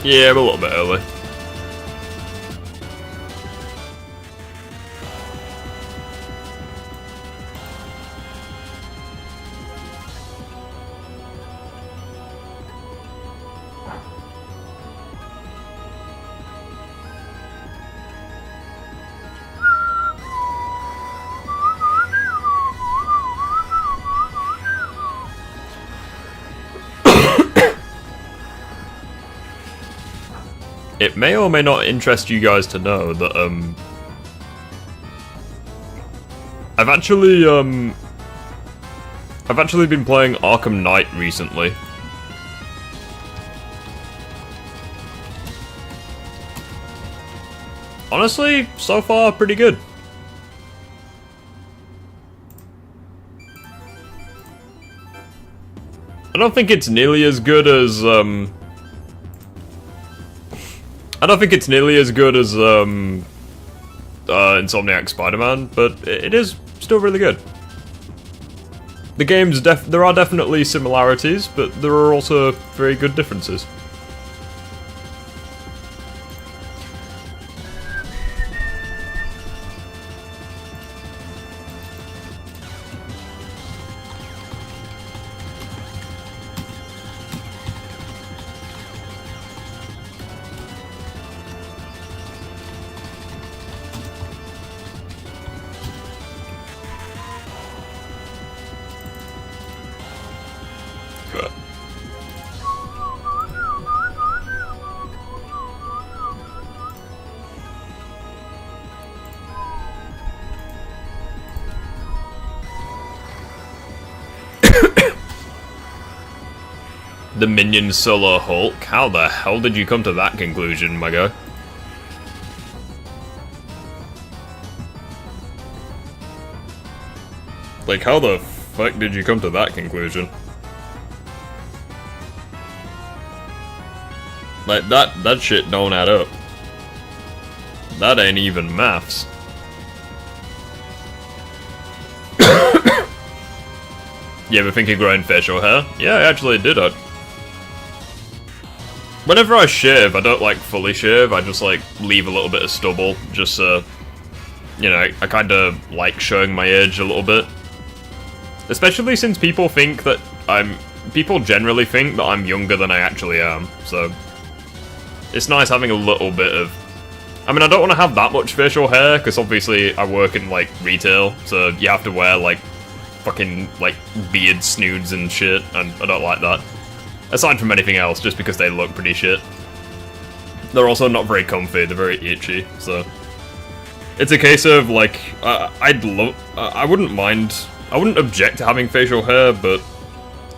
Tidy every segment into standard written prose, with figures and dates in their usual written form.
Yeah, I'm a little bit early. It may or may not interest you guys to know that, I've actually been playing Arkham Knight recently. Honestly, so far, pretty good. I don't think it's nearly as good as, I don't think it's nearly as good as, Insomniac Spider-Man, but it is still really good. The games, there are definitely similarities, but there are also very good differences. The Minion Solo Hulk? How the hell did you come to that conclusion, my guy? Like, how the fuck did you come to that conclusion? Like, that shit don't add up. That ain't even maths. You ever think of growing facial hair? Yeah, I actually did. Whenever I shave, I don't like fully shave, I just like leave a little bit of stubble, just so, you know, I kinda like showing my age a little bit. Especially since people think that people generally think that I'm younger than I actually am, so it's nice having a little bit of, I mean, I don't want to have that much facial hair, because obviously I work in, like, retail, so you have to wear, like, fucking, like, beard snoods and shit, and I don't like that. Aside from anything else, just because they look pretty shit. They're also not very comfy, they're very itchy, so... It's a case of, like, I wouldn't mind, I wouldn't object to having facial hair, but,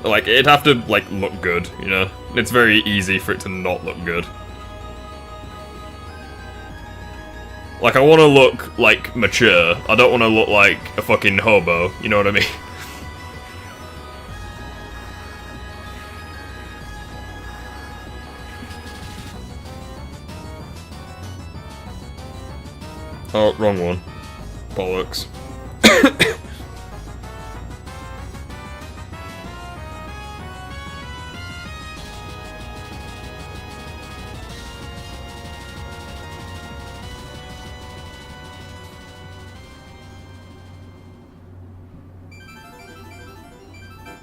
like, it'd have to, like, look good, you know? It's very easy for it to not look good. Like, I want to look, like, mature. I don't want to look like a fucking hobo, you know what I mean? Oh, wrong one. Bollocks.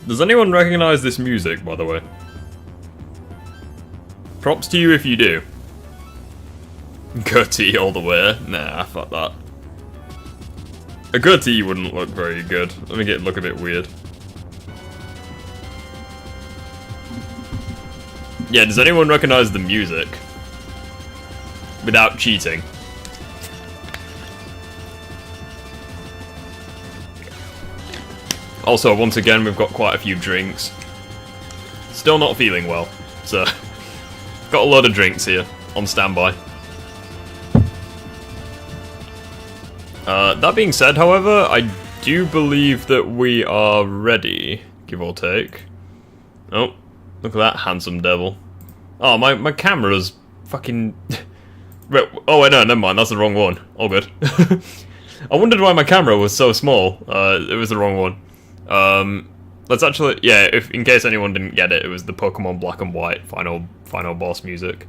Does anyone recognize this music, by the way? Props to you if you do. Goatee all the way? Nah, fuck that. A goatee wouldn't look very good. Let me get it look a bit weird. Yeah, does anyone recognize the music? Without cheating. Also, once again, we've got quite a few drinks. Still not feeling well, so... got a lot of drinks here, on standby. That being said, however, I do believe that we are ready, give or take. Oh, look at that handsome devil. Oh, my camera's fucking... Oh, wait, no, never mind, that's the wrong one. All good. I wondered why my camera was so small. It was the wrong one. Let's actually, yeah, if in case anyone didn't get it, it was the Pokemon Black and White final boss music.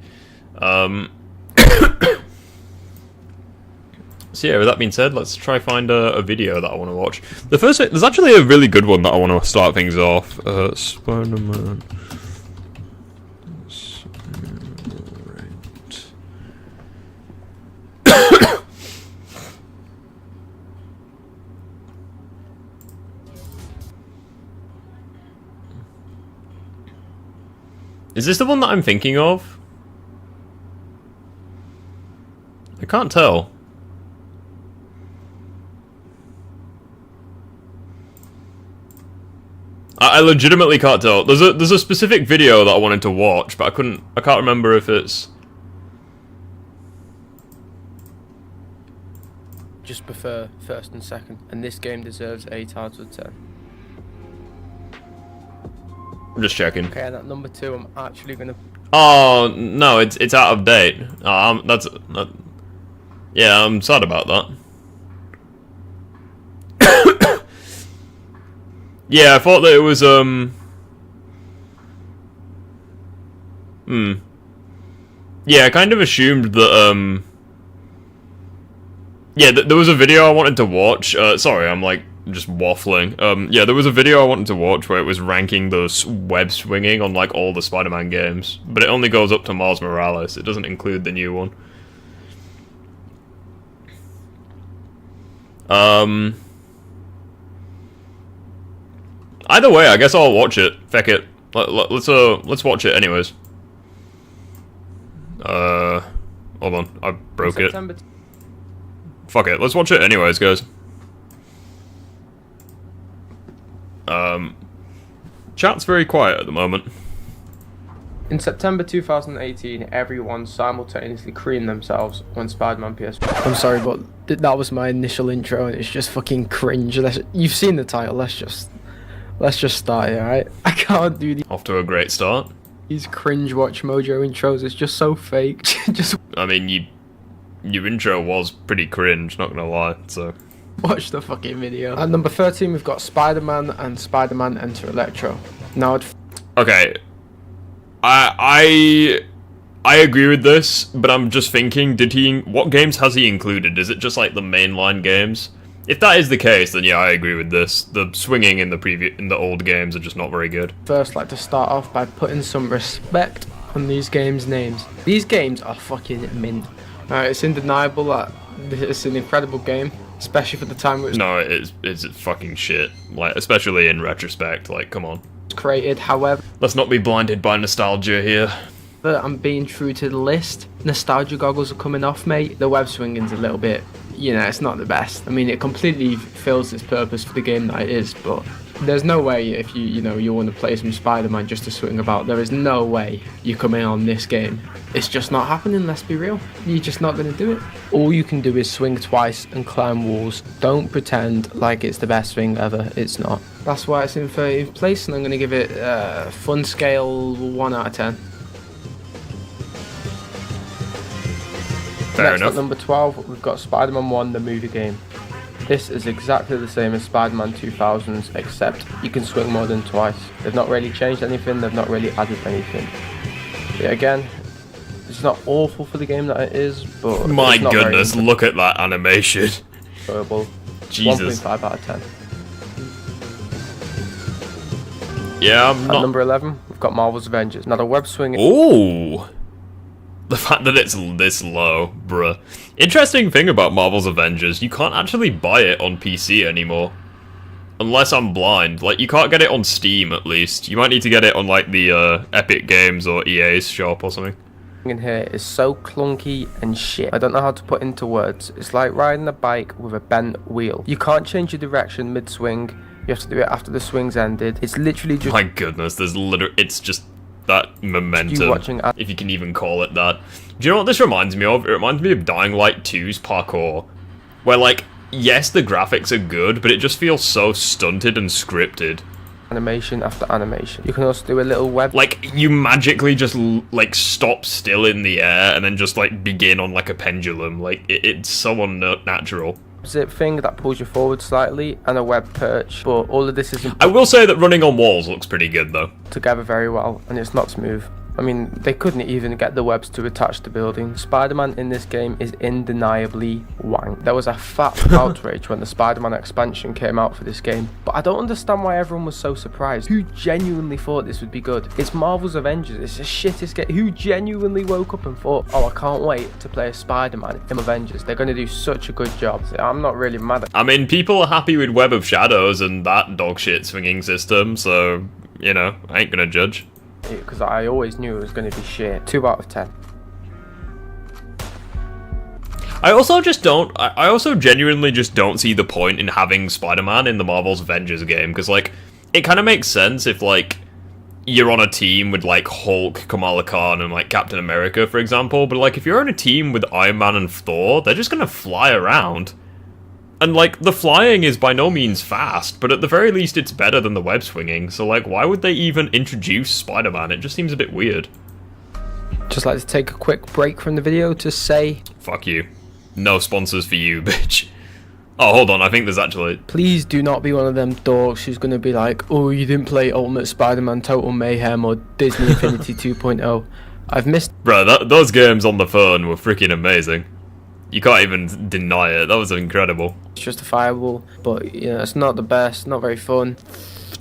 So yeah, with that being said, let's try find a video that I want to watch. The first, there's actually a really good one that I want to start things off. Spider-Man. Is this the one that I'm thinking of? I can't tell. I legitimately can't tell. There's a specific video that I wanted to watch, but I can't remember if it's... Just prefer first and second, and this game deserves 8 out of 10. I'm just checking. Okay, and at number 2, I'm actually gonna... Oh, no, it's out of date. Yeah, I'm sad about that. Yeah, I thought that it was, Yeah, I kind of assumed that, Yeah, there was a video I wanted to watch. Sorry, I'm, like, just waffling. Yeah, there was a video I wanted to watch where it was ranking the web swinging on, like, all the Spider-Man games. But it only goes up to Miles Morales. It doesn't include the new one. Either way, I guess I'll watch it. Feck it. Let's watch it anyways. Hold on, I broke it. Fuck it, let's watch it anyways, guys. Chat's very quiet at the moment. In September 2018, everyone simultaneously creamed themselves when Spider-Man PS1. I'm sorry, but that was my initial intro, and it's just fucking cringe. You've seen the title. Let's just start here, alright? I can't do Off to a great start. these cringe Watch Mojo intros. It's just so fake. Just I mean, your intro was pretty cringe, not gonna lie, so... watch the fucking video. At number 13, we've got Spider-Man and Spider-Man Enter Electro. Now, okay. I agree with this, but I'm just thinking, what games has he included? Is it just like the mainline games? If that is the case, then yeah, I agree with this. The swinging in the old games are just not very good. First, like to start off by putting some respect on these games' names. These games are fucking mint. It's undeniable that it's an incredible game, especially for the time it was No, it's fucking shit. Like, especially in retrospect, like, come on. created. However, Let's not be blinded by nostalgia here. I'm being true to the list. Nostalgia goggles are coming off, mate. The web swinging's a little bit, it's not the best. I mean, it completely fills its purpose for the game that it is, but there's no way if you want to play some Spider-Man just to swing about, there is no way you come in on this game. It's just not happening, let's be real. You're just not going to do it. All you can do is swing twice and climb walls. Don't pretend like it's the best thing ever. It's not. That's why it's in 30th place, and I'm going to give it fun scale 1 out of 10. Fair Next, enough. at number 12, we've got Spider-Man 1, the movie game. This is exactly the same as Spider-Man 2000s, except you can swing more than twice. They've not really changed anything, they've not really added anything. Yeah, again, it's not awful for the game that it is, but My it's not goodness, very look at that animation. enjoyable. Jesus. 1.5 out of 10. Yeah, I'm At not... number 11, we've got Marvel's Avengers. Now the web swinging... Ooh! The fact that it's this low, bruh. Interesting thing about Marvel's Avengers, you can't actually buy it on PC anymore. Unless I'm blind. Like, you can't get it on Steam, at least. You might need to get it on, like, the Epic Games or EA's shop or something. in here is so clunky and shit. I don't know how to put into words. It's like riding a bike with a bent wheel. You can't change your direction mid-swing. You have to do it after the swing's ended. It's literally just... My goodness, it's just that momentum, if you can even call it that. Do you know what this reminds me of? It reminds me of Dying Light 2's parkour. Where, like, yes, the graphics are good, but it just feels so stunted and scripted. Animation after animation. You can also do a little web... Like, you magically just, like, stop still in the air and then just, like, begin on, like, a pendulum. Like, it's so unnatural. Zip thing that pulls you forward slightly, and a web perch, but all of this isn't I will say that running on walls looks pretty good though. together very well, and it's not smooth. I mean, they couldn't even get the webs to attach to buildings. Spider-Man in this game is undeniably wank. There was a fat outrage when the Spider-Man expansion came out for this game, but I don't understand why everyone was so surprised. Who genuinely thought this would be good? It's Marvel's Avengers, it's the shittest game. Who genuinely woke up and thought, oh, I can't wait to play as Spider-Man in Avengers. They're going to do such a good job. So I'm not really mad at I mean, people are happy with Web of Shadows and that dog shit swinging system, so, you know, I ain't gonna judge. it, because I always knew it was going to be shit. 2 out of 10. I also genuinely just don't see the point in having Spider-Man in the Marvel's Avengers game, because, like, it kind of makes sense if, like, you're on a team with, like, Hulk, Kamala Khan, and, like, Captain America, for example, but, like, if you're on a team with Iron Man and Thor, they're just gonna fly around. And, like, the flying is by no means fast, but at the very least it's better than the web swinging, so, like, why would they even introduce Spider-Man? It just seems a bit weird. Just like to take a quick break from the video to say, Fuck you. No sponsors for you, bitch. Oh, hold on, I think there's actually... please do not be one of them dorks who's going to be like, oh, you didn't play Ultimate Spider-Man Total Mayhem or Disney Infinity 2.0. I've missed... Bro, those games on the phone were freaking amazing. You can't even deny it, that was incredible. It's justifiable, but, you know, it's not the best, not very fun.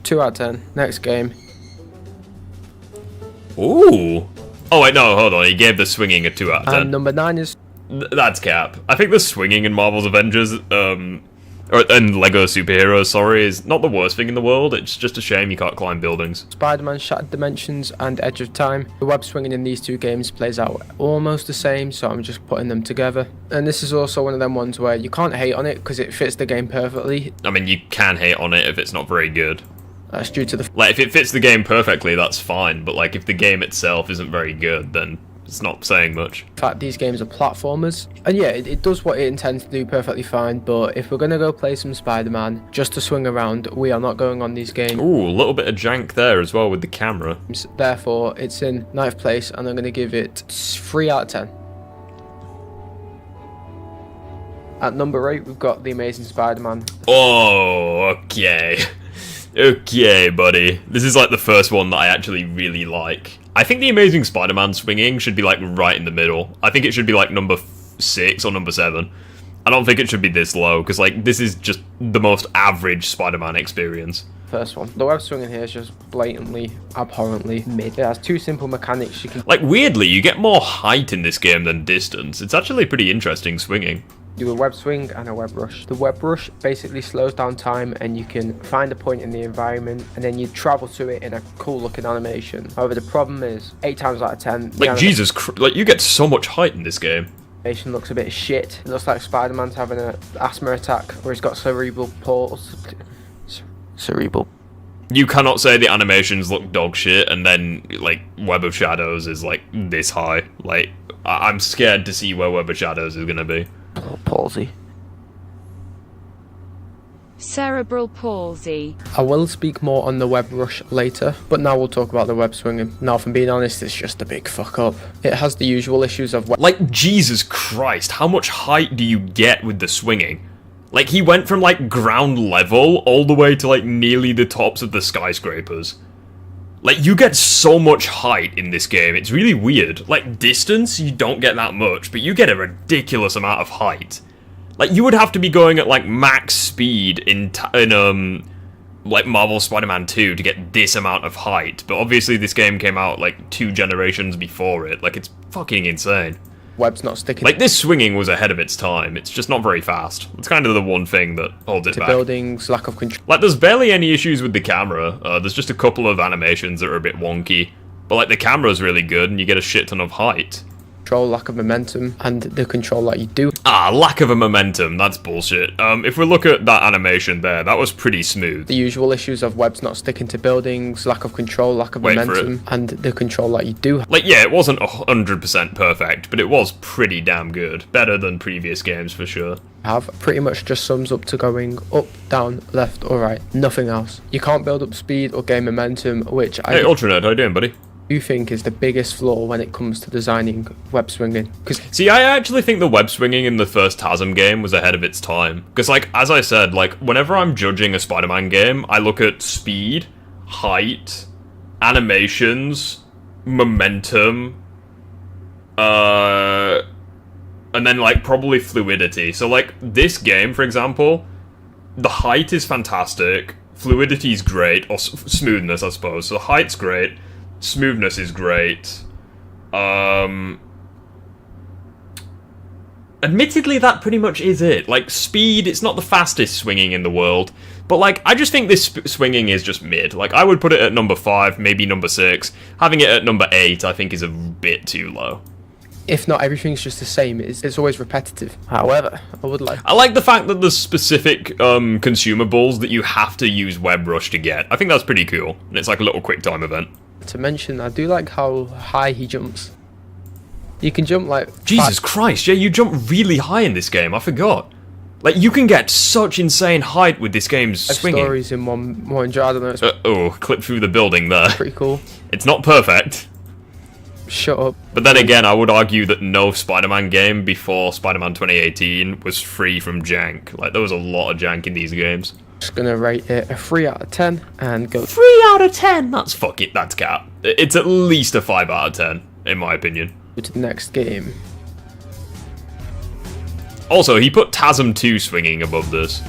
2 out of 10. Next game. Ooh. Oh wait, no, hold on, he gave the swinging a 2 out of 10. And number 9 is... That's cap. I think the swinging in Marvel's Avengers, and Lego Superheroes, sorry, is not the worst thing in the world. It's just a shame you can't climb buildings. Spider-Man Shattered Dimensions and Edge of Time. The web swinging in these 2 games plays out almost the same, so I'm just putting them together. And this is also one of them ones where you can't hate on it because it fits the game perfectly. I mean, you can hate on it if it's not very good. That's due to the... Like, if it fits the game perfectly, that's fine, but, like, if the game itself isn't very good, then it's not saying much. fact these games are platformers, and yeah, it does what it intends to do perfectly fine, but if we're gonna go play some Spider-Man just to swing around, we are not going on these games. Ooh, a little bit of jank there as well with the camera. Therefore it's in 9th place, and I'm gonna give it 3 out of 10. At number 8 we've got The Amazing Spider-Man. Oh, okay. Okay, buddy. This is like the first one that I actually really like. I think the Amazing Spider-Man swinging should be like right in the middle. I think it should be like number 6 or number 7. I don't think it should be this low, because like this is just the most average Spider-Man experience. First one. The web swinging here is just blatantly, abhorrently mid. It has 2 simple mechanics you can Like, weirdly, you get more height in this game than distance. It's actually pretty interesting swinging. do a web swing and a web rush. The web rush basically slows down time, and you can find a point in the environment and then you travel to it in a cool looking animation. However, the problem is 8 times out of 10 Like, Jesus Christ, like, you get so much height in this game. animation looks a bit shit. It looks like Spider-Man's having an asthma attack, or he's got cerebral palsy. Cerebral. You cannot say the animations look dog shit and then, like, Web of Shadows is, like, this high. Like, I'm scared to see where Web of Shadows is gonna be. Palsy. Cerebral palsy. I will speak more on the web rush later, but now we'll talk about the web swinging. Now, if I'm being honest, it's just a big fuck up. It has the usual issues of web. Like, Jesus Christ, how much height do you get with the swinging? Like, he went from, like, ground level all the way to, like, nearly the tops of the skyscrapers. Like, you get so much height in this game, it's really weird. Like, distance, you don't get that much, but you get a ridiculous amount of height. Like, you would have to be going at, like, max speed in like, Marvel Spider-Man 2 to get this amount of height, but obviously this game came out, like, 2 generations before it. Like, it's fucking insane. Web's not sticking. Like, this swinging was ahead of its time. It's just not very fast. It's kind of the one thing that holds it to back. buildings, lack of control. Like, there's barely any issues with the camera. There's just a couple of animations that are a bit wonky. But, like, the camera's really good, and you get a shit ton of height. Lack of momentum, and the control that you do. Ah, lack of a momentum. That's bullshit. If we look at that animation there, that was pretty smooth. The usual issues of webs not sticking to buildings, lack of control, lack of Wait for momentum, and the control that you do Like, yeah, it wasn't 100% perfect, but it was pretty damn good. Better than previous games, for sure. have pretty much just sums up to going up, down, left, or right. Nothing else. You can't build up speed or gain momentum, which Hey, Ultranerd, how you doing, buddy? You think is the biggest flaw when it comes to designing web swinging? Because See, I actually think the web swinging in the first TASM game was ahead of its time. Because, like, as I said, like, whenever I'm judging a Spider-Man game, I look at speed, height, animations, momentum, and then, like, probably fluidity. So, like, this game, for example, the height is fantastic, fluidity is great, or smoothness, I suppose. So the height's great, smoothness is great. Admittedly, that pretty much is it. Like, speed, it's not the fastest swinging in the world, but, like, I just think this swinging is just mid. Like, I would put it at number 5, maybe number 6. Having it at number 8, I think, is a bit too low. if not everything's just the same, it's always repetitive. However, I like the fact that there's specific consumables that you have to use WebRush to get. I think that's pretty cool, and it's like a little quick time event. To mention, I do like how high he jumps. You can jump like... Jesus Christ, yeah, you jump really high in this game, I forgot. Like, you can get such insane height with this game's swinging. Stories in one jar, I don't know. It's clip through the building there. pretty cool. It's not perfect. Shut up. But then again, I would argue that no Spider-Man game before Spider-Man 2018 was free from jank. Like, there was a lot of jank in these games. Just gonna rate it a 3 out of 10 and go... 3 out of 10? That's fuck it, that's cap. It's at least a 5 out of 10, in my opinion. To the next game. Also, he put TASM 2 swinging above this.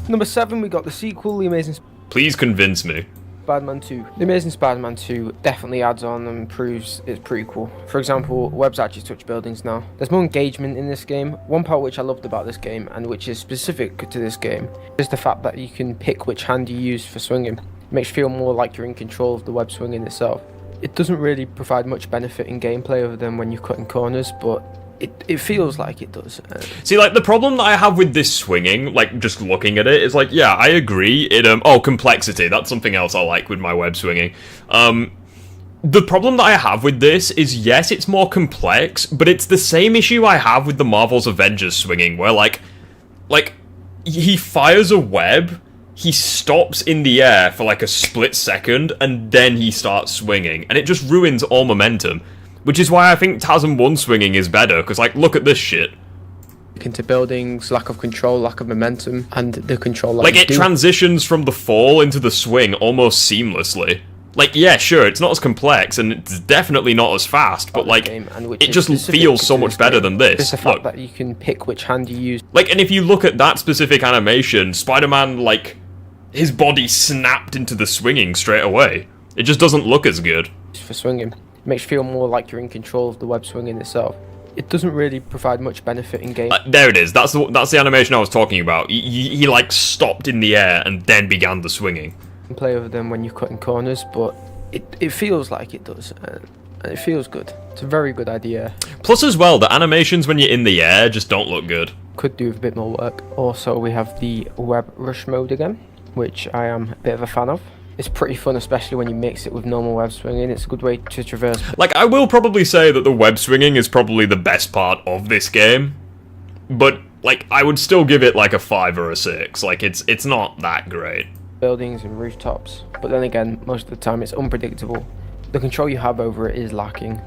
Number 7, we got the sequel, The Amazing Please convince me. Spider-Man 2. The Amazing Spider-Man 2 definitely adds on and proves its prequel. For example, webs actually touch buildings now. There's more engagement in this game. One part which I loved about this game, and which is specific to this game, is the fact that you can pick which hand you use for swinging. It makes you feel more like you're in control of the web swinging itself. It doesn't really provide much benefit in gameplay other than when you're cutting corners, but it feels like it does. See, like, the problem that I have with this swinging, like, just looking at it, is like, yeah, I agree. Complexity. That's something else I like with my web swinging. The problem that I have with this is, yes, it's more complex, but it's the same issue I have with the Marvel's Avengers swinging, where, like, he fires a web, he stops in the air for, like, a split second, and then he starts swinging, and it just ruins all momentum. Which is why I think TASM 1 swinging is better, because, like, look at this shit. Into buildings, lack of control, lack of momentum, and the control... Like, it transitions from the fall into the swing almost seamlessly. Like, yeah, sure, it's not as complex, and it's definitely not as fast, but, like, it just feels so much better than this. It's the fact that you can pick which hand you use. Like, and if you look at that specific animation, Spider-Man, like, his body snapped into the swinging straight away. It just doesn't look as good. For swinging. It makes you feel more like you're in control of the web swinging itself. It doesn't really provide much benefit in game. There it is. That's the animation I was talking about. He like stopped in the air and then began the swinging. Play other than when you're cutting corners, but it feels like it does, and it feels good. It's a very good idea. Plus, as well, the animations when you're in the air just don't look good. Could do with a bit more work. Also, we have the web rush mode again, which I am a bit of a fan of. It's pretty fun, especially when you mix it with normal web swinging. It's a good way to traverse. Like, I will probably say that the web swinging is probably the best part of this game, but, like, I would still give it, like, a 5 or a 6. Like, it's not that great. Buildings and rooftops, but then again, most of the time it's unpredictable. The control you have over it is lacking.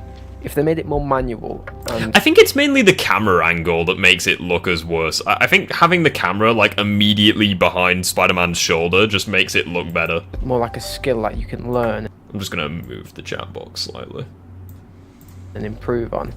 If they made it more manual... I think it's mainly the camera angle that makes it look as worse. I think having the camera, like, immediately behind Spider-Man's shoulder just makes it look better. More like a skill that you can learn. I'm just gonna move the chat box slightly. And improve on.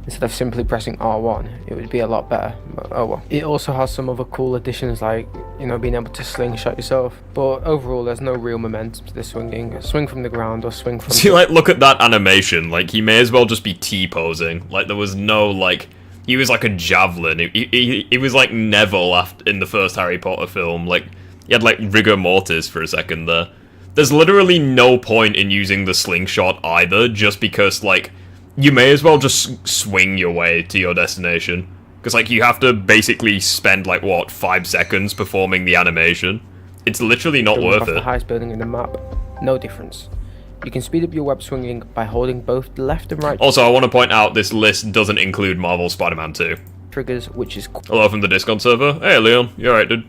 Instead of simply pressing R1, it would be a lot better. But, oh well. It also has some other cool additions like, you know, being able to slingshot yourself. But overall, there's no real momentum to the swinging. Swing from the ground or swing from... See, like, look at that animation. Like, he may as well just be T-posing. Like, there was no, like... He was like a javelin. He was like Neville in the first Harry Potter film. Like, he had, like, rigor mortis for a second there. There's literally no point in using the slingshot either, just because, like... You may as well just swing your way to your destination. Because, like, you have to basically spend, like, what, 5 seconds performing the animation? It's literally not worth it. The highest building in the map. No difference. You can speed up your web swinging by holding both the left and right... Also, I want to point out this list doesn't include Marvel Spider-Man 2. ...triggers, which is... Hello from the Discord server. Hey, Leon. You alright, dude?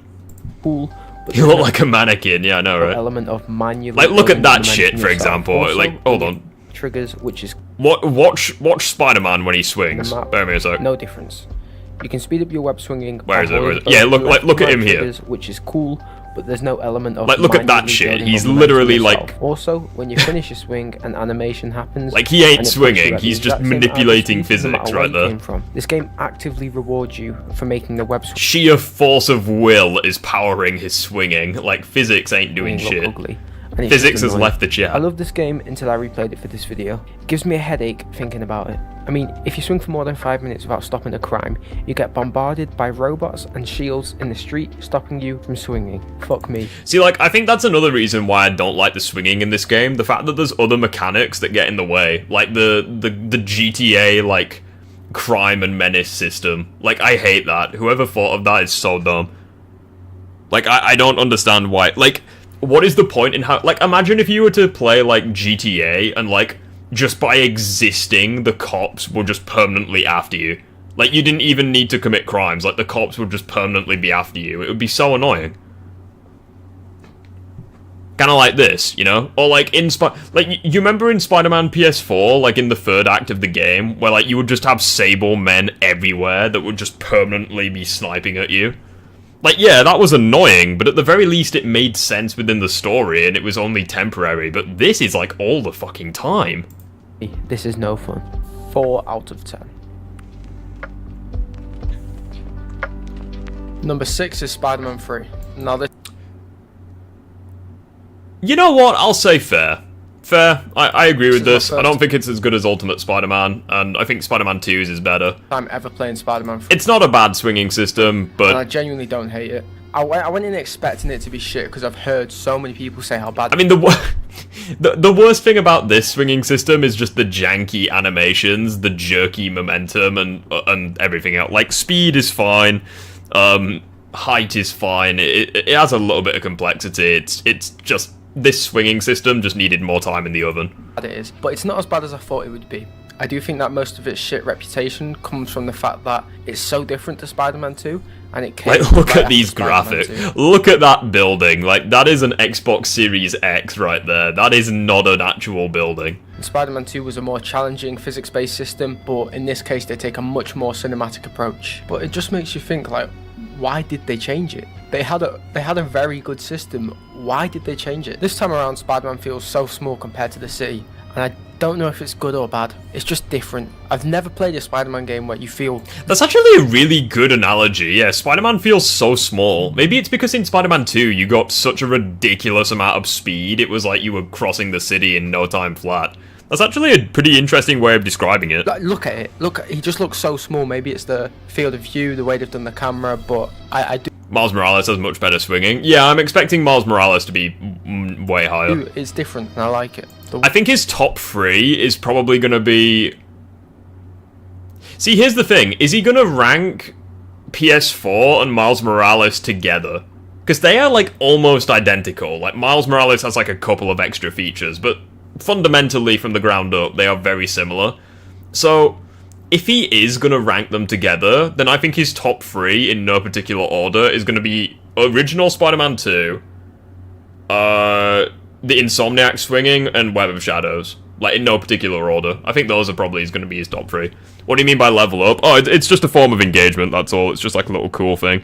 Cool. You look like a mannequin. Yeah, I know, right? Element of manual... Like, look at that shit, for example. Like, hold on. triggers, which is Watch Spider-Man when he swings. the map. Bear me a sec. No difference. You can speed up your web swinging. Where is it? avoid Where is it? Yeah, look at him here. triggers, which is cool, but there's no element of Like, look at that minutely shit. building He's momentum literally, yourself. like- Also, when you finish a swing, an animation happens. Like, he ain't and it puts swinging, you at the he's just exact same manipulating average speed, no physics matter where right you there. came from. This game actively rewards you for making the web Sheer force of will is powering his swinging. Like, physics ain't doing look shit. ugly. And it's Physics just has annoying. left the I chat. love this game until I replayed it for this video. It gives me a headache thinking about it. I mean, if you swing for more than 5 minutes without stopping a crime, you get bombarded by robots and shields in the street, stopping you from swinging. Fuck me. See, like, I think that's another reason why I don't like the swinging in this game. The fact that there's other mechanics that get in the way. Like, the GTA, like, crime and menace system. Like, I hate that. Whoever thought of that is so dumb. Like, I don't understand why. Like, what is the point in how... Like, imagine if you were to play, like, GTA, and, like, just by existing, the cops were just permanently after you. Like, you didn't even need to commit crimes. Like, the cops would just permanently be after you. It would be so annoying. Kind of like this, you know? Or, like, you remember in Spider-Man PS4, like, in the third act of the game, where, like, you would just have Sable men everywhere that would just permanently be sniping at you? Like, yeah, that was annoying, but at the very least it made sense within the story, and it was only temporary, but this is, like, all the fucking time. This is no fun. 4 out of 10. Number 6 is Spider-Man 3. Now this You know what? I'll say fair. Fair. I agree with This is this. my I don't first- think it's as good as Ultimate Spider-Man, and I think Spider-Man 2's is better. time ever playing Spider-Man 3. It's not a bad swinging system, And I but... genuinely don't hate it. I went in expecting it to be shit because I've heard so many people say how bad. I mean, the worst thing about this swinging system is just the janky animations, the jerky momentum, and everything else. Like, speed is fine, height is fine, it has a little bit of complexity, it's just... This swinging system just needed more time in the oven. It is, but it's not as bad as I thought it would be. I do think that most of its shit reputation comes from the fact that it's so different to Spider-Man 2, and it came Like, look right at after these Spider-Man graphics. 2. Look at that building. Like, that is an Xbox Series X right there. That is not an actual building. Spider-Man 2 was a more challenging physics-based system, but in this case they take a much more cinematic approach. But it just makes you think, like, why did they change it? They had a very good system. Why did they change it? This time around, Spider-Man feels so small compared to the city, and I don't know if it's good or bad. It's just different. I've never played a Spider-Man game where you feel... That's actually a really good analogy. Yeah, Spider-Man feels so small. Maybe it's because in Spider-Man 2 you got such a ridiculous amount of speed, it was like you were crossing the city in no time flat. That's actually a pretty interesting way of describing it. Like, look at it. Look, he just looks so small. Maybe it's the field of view, the way they've done the camera, but I do... Miles Morales has much better swinging. Yeah, I'm expecting Miles Morales to be way higher. It's different, and I like it. I think his top 3 is probably going to be... See, here's the thing. Is he going to rank PS4 and Miles Morales together? Because they are, like, almost identical. Like, Miles Morales has, like, a couple of extra features, but fundamentally, from the ground up, they are very similar. So, if he is going to rank them together, then I think his top 3, in no particular order, is going to be original Spider-Man 2, the Insomniac swinging, and Web of Shadows. Like, in no particular order. I think those are probably going to be his top 3. What do you mean by level up? Oh, it's just a form of engagement, that's all. It's just like a little cool thing.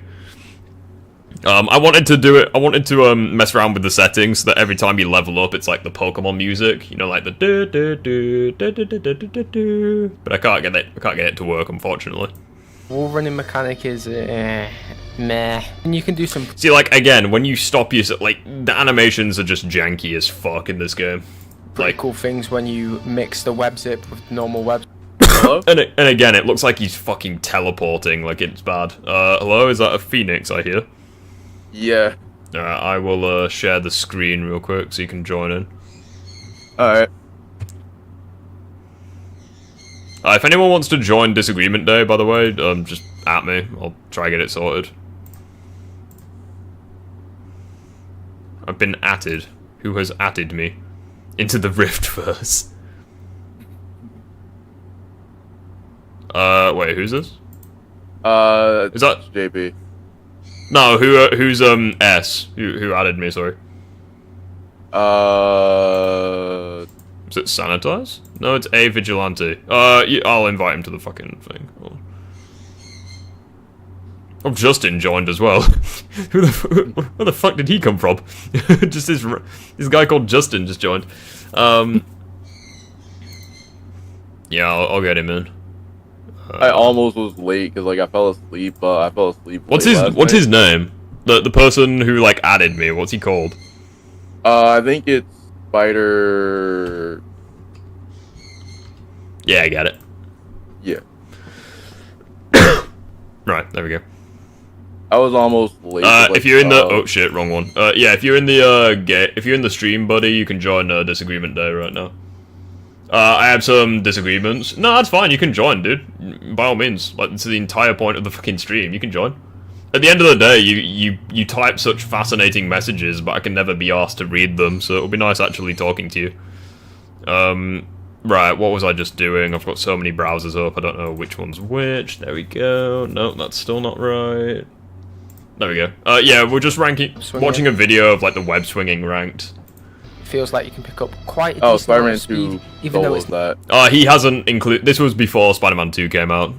I wanted to do it, I wanted to mess around with the settings so that every time you level up, it's like the Pokemon music, you know, like the do do do do do do do do do. But I can't get it to work, unfortunately. Wall running mechanic is meh. And you can do some See, like, again, when you stop your... Like, the animations are just janky as fuck in this game. pretty Like, cool things when you mix the web zip with normal web. and again, it looks like he's fucking teleporting, like it's bad. Hello, is that a Phoenix I hear? Yeah. Alright, I will share the screen real quick so you can join in. Alright. If anyone wants to join Disagreement Day, by the way, just at me. I'll try to get it sorted. I've been atted. Who has atted me? Into the Riftverse. Wait, who's this? Is that... JB. No, who's, S? Who added me, sorry? Is it Sanitize? No, it's A Vigilante. I'll invite him to the fucking thing. Oh, Justin joined as well. Where the fuck did he come from? Just this guy called Justin just joined. Yeah, I'll get him in. I almost was late because like I fell asleep. What's late his name? The person who like added me. What's he called? I think it's Spider. Yeah, I got it. Yeah. Right, there we go. I was almost late. If you're in the oh shit, wrong one. Yeah, if you're in the if you're in the stream, buddy, you can join Disagreement Day right now. I have some disagreements. No, that's fine. You can join, dude. By all means. Like, it's the entire point of the fucking stream. You can join. At the end of the day, you type such fascinating messages, but I can never be asked to read them. So it'll be nice actually talking to you. Right. What was I just doing? I've got so many browsers up. I don't know which one's which. There we go. No, that's still not right. There we go. Yeah, we're just watching a video of like the web swinging ranked. Feels like you can pick up quite a decent amount of speed, even though it's that. He hasn't included. This was before Spider-Man 2 came out.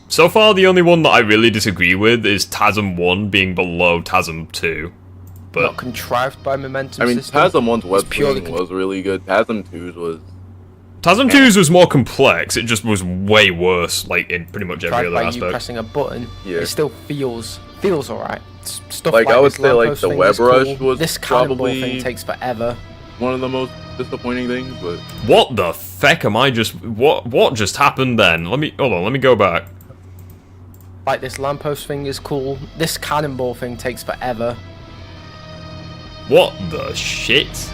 So far, the only one that I really disagree with is TASM 1 being below TASM 2. But not contrived by momentum. I mean, system. TASM 1's web swinging was really good. TASM 2's was. TASM 2's was more complex. It just was way worse, like in pretty much every other by aspect. You pressing a button, yeah. It still feels alright. Stuff like I would say, like the web rush cool. was this probably thing takes forever. One of the most disappointing things, but what the feck am I just? What just happened then? Let me hold on. Let me go back. Like this lamppost thing is cool. This cannonball thing takes forever. What the shit?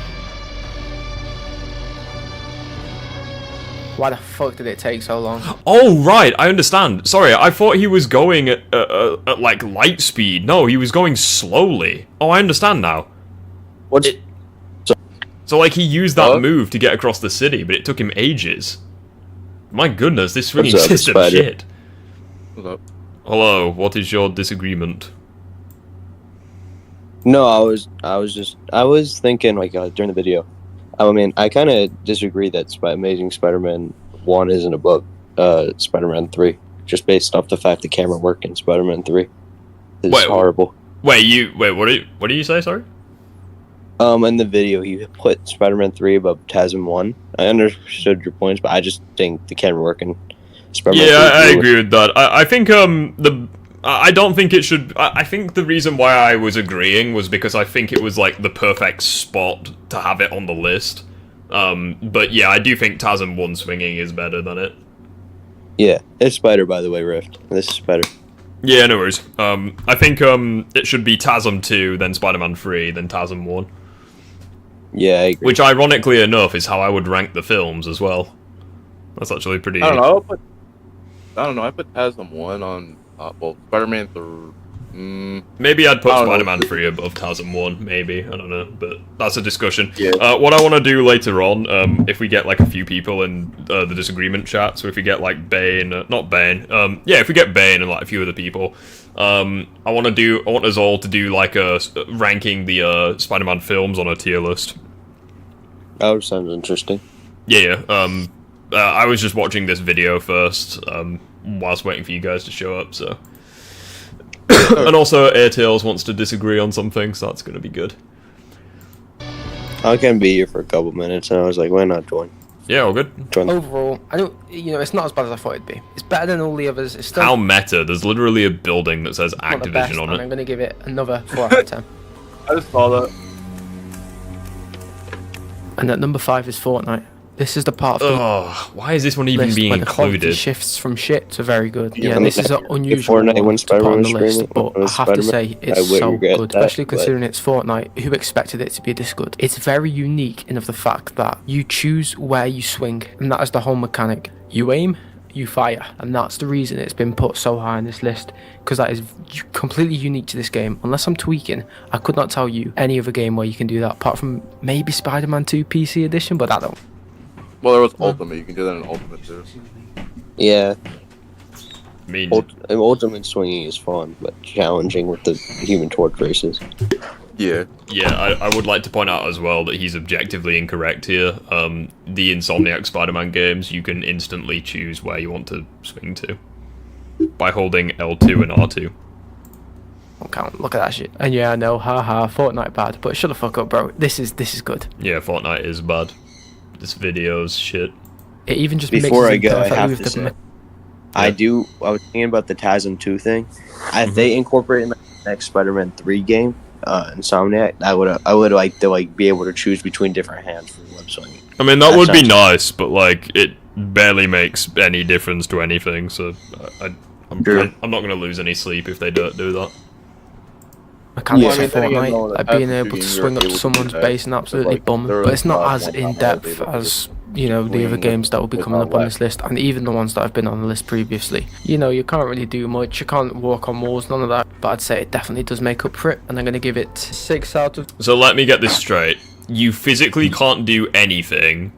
Why the fuck did it take so long? Oh, right, I understand. Sorry, I thought he was going at like, light speed. No, he was going slowly. Oh, I understand now. So, like, he used that move to get across the city, but it took him ages. My goodness, this swinging system shit. What's up? Hello, what is your disagreement? No, I was thinking, like, during the video, I mean, I kind of disagree that Amazing Spider-Man 1 isn't above Spider-Man 3, just based off the fact the camera work in Spider-Man 3 is horrible. Wait, what do you say, sorry? In the video, he put Spider-Man 3 above TASM 1. I understood your points, but I just think the camera work in Spider-Man 3 I agree with that. I think, I don't think it should. I think the reason why I was agreeing was because I think it was like the perfect spot to have it on the list. But yeah, I do think TASM 1 swinging is better than it. Yeah, it's Spider, by the way, Rift. This is Spider. Yeah, no worries. I think it should be TASM 2, then Spider-Man 3, then TASM 1. Yeah, I agree. Which, ironically enough, is how I would rank the films as well. That's actually pretty. I don't know. I put TASM 1 on. Well, Spider-Man 3. Maybe I'd put Spider-Man 3 above TASM 1, maybe. I don't know, but that's a discussion. Yeah. What I want to do later on, if we get, like, a few people in the disagreement chat, so if we get, like, Bane, not Bane, yeah, if we get Bane and, like, a few other people, I want us all to do, like, ranking the Spider-Man films on a tier list. That sounds interesting. Yeah, I was just watching this video first, whilst waiting for you guys to show up, so... And also, Airtails wants to disagree on something, so that's gonna be good. I can be here for a couple minutes, and I was like, why not join? Yeah, all good. Join. Overall, I don't. It's not as bad as I thought it'd be. It's better than all the others. It's still How meta? There's literally a building that says not the best, Activision on and it. I'm gonna give it another 4 out of 10. I just saw that. And at number 5 is Fortnite. This is the part of the Oh, why is this one even list being where the quality included? shifts from shit to very good. Yeah, Yeah, this is an unusual Fortnite one when to put on Spider-Man the was list, screaming, but I was have to Spider-Man. say it's I would so regret good, that, especially but- considering it's Fortnite. Who expected it to be this good? It's very unique in of the fact that you choose where you swing, and that is the whole mechanic. You aim, you fire, and that's the reason it's been put so high on this list, because that is completely unique to this game. Unless I'm tweaking, I could not tell you any other game where you can do that, apart from maybe Spider-Man 2 PC edition, but that don't. Well, there was Ultimate. You can do that in Ultimate too. Yeah, I mean, ultimate swinging is fun, but challenging with the Human Torch races. Yeah. Yeah, I would like to point out as well that he's objectively incorrect here. The Insomniac Spider-Man games, you can instantly choose where you want to swing to by holding L2 and R2. Okay, look at that shit. And yeah, I know, haha, Fortnite bad, but shut the fuck up, bro. This is good. Yeah, Fortnite is bad. This video's shit. It even just Before I makes it go, I perfectly have with to the say, I was thinking about the TASM 2 thing. If they incorporate in the next Spider-Man 3 game, Insomniac, I would like to like be able to choose between different hands for web swinging. I mean, that would be sounds- nice, but like it barely makes any difference to anything. So I'm True. not going to lose any sleep if they don't do that. mechanics Yeah, of I mean, then again, Fortnite, though, like the being TASM able to games swing are up to able to someone's do that. base and absolutely Like, bum, they're but it's not not as one in all depth day, but as you know the other swing games that will be with coming our up on left. this list, and even the ones that have been on the list previously. You know, you can't really do much. You can't walk on walls, none of that. But I'd say it definitely does make up for it, and I'm gonna give it 6 out of. So let me get this straight. You physically can't do anything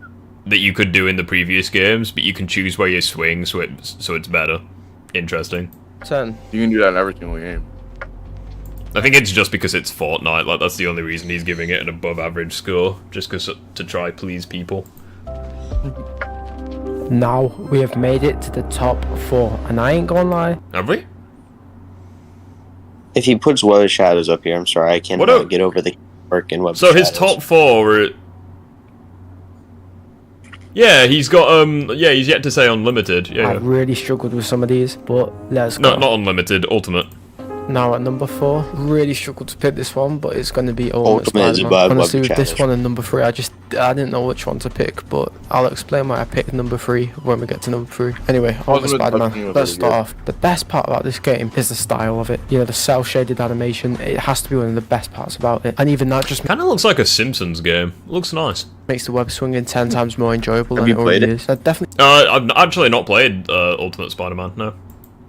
that you could do in the previous games, but you can choose where you swing, so it's better. Interesting. 10. You can do that in every single game. I think it's just because it's Fortnite. Like that's the only reason he's giving it an above average score, just because to try please people. Now we have made it to the top 4, and I ain't gonna lie. Have we? If he puts Web of Shadows up here, I'm sorry, I can't What a- get over the work in Web So of his Shadows. top 4 were. Yeah, he's got yeah, he's yet to say unlimited. I Yeah. really struggled with some of these, but let's go. No, not unlimited, ultimate. Now at number 4, really struggled to pick this one, but it's going to be Ultimate Ultimate is Spider-Man. above Honestly, Web with this Challenge. one and number 3, I didn't know which one to pick, but I'll explain why I picked number 3 when we get to number 3. Anyway, Ultimate Ultimate Spider-Man. Spider-Man Let's was start really off. The best part about this game is the style of it. You know, the cel-shaded animation. It has to be one of the best parts about it, and even that just Kind of looks like a Simpsons game. Looks nice. makes the web swinging 10 times more enjoyable Have than you it already played it? is. I definitely. I've actually not played Ultimate Spider-Man. No.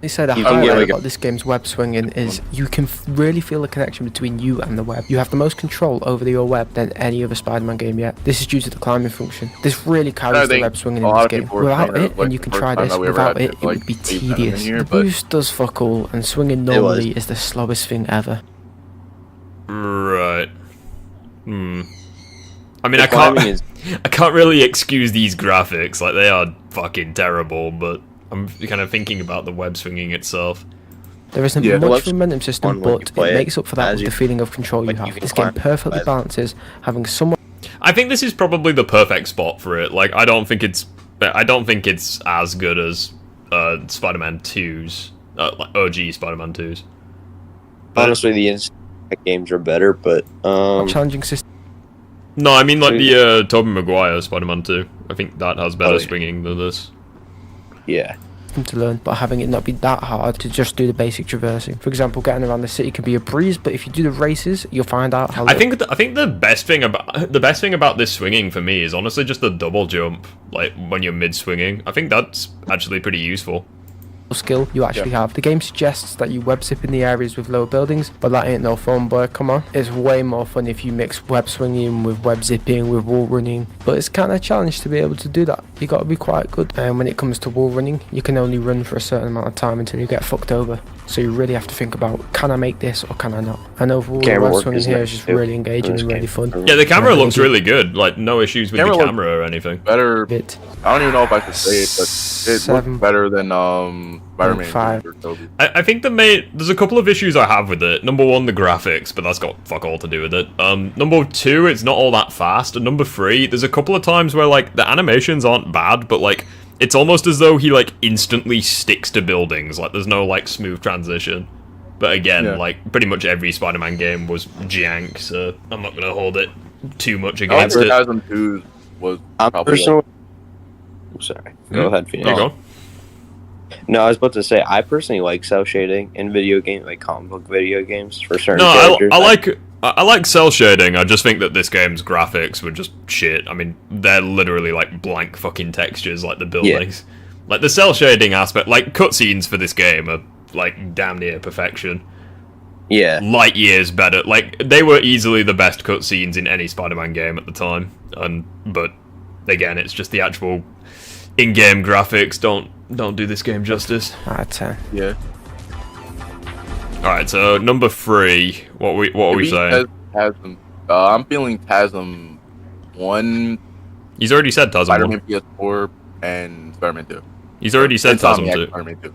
They said a You can get, highlight like, about this game's web swinging is you can really feel the connection between you and the web. You have the most control over your web than any other Spider-Man game yet. This is due to the climbing function. This really carries the think web swinging a in lot this of game. people were Without saying it, that, like, and you the can first try time this, that we ever without had it, to, it like, would be leave them in tedious. here, The but- boost does fuck all, and swinging was. normally is the slowest thing ever. Right. I mean, The climbing is I can't really excuse these graphics. Like they are fucking terrible. But I'm kind of thinking about the web swinging itself. There isn't Yeah. much Web's momentum system, fun when you but it play it, makes up for that as with you- the feeling of control you like, you have. can This game climb perfectly as- balances having someone I think this is probably the perfect spot for it. Like I don't think it's as good as Spider-Man 2's, like OG Spider-Man 2's. But- honestly the Insomniac games are better, but challenging system. No, I mean like the Tobey Maguire Spider-Man 2. I think that has better Oh, yeah. swinging than this. yeah. To learn, but having it not be that hard to just do the basic traversing. For example, getting around the city can be a breeze, but if you do the races, you'll find out how. I think the best thing about this swinging for me is honestly just the double jump. Like when you're mid swinging, I think that's actually pretty useful. skill you actually have. The game suggests that you web zip in the areas with lower buildings, but that ain't no fun, boy. Come on. It's way more fun if you mix web swinging with web zipping with wall running, but it's kind of a challenge to be able to do that. You got to be quite good. And when it comes to wall running, you can only run for a certain amount of time until you get fucked over. So you really have to think about, can I make this or can I not? And overall, the Camera web work swinging is here nice is just too really in engaging this and really game. fun. Yeah, the camera Yeah, looks thank you. really good. Like no issues with Camera the look- camera or anything. Better. Bit. I don't even know if I could say it, but it 7. looks better than Spider-Man 5. or Toby. I think there's a couple of issues I have with it. Number one, the graphics, but that's got fuck all to do with it. Number two, it's not all that fast. And number three, there's a couple of times where like the animations aren't bad, but like it's almost as though he like instantly sticks to buildings. Like there's no like smooth transition. But again, Yeah. like pretty much every Spider-Man game was jank, so I'm not gonna hold it too much I against think it. Chasm 2 was I'm probably personally. I'm sorry. Go ahead, Phoenix. There you go. No, I was about to say I personally like cell shading in video game, like comic book video games for certain No, characters. I like cell shading. I just think that this game's graphics were just shit. I mean, they're literally like blank fucking textures, like the buildings. Like the cell shading aspect, like cutscenes for this game are like damn near perfection. Yeah, Light years better. Like they were easily the best cutscenes in any Spider-Man game at the time. But again, it's just the actual in-game graphics don't do this game justice. Alright, 10. Yeah. All right, so number 3. What are we saying? TASM. I'm feeling TASM 1, He's already said TASM 1. Spider-Man PS4, and Spider-Man 2. He's already said TASM Insomniac 2. Spider-Man 2.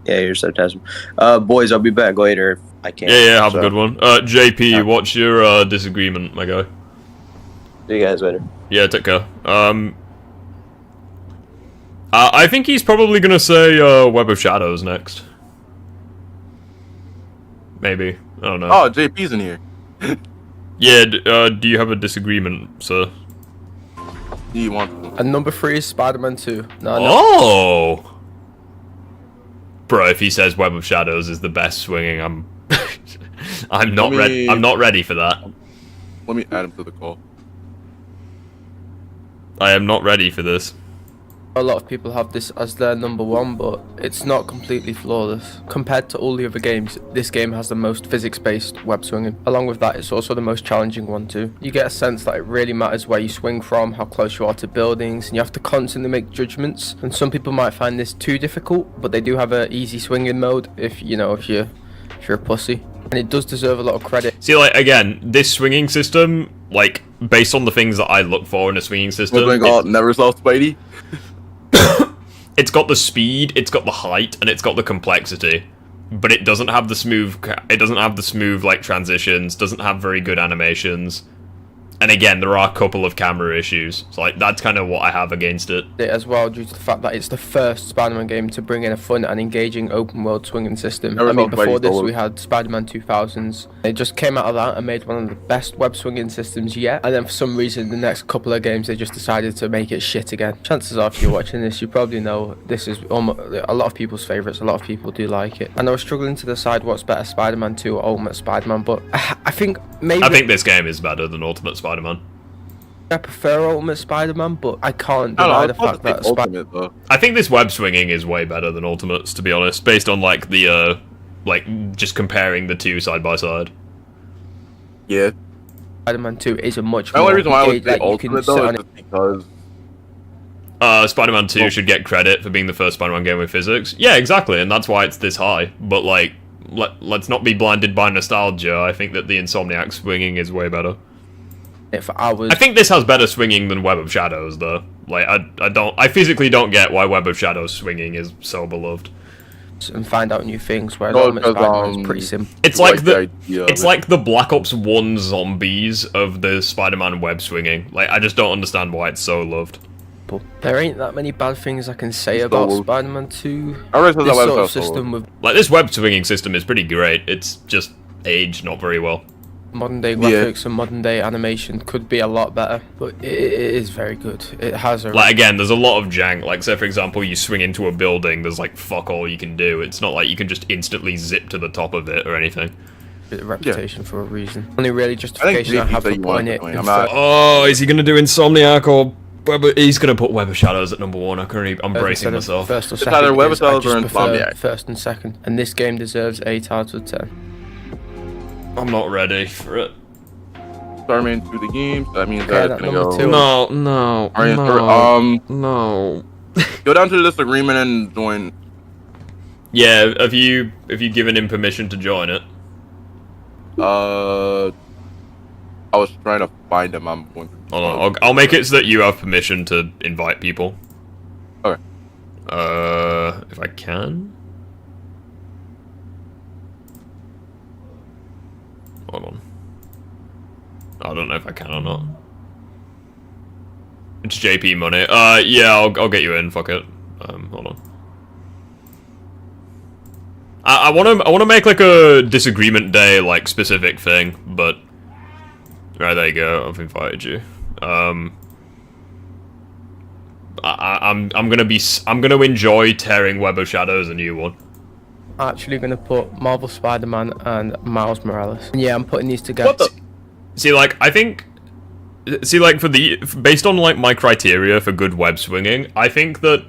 Yeah, you're so TASM. Boys, I'll be back later if I can. Yeah, have a so, good one. JP, what's your disagreement, my guy? See you guys later. Yeah, take care. I think he's probably gonna say Web of Shadows next. Maybe. I don't know. Oh, JP's in here. Yeah, do you have a disagreement, sir? Do you want to? And number 3 is Spider-Man 2. No. Oh! Bro, if he says Web of Shadows is the best swinging, I'm not ready. I'm not ready for that. Let me add him to the call. I am not ready for this. A lot of people have this as their number 1, but it's not completely flawless. Compared to all the other games, this game has the most physics-based web swinging. Along with that, it's also the most challenging one too. You get a sense that it really matters where you swing from, how close you are to buildings, and you have to constantly make judgments. And some people might find this too difficult, but they do have an easy swinging mode if you're a pussy. And it does deserve a lot of credit. See, like, again, this swinging system, like, based on the things that I look for in a swinging system, Never saw Spidey. it's got the speed, it's got the height, and it's got the complexity, but it doesn't have the smooth. It doesn't have the smooth like transitions. Doesn't have very good animations. And again, there are a couple of camera issues. So like that's kind of what I have against it. As well, due to the fact that it's the first Spider-Man game to bring in a fun and engaging open-world swinging system. I mean, before this we had Spider-Man 2000s. They just came out of that and made one of the best web swinging systems yet. And then for some reason, the next couple of games they just decided to make it shit again. Chances are, if you're watching this, you probably know this is almost a lot of people's favourites. A lot of people do like it. And I was struggling to decide what's better, Spider-Man 2 or Ultimate Spider-Man. But I think maybe I think this game is better than Ultimate Spider-Man. I prefer Ultimate Spider-Man, but I can't deny the fact that Ultimate, though. I think this web swinging is way better than Ultimate's, to be honest, based on like the like just comparing the two side by side. Yeah. Spider-Man 2 is a much The more only reason why I would engaged, say like, you Ultimate can though sit is on just because Spider-Man 2 should get credit for being the first Spider-Man game with physics. Yeah, exactly, and that's why it's this high. But like, let's not be blinded by nostalgia. I think that the Insomniac swinging is way better. it for hours. I think this has better swinging than Web of Shadows, though. Like, I physically don't get why Web of Shadows swinging is so beloved. And find out new things, whereas No, Ultimate because, Spider-Man is pretty simple. It's like the idea of it's it. like the Black Ops 1 zombies of the Spider-Man web swinging. Like, I just don't understand why it's so loved. There ain't that many bad things I can say It's about so- Spider-Man 2. I already said This that sort of website's so system with Like, this web swinging system is pretty great. It's just aged not very well. modern day Yeah. graphics and modern day animation could be a lot better, but it is very good. It has a Like, again, there's a lot of jank. Like, say, for example, you swing into a building, there's, like, fuck all you can do. It's not like you can just instantly zip to the top of it or anything. reputation for a reason. Only really I justification I, think have JP for said you putting wanted it to in join. I'm not- Oh, is he gonna do Insomniac or he's gonna put Web of Shadows at number 1? I'm bracing instead of myself. First or It's second, either Web of is I Shadows or just prefer Insomniac. first and second, and this game deserves 8 out of 10. I'm not ready for it. Spider-Man through the games. That means Okay, that that it's gonna number go. two. No, no. Go down to the disagreement and join. Yeah, have you given him permission to join it? I was trying to find him. I'm going. Hold on, I'll make it so that you have permission to invite people. Okay. If I can. Hold on. I don't know if I can or not. It's JP money. Yeah, I'll get you in. Fuck it. Hold on. I wanna make like a disagreement day like specific thing, but right there you go. I've invited you. I'm gonna enjoy tearing Web of Shadows a new one. Actually gonna put Marvel Spider-Man and Miles Morales. And yeah, I'm putting these together. What the? See, like, I think... See, like, based on, like, my criteria for good web swinging, I think that,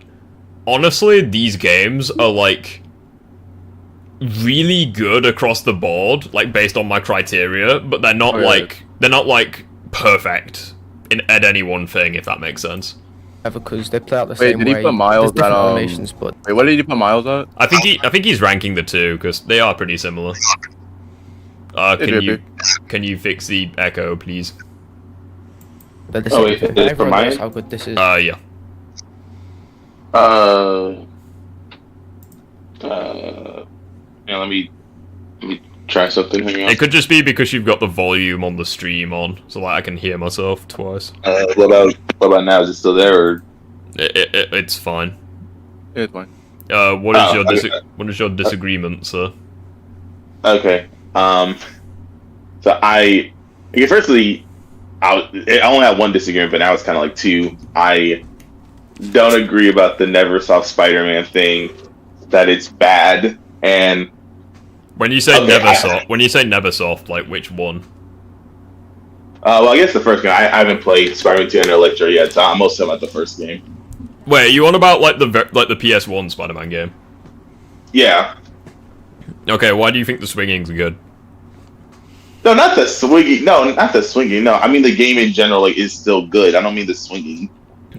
honestly, these games are, like, really good across the board, like, based on my criteria, but they're not, they're not, like, perfect at any one thing, if that makes sense. Because they play out the Wait, same did he way. put Miles There's different at, animations, but Wait, what did you put Miles at? I think he's ranking the two, because they are pretty similar. Can you fix the echo, please? But this Oh, is wait, this is for everyone mine? knows how good this is. Yeah. Yeah, let me try something. Hang on. It could just be because you've got the volume on the stream on, so like I can hear myself twice. What about now? Is it still there, or? It's fine. It's fine. What is your okay. what is your disagreement, sir? Okay. So okay, firstly, I only had one disagreement, but now it's kind of like two. I don't agree about the Neversoft Spider-Man thing. That it's bad, and When you say Okay, Neversoft, like which one? well, I guess the first game. I haven't played Spider-Man 2 and Electro yet, so I'm mostly about the first game. Wait, are you on about like the PS1 Spider-Man game? Yeah. Okay, why do you think the swinging's good? No, not the swinging. No, not the swinging. No, I mean the game in general like is still good. I don't mean the swinging.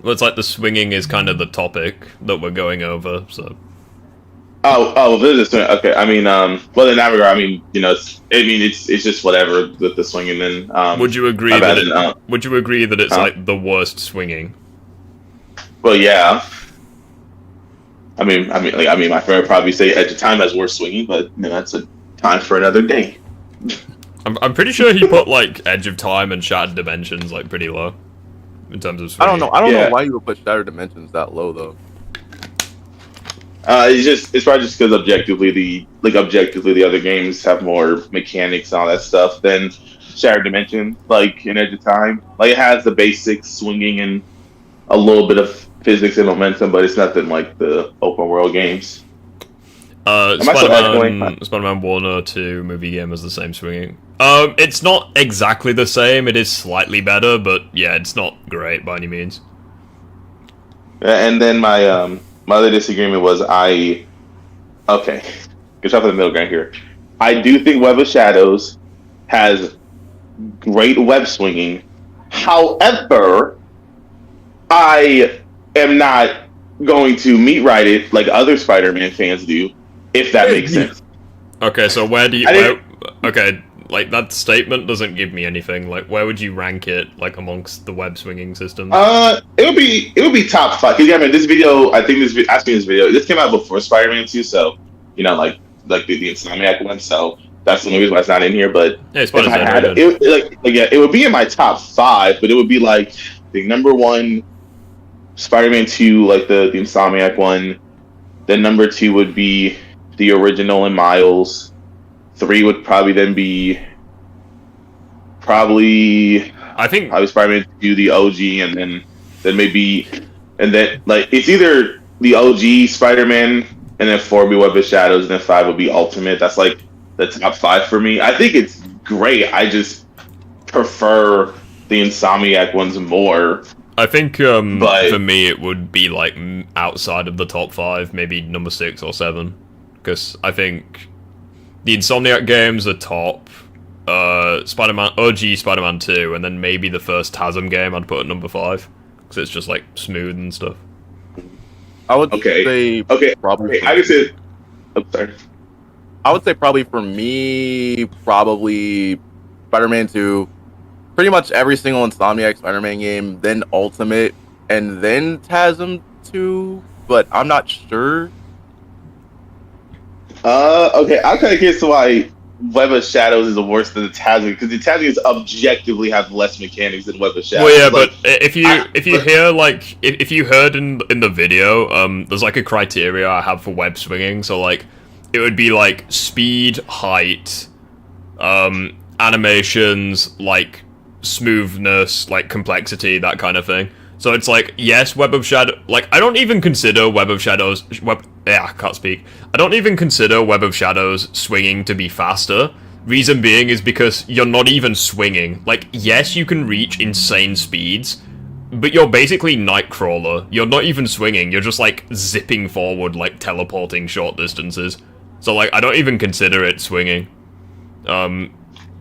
Well, it's like the swinging is kind of the topic that we're going over, so. Oh, this is okay. I mean, well, in that regard, I mean, it's just whatever with the swinging. Then, would you agree would you agree that it's like the worst swinging? Well, yeah. I mean, my friend would probably say Edge of Time has worse swinging, but that's a time for another day. I'm pretty sure he put like Edge of Time and Shattered Dimensions like pretty low in terms of swinging. I don't Yeah. know why you would put Shattered Dimensions that low though. It's probably just because objectively the other games have more mechanics and all that stuff than Shattered Dimension, like in Edge of Time. Like it has the basic swinging and a little bit of physics and momentum, but it's nothing like the open world games. Spider-Man 1 or 2 movie game has the same swinging. It's not exactly the same, it is slightly better, but yeah, it's not great by any means. And then my other disagreement was get top of the middle ground here. I do think Web of Shadows has great web swinging. However, I am not going to meat write it like other Spider-Man fans do, if that makes sense. Okay, so okay, like that statement doesn't give me anything. Like, where would you rank it, like amongst the web swinging systems? It would be top 5. Cause, yeah, I mean, this video, this came out before Spider-Man 2, so like the Insomniac one. So that's the only reason why it's not in here. But yeah, if I had it, it would be in my top 5, but it would be like the number 1 Spider-Man 2, like the Insomniac one. Then number 2 would be the original and Miles. 3 would probably then be probably Spider-Man 2, the OG, and then like it's either the OG Spider-Man and then 4 would be Web of Shadows and then 5 would be Ultimate. That's like the top 5 for me. I think it's great. I just prefer the Insomniac ones more. I think for me it would be like outside of the top 5, maybe number 6 or 7, because I think the Insomniac games are top. OG Spider-Man 2, and then maybe the first TASM game I'd put at number 5, because it's just like smooth and stuff. I would say probably. I would say. I'm sorry. I would say probably for me, probably Spider-Man 2, pretty much every single Insomniac Spider-Man game, then Ultimate, and then TASM 2, but I'm not sure. Okay, I'm kind of curious why Web of Shadows is worse than the TASM, because the TASM objectively have less mechanics than Web of Shadows. Well, yeah, but if you heard in the video, there's like a criteria I have for web swinging. So like, it would be like speed, height, animations, like smoothness, like complexity, that kind of thing. So it's like, yes, Web of Shadow. Like, I don't even consider Web of Shadows. I can't speak. I don't even consider Web of Shadows swinging to be faster. Reason being is because you're not even swinging. Like, yes, you can reach insane speeds, but you're basically Nightcrawler. You're not even swinging. You're just like zipping forward, like teleporting short distances. So like, I don't even consider it swinging.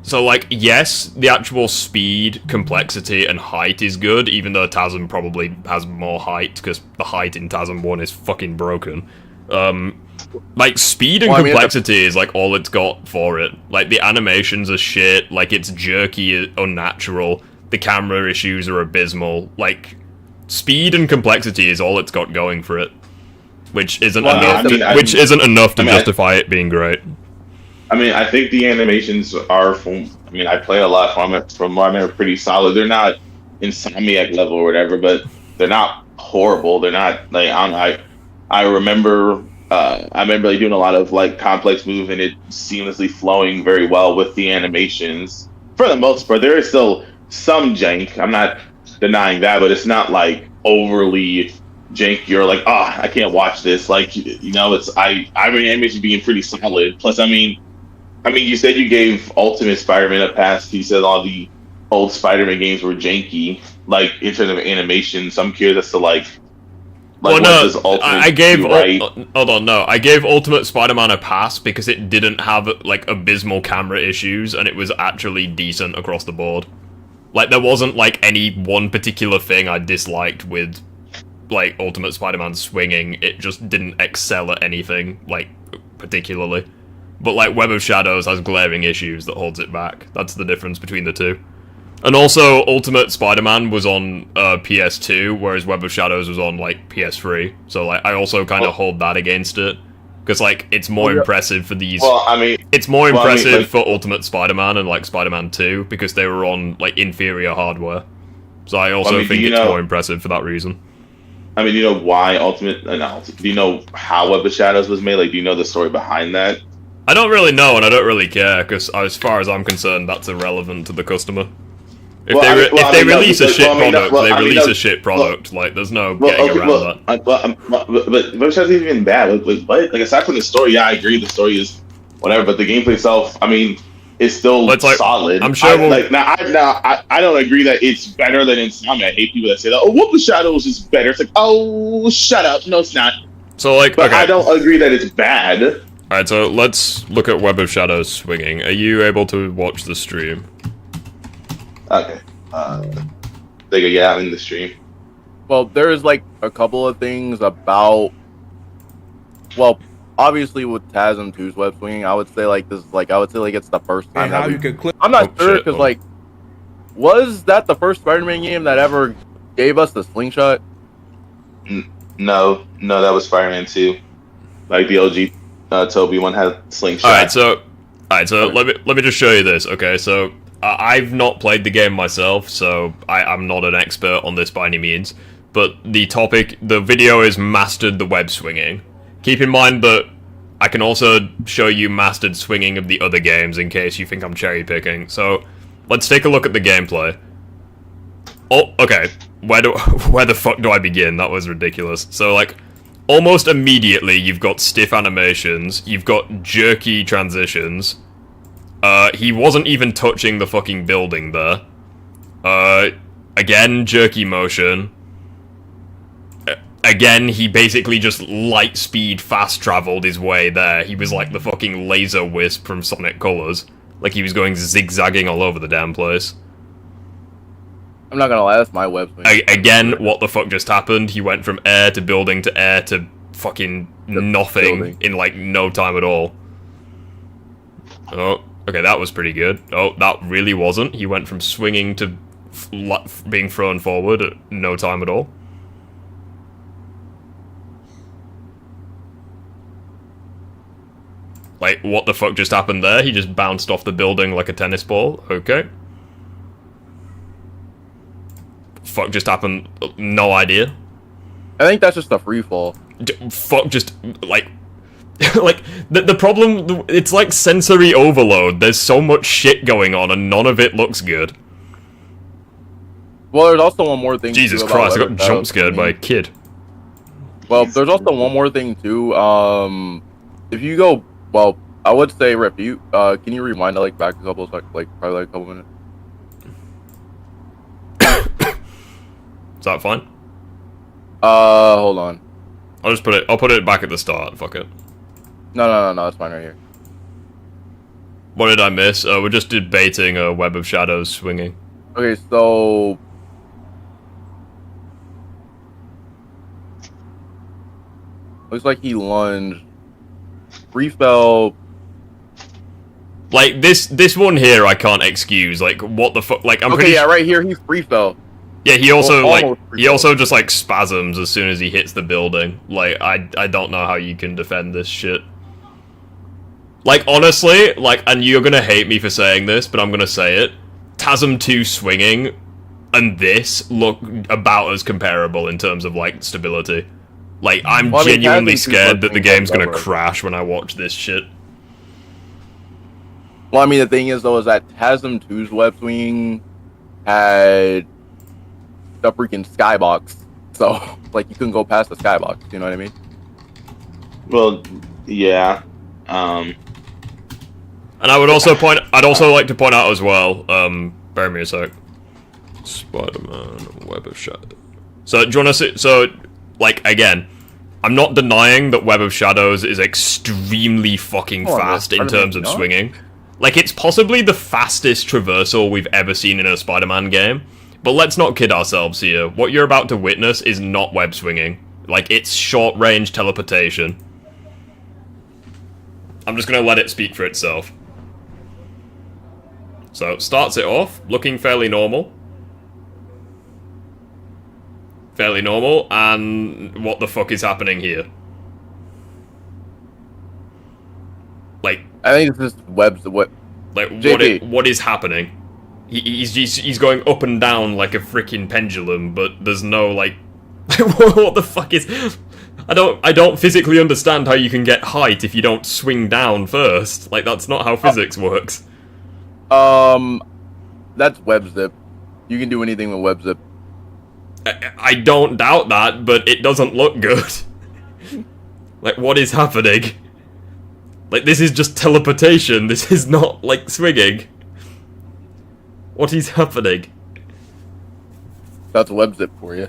So, like, yes, the actual speed, complexity, and height is good, even though TASM probably has more height, because the height in TASM 1 is fucking broken. Like, speed and Well, I mean, complexity is, like, all it's got for it. Like, the animations are shit, like, it's jerky, unnatural, the camera issues are abysmal, like, speed and complexity is all it's got going for it. Which isn't enough to justify it being great. I mean, I think the animations are I play a lot from it. From what I remember, pretty solid. They're not Insomniac level or whatever, but they're not horrible. They're not like I remember like doing a lot of like complex move and it seamlessly flowing very well with the animations. For the most part, there is still some jank. I'm not denying that, but it's not like overly jank. You're like, I can't watch this. Like, it's animation being pretty solid. Plus, I mean, you said you gave Ultimate Spider-Man a pass. You said all the old Spider-Man games were janky, like in terms of animation. So I'm curious as to like well, what does Ultimate I gave do right? hold on, no, I gave Ultimate Spider-Man a pass because it didn't have like abysmal camera issues and it was actually decent across the board. Like there wasn't like any one particular thing I disliked with like Ultimate Spider-Man swinging. It just didn't excel at anything like particularly. But like Web of Shadows has glaring issues that holds it back. That's the difference between the two. And also, Ultimate Spider-Man was on PS2, whereas Web of Shadows was on, like, PS3. So, like, I also kind of hold that against it. Because, like, it's more impressive for these... Well, I mean... It's more impressive for Ultimate Spider-Man and, like, Spider-Man 2, because they were on, like, inferior hardware. So I also think it's more impressive for that reason. I mean, do you know why Ultimate... do you know how Web of Shadows was made? Like, do you know the story behind that? I don't really know, and I don't really care, because as far as I'm concerned, that's irrelevant to the customer. If they release a shit product, they release a shit product. Like, there's no getting around that. But Web Shadows isn't even bad. Like aside from the story, yeah, I agree, the story is whatever. But the gameplay itself, I mean, is still like, solid. I'm sure. I don't agree that it's better than Insomniac. I hate people that say that. Oh, Web of Shadows is better. It's like, oh, shut up. No, it's not. So like, but I don't agree that it's bad. All right, so let's look at Web of Shadows swinging. Are you able to watch the stream? Okay. Yeah, I'm in the stream. Well, there's like a couple of things about. Well, obviously with TASM 2's web swinging, I would say like it's the first time. And how you can click. I'm not sure because like, was that the first Spider-Man game that ever gave us the slingshot? No, that was Spider-Man 2. Like the OG Toby one had slingshot. All right, so let me just show you this. Okay, so. I've not played the game myself, so I'm not an expert on this by any means, but the video is mastered the web swinging. Keep in mind that I can also show you mastered swinging of the other games in case you think I'm cherry picking. So let's take a look at the gameplay. Oh, okay. Where the fuck do I begin? That was ridiculous. So like, almost immediately you've got stiff animations, you've got jerky transitions. He wasn't even touching the fucking building there. Again, jerky motion. Again, he basically just light speed fast traveled his way there. He was like the fucking laser wisp from Sonic Colors. Like he was going zigzagging all over the damn place. I'm not gonna lie, that's my web swing. Again, what the fuck just happened? He went from air to fucking nothing in like no time at all. Oh. Okay, that was pretty good. Oh, that really wasn't. He went from swinging to being thrown forward at no time at all. Like, what the fuck just happened there? He just bounced off the building like a tennis ball. Okay. Fuck just happened? No idea. I think that's just a free fall. Fuck just, like... like, the problem, it's like sensory overload. There's so much shit going on and none of it looks good. Well, there's also one more thing. Jesus Christ, I got jump scared by a kid. Well, there's also one more thing too. If you go, well, I would say, Rip, can you rewind like back a couple, probably like a couple minutes? Is that fine? Hold on. I'll put it back at the start, fuck it. No, it's fine right here. What did I miss? We're just debating a Web of Shadows swinging. Okay, so... Looks like he lunged. Free fell. Like this one here, I can't excuse. Like what the fuck? Like I'm Okay, pretty. yeah, right here he free fell. Yeah, he also Well, almost he also just like spasms as soon as he hits the building. Like I don't know how you can defend this shit. Like honestly, like, and you're gonna hate me for saying this, but I'm gonna say it. TASM 2 swinging and this look about as comparable in terms of like stability. Like I'm Well, I mean, genuinely TASM 2's scared that the working game's gonna better. crash when I watch this shit. Well, I mean, the thing is though, is that TASM 2's web swinging had the freaking skybox, so like you couldn't go past the skybox. You know what I mean? Well, yeah. And I would also I'd also like to point out as well, bear me a sec. Spider-Man, Web of Shadows. So, do you want to see, so, like, again, I'm not denying that Web of Shadows is extremely fucking Oh, fast in Spider-Man terms of not? swinging. Like, it's possibly the fastest traversal we've ever seen in a Spider-Man game. But let's not kid ourselves here. What you're about to witness is not web swinging. Like, it's short-range teleportation. I'm just gonna let it speak for itself. So, starts it off, looking fairly normal. Fairly normal, and what the fuck is happening here? Like, I think it's just webs. What? JP. what is happening? He's going up and down like a freaking pendulum, but there's no like, what the fuck is? I don't physically understand how you can get height if you don't swing down first. Like that's not how physics works. That's web zip. You can do anything with web zip. I don't doubt that, but it doesn't look good. Like, what is happening? Like, this is just teleportation. This is not, like, swinging. What is happening? That's web zip for you.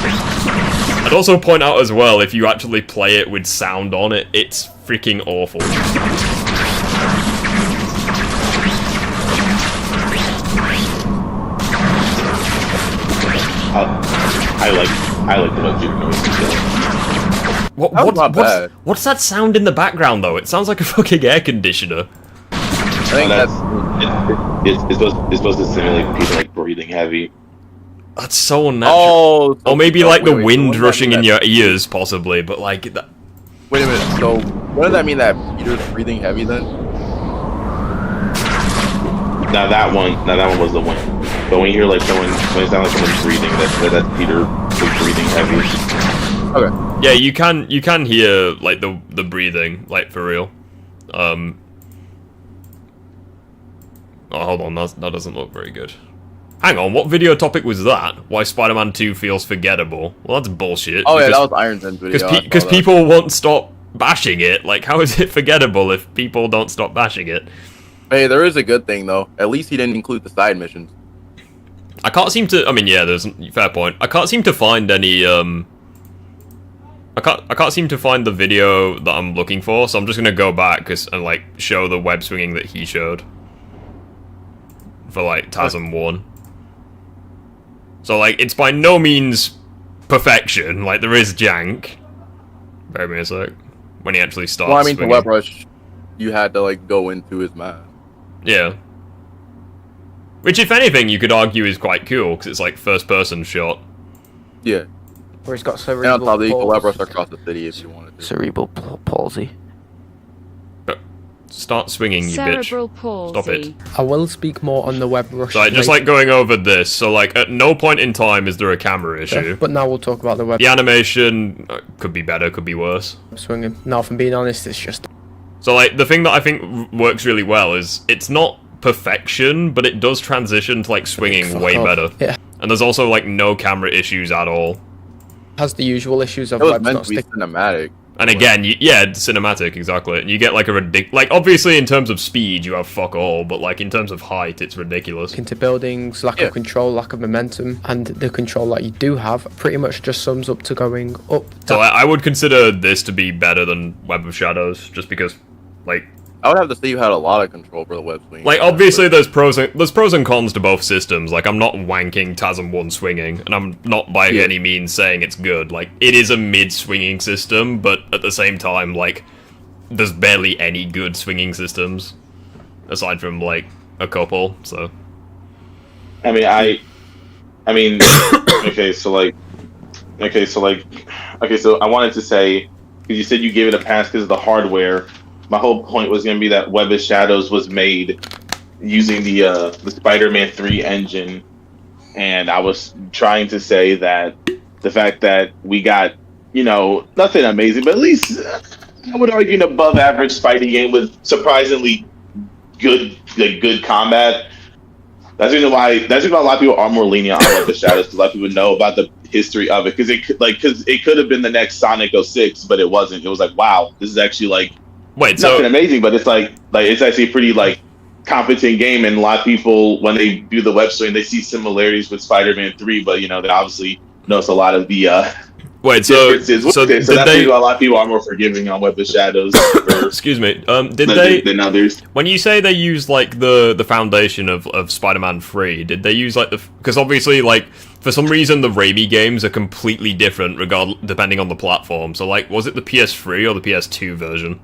I'd also point out as well, if you actually play it with sound on it, it's freaking awful. I like the web shooter noise. What's that sound in the background, though? It sounds like a fucking air conditioner. I think It's supposed to simulate people like breathing heavy. That's so unnatural. Oh, Or maybe like the wait, wind wouldn't that rushing mean in that- your ears, possibly, but like... That... Wait a minute. So, what does that mean that Peter's breathing heavy then? Now that one was the wind. But when you hear like when it sounds like someone's breathing, that's Peter is breathing heavy. Okay. Yeah, you can hear like the breathing, like for real. Oh, hold on, that doesn't look very good. Hang on, what video topic was that? Why Spider-Man 2 feels forgettable? Well, that's bullshit. Oh yeah, that was Ironton's video. I Because saw that. people won't stop bashing it. Like, how is it forgettable if people don't stop bashing it? Hey, there is a good thing though. At least he didn't include the side missions. I can't seem to. I mean, yeah, there's fair point. I can't seem to find any. I can't seem to find the video that I'm looking for. So I'm just gonna go back and like show the web swinging that he showed for like TASM 1. So like it's by no means perfection. Like there is jank. Bear with me a sec. When he actually starts. Well, I mean, for swinging. web rush, you had to like go into his map. Yeah. Which, if anything, you could argue is quite cool, because it's like first-person shot. Yeah. Where he's got And on top of that, you can web rush palsy. across the city if you wanted to. Cerebral palsy. Start swinging, you bitch. Cerebral palsy. Stop it. I will speak more on the web rush. So, just later. like going over this, so like at no point in time is there a camera issue. But now we'll talk about the web The animation could be better, could be worse. swinging. Now, if I'm being honest, it's just So like the thing that I think works really well is it's not perfection, but it does transition to like swinging Fuck way off. better. Yeah. And there's also like no camera issues at all. has the usual issues of It was webs meant not to be sticking. cinematic. And again, yeah, it's cinematic, exactly. And you get like a like obviously in terms of speed you have fuck all, but like in terms of height it's ridiculous. Into buildings, lack Yeah. of control, lack of momentum, and the control that you do have pretty much just sums up to going up. So I would consider this to be better than Web of Shadows, just because, like, I would have to say you had a lot of control over the web swing. Like, obviously, there's pros and cons to both systems. Like, I'm not wanking TASM 1 swinging, and I'm not by any means saying it's good. Like, it is a mid-swinging system, but at the same time, like, there's barely any good swinging systems, aside from, like, a couple, so... I mean, okay, so I wanted to say, because you said you gave it a pass because of the hardware. My whole point was going to be that Web of Shadows was made using the Spider-Man 3 engine, and I was trying to say that the fact that we got, nothing amazing, but at least I would argue an above-average Spidey game with surprisingly good combat. That's the reason why a lot of people are more lenient on Web of Shadows, because a lot of people know about the history of it, because it could have been the next Sonic 06, but it wasn't. It was like, wow, this is actually nothing amazing, but it's it's actually a pretty competent game, and a lot of people, when they do the web swing, they see similarities with Spider-Man 3, but they obviously notice a lot of the differences. So that's why a lot of people are more forgiving on Web of Shadows. Excuse me. Did they than others? When you say they use the foundation of Spider-Man 3, did they use because obviously for some reason the Raimi games are completely different depending on the platform. So was it the PS3 or the PS2 version?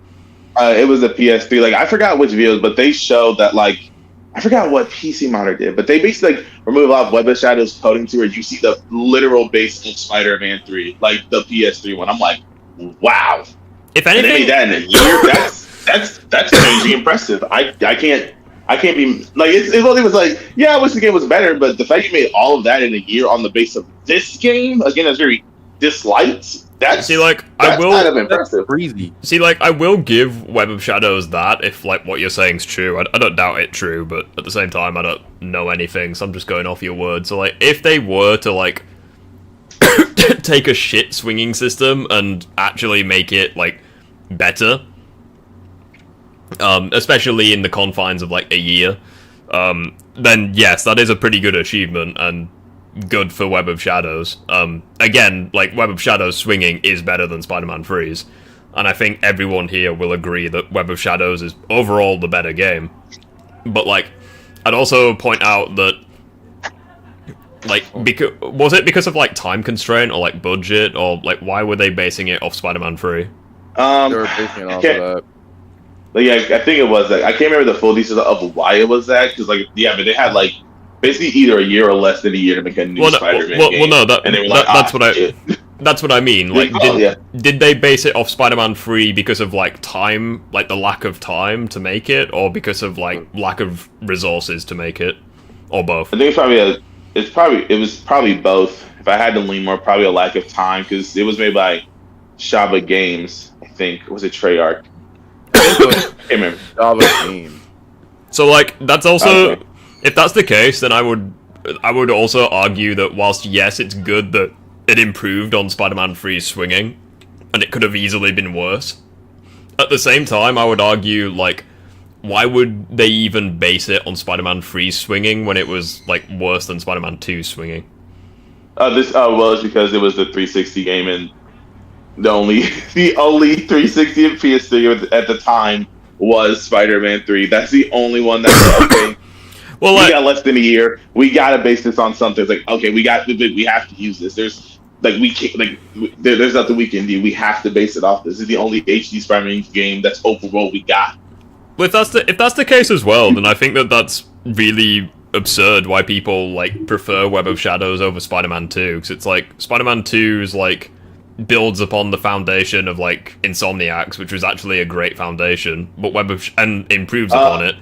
It was the PS3. I forgot which videos, but they showed that I forgot what PC Monitor did, but they basically remove off Web of Shadows coding to where you see the literal base of Spider-Man 3, the PS3 one. I'm like, wow. If anything, and they made that in a year. That's crazy impressive. I can't be it was yeah, I wish the game was better, but the fact you made all of that in a year on the base of this game, again, that's very disliked. That's kind of impressive. Crazy. See, I will give Web of Shadows that if what you're saying is true. I don't doubt it true, but at the same time, I don't know anything, so I'm just going off your word. So if they were to take a shit swinging system and actually make it better, especially in the confines of a year, then yes, that is a pretty good achievement and good for Web of Shadows. Again, Web of Shadows swinging is better than Spider-Man 3's, and I think everyone here will agree that Web of Shadows is overall the better game. But I'd also point out that was it because of time constraint or budget, or why were they basing it off Spider-Man 3? They were basing it off of that. Yeah, I think it was that. I can't remember the full details of why it was that, because but they had basically either a year or less than a year to make a new Spider-Man game. Well, no, and they were that's what I mean. Did they base it off Spider-Man 3 because of time, the lack of time to make it, or because of lack of resources to make it, or both? I think it was probably both. If I had to lean more, probably a lack of time, because it was made by Shaba Games. I think was it Treyarch. I can't remember. Shaba Games. So that's also. Okay. If that's the case, then I would also argue that whilst yes, it's good that it improved on Spider-Man 3's swinging, and it could have easily been worse. At the same time, I would argue why would they even base it on Spider-Man 3's swinging when it was worse than Spider-Man 2's swinging? It's because it was the 360 game, and the only 360 and PS3 at the time was Spider-Man 3. That's the only one that's okay. Well, we got less than a year. We gotta base this on something. It's okay, we have to use this. There's we can't there's nothing we can do. We have to base it off this. This is the only HD Spider-Man game that's open world we got. Well, if that's the case as well, then I think that's really absurd. Why people prefer Web of Shadows over Spider-Man 2? Because it's Spider-Man 2 is builds upon the foundation of Insomniacs, which was actually a great foundation, but and improves upon it.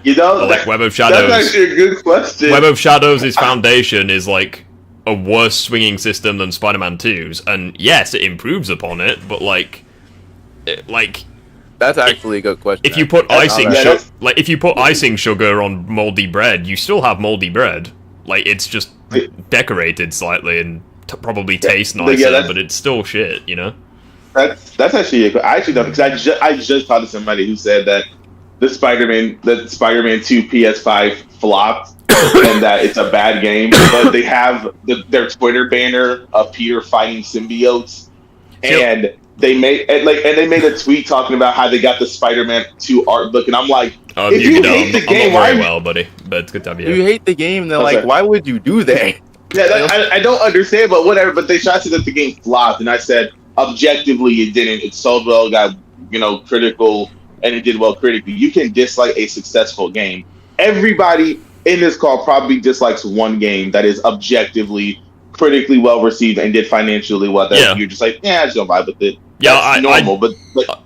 Web of Shadows. That's actually a good question. Web of Shadows' foundation is a worse swinging system than Spider-Man 2's, and yes, it improves upon it, but that's actually a good question. If you put if you put icing sugar on moldy bread, you still have moldy bread. It's just decorated slightly and probably tastes nicer, but it's still shit, That's actually I actually don't, because I just talked to somebody who said that the Spider-Man 2 PS5 flopped and that it's a bad game, but they have their Twitter banner of Peter fighting symbiotes, and they made and they made a tweet talking about how they got the Spider-Man 2 art book, and I'm like, if you hate the game, I'm not very well, buddy, but it's good to have you. You hate the game, then Okay. why would you do that? Yeah, I don't understand, but whatever. But they tried to say that the game flopped, and I said objectively it didn't. It sold well, got critical, and it did well critically. You can dislike a successful game. Everybody in this call probably dislikes one game that is objectively critically well received and did financially well. That you're just like, I just don't vibe with it. Yeah, that's normal, but oh,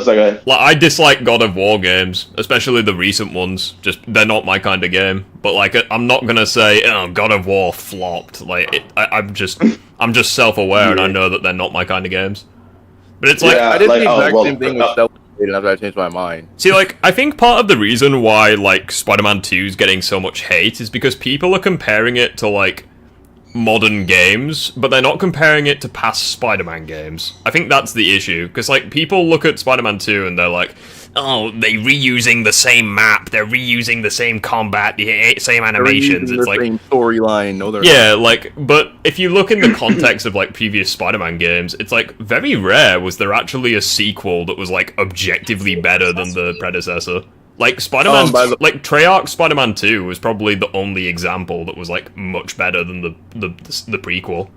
sorry, go ahead. Like, I dislike God of War games, especially the recent ones. Just they're not my kind of game. But like, I'm not gonna say, "Oh, God of War flopped." Like, I'm just self-aware, and I know that they're not my kind of games. But it's like, I did the exact same thing with Stealth after I changed my mind. See, like, I think part of the reason why like Spider-Man 2 is getting so much hate is because people are comparing it to like modern games, but they're not comparing it to past Spider-Man games. I think that's the issue, because like people look at Spider-Man 2 and they're like, oh, they're reusing the same map, they're reusing the same combat, the same animations. It's like same storyline. No, they're yeah, like, but if you look in the context of like previous Spider-Man games, it's like very rare was there actually a sequel that was like objectively better than the predecessor. Like Spider-Man, like Treyarch Spider-Man 2 was probably the only example that was like much better than the prequel.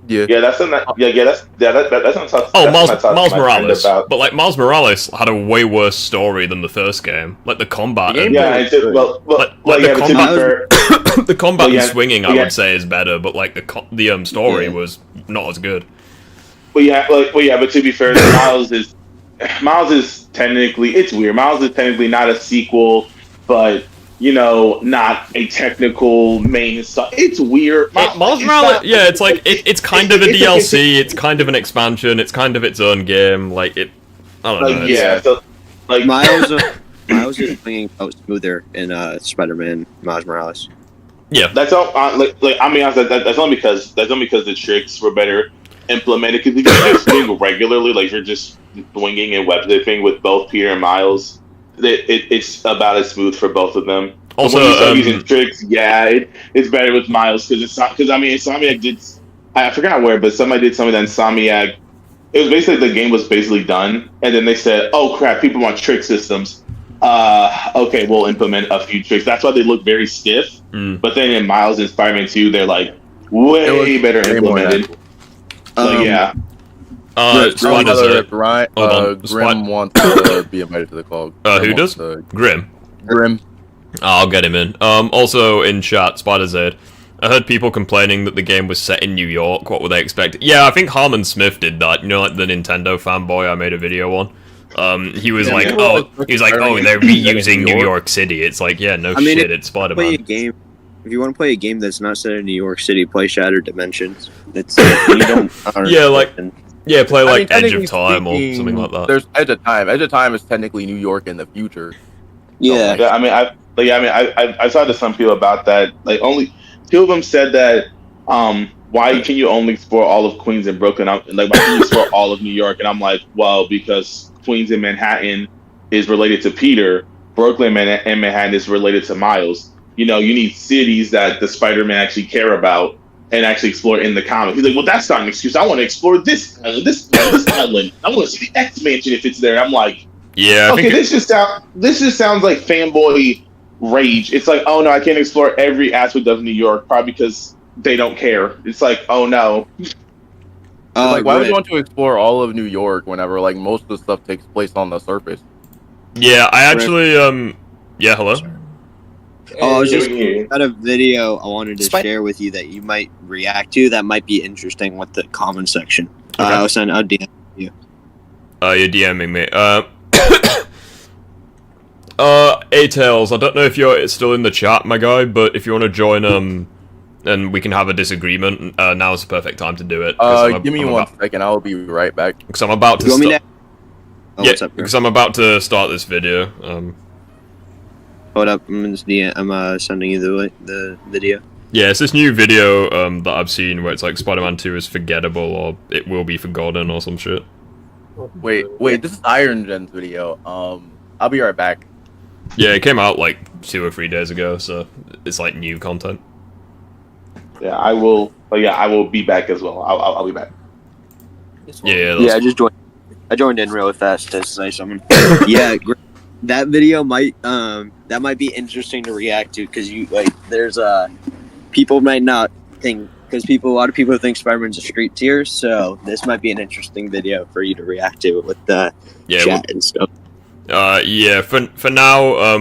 Yeah, that's not. That's not. Oh, Miles Morales, but like Miles Morales had a way worse story than the first game. Like the combat, the combat and swinging, I would say is better, but like the story was not as good. But to be fair, Miles is technically, it's weird. Miles is technically not a sequel, but not a technical main stuff. It's weird. Miles Morales, it's like it's kind of a DLC. It's kind of an expansion. It's kind of its own game. Like it, I don't know. Yeah, so like Miles is swinging out smoother in Spider-Man Miles Morales. Yeah, that's all. That's only because the tricks were better implemented. Because if you're just swing regularly, like you're just swinging and web zipping with both Peter and Miles, it's about as smooth for both of them. Also, when you start using tricks, it's better with Miles because Insomniac did. I forgot where, but somebody did something that Insomniac. It was basically the game was basically done, and then they said, "Oh crap, people want trick systems." Okay, we'll implement a few tricks. That's why they look very stiff. But then in Miles and Spider-Man 2, they're like way better implemented. Grim wants to be invited to the call. Who does? Grim. I'll get him in. Also in chat, SpiderZ. I heard people complaining that the game was set in New York. What were they expecting? Yeah, I think Harmon Smith did that. Like the Nintendo fanboy I made a video on. He was like, they're reusing New York City. It's like, shit, it's Spider-Man. If you want to play a game that's not set in New York City, play Shattered Dimensions. It's you don't. Play like Edge of Time or something like that. There's Edge of Time. Edge of Time is technically New York in the future. Yeah. I talked to some people about that. Like only two of them said that. Why can you only explore all of Queens and Brooklyn? Why can you explore all of New York? And I'm like, well, because Queens and Manhattan is related to Peter. Brooklyn and Manhattan is related to Miles. You need cities that the Spider-Man actually care about and actually explore in the comic. He's like, well, that's not an excuse. I want to explore this island. I want to see the X Mansion if it's there. I'm like, this just sounds like fanboy rage. It's like, oh no, I can't explore every aspect of New York, probably because they don't care. It's like, oh no. Why would you want to explore all of New York whenever like most of the stuff takes place on the surface? Yeah, I actually hello. I was just got a video I wanted to share with you that you might react to. That might be interesting with the comment section. Okay. I'll DM you. You're DMing me. A-Tails, I don't know if you're still in the chat, my guy, but if you want to join, and we can have a disagreement, now is the perfect time to do it. Give me 1 second, I'll be right back. Because I'm about to start... what's up, because I'm about to start this video. Hold up, I'm sending you the video. Yeah, it's this new video that I've seen where it's like Spider-Man 2 is forgettable or it will be forgotten or some shit. Wait, this is Iron Gen's video. I'll be right back. Yeah, it came out like 2 or 3 days ago, so it's like new content. Yeah, I will be back as well. I'll be back. Yeah, Yeah, I joined in really fast to say something. Yeah, that video might be interesting to react to because there's people might not think because a lot of people think Spider-Man's a street tier, so this might be an interesting video for you to react to with the chat and stuff. Yeah, for now,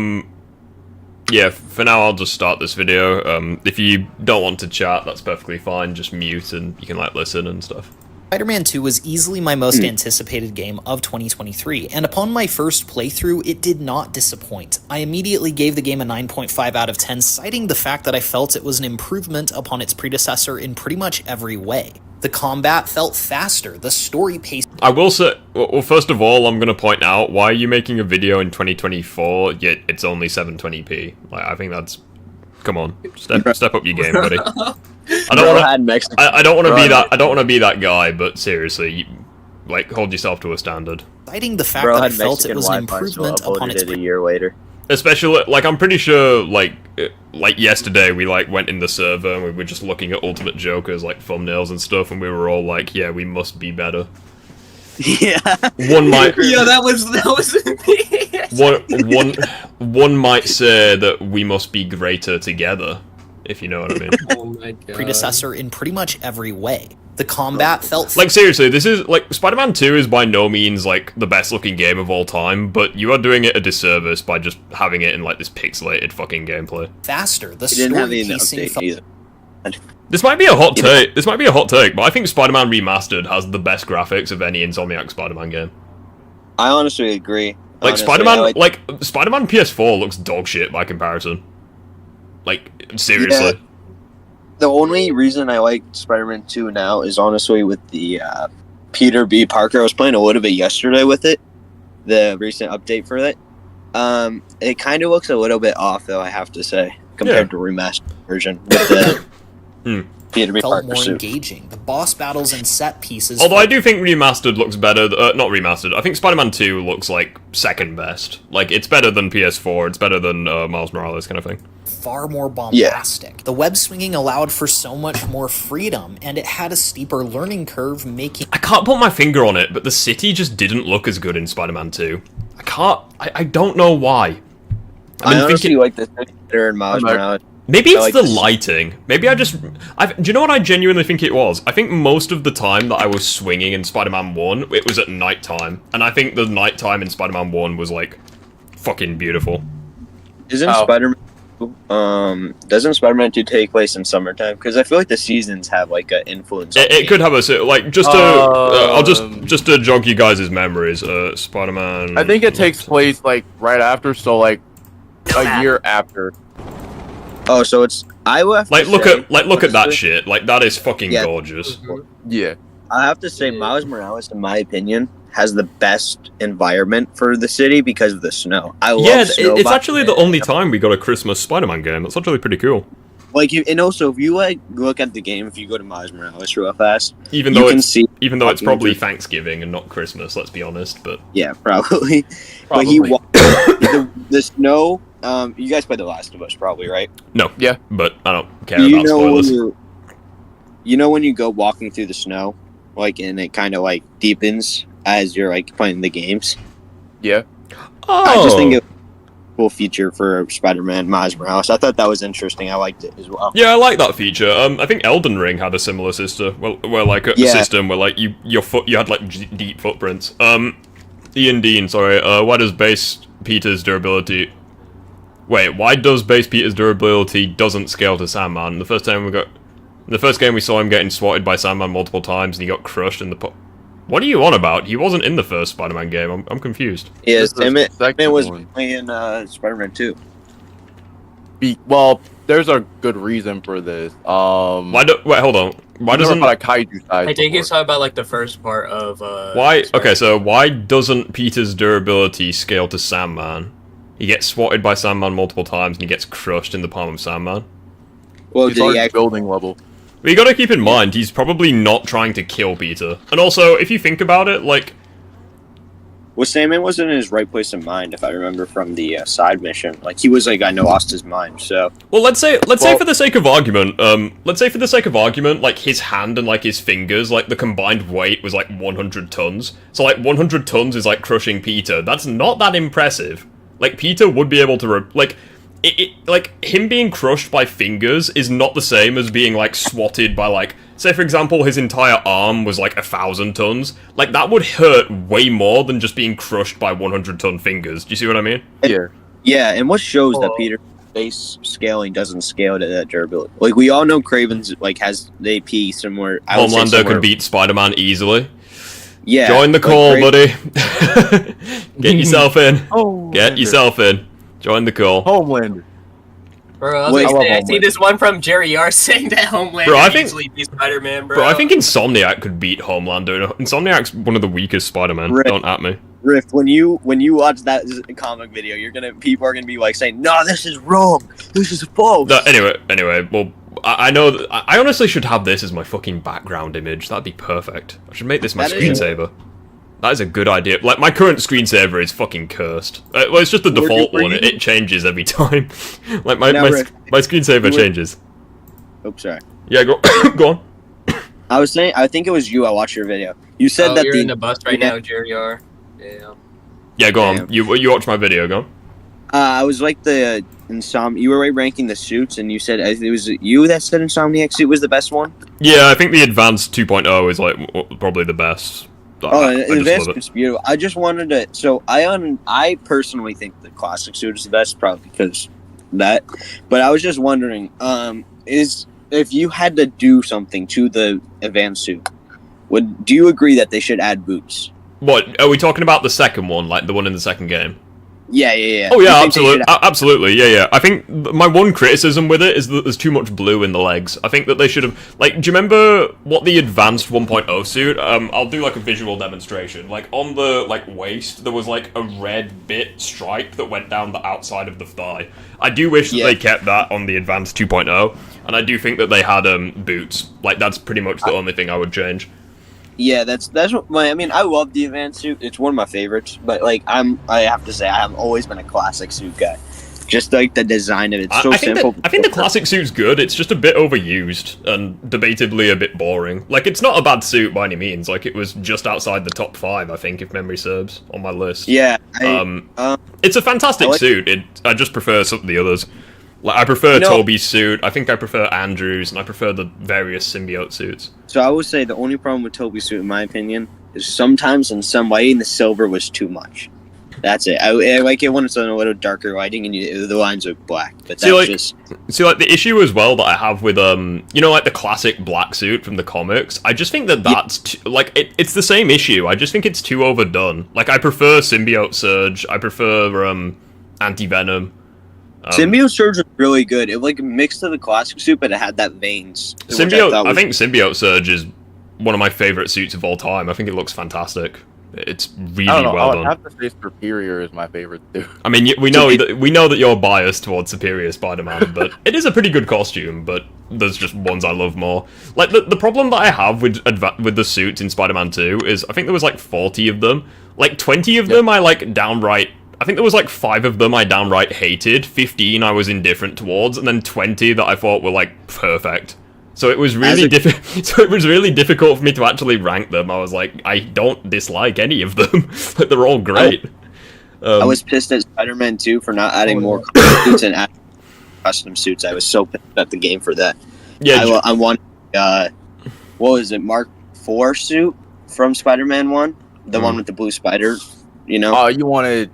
for now I'll just start this video. If you don't want to chat, that's perfectly fine. Just mute and you can like listen and stuff. Spider-Man 2 was easily my most anticipated game of 2023, and upon my first playthrough, it did not disappoint. I immediately gave the game a 9.5 out of 10, citing the fact that I felt it was an improvement upon its predecessor in pretty much every way. The combat felt faster, the story pace... I will say, well, first of all, I'm going to point out, why are you making a video in 2024, yet it's only 720p? Like, I think that's... Come on, step up your game, buddy. I don't want to be that. I don't want to be that guy. But seriously, hold yourself to a standard. Citing the fact that I felt it was an improvement upon its a year later. Especially, I'm pretty sure, like yesterday, we went in the server and we were just looking at Ultimate Joker's thumbnails and stuff, and we were all like, "Yeah, we must be better." Yeah. One might. Yeah, that was One might say that we must be greater together, if you know what I mean. Oh my god. Predecessor in pretty much every way. The combat felt... seriously, this is, Spider-Man 2 is by no means, the best-looking game of all time, but you are doing it a disservice by just having it in, this pixelated fucking gameplay. Faster, the didn't have story any pacing update felt... either. This might be a hot take. This might be a hot take, but I think Spider-Man Remastered has the best graphics of any Insomniac Spider-Man game. I honestly agree. Spider-Man PS4 looks dog shit by comparison. Seriously. Yeah. The only reason I like Spider-Man 2 now is honestly with the Peter B. Parker. I was playing a little bit yesterday with it, the recent update for it. It kind of looks a little bit off, though, I have to say, compared to remastered version with the Peter B. felt Parker more suit. engaging. The boss battles and set pieces... Although I do think Remastered looks better... not Remastered. I think Spider-Man 2 looks second best. It's better than PS4. It's better than Miles Morales kind of thing. Far more bombastic. Yeah. The web swinging allowed for so much more freedom, and it had a steeper learning curve, making... I can't put my finger on it, but the city just didn't look as good in Spider-Man 2. I don't know why. I honestly like the city better in Miles Morales. Maybe it's the lighting. Maybe do you know what I genuinely think it was? I think most of the time that I was swinging in Spider-Man 1, it was at night time. And I think the nighttime in Spider-Man 1 was, fucking beautiful. Doesn't Spider-Man 2 take place in summertime? Because I feel like the seasons have, an influence on it could have a... I'll just to jog you guys' memories. Spider-Man... I think it takes place, right after, so, a year after. Oh, so it's... look at that shit. That is fucking gorgeous. Yeah. I have to say, Miles Morales, in my opinion, has the best environment for the city because of the snow. I love snow. It's actually the only time we got a Christmas Spider-Man game. That's actually pretty cool. And also, if you look at the game, if you go to Miles Morales real fast, even though it's probably Thanksgiving and not Christmas, let's be honest. But yeah, probably. But the snow. You guys played The Last of Us, probably, right? No. Yeah, but I don't care about spoilers. When you go walking through the snow, and it kind of deepens as you're playing the games. Yeah. Oh. I just think it's a cool feature for Spider-Man Miles Morales. I thought that was interesting. I liked it as well. Yeah, I like that feature. I think Elden Ring had a similar system. A system where you had deep footprints. Ian Dean, sorry. Why does base Peter's durability? Wait, why does base Peter's durability doesn't scale to Sandman? The first game we saw him getting swatted by Sandman multiple times and he got crushed in the What are you on about? He wasn't in the first Spider-Man game. I'm confused. Yeah, Sandman was playing Spider-Man 2. Well, there's a good reason for this. Wait, hold on. Why doesn't kaiju side? I think it's about the first part of why? Okay, so why doesn't Peter's durability scale to Sandman? He gets swatted by Sandman multiple times and he gets crushed in the palm of Sandman. Well, he's on building level. But you gotta keep in mind, he's probably not trying to kill Peter. And also, if you think about it, Well, Sandman wasn't in his right place in mind, if I remember from the side mission. Like, he was like, I know, lost his mind, so... Well, let's say for the sake of argument, like, his hand and, like, his fingers, like, the combined weight was, like, 100 tons. So, like, 100 tons is, like, crushing Peter. That's not that impressive. Like, Peter would be able to, like, like, him being crushed by fingers is not the same as being, like, swatted by, like... Say, for example, his entire arm was, like, 1,000 tons. Like, that would hurt way more than just being crushed by 100-ton fingers. Do you see what I mean? Yeah. Yeah, and what shows that Peter's base scaling doesn't scale to that durability? Like, we all know Kraven's, like, has the AP somewhere... Homelander could beat Spider-Man easily. Yeah. Join the call, buddy. Get yourself in. Get yourself in. Join the call. Homelander. Bro, I see this one from Jerry R saying that Homelander Bro, I think- easily beat Spider-Man, bro. Bro, I think Insomniac could beat Homelander. Insomniac's one of the weakest Spider-Man. Right. Don't at me. Riff, when you watch that comic video, people are gonna be like saying, "No, this is wrong. This is false." Anyway, well, I know that I honestly should have this as my fucking background image. That'd be perfect. I should make this my That is- screensaver. That is a good idea. Like, my current screensaver is fucking cursed. Well, it's just the default one. It changes every time. Like, my screensaver changes. Oops, sorry. Yeah, go go on. I was saying, I think it was you. I watched your video. You said that you're in the bus right now, Jerry R. Yeah. Yeah, go on. Damn. You watch my video, go on. I was like the You were ranking the suits, and you said it was you that said Insomniac suit was the best one. Yeah, I think the Advanced 2.0 is, like, probably the best. I The just advanced love it. suit's beautiful. I just wanted to. So I personally think the classic suit is the best, probably because that. But I was just wondering, is if you had to do something to the advanced suit, do you agree that they should add boots? What, are we talking about the second one, like the one in the second game? Yeah. Oh yeah, You think they absolutely, should add- absolutely, yeah. I think my one criticism with it is that there's too much blue in the legs. I think that they should have, like, do you remember what the Advanced 1.0 suit? I'll do like a visual demonstration. Like, on the waist, there was like a red bit stripe that went down the outside of the thigh. I do wish that they kept that on the Advanced 2.0, and I do think that they had boots. Like, that's pretty much the only thing I would change. Yeah, that's what I love the advanced suit. It's one of my favorites, but like I have to say I have always been a classic suit guy. Just like the design of it, it's so simple. I think the classic suit's good. It's just a bit overused and debatably a bit boring. Like, it's not a bad suit by any means. Like, it was just outside the top 5, I think, if memory serves, on my list. Yeah, it's a fantastic suit. I just prefer some of the others. Like, I prefer Toby's suit. I think I prefer Andrew's, and I prefer the various symbiote suits. So I would say the only problem with Toby's suit, in my opinion, is sometimes in some lighting the silver was too much. That's it. I like it when it's on a little darker lighting and the lines are black. But that's See, like, the issue as well that I have with like the classic black suit from the comics. I just think that's it's the same issue. I just think it's too overdone. Like, I prefer symbiote surge. I prefer anti-venom. Symbiote Surge was really good. It like mixed to the classic suit, but it had that veins. I think Symbiote Surge is one of my favorite suits of all time. I think it looks fantastic. It's really well done. I have to say Superior is my favorite too. I mean, we know that you're biased towards Superior Spider-Man, but it is a pretty good costume. But there's just ones I love more. Like, the problem that I have with the suits in Spider-Man 2 is I think there was like 40 of them. Like 20 of them I like downright. I think there was like 5 of them I downright hated, 15 I was indifferent towards, and then 20 that I thought were like perfect. So it was really difficult for me to actually rank them. I was like, I don't dislike any of them. Like, they're all great. I was pissed at Spider-Man 2 for not adding more suits and adding custom suits. I was so pissed at the game for that. Yeah, I want what was it, Mark IV suit from Spider-Man 1, the one with the blue spider. You know? Oh, you wanted.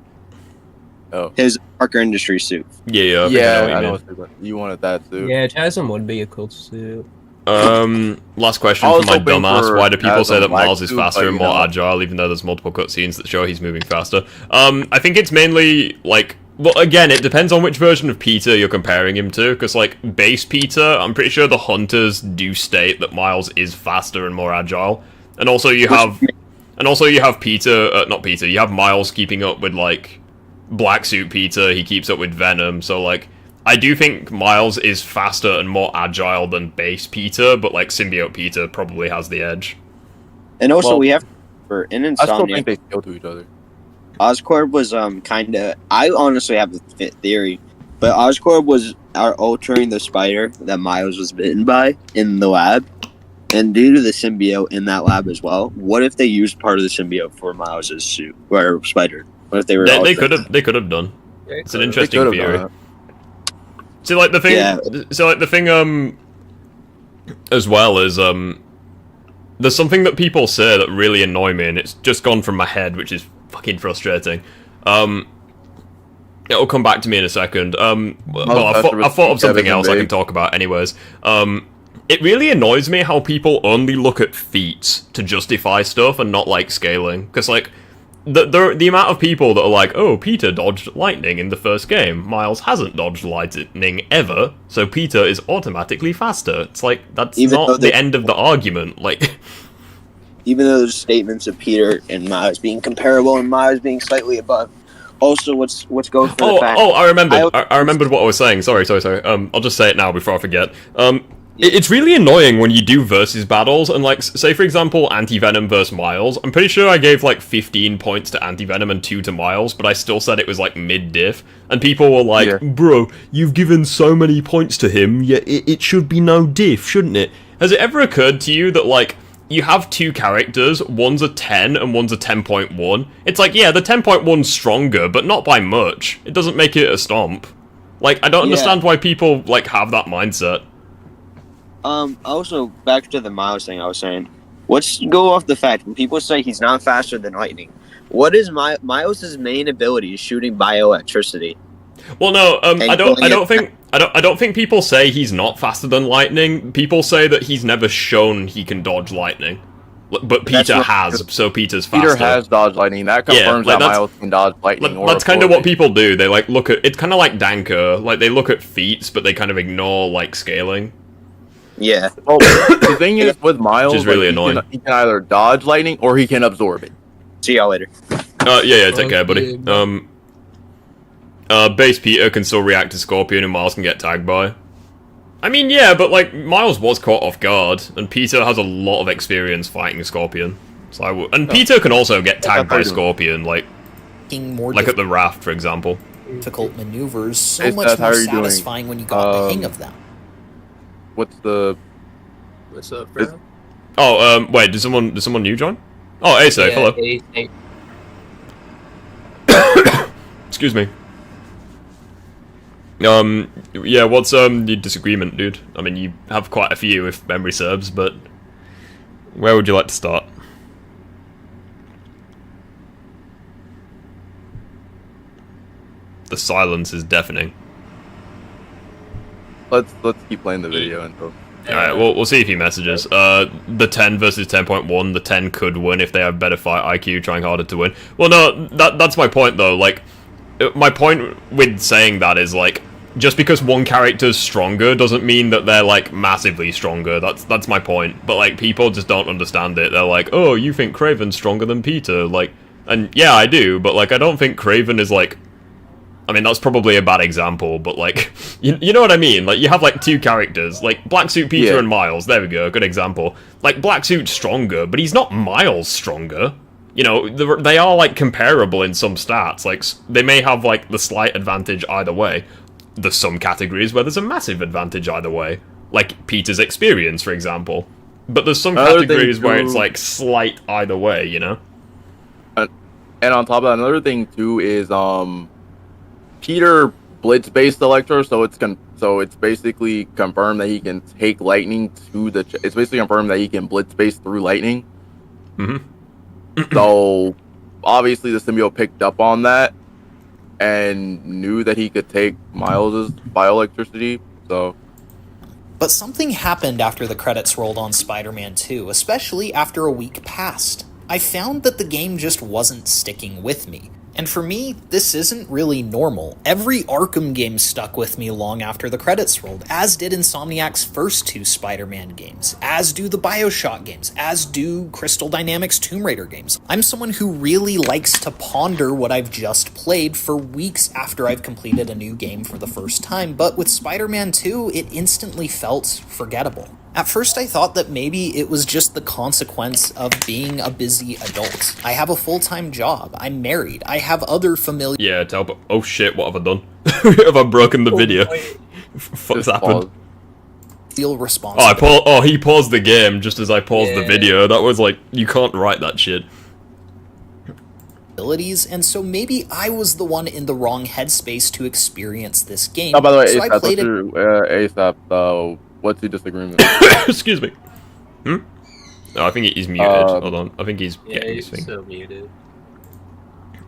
Oh. His Parker Industries suit. Yeah. I know what you wanted that suit. Yeah, Chasm would be a cool suit. Last question from my dumbass. Why do people say that Miles is suit, faster and more agile, even though there's multiple cutscenes that show he's moving faster? I think it's mainly, like... Well, again, it depends on which version of Peter you're comparing him to, because, like, base Peter, I'm pretty sure the Hunters do state that Miles is faster and more agile. And also you have... Peter... not Peter, you have Miles keeping up with, like... Black Suit Peter, he keeps up with Venom, so, like, I do think Miles is faster and more agile than base Peter, but, like, Symbiote Peter probably has the edge. And also, we have for in Insomniac. I still think they scale to each other. Oscorp was kind of. I honestly have a theory, but Oscorp was altering the spider that Miles was bitten by in the lab, and due to the symbiote in that lab as well. What if they used part of the symbiote for Miles's suit or spider? What if they were? They could have done. It's an interesting theory. See, like the thing. Yeah. So, like the thing. As well as there's something that people say that really annoy me, and it's just gone from my head, which is fucking frustrating. It'll come back to me in a second. Well, I thought of something else I can talk about anyways. It really annoys me how people only look at feats to justify stuff and not, like, scaling. Because, like, the amount of people that are like, oh, Peter dodged lightning in the first game. Miles hasn't dodged lightning ever, so Peter is automatically faster. It's like, that's not the end of the argument. Like, even though there's statements of Peter and Miles being comparable and Miles being slightly above. Also, what's going for the fact... I remembered. I remembered what I was saying. Sorry. I'll just say it now before I forget. It's really annoying when you do versus battles, and, like, say, for example, Anti-Venom versus Miles. I'm pretty sure I gave, like, 15 points to Anti-Venom and 2 to Miles, but I still said it was, like, mid-diff. And people were like, bro, you've given so many points to him, yet it should be no diff, shouldn't it? Has it ever occurred to you that, like, you have two characters, one's a 10 and one's a 10.1? It's like, yeah, the 10.1's stronger, but not by much. It doesn't make it a stomp. Like, I don't understand why people, like, have that mindset. Also, back to the Miles thing I was saying. Let's go off the fact when people say he's not faster than lightning. What is Miles' main ability? Is shooting bioelectricity. Well, no, I don't think people say he's not faster than lightning. People say that he's never shown he can dodge lightning. But Peter has, so Peter's faster. Peter has dodged lightning. That confirms that Miles can dodge lightning. That's kind of what people do. They, like, look at... It's kind of like Danker. Like, they look at feats, but they kind of ignore, like, scaling. Yeah. Well, the thing is, with Miles, which is really annoying. He can either dodge lightning or he can absorb it. See y'all later. Yeah, take care, buddy. Base Peter can still react to Scorpion and Miles can get tagged by. I mean, yeah, but, like, Miles was caught off guard, and Peter has a lot of experience fighting Scorpion. So Peter can also get tagged by Scorpion, like at the raft, for example. Difficult maneuvers, so much more satisfying when you got the hang of them. What's up, bro? Wait, did someone new join? Oh, Ace, hello. Excuse me. Yeah, what's the disagreement, dude? I mean, you have quite a few, if memory serves, but where would you like to start? The silence is deafening. Let's keep playing the video until... Alright, we'll see if he messages. The 10 versus 10.1, the 10 could win if they have better fight IQ, trying harder to win. Well, no, that's my point, though. Like, my point with saying that is, like, just because one character's stronger doesn't mean that they're, like, massively stronger. That's my point. But, like, people just don't understand it. They're like, oh, you think Kraven's stronger than Peter? Like, and yeah, I do, but, like, I don't think Kraven is, like... I mean, that's probably a bad example, but, like, you know what I mean? Like, you have, like, two characters, like, Black Suit Peter and Miles, there we go, good example. Like, Black Suit's stronger, but he's not Miles stronger. You know, they are, like, comparable in some stats, like, they may have, like, the slight advantage either way. There's some categories where there's a massive advantage either way. Like, Peter's experience, for example. But there's some categories where it's, like, slight either way, you know? And on top of that, another thing, too, is, Peter blitz-based Electro, so it's basically confirmed that he can take lightning to the... It's basically confirmed that he can blitz-base through lightning. Mm-hmm. So, obviously the symbiote picked up on that and knew that he could take Miles' bioelectricity, so... But something happened after the credits rolled on Spider-Man 2, especially after a week passed. I found that the game just wasn't sticking with me. And for me, this isn't really normal. Every Arkham game stuck with me long after the credits rolled, as did Insomniac's first two Spider-Man games, as do the BioShock games, as do Crystal Dynamics' Tomb Raider games. I'm someone who really likes to ponder what I've just played for weeks after I've completed a new game for the first time, but with Spider-Man 2, it instantly felt forgettable. At first I thought that maybe it was just the consequence of being a busy adult. I have a full-time job, I'm married, I have other familiar Yeah, oh shit, what have I done? Have I broken the video? What's happened? feel responsible. He paused the game just as I paused the video. That was like, you can't write that shit. And so maybe I was the one in the wrong headspace to experience this game. Oh, by the way, so I played it. ASAP, what's the disagreement? Excuse me. No, I think he's muted. Hold on. I think he's getting his thing. So muted.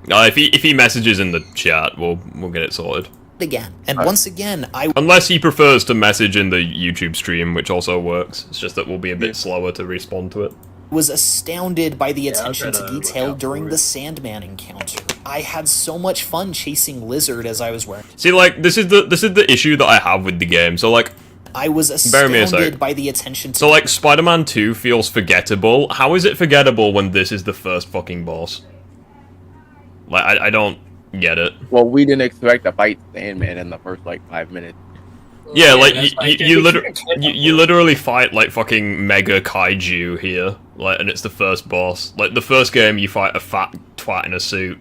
If he messages in the chat, we'll get it sorted. Again, and once again, Unless he prefers to message in the YouTube stream, which also works. It's just that we'll be a bit slower to respond to it. was astounded by the attention to look detail out during for the it. Sandman encounter. I had so much fun chasing Lizard as I was wearing. See, like, this is the issue that I have with the game. So, like, I was bear me a sec. astounded by the attention to. So, like, Spider-Man 2 feels forgettable. How is it forgettable when this is the first fucking boss? Like, I don't get it. Well, we didn't expect to fight Sandman in the first, like, 5 minutes. Yeah, like, that's like- you literally fight, like, fucking Mega Kaiju here. Like, and it's the first boss. Like, the first game, you fight a fat twat in a suit.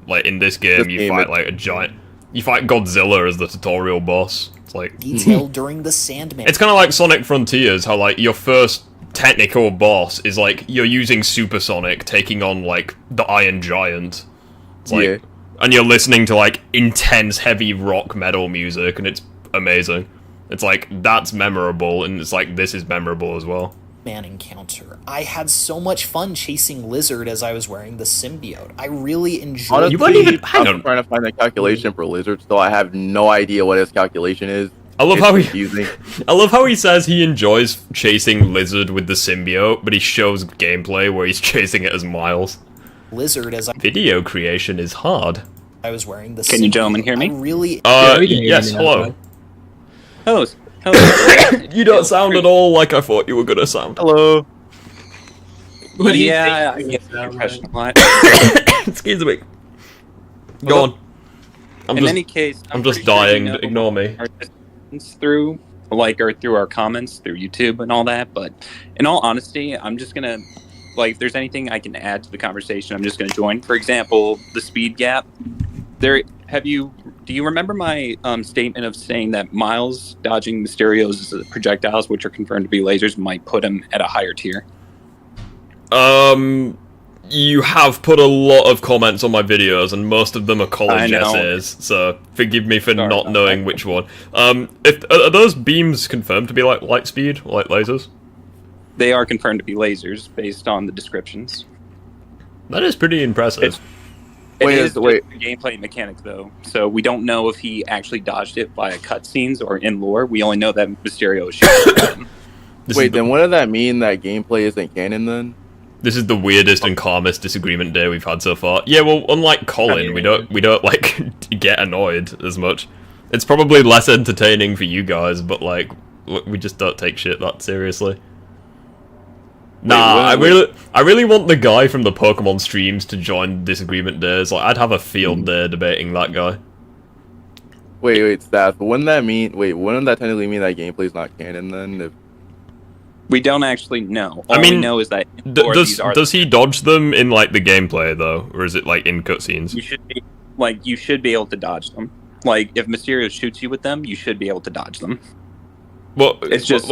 Like, in this game, you fight, like, a giant... You fight Godzilla as the tutorial boss. It's like... detail during the Sandman. It's kind of like Sonic Frontiers, how, like, your first technical boss is, like, you're using Supersonic, taking on, like, the Iron Giant. It's like... Yeah. And you're listening to, like, intense, heavy rock metal music, and it's amazing. It's like, that's memorable, and it's like, this is memorable as well. Man encounter. I had so much fun chasing Lizard as I was wearing the symbiote. I really enjoyed. Honestly, You weren't even- hang I'm on. trying to find the calculation for Lizard, so I have no idea what his calculation is. I love It's how he... confusing. I love how he says he enjoys chasing Lizard with the symbiote, but he shows gameplay where he's chasing it as Miles. Lizard as Video creation is hard. I was wearing the. Can you gentlemen hear me? I really. we can hear Yes, you now, hello. Hello. Hello. You don't sound at all like I thought you were gonna sound. Hello. What do you Yeah, I think? get the impression a lot. Excuse me. Go on. I'm In just, any case, I'm pretty just sure dying. you know Ignore me. our distance through, or through our comments through YouTube and all that. But in all honesty, I'm just gonna, if there's anything I can add to the conversation, I'm just gonna join. For example, the speed gap. Do you remember my statement of saying that Miles dodging Mysterio's projectiles, which are confirmed to be lasers, might put him at a higher tier? You have put a lot of comments on my videos, and most of them are college I know. essays, so forgive me for Sorry not about knowing that. which one. Are those beams confirmed to be like light speed, or like lasers? They are confirmed to be lasers based on the descriptions. That is pretty impressive. It Wait, is wait. just a gameplay mechanic, though. So we don't know if he actually dodged it via cutscenes or in lore. We only know that Mysterio is shooting at him. This Wait, is the, then what does that mean that gameplay isn't canon then? this is the weirdest and calmest disagreement day we've had so far. Yeah, well, unlike Colin, we don't like get annoyed as much. It's probably less entertaining for you guys, but like we just don't take shit that seriously. Nah, I really want the guy from the Pokemon streams to join Disagreement Days. Like, I'd have a field day debating that guy. Wait, Staff. Wouldn't that technically mean that gameplay's not canon then? If... We don't actually know. All I mean, we know is that in lore, these are does he dodge them in like the gameplay though, or is it like in cutscenes? you should be able to dodge them. Like if Mysterio shoots you with them, you should be able to dodge them. Well, It's just-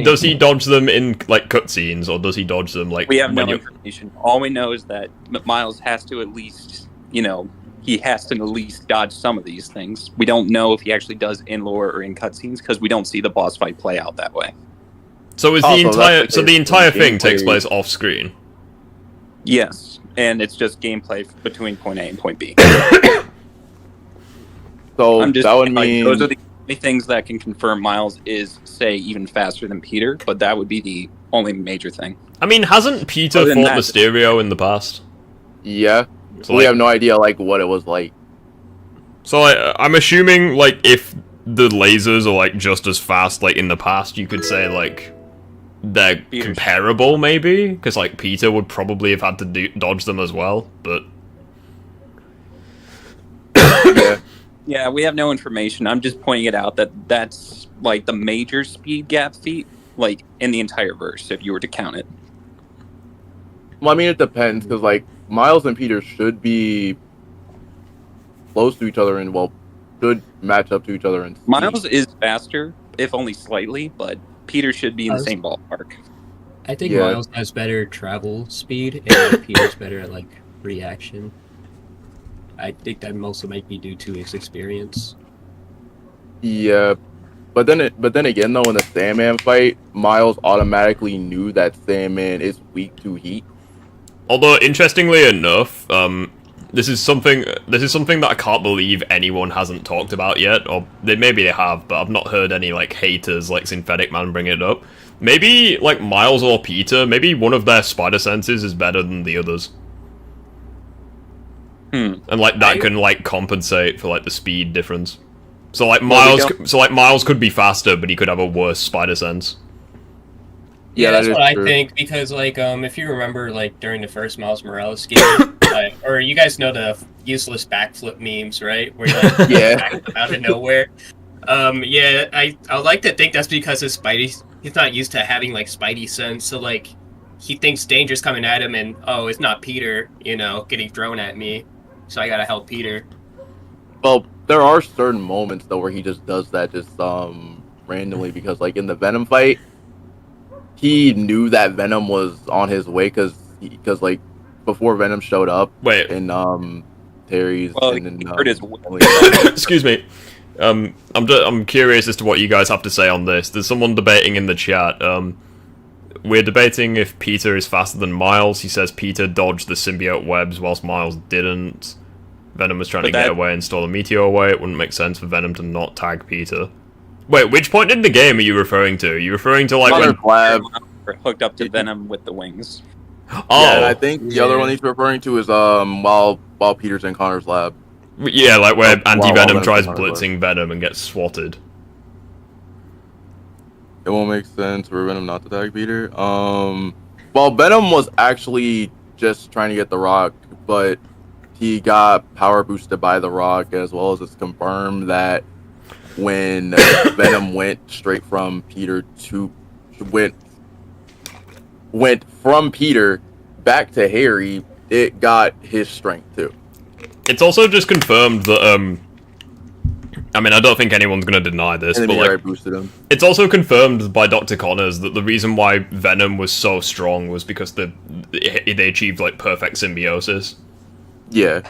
does he dodge them in like cutscenes, or does he dodge them like We have no when you're... information. All we know is that Miles has to at least, he has to at least dodge some of these things. We don't know if he actually does in lore or in cutscenes because we don't see the boss fight play out that way. So is Also, the entire gameplay- thing takes place off screen? Yes, and it's just gameplay between point A and point B. So I'm just that would like, mean those are the only things that can confirm Miles is, say, even faster than Peter, but that would be the only major thing. I mean, hasn't Peter Other fought than that- Mysterio in the past? yeah. So, we like- have no idea like what it was like. So I'm assuming like if the lasers are like just as fast like in the past, you could say like they're Peter's- comparable maybe, because like Peter would probably have had to dodge them as well, but Yeah. Yeah, we have no information. I'm just pointing it out that that's like the major speed gap feat like in the entire verse if you were to count it. Well, I mean, it depends because like Miles and Peter should be close to each other and should match up to each other in speed. Miles is faster, if only slightly, but Peter should be in the same ballpark. I think Yeah. Miles has better travel speed, and Peter's better at like reaction. I think that also might be due to his experience. Yeah, but then again though, in the Sandman fight, Miles automatically knew that Sandman is weak to heat. Although, interestingly enough, this is something that I can't believe anyone hasn't talked about yet, or maybe they have, but I've not heard any like haters like Synthetic Man bring it up. Maybe like Miles or Peter, maybe one of their spider senses is better than the others. And like that can like compensate for like the speed difference. So like Miles could be faster, but he could have a worse spider sense. Yeah, that that's is what true. I think, because like if you remember like during the first Miles Morales game, or you guys know the useless backflip memes, right? Where you like back out of nowhere. Yeah, I like to think that's because his Spidey, he's not used to having like Spidey sense, so like he thinks danger's coming at him, and oh, it's not Peter, getting thrown at me, so I gotta help Peter. Well, there are certain moments though where he just does that just randomly, because like in the Venom fight, he knew that Venom was on his way because like before Venom showed up. Wait. In Terry's. Well, and he heard his Excuse me. I'm curious as to what you guys have to say on this. There's someone debating in the chat. We're debating if Peter is faster than Miles. He says Peter dodged the symbiote webs whilst Miles didn't. Venom was trying to get away and stole a meteor away. It wouldn't make sense for Venom to not tag Peter. Wait, which point in the game are you referring to? Are you referring to like when Lab hooked up to Venom with the wings? Oh, yeah, and I think the other one he's referring to is while Peter's in Connor's lab. Yeah, like where Anti-Venom Venom's tries in Connor's blitzing Venom and gets swatted. It won't make sense for Venom not to tag Peter. Well, Venom was actually just trying to get the Rock, but he got power boosted by the Rock, as well as it's confirmed that when Venom went straight from Peter to went from Peter back to Harry, it got his strength too. It's also just confirmed that I mean, I don't think anyone's going to deny this, And but then like, Harry boosted him. it's also confirmed by Dr. Connors that the reason why Venom was so strong was because they achieved like perfect symbiosis. Yeah.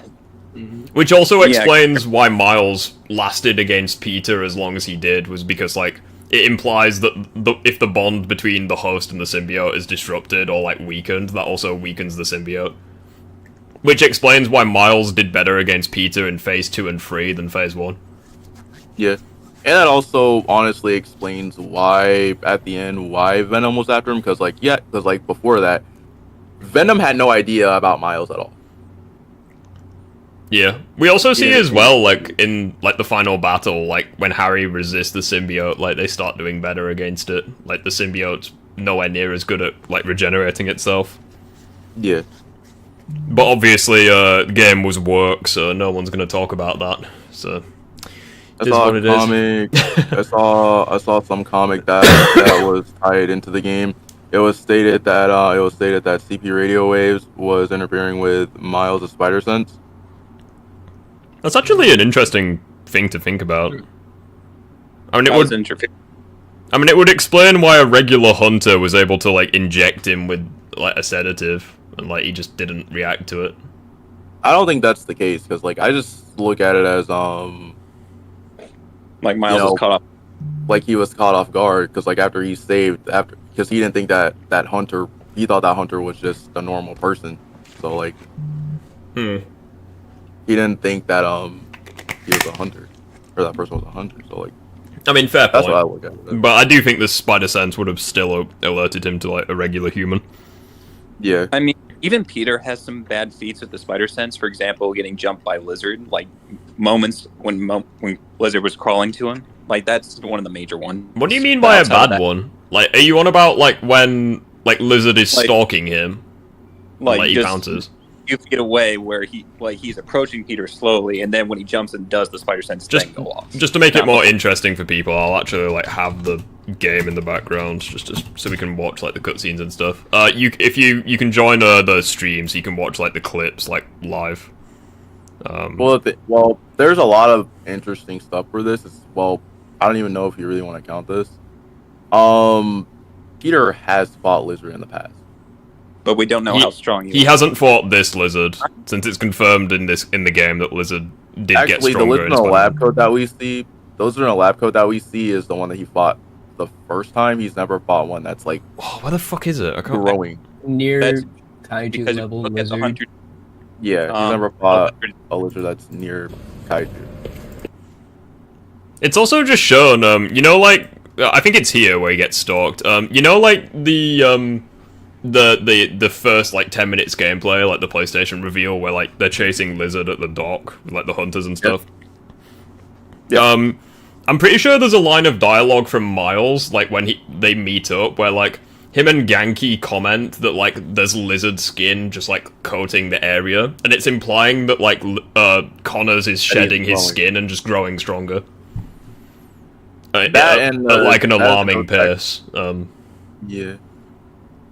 Which also explains why Miles lasted against Peter as long as he did, was because like it implies that if the bond between the host and the symbiote is disrupted or like weakened, that also weakens the symbiote. Which explains why Miles did better against Peter in Phase 2 and 3 than Phase 1. Yeah. And that also honestly explains why, at the end, why Venom was after him. Because before that, Venom had no idea about Miles at all. Yeah. We also see as well, like, in, like, the final battle, like, when Harry resists the symbiote, like, they start doing better against it. Like, the symbiote's nowhere near as good at, like, regenerating itself. Yeah. But obviously, the game was work, so no one's gonna talk about that. So, I saw a comic. I saw some comic that was tied into the game. It was stated that CP radio waves was interfering with Miles' spider sense. That's actually an interesting thing to think about. I mean, it would explain why a regular hunter was able to like inject him with like a sedative, and like he just didn't react to it. I don't think that's the case, because like I just look at it as like Miles was caught off. Like he was caught off guard, because like after he because he didn't think that hunter, he thought that hunter was just a normal person, so like he didn't think that he was a hunter, or that person was a hunter. So like, I mean, fair point. That's what I look at it. But I do think the spider sense would have still alerted him to like a regular human. Yeah. I mean, even Peter has some bad feats with the spider sense. For example, getting jumped by Lizard, like moments when Lizard was crawling to him. Like that's one of the major ones. What do you mean by a bad one? Like, are you on about like when like Lizard is stalking him? Like he bounces. You get away where he's approaching Peter slowly, and then when he jumps and does the spider sense thing go off. Just to make it more interesting for people, I'll actually like have the game in the background, so we can watch like the cutscenes and stuff. You can join the stream, so you can watch like the clips like live. Well, there's a lot of interesting stuff for this. Well, I don't even know if you really want to count this. Peter has fought Lizard in the past, but we don't know how strong he hasn't fought this Lizard, since it's confirmed in the game that Lizard did get stronger. Actually, the Lizard in the lab coat that we see, is the one that he fought the first time. He's never fought one that's like, where the fuck is it? I can't growing near Kaiju level Lizard. Yeah, he's never fought a Lizard that's near Kaiju. It's also just shown, you know, like, I think it's here where he gets stalked. You know, like, the first, like, 10 minutes gameplay, like, the PlayStation reveal where, like, they're chasing Lizard at the dock, with, like, the hunters and stuff? Yep. I'm pretty sure there's a line of dialogue from Miles, like, when they meet up, where, like, him and Genki comment that, like, there's lizard skin just, like, coating the area, and it's implying that, like, Connors is shedding his skin and just growing stronger. Like an alarming pace. Yeah.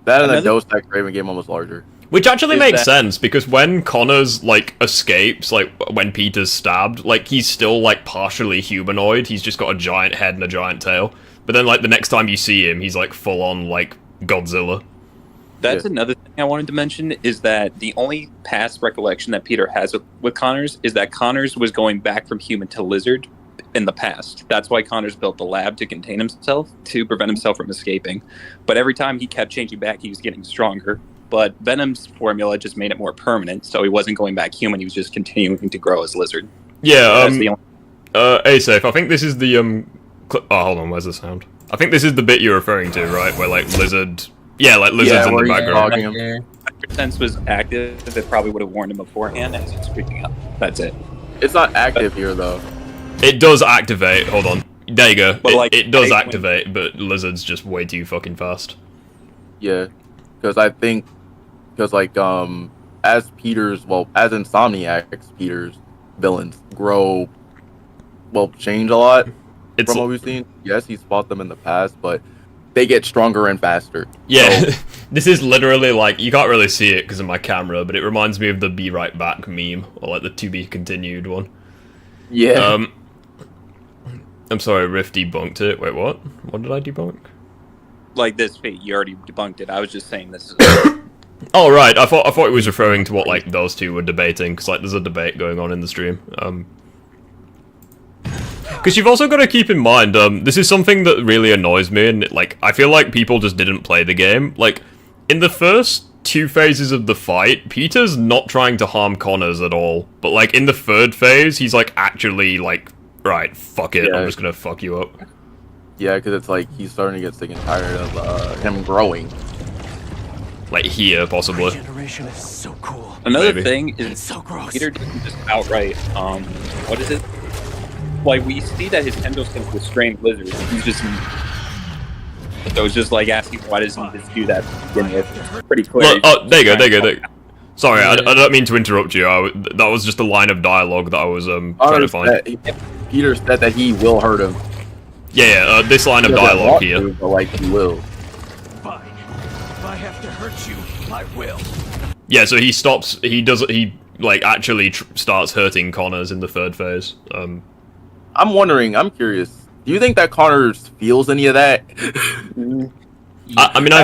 That and the Ghost Ex Raven game almost larger. Which actually makes sense, because when Connors, like, escapes, like, when Peter's stabbed, like, he's still, like, partially humanoid. He's just got a giant head and a giant tail. But then, like, the next time you see him, he's, like, full-on, like, Godzilla. That's another thing I wanted to mention, is that the only past recollection that Peter has with Connors is that Connors was going back from human to lizard in the past. That's why Connors built the lab to contain himself, to prevent himself from escaping. But every time he kept changing back, he was getting stronger. But Venom's formula just made it more permanent, so he wasn't going back human, he was just continuing to grow as lizard. Yeah, A-Safe, I think this is the, oh, hold on, where's the sound? I think this is the bit you're referring to, right? Where, like, Lizard... Yeah, like, Lizard's in the background. If sense was active, it probably would have warned him beforehand as he's creeping up. That's it. It's not active here, though. It does activate, hold on. There you go. But it does activate, but Lizard's just way too fucking fast. Yeah, because I think... Because, like, as Insomniac's Peter's villains grow... Well, change a lot from what we've seen. Yes, he's fought them in the past, but they get stronger and faster. Yeah, so, this is literally, like, you can't really see it because of my camera, but it reminds me of the Be Right Back meme, or, like, the To Be Continued one. Yeah. I'm sorry, Rift debunked it. Wait, what? What did I debunk? Like this feat, you already debunked it. I was just saying this is... Oh, right. I thought it was referring to what, like, those two were debating, because, like, there's a debate going on in the stream. Because you've also got to keep in mind, this is something that really annoys me, and, like, I feel like people just didn't play the game. Like, in the first 2 phases of the fight, Peter's not trying to harm Connors at all. But, like, in the 3rd phase, he's, like, actually, like, right, fuck it, I'm just gonna fuck you up. Yeah, because it's like, he's starting to get sick and tired of him growing. Like, here, possibly. Regeneration is so cool. Another thing is, it's so gross. Peter didn't just outright, what is it? Like, we see that his Tendrils can restrain lizards. He's just... So it's just like asking, why doesn't he just do that to begin with? It's pretty clear. Well, oh, there you go. Sorry, I don't mean to interrupt you. That was just a line of dialogue that I was trying to find. Peter said that he will hurt him. Yeah, this line of dialogue here. To, but, like, he will. Fine. If I have to hurt you, I will. Yeah, so he actually starts hurting Connors in the 3rd phase. I'm curious. Do you think that Connors feels any of that? I mean, I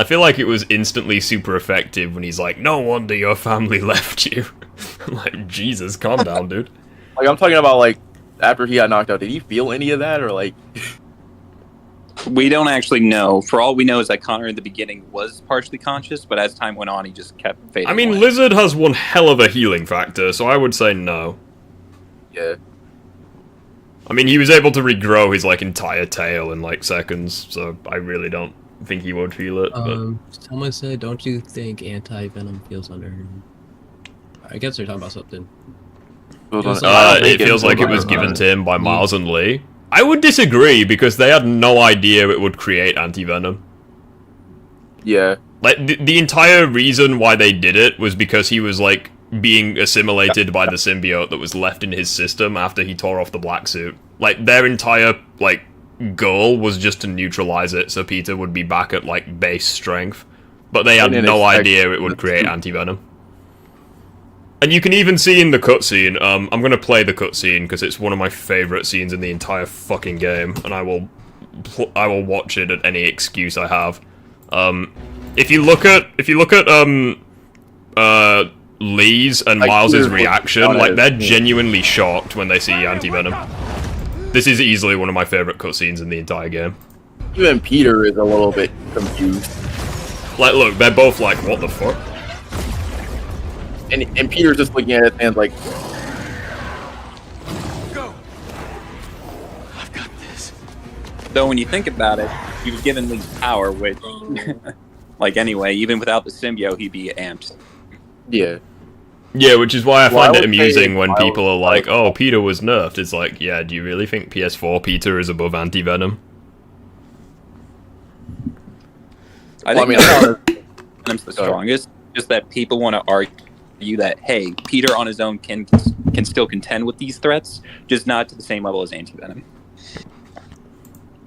feel like it was instantly super effective when he's like, "No wonder your family left you." I'm like, Jesus, calm down, dude. Like, I'm talking about, like, after he got knocked out, did he feel any of that, or, like... We don't actually know. For all we know is that Connor in the beginning was partially conscious, but as time went on, he just kept fading I mean, away. Lizard has one hell of a healing factor, so I would say no. Yeah. I mean, he was able to regrow his, like, entire tail in, like, seconds, so I really don't think he would feel it. Someone said, don't you think anti-venom feels unearned? I guess they're talking about something. It feels like it was given to him by Miles and Lee. I would disagree, because they had no idea it would create anti-venom. Yeah. Like, the entire reason why they did it was because he was, like, being assimilated by the symbiote that was left in his system after he tore off the black suit. Like, their entire, like, goal was just to neutralize it, so Peter would be back at like base strength. But they had didn't no expect idea it would create anti-venom. And you can even see in the cutscene, I'm gonna play the cutscene because it's one of my favorite scenes in the entire fucking game, and I will watch it at any excuse I have. If you look at Lee's and Miles's reaction, like they're genuinely shocked when they see anti-venom. This is easily one of my favorite cutscenes in the entire game. Even Peter is a little bit confused. Like, look, they're both like, what the fuck? And Peter's just looking at his hands like, Go. I've got this. Though when you think about it, he was given Lee's power, which, like anyway, even without the symbiote, he'd be amped. yeah. Yeah, which is why I find it would amusing say when Miles- people are like, oh, Peter was nerfed. It's like, yeah, do you really think PS4 Peter is above anti-venom? I Well, think I mean, Venom's the strongest. Just that people want to argue that, hey, Peter on his own can still contend with these threats, just not to the same level as anti-venom.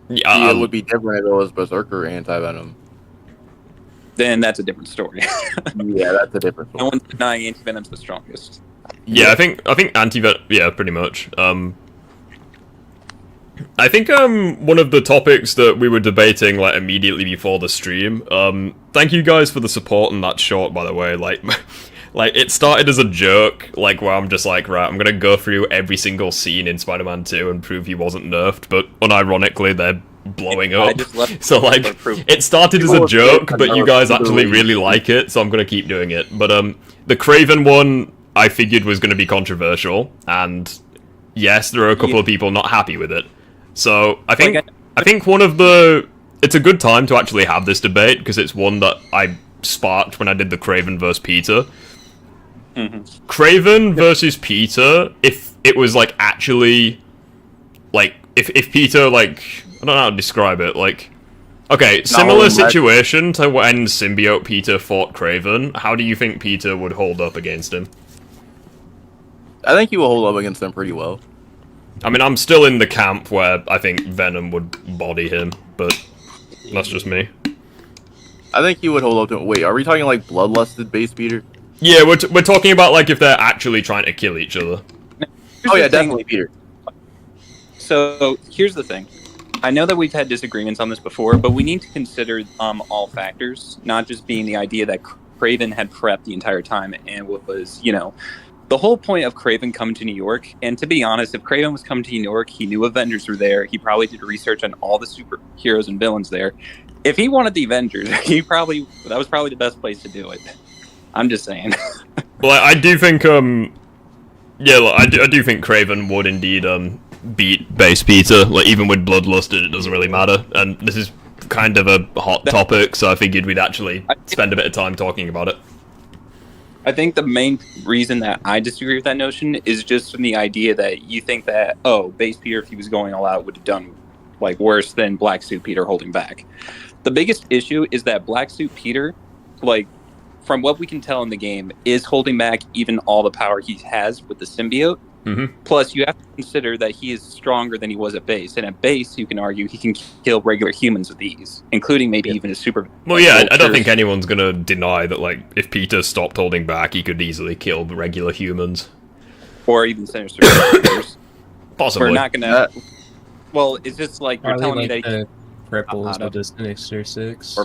Yeah, it would be different if it was Berserker anti-venom. Then that's a different story. Yeah, that's a different story. No one's denying anti-venom's the strongest. Yeah, I think anti-venom. Yeah, pretty much. I think one of the topics that we were debating like immediately before the stream. Thank you guys for the support on that short, by the way. Like, like it started as a joke, like where I'm just like, right, I'm gonna go through every single scene in Spider-Man 2 and prove he wasn't nerfed, but unironically they're blowing up. So like, it started as a joke, but you guys actually really like it, so I'm gonna keep doing it. But the Kraven one I figured was gonna be controversial, and yes, there are a couple of people not happy with it. So I think one of the it's a good time to actually have this debate because it's one that I sparked when I did the Kraven versus Peter. Kraven versus Peter, if it was like actually like if Peter like I don't know how to describe it, like okay, similar situation to when Symbiote Peter fought Kraven, how do you think Peter would hold up against him? I think he will hold up against them pretty well. I mean, I'm still in the camp where I think Venom would body him, but that's just me. I think he would hold up to him. Wait, are we talking like bloodlusted base Peter? Yeah, we're talking about like if they're actually trying to kill each other. Oh yeah, definitely Peter. So here's the thing. I know that we've had disagreements on this before, but we need to consider all factors, not just being the idea that Kraven had prepped the entire time and was, you know, the whole point of Kraven coming to New York. And to be honest, if Kraven was coming to New York, he knew Avengers were there. He probably did research on all the superheroes and villains there. If he wanted the Avengers, that was probably the best place to do it. I'm just saying. Well, I do think yeah, look, I do think Kraven would indeed beat base Peter. Like even with Bloodlusted, it doesn't really matter. And this is kind of a hot topic, so I figured we'd actually spend a bit of time talking about it. I think the main reason that I disagree with that notion is just from the idea that you think that, oh, base Peter, if he was going all out, would have done like worse than Black Suit Peter holding back. The biggest issue is that Black Suit Peter, like from what we can tell in the game, is holding back even all the power he has with the symbiote. Plus, you have to consider that he is stronger than he was at base, and at base, you can argue he can kill regular humans with ease, including maybe even a super. Well, yeah, I don't think anyone's gonna deny that. Like, if Peter stopped holding back, he could easily kill regular humans, or even Sinister Soldiers. Possibly. We're not gonna. Well, it's just like you're telling me that he cripples with the Sinister Six.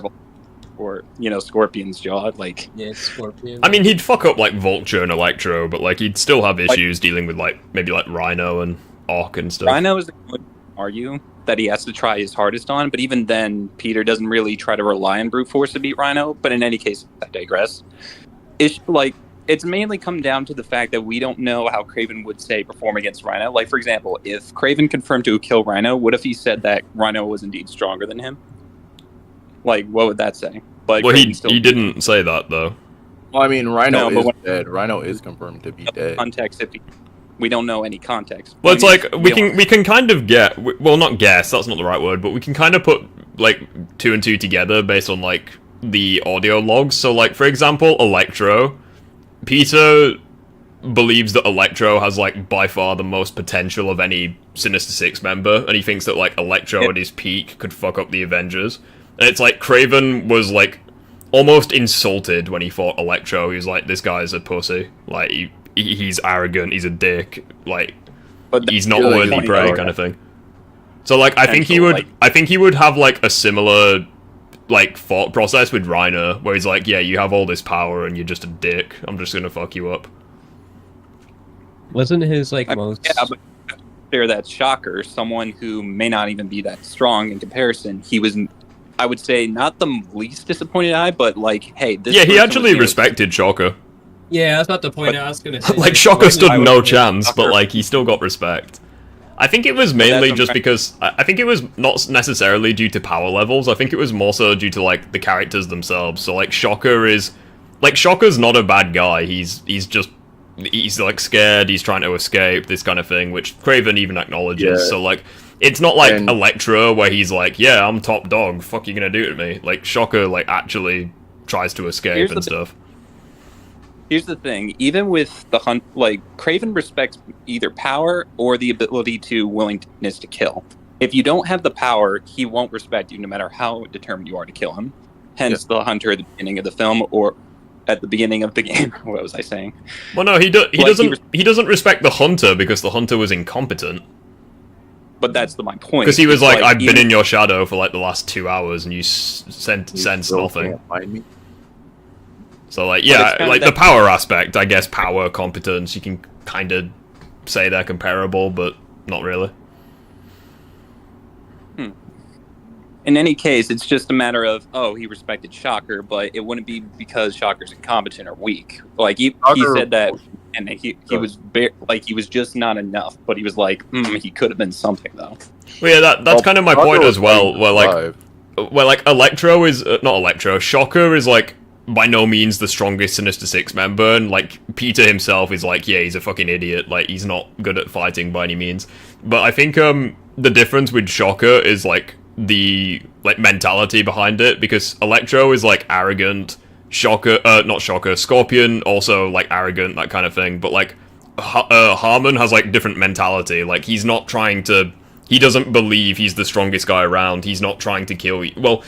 Or you know, Scorpion's jaw, like Scorpion. I mean, he'd fuck up like Vulture and Electro, but like he'd still have issues dealing with like maybe like Rhino and Orc and stuff. Rhino is the one argue that he has to try his hardest on, but even then, Peter doesn't really try to rely on brute force to beat Rhino. But in any case, I digress. It's like it's mainly come down to the fact that we don't know how Kraven would say perform against Rhino. Like for example, if Kraven confirmed to kill Rhino, what if he said that Rhino was indeed stronger than him? Like, what would that say? But well, he didn't say that though. Well, I mean, Rhino is dead. Rhino is confirmed to be dead. Context, we don't know any context. Well, it's like we can kind of well, not guess. That's not the right word, but we can kind of put like 2 and 2 together based on like the audio logs. So, like for example, Electro, Peter believes that Electro has like by far the most potential of any Sinister Six member, and he thinks that like Electro at his peak could fuck up the Avengers. And it's like Kraven was like almost insulted when he fought Electro. He was like, "This guy's a pussy. Like he's arrogant. He's a dick. Like he's not worthy prey," kind of thing. So like I think he would have like a similar like thought process with Reiner, where he's like, "Yeah, you have all this power and you're just a dick. I'm just gonna fuck you up." Wasn't his like most? Yeah, but there, that Shocker, someone who may not even be that strong in comparison. He was, I would say, not the least disappointed I, but like, hey, this. Yeah, he actually respected Shocker. Yeah, that's not the point I was gonna say. Like Shocker stood no chance, but like he still got respect. I think it was mainly just because I think it was not necessarily due to power levels. I think it was more so due to like the characters themselves. So like Shocker's not a bad guy. He's like scared. He's trying to escape, this kind of thing, which Kraven even acknowledges. Yeah. So like it's not like Electro where he's like, "Yeah, I'm top dog. Fuck you gonna do to me?" Like Shocker like actually tries to escape and stuff. Here's the thing, even with the hunt, like, Kraven respects either power or the ability to willingness to kill. If you don't have the power, he won't respect you no matter how determined you are to kill him. Hence the Hunter at the beginning of the film, or at the beginning of the game. What was I saying? Well, no, he doesn't respect the Hunter because the Hunter was incompetent. But that's my point. Because he was like, "I've been in your shadow for like the last 2 hours and you sense nothing." So, like, yeah, like, the power aspect, I guess, power, competence, you can kind of say they're comparable, but not really. In any case, it's just a matter of, oh, he respected Shocker, but it wouldn't be because Shocker's incompetent or weak. Like, he said that, and he was he was just not enough, but he was like, he could have been something, though. Well, yeah, that's kind of my point as well, where, like, Electro is, not Electro, Shocker is, like, by no means the strongest Sinister Six member, and like Peter himself is like, yeah, he's a fucking idiot, like he's not good at fighting by any means. But I think the difference with Shocker is like the like mentality behind it, because Electro is like arrogant, Scorpion also like arrogant, that kind of thing, but like Harmon has like different mentality. Like he doesn't believe he's the strongest guy around, he's not trying to kill you. Well,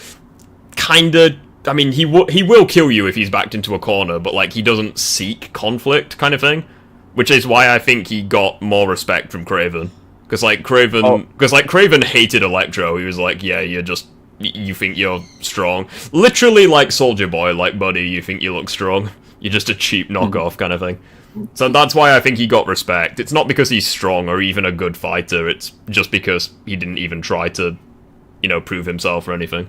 kinda. I mean, he will kill you if he's backed into a corner, but like he doesn't seek conflict, kind of thing, which is why I think he got more respect from Kraven, because Kraven hated Electro. He was like, "Yeah, you think you're strong, literally like Soldier Boy, like buddy, you think you look strong, you're just a cheap knockoff," kind of thing. So that's why I think he got respect. It's not because he's strong or even a good fighter. It's just because he didn't even try to, prove himself or anything.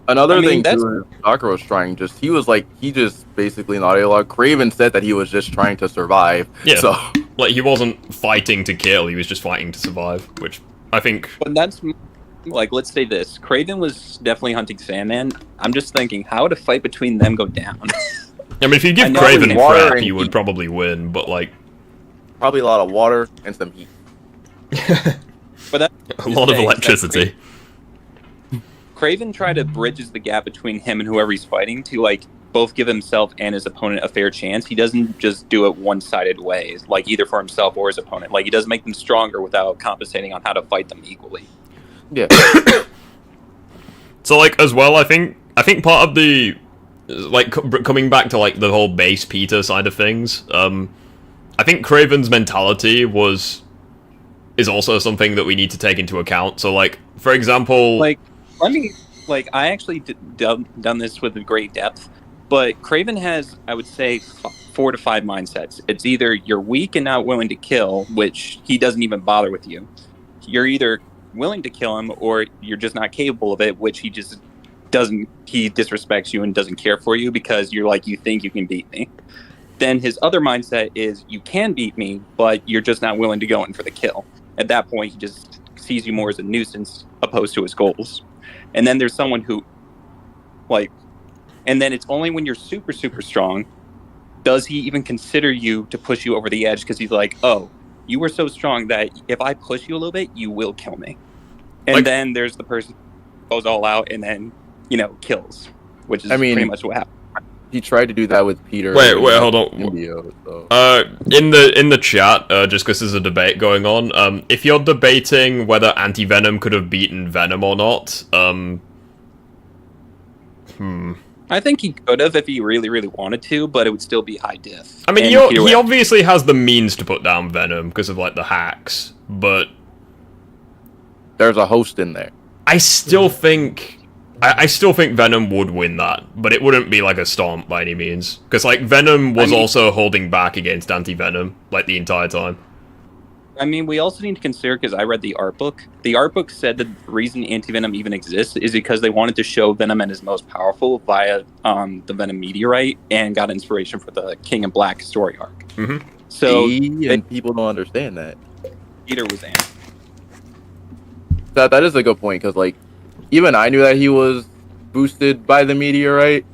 Another thing too, Shocker was trying he just basically not a lot. Kraven said that he was just trying to survive. Yeah. So like he wasn't fighting to kill, he was just fighting to survive, which I think. But that's like, let's say this: Kraven was definitely hunting Sandman. I'm just thinking, how would a fight between them go down? I mean, if you give Kraven prep, he would probably win, but like probably a lot of water and some heat. But that a lot of electricity. Kraven tried to bridges the gap between him and whoever he's fighting to like both give himself and his opponent a fair chance. He doesn't just do it one-sided ways, like either for himself or his opponent. Like he doesn't make them stronger without compensating on how to fight them equally. Yeah. So like as well, I think part of the like coming back to like the whole base Peter side of things, I think Kraven's mentality is also something that we need to take into account. So like, for example, I actually done this with great depth, but Kraven has, I would say, 4 to 5 mindsets. It's either you're weak and not willing to kill, which he doesn't even bother with you. You're either willing to kill him, or you're just not capable of it, which he just doesn't. He disrespects you and doesn't care for you because you're like, you think you can beat me. Then his other mindset is you can beat me, but you're just not willing to go in for the kill. At that point, he just sees you more as a nuisance opposed to his goals. And then there's someone who, and then it's only when you're super, super strong does he even consider you to push you over the edge, because he's like, oh, you were so strong that if I push you a little bit, you will kill me. And then there's the person who goes all out and then, kills, which is pretty much what happened. he tried to do that with Peter. Wait, hold on. Symbiote, so. In the chat, just because there's a debate going on, if you're debating whether Anti-Venom could have beaten Venom or not, I think he could have if he really, really wanted to, but it would still be high diff. I mean, he obviously has the means to put down Venom because of like the hacks, but there's a host in there. I still think Venom would win that, but it wouldn't be like a stomp by any means, because like Venom was also holding back against Anti-Venom like the entire time. I mean, we also need to consider, because I read the art book. The art book said that the reason Anti-Venom even exists is because they wanted to show Venom at his most powerful via the Venom meteorite, and got inspiration for the King in Black story arc. Mm-hmm. So and people don't understand that. Peter was Ant. That is a good point, because like even I knew that he was boosted by the meteorite.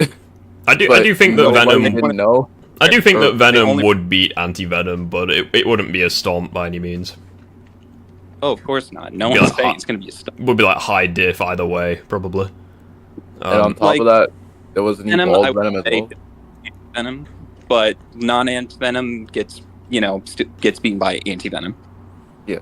I do think that Venom didn't know. I do think that Venom would beat Anti-Venom, but it wouldn't be a stomp by any means. Oh, of course not. No one's saying it's going to be a stomp. Would be like high diff either way, probably. And on top of that, there was an evolved Venom as well. Venom, but non-Ant Venom gets beaten by Anti-Venom. Yeah.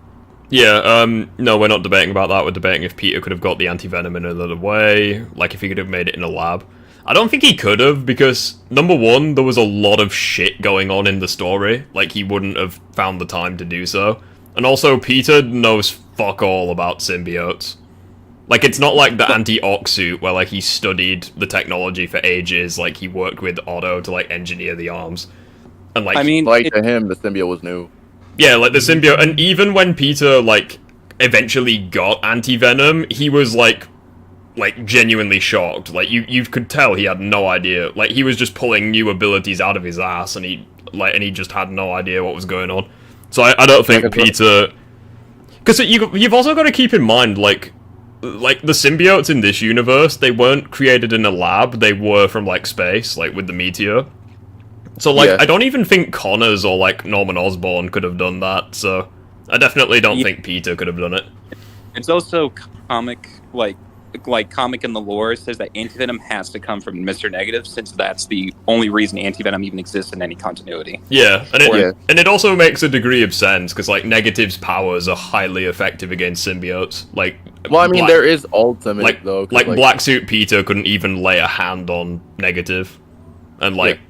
Yeah, no, we're not debating about that. We're debating if Peter could have got the Anti-Venom in another way, like if he could have made it in a lab. I don't think he could have, because, number one, there was a lot of shit going on in the story. Like, he wouldn't have found the time to do so. And also, Peter knows fuck all about symbiotes. Like, it's not like the anti-Ock suit, where, like, he studied the technology for ages, like, he worked with Otto to, like, engineer the arms. And, like... I mean, to him, the symbiote was new. Yeah, like, the symbiote... And even when Peter, like, eventually got Anti-Venom, he was, like, genuinely shocked. Like, you could tell he had no idea. Like, he was just pulling new abilities out of his ass, and he just had no idea what was going on. So I don't think Peter... Because you've also got to keep in mind, like the symbiotes in this universe, they weren't created in a lab, they were from, like, space, like, with the meteor. So, like, I don't even think Connors or, like, Norman Osborn could have done that, so I definitely don't think Peter could have done it. It's also comic, like comic in the lore says that Anti-Venom has to come from Mr. Negative, since that's the only reason Anti-Venom even exists in any continuity. Yeah, and it also makes a degree of sense, because, like, Negative's powers are highly effective against symbiotes. Like, well, I mean, there is Ultimate, though. Like, Black Suit Peter couldn't even lay a hand on Negative. And, like,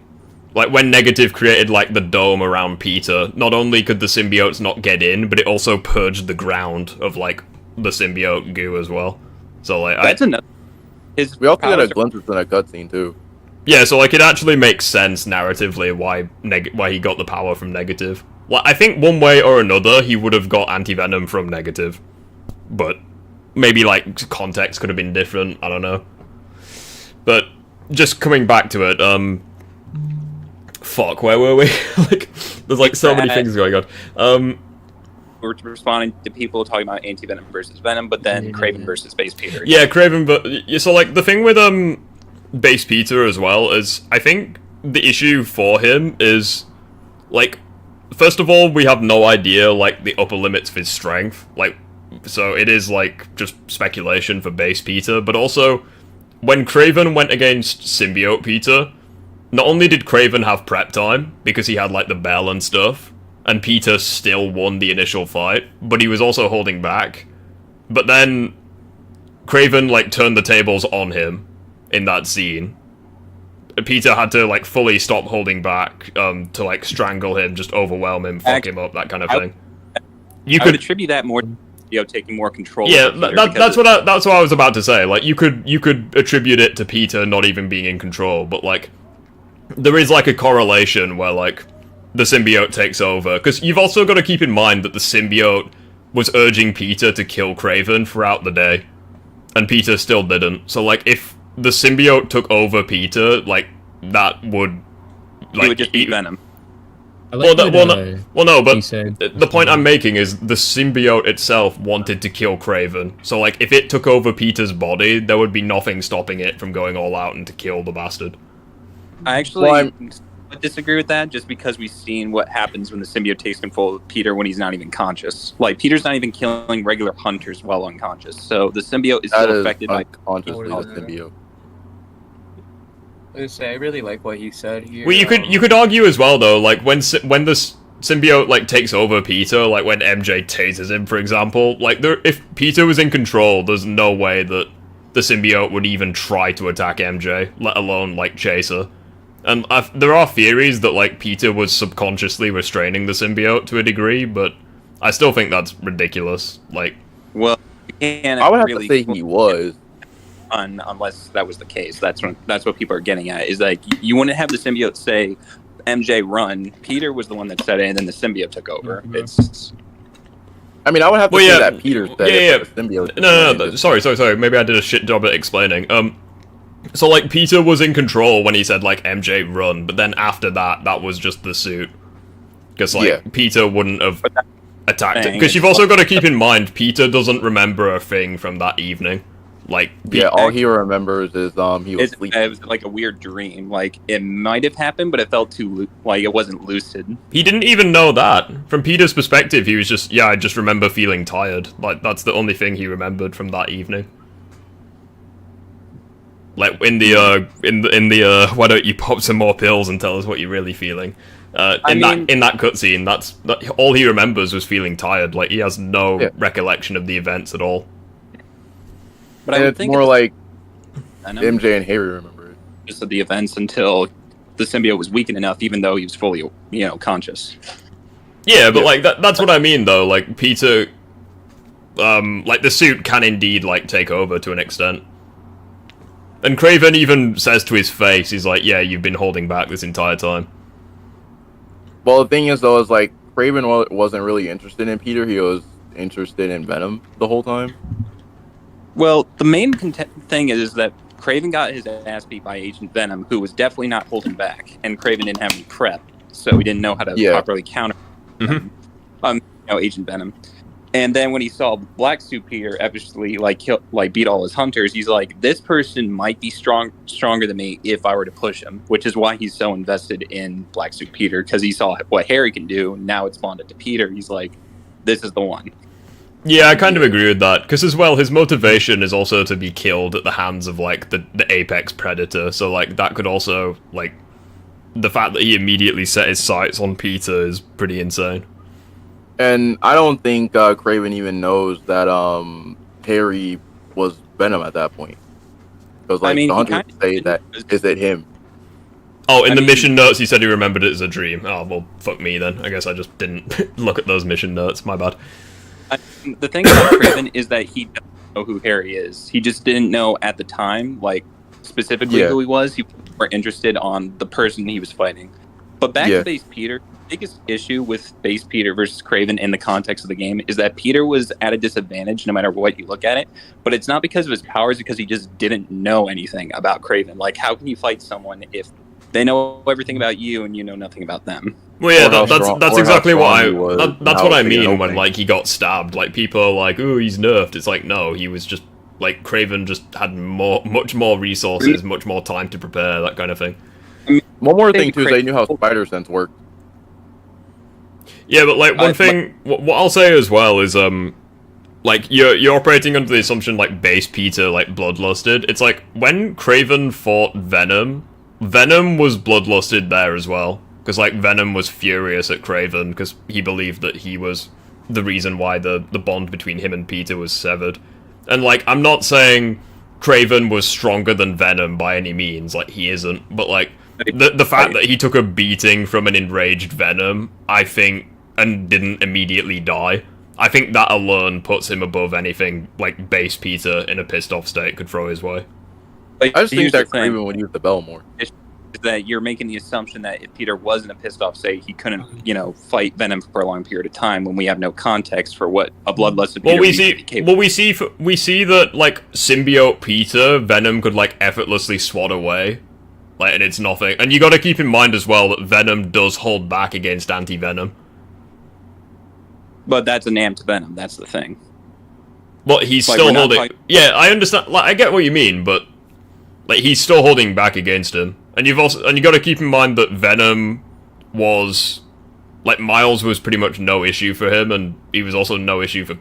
when Negative created, like, the dome around Peter, not only could the symbiotes not get in, but it also purged the ground of, like, the symbiote goo as well. So, like, that's another. We also got a glimpse in a cutscene too. Yeah, so like it actually makes sense narratively why he got the power from Negative. Well, I think one way or another he would have got Anti-Venom from Negative, but maybe like context could have been different. I don't know. But just coming back to it, fuck, where were we? Like, there's like so many things going on. We're responding to people talking about Anti-Venom versus Venom, but then Kraven versus Base Peter. Yeah, Kraven, but so like the thing with Base Peter as well is I think the issue for him is like, first of all, we have no idea like the upper limits of his strength, like, so it is like just speculation for Base Peter. But also, when Kraven went against Symbiote Peter, not only did Kraven have prep time because he had like the bell and stuff, and Peter still won the initial fight, but he was also holding back. But then Kraven, like, turned the tables on him in that scene. Peter had to, like, fully stop holding back to, like, strangle him, just overwhelm him, fuck him up, that kind of thing. I would attribute that more to taking more control. Yeah, that's what I was about to say. Like, you could attribute it to Peter not even being in control, but, like, there is, like, a correlation where, like, the symbiote takes over, because you've also got to keep in mind that the symbiote was urging Peter to kill Kraven throughout the day, and Peter still didn't. So, like, if the symbiote took over Peter, like, that would... like, he would just beat Venom. No, but the point I'm making is the symbiote itself wanted to kill Kraven, so, like, if it took over Peter's body, there would be nothing stopping it from going all out and to kill the bastard. I actually... I disagree with that, just because we've seen what happens when the symbiote takes control of Peter when he's not even conscious. Like, Peter's not even killing regular hunters while unconscious, so the symbiote is still affected by unconscious symbiote. I was gonna say, I really like what he said here. Well, you could argue as well though, like when the symbiote like takes over Peter, like when MJ tases him, for example, like if Peter was in control, there's no way that the symbiote would even try to attack MJ, let alone like chase her. And there are theories that like Peter was subconsciously restraining the symbiote to a degree, but I still think that's ridiculous. Like, well, you can't I would have really to say he was. Unless that was the case. That's what people are getting at. Is like you wouldn't have the symbiote say, "MJ, run." Peter was the one that said it, and then the symbiote took over. Mm-hmm. It's. I mean, I would have to say that Peter said it, but the symbiote. No. Sorry. Maybe I did a shit job at explaining. So like Peter was in control when he said like MJ run, but then after that was just the suit, because like Peter wouldn't have attacked it. Because you've also got to keep in mind Peter doesn't remember a thing from that evening. Like all he remembers is he was sleeping. It was like a weird dream. Like it might have happened, but it felt too like it wasn't lucid. He didn't even know that. From Peter's perspective, he was just I just remember feeling tired. Like that's the only thing he remembered from that evening. Like in the why don't you pop some more pills and tell us what you're really feeling? In that cutscene, that's all he remembers was feeling tired. Like he has no recollection of the events at all. But and I would it's think more like MJ and Harry remember it. Just of the events until the symbiote was weakened enough, even though he was fully, conscious. Yeah, but like that's what I mean though. Like Peter, like the suit can indeed like take over to an extent. And Kraven even says to his face, he's like, "Yeah, you've been holding back this entire time." Well, the thing is though, is like Kraven wasn't really interested in Peter. He was interested in Venom the whole time. Well, the main thing is that Kraven got his ass beat by Agent Venom, who was definitely not holding back, and Kraven didn't have any prep, so he didn't know how to properly counter Agent Venom. And then when he saw Black Suit Peter epically beat all his hunters, he's like, "This person might be stronger than me if I were to push him," which is why he's so invested in Black Suit Peter, because he saw what Harry can do, and now it's bonded to Peter. He's like, "This is the one." Yeah, I kind of agree with that, because as well, his motivation is also to be killed at the hands of, like, the apex predator, so, like, that could also, like, the fact that he immediately set his sights on Peter is pretty insane. And I don't think Kraven even knows that Harry was Venom at that point. Because, like, the hunters say that, is it him? Oh, in the mission notes, he said he remembered it as a dream. Oh, well, fuck me then. I guess I just didn't look at those mission notes, my bad. The thing about Kraven is that he doesn't know who Harry is. He just didn't know at the time, like, specifically who he was. He was more interested on the person he was fighting. But back to Base Peter, the biggest issue with Base Peter versus Kraven in the context of the game is that Peter was at a disadvantage no matter what you look at it. But it's not because of his powers, because he just didn't know anything about Kraven. Like, how can you fight someone if they know everything about you and you know nothing about them? Well, yeah, that's exactly what that's what I mean when like he got stabbed. Like people are like, "Oh, he's nerfed." It's like, no, he was just like Kraven just had much more resources, much more time to prepare, that kind of thing. One more thing too is they knew how spider sense worked. Yeah, but like one thing, what I'll say as well is like you're operating under the assumption like Base Peter like bloodlusted. It's like when Kraven fought Venom was bloodlusted there as well. Because, like, Venom was furious at Kraven because he believed that he was the reason why the bond between him and Peter was severed. And, like, I'm not saying Kraven was stronger than Venom by any means. Like, he isn't. But, like, the fact that he took a beating from an enraged Venom, I think, and didn't immediately die, I think that alone puts him above anything, like, Base Peter in a pissed-off state could throw his way. I just think that Kraven would use the bell more. That you're making the assumption that if Peter wasn't a pissed off state, he couldn't, fight Venom for a long period of time when we have no context for what a bloodlusted Peter we see that like symbiote Peter, Venom could like effortlessly swat away, like, and it's nothing. And you got to keep in mind as well that Venom does hold back against anti-venom. But that's an amped Venom. That's the thing. Well, he's like, still holding. Yeah, I understand. Like, I get what you mean, but like he's still holding back against him. And you got to keep in mind that Venom was, like, Miles was pretty much no issue for him, and he was also no issue for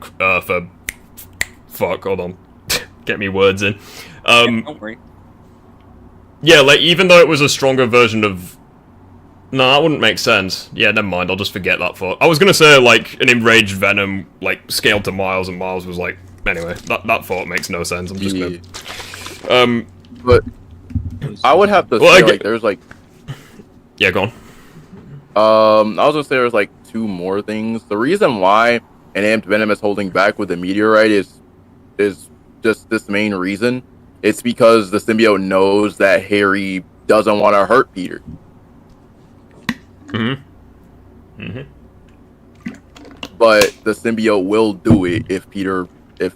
fuck, hold on, get me words in. Don't worry. Yeah, like, even though it was a stronger version of... No, that wouldn't make sense. Yeah, never mind, I'll just forget that thought. I was gonna say, like, an enraged Venom, like, scaled to Miles, and Miles was like... Anyway, that thought makes no sense, I'm just gonna... But... I would have to say, like, there's, like... Yeah, go on. I was gonna say there's, like, 2 more things. The reason why an Amped Venom is holding back with the meteorite is just this main reason. It's because the symbiote knows that Harry doesn't want to hurt Peter. But the symbiote will do it if Peter if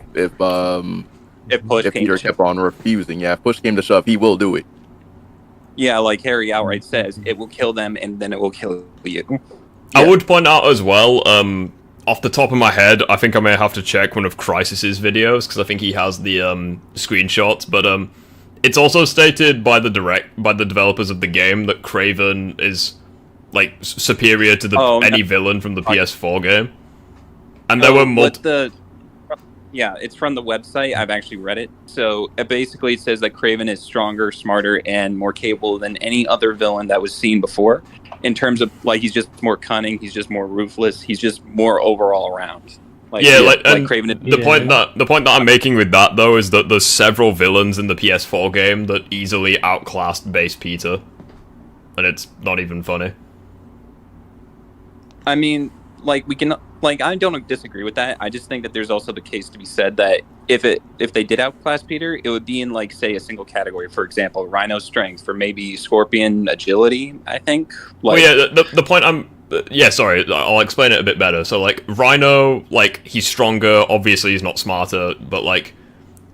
Peter kept on refusing. Yeah, if push came to shove, he will do it. Yeah, like Harry outright says, it will kill them and then it will kill you. Yeah. I would point out as well, off the top of my head, I think I may have to check one of Crysis's videos, because I think he has the screenshots, but it's also stated by the developers of the game that Kraven is, like, superior to any villain from the PS4 game. And there were Yeah, it's from the website. I've actually read it. So basically it says that Kraven is stronger, smarter, and more capable than any other villain that was seen before. In terms of, like, he's just more cunning, he's just more ruthless, he's just more overall around. Like, like Kraven. The point that I'm making with that, though, is that there's several villains in the PS4 game that easily outclassed base Peter. And it's not even funny. I mean, like, we can... Like, I don't disagree with that. I just think that there's also the case to be said that if they did outclass Peter, it would be in, like, say, a single category. For example, Rhino strength, for maybe Scorpion agility, I think. Like, well, yeah, the point I'm... Yeah, sorry, I'll explain it a bit better. So, like, Rhino, like, he's stronger, obviously he's not smarter, but, like,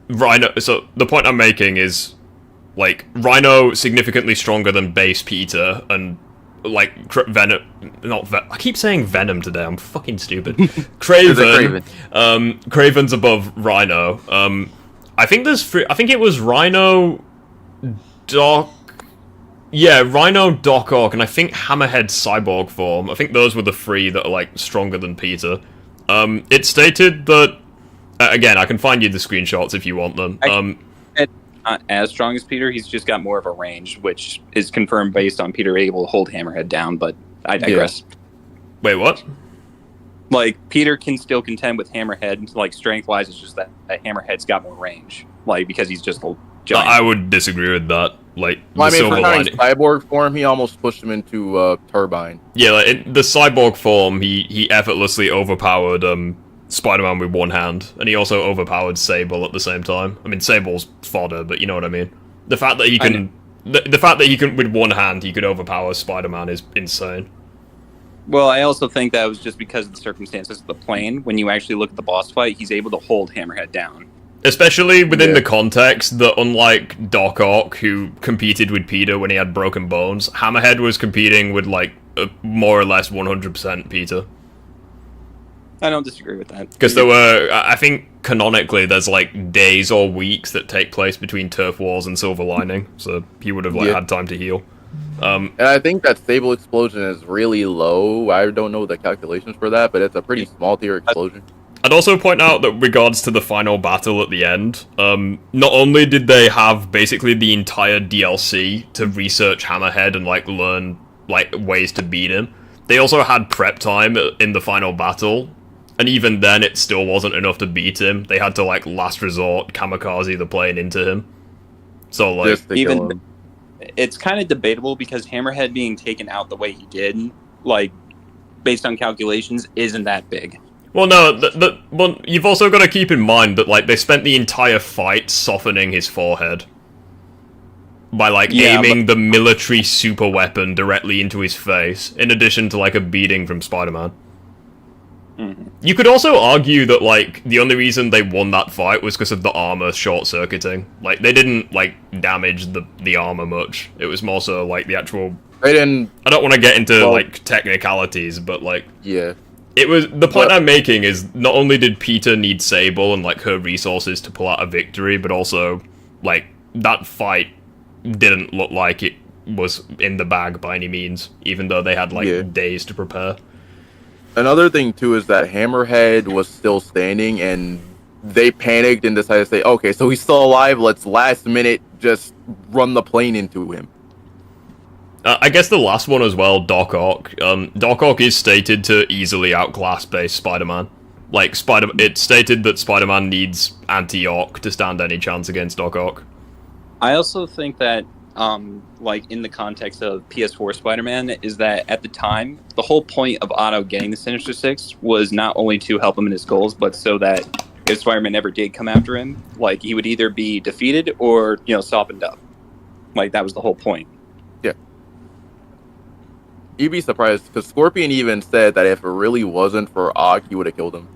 Rhino... So, the point I'm making is, like, Rhino significantly stronger than base Peter, and... like Venom, I keep saying Venom today. I'm fucking stupid. Kraven. Kraven's above Rhino. I think it was Rhino, Doc. Yeah, Rhino, Doc Ock, and I think Hammerhead Cyborg form. I think those were the 3 that are, like, stronger than Peter. It stated that again, I can find you the screenshots if you want them. Not as strong as Peter, he's just got more of a range, which is confirmed based on Peter able to hold Hammerhead down, but I digress. Yeah. Wait, what? Like, Peter can still contend with Hammerhead, like, strength-wise, it's just that Hammerhead's got more range, like, because he's just a giant. I would disagree with that. Like, well, I mean, for having cyborg form, he almost pushed him into Turbine. Yeah, like, in the cyborg form, he effortlessly overpowered Spider-Man with one hand, and he also overpowered Sable at the same time. I mean, Sable's fodder, but you know what I mean. The fact that he can, the fact that he can, with one hand, he could overpower Spider-Man is insane. Well, I also think that was just because of the circumstances of the plane. When you actually look at the boss fight, he's able to hold Hammerhead down. Especially within the context that, unlike Doc Ock, who competed with Peter when he had broken bones, Hammerhead was competing with, like, more or less 100% Peter. I don't disagree with that. Because there were, I think, canonically, there's, like, days or weeks that take place between Turf Wars and Silver Lining, so he would have, like, had time to heal. And I think that Sable explosion is really low. I don't know the calculations for that, but it's a pretty small tier explosion. I'd also point out that regards to the final battle at the end, not only did they have basically the entire DLC to research Hammerhead and, like, learn, like, ways to beat him, they also had prep time in the final battle. And even then, it still wasn't enough to beat him. They had to, like, last resort kamikaze the plane into him. So, like... Even, it's kind of debatable because Hammerhead being taken out the way he did, like, based on calculations, isn't that big. Well, no, well, you've also got to keep in mind that, like, they spent the entire fight softening his forehead. By, like, aiming the military super weapon directly into his face, in addition to, like, a beating from Spider-Man. You could also argue that, like, the only reason they won that fight was because of the armor short-circuiting. Like, they didn't, like, damage the armor much. It was more so, like, the actual... They didn't... I don't want to get into, like, technicalities, but, like... Yeah. It was... The point I'm making is, not only did Peter need Sable and, like, her resources to pull out a victory, but also, like, that fight didn't look like it was in the bag by any means, even though they had, like, days to prepare. Another thing, too, is that Hammerhead was still standing, and they panicked and decided to say, okay, so he's still alive, let's last minute just run the plane into him. I guess the last one as well, Doc Ock. Doc Ock is stated to easily outclass base Spider-Man. Like, it's stated that Spider-Man needs anti-Ock to stand any chance against Doc Ock. I also think that, like, in the context of PS4 Spider-Man, is that at the time, the whole point of Otto getting the Sinister Six was not only to help him in his goals, but so that if Spider-Man ever did come after him, like, he would either be defeated or, softened up. Like, that was the whole point. Yeah. You'd be surprised, because Scorpion even said that if it really wasn't for Ock, he would have killed him.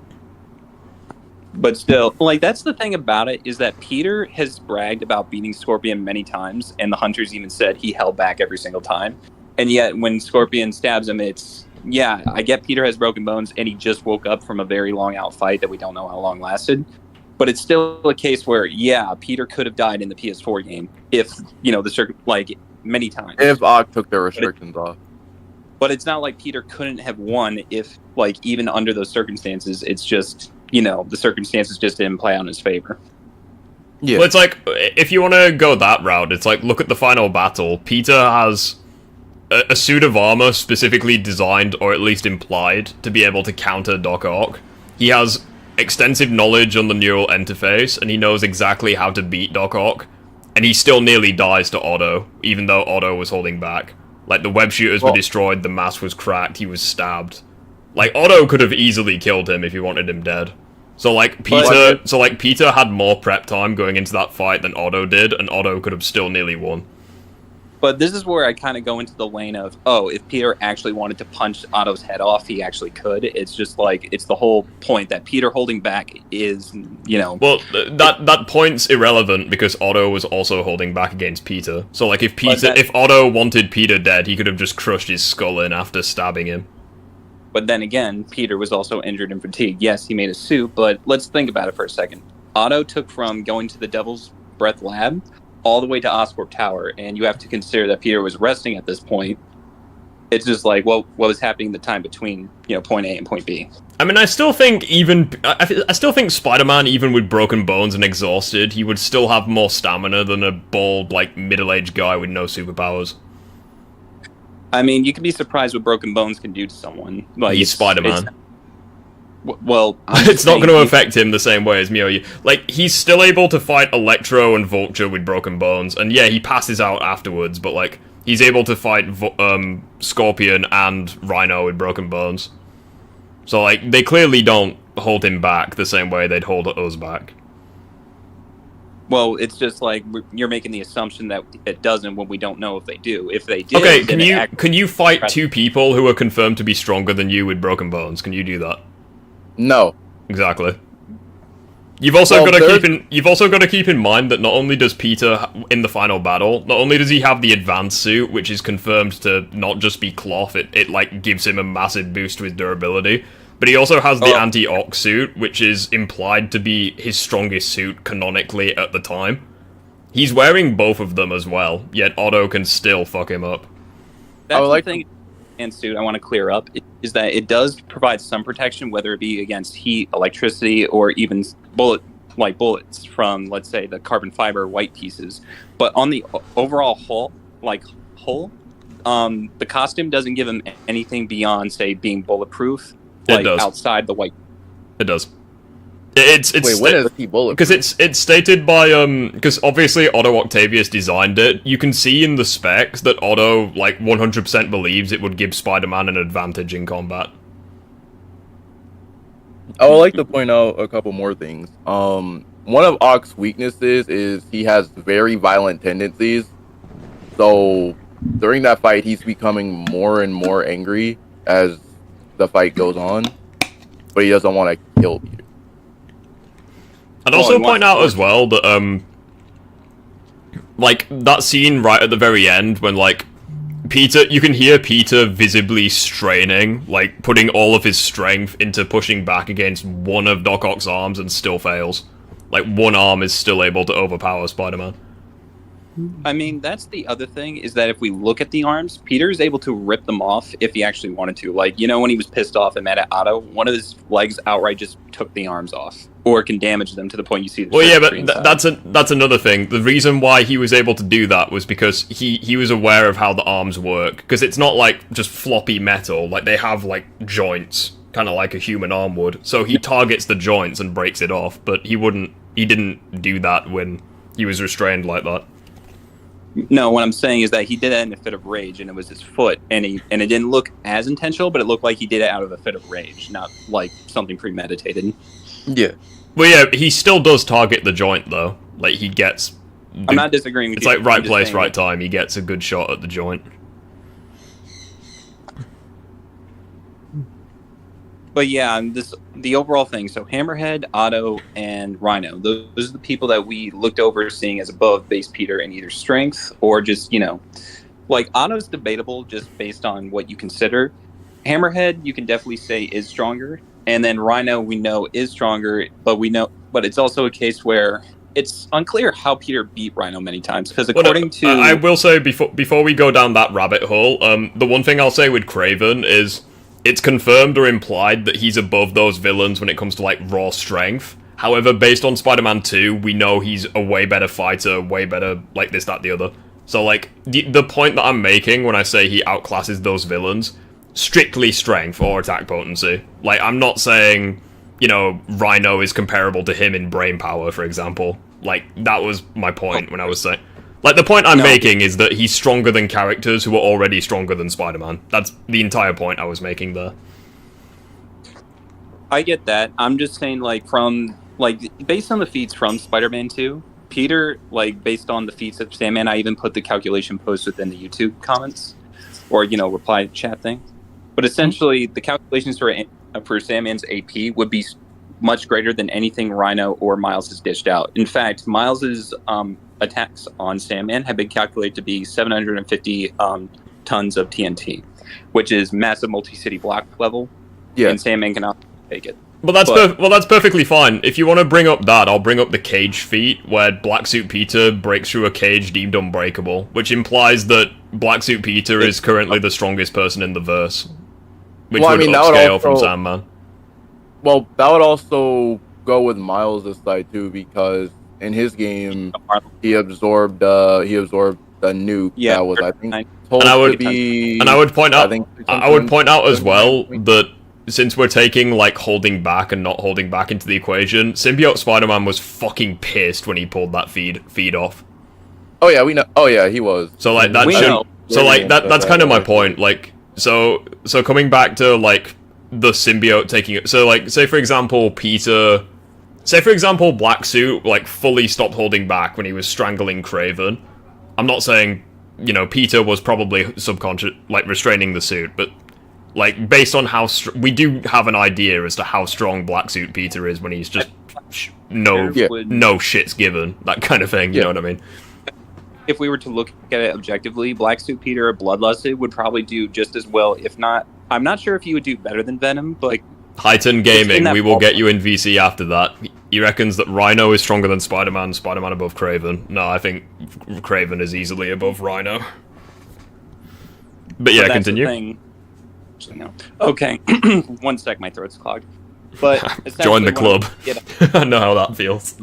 But still, like, that's the thing about it, is that Peter has bragged about beating Scorpion many times, and the Hunters even said he held back every single time. And yet, when Scorpion stabs him, it's, yeah, I get Peter has broken bones, and he just woke up from a very long out fight that we don't know how long lasted. But it's still a case where, yeah, Peter could have died in the PS4 game if, many times. If Ock took the restrictions off. But it's not like Peter couldn't have won if, like, even under those circumstances, it's just, the circumstances just didn't play out in his favor. Yeah. Well, it's like, if you want to go that route, it's like, look at the final battle. Peter has a suit of armor specifically designed, or at least implied, to be able to counter Doc Ock. He has extensive knowledge on the neural interface, and he knows exactly how to beat Doc Ock, and he still nearly dies to Otto, even though Otto was holding back. Like, the web shooters were destroyed, the mask was cracked, he was stabbed. Like, Otto could have easily killed him if he wanted him dead. So, like, Peter had more prep time going into that fight than Otto did, and Otto could have still nearly won. But this is where I kind of go into the lane of, if Peter actually wanted to punch Otto's head off, he actually could. It's just like, it's the whole point that Peter holding back is, Well, that point's irrelevant because Otto was also holding back against Peter. So, like, if Otto wanted Peter dead, he could have just crushed his skull in after stabbing him. But then again, Peter was also injured and fatigued. Yes, he made a suit, but let's think about it for a second. Otto took from going to the Devil's Breath lab all the way to Oscorp Tower, and you have to consider that Peter was resting at this point. It's just like, what was happening in the time between, point A and point B? I mean, I still think Spider-Man, even with broken bones and exhausted, he would still have more stamina than a bald, like, middle-aged guy with no superpowers. I mean, you can be surprised what broken bones can do to someone. Like, he's Spider-Man. Well, it's not going to affect him the same way as Miyo. Like, he's still able to fight Electro and Vulture with broken bones, and yeah, he passes out afterwards, but, like, he's able to fight Scorpion and Rhino with broken bones. So, like, they clearly don't hold him back the same way they'd hold us back. Well, it's just like you're making the assumption that it doesn't when we don't know if they do. If they do, okay, can you fight two people who are confirmed to be stronger than you with broken bones? Can you do that? No. Exactly. You've also got to keep in mind that not only does Peter in the final battle, not only does he have the advanced suit, which is confirmed to not just be cloth, it like gives him a massive boost to his durability. But he also has the anti-Ock suit, which is implied to be his strongest suit canonically at the time. He's wearing both of them as well, yet Otto can still fuck him up. That's the thing, and suit I want to clear up, is that it does provide some protection, whether it be against heat, electricity, or even bullets from, let's say, the carbon fiber white pieces. But on the overall whole, the costume doesn't give him anything beyond, say, being bulletproof. It does. Outside the white. It does. It's when is he bulletproof? Because it's stated by because obviously Otto Octavius designed it. You can see in the specs that Otto 100% believes it would give Spider-Man an advantage in combat. I would like to point out a couple more things. One of Ock's weaknesses is he has very violent tendencies. So during that fight, he's becoming more and more angry as the fight goes on, but he doesn't want to kill Peter. I'd also point out as well that that scene right at the very end when Peter, you can hear Peter visibly straining, putting all of his strength into pushing back against one of Doc Ock's arms and still fails. One arm is still able to overpower Spider-Man. I mean, that's the other thing, is that if we look at the arms, Peter is able to rip them off if he actually wanted to. Like, you know, when he was pissed off and mad at Otto, one of his legs outright just took the arms off, or can damage them to the point you see the Well, yeah, but circuitry inside. that's another thing. The reason why he was able to do that was because he was aware of how the arms work. Because it's not like just floppy metal. Like, they have, like, joints, kind of like a human arm would. So he targets the joints and breaks it off, but he didn't do that when he was restrained like that. No, what I'm saying is that he did it in a fit of rage, and it was his foot, and it didn't look as intentional, but it looked like he did it out of a fit of rage, not like something premeditated. Yeah. Well, yeah, he still does target the joint, though. Like, he gets... I'm not disagreeing with it's you. like right I'm just place, saying, right like, time. He gets a good shot at the joint. But yeah, the overall thing. So Hammerhead, Otto, and Rhino. Those are the people that we looked over seeing as above base Peter in either strength or just, you know, like Otto's debatable just based on what you consider. Hammerhead, you can definitely say is stronger, and then Rhino we know is stronger, but it's also a case where it's unclear how Peter beat Rhino many times because according to I will say before we go down that rabbit hole, the one thing I'll say with Kraven is it's confirmed or implied that he's above those villains when it comes to like raw strength. However, based on Spider-Man 2, we know he's a way better fighter, way better like this, that, the other. So like the point that I'm making when I say he outclasses those villains, strictly strength or attack potency. Like I'm not saying, you know, Rhino is comparable to him in brain power, for example. Like that was my point when I was saying. Like, the point I'm making is that he's stronger than characters who are already stronger than Spider-Man. That's the entire point I was making there. I get that. I'm just saying, like, based on the feats from Spider-Man 2, Peter, like, based on the feats of Sandman, I even put the calculation post within the YouTube comments, or, you know, reply chat thing. But essentially, the calculations for Sandman's AP would be much greater than anything Rhino or Miles has dished out. In fact, Miles's attacks on Sandman have been calculated to be 750 tons of TNT, which is massive multi-city block level. Yeah, and Sandman cannot take it. Well, that's perfectly fine. If you want to bring up that, I'll bring up the cage feat, where Black Suit Peter breaks through a cage deemed unbreakable, which implies that Black Suit Peter is currently the strongest person in the verse, which would upscale from Sandman. Well, that would also go with Miles' side too, because in his game he absorbed the nuke that was, I think, told to be. And I would point out as well that since we're taking like holding back and not holding back into the equation, Symbiote Spider-Man was fucking pissed when he pulled that feed off. Oh yeah, we know. Oh yeah, he was. So like that should. So like that's kind of my point. Like so coming back to like the symbiote taking it. So like say for example Black Suit like fully stopped holding back when he was strangling Kraven. I'm not saying, you know, Peter was probably subconscious like restraining the suit, but like based on how we do have an idea as to how strong Black Suit Peter is when he's just no shits given, that kind of thing. You know what I mean? If we were to look at it objectively, Black Suit Peter or Bloodlusted would probably do just as well, if not. I'm not sure if he would do better than Venom, but like, Heighten Gaming, we will get you in VC after that. He reckons that Rhino is stronger than Spider-Man, Spider-Man above Kraven. No, I think Kraven is easily above Rhino. But yeah, continue. No. Okay, 1 sec, my throat's clogged. But join the club. I know how that feels.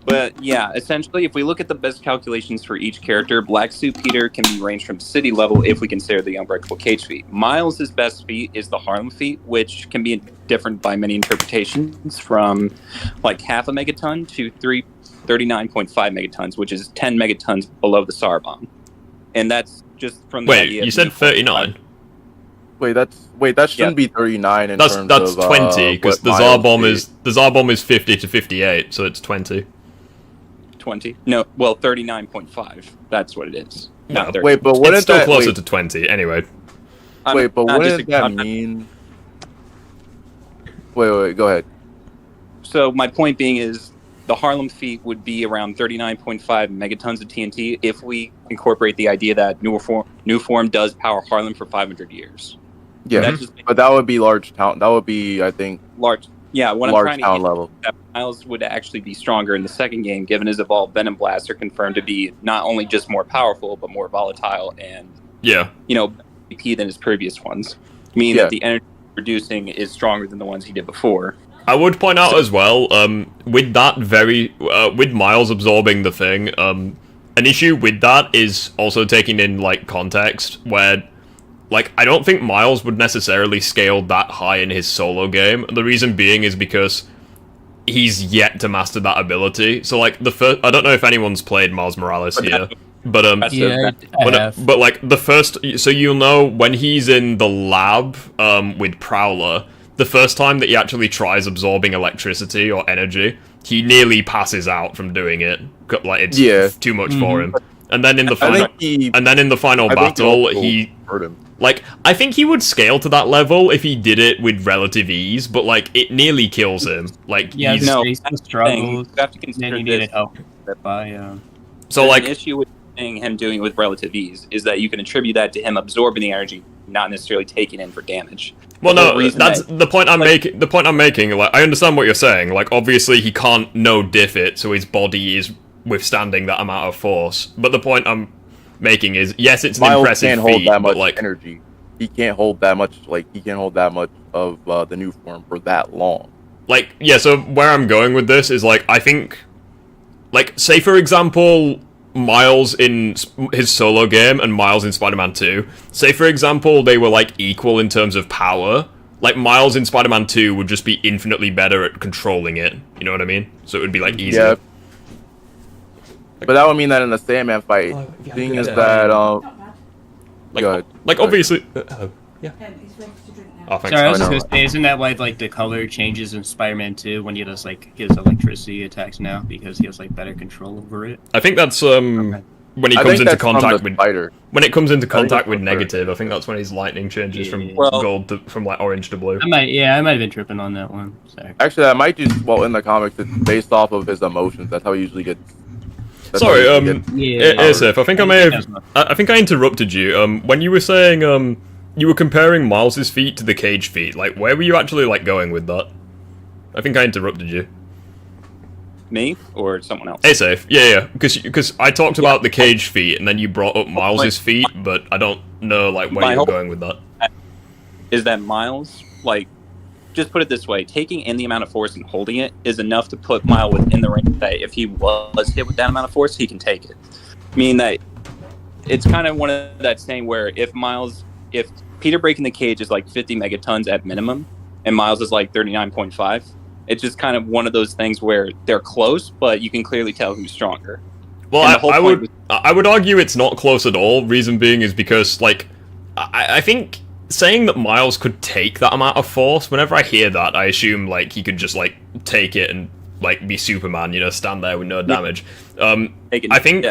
But yeah, essentially, if we look at the best calculations for each character, Black Suit Peter can be ranged from city level if we consider the Unbreakable Cage feat. Miles' best feat is the Harlem feat, which can be different by many interpretations, from like half a megaton to 39.5 megatons, which is 10 megatons below the SAR bomb. And that's just from the idea. Wait, you said 39? That shouldn't be 39 in terms of... That's 20, because the SAR bomb is 50 to 58, so it's 20. 20? No, well, 39.5. That's what it is. No, wait, but what it's still closer to 20, anyway. Wait, but what does that mean? Wait, go ahead. So my point being is the Harlem feat would be around 39.5 megatons of TNT if we incorporate the idea that New Form does power Harlem for 500 years. Yeah, but that would be large town. That would be, I think, large. Yeah, what I'm large trying to town get level. is that Miles would actually be stronger in the second game, given his evolved Venom Blaster confirmed to be not only just more powerful, but more volatile and, Yeah. AP than his previous ones. Meaning that the energy producing is stronger than the ones he did before. I would point out as well, with that with Miles absorbing the thing, an issue with that is also taking in, like, context, where, like, I don't think Miles would necessarily scale that high in his solo game. The reason being is because he's yet to master that ability. So, like, I don't know if anyone's played Miles Morales here, but, but, like, the first, so you'll know when he's in the lab, with Prowler, the first time that he actually tries absorbing electricity or energy, he nearly passes out from doing it. Like, it's too much for him. And then in the final, battle, he hurt him. Like, I think he would scale to that level if he did it with relative ease, but, like, it nearly kills him. Like, yeah, he's... no, he struggles. You have to consider he needed help by. So, like, an issue with him doing it with relative ease is that you can attribute that to him absorbing the energy, not necessarily taking in for damage. Well, no, that's the point I'm making. The point I'm making, like, I understand what you're saying. Like, obviously, he can't no-diff it, so his body is withstanding that amount of force. But the point I'm making is, yes, it's an Miles impressive can't feat, hold that much but, like, energy. He can't hold that much. Like, he can't hold that much of the new form for that long. Like, yeah. So where I'm going with this is, like, I think, like, say for example, Miles in his solo game and Miles in Spider-Man 2. Say for example, they were, like, equal in terms of power. Like, Miles in Spider-Man 2 would just be infinitely better at controlling it. You know what I mean? So it would be, like, easier. Yeah. But that would mean that in the Sandman fight, thing is that like obviously. Yeah. Oh, thanks. Sorry, I was just gonna say, isn't that why, like, the color changes in Spider-Man 2 when he does, like, his electricity attacks now, because he has, like, better control over it? I think that's when he comes into contact with when it comes into contact with negative. I think that's when his lightning changes from gold to like orange to blue. I might have been tripping on that one. Sorry. Actually, that might just in the comics, it's based off of his emotions. That's how he usually gets. Sorry, Asif, I think I interrupted you. When you were saying you were comparing Miles's feet to the Cage feet, like, where were you actually, like, going with that? I think I interrupted you. Me or someone else? Asif, yeah, because I talked about the Cage feet, and then you brought up Miles's feet, but I don't know, like, where you're going with that. Is that Miles, like, just put it this way, taking in the amount of force and holding it is enough to put Miles within the range that if he was hit with that amount of force, he can take it. Meaning that it's kind of one of that saying where if Peter breaking the cage is like 50 megatons at minimum, and Miles is like 39.5, it's just kind of one of those things where they're close, but you can clearly tell who's stronger. Well, I would argue it's not close at all. Reason being is because, like, I think saying that Miles could take that amount of force, whenever I hear that, I assume, like, he could just, like, take it and, like, be Superman, you know, stand there with no damage. I think,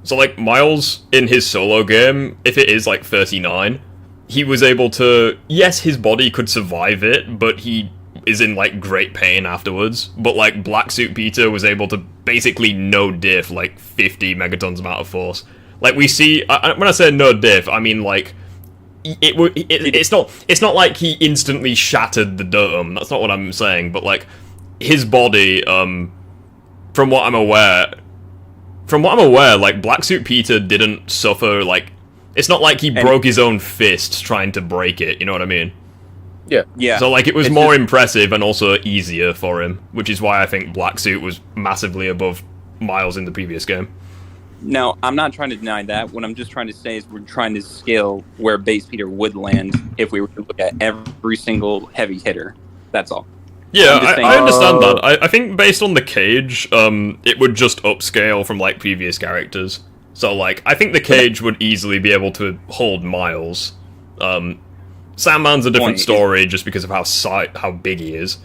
so, like, Miles in his solo game, if it is, like, 39, he was able to, yes, his body could survive it, but he is in, like, great pain afterwards. But, like, Black Suit Peter was able to basically no diff, like, 50 megatons amount of force. Like, we see, when I say no diff, I mean, like, it's not like he instantly shattered the dome. That's not what I'm saying. But, like, his body, from what I'm aware, like, Black Suit Peter didn't suffer, like, it's not like he broke his own fist trying to break it, you know what I mean? Yeah. So, like, it was more impressive and also easier for him, which is why I think Black Suit was massively above Miles in the previous game. No, I'm not trying to deny that. What I'm just trying to say is we're trying to scale where base Peter would land if we were to look at every single heavy hitter. That's all. Yeah, I understand that. I think based on the Cage, it would just upscale from, like, previous characters. So, like, I think the Cage would easily be able to hold Miles. Sandman's a different story just because of how big he is.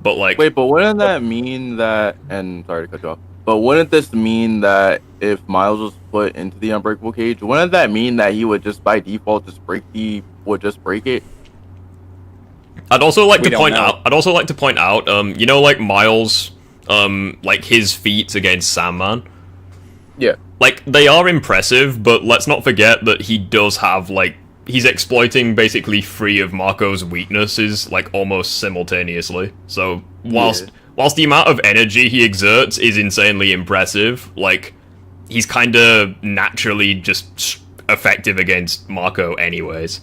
But, like... Wait, but wouldn't that mean that... And, sorry to cut you off. But wouldn't this mean that if Miles was put into the Unbreakable Cage, wouldn't that mean that he would just, by default, break it? I'd also like to point out, you know, like, Miles, like, his feats against Sandman? Yeah. Like, they are impressive, but let's not forget that he does have, like, he's exploiting basically three of Marco's weaknesses, like, almost simultaneously. So, whilst the amount of energy he exerts is insanely impressive, like, he's kind of naturally just effective against Marco anyways.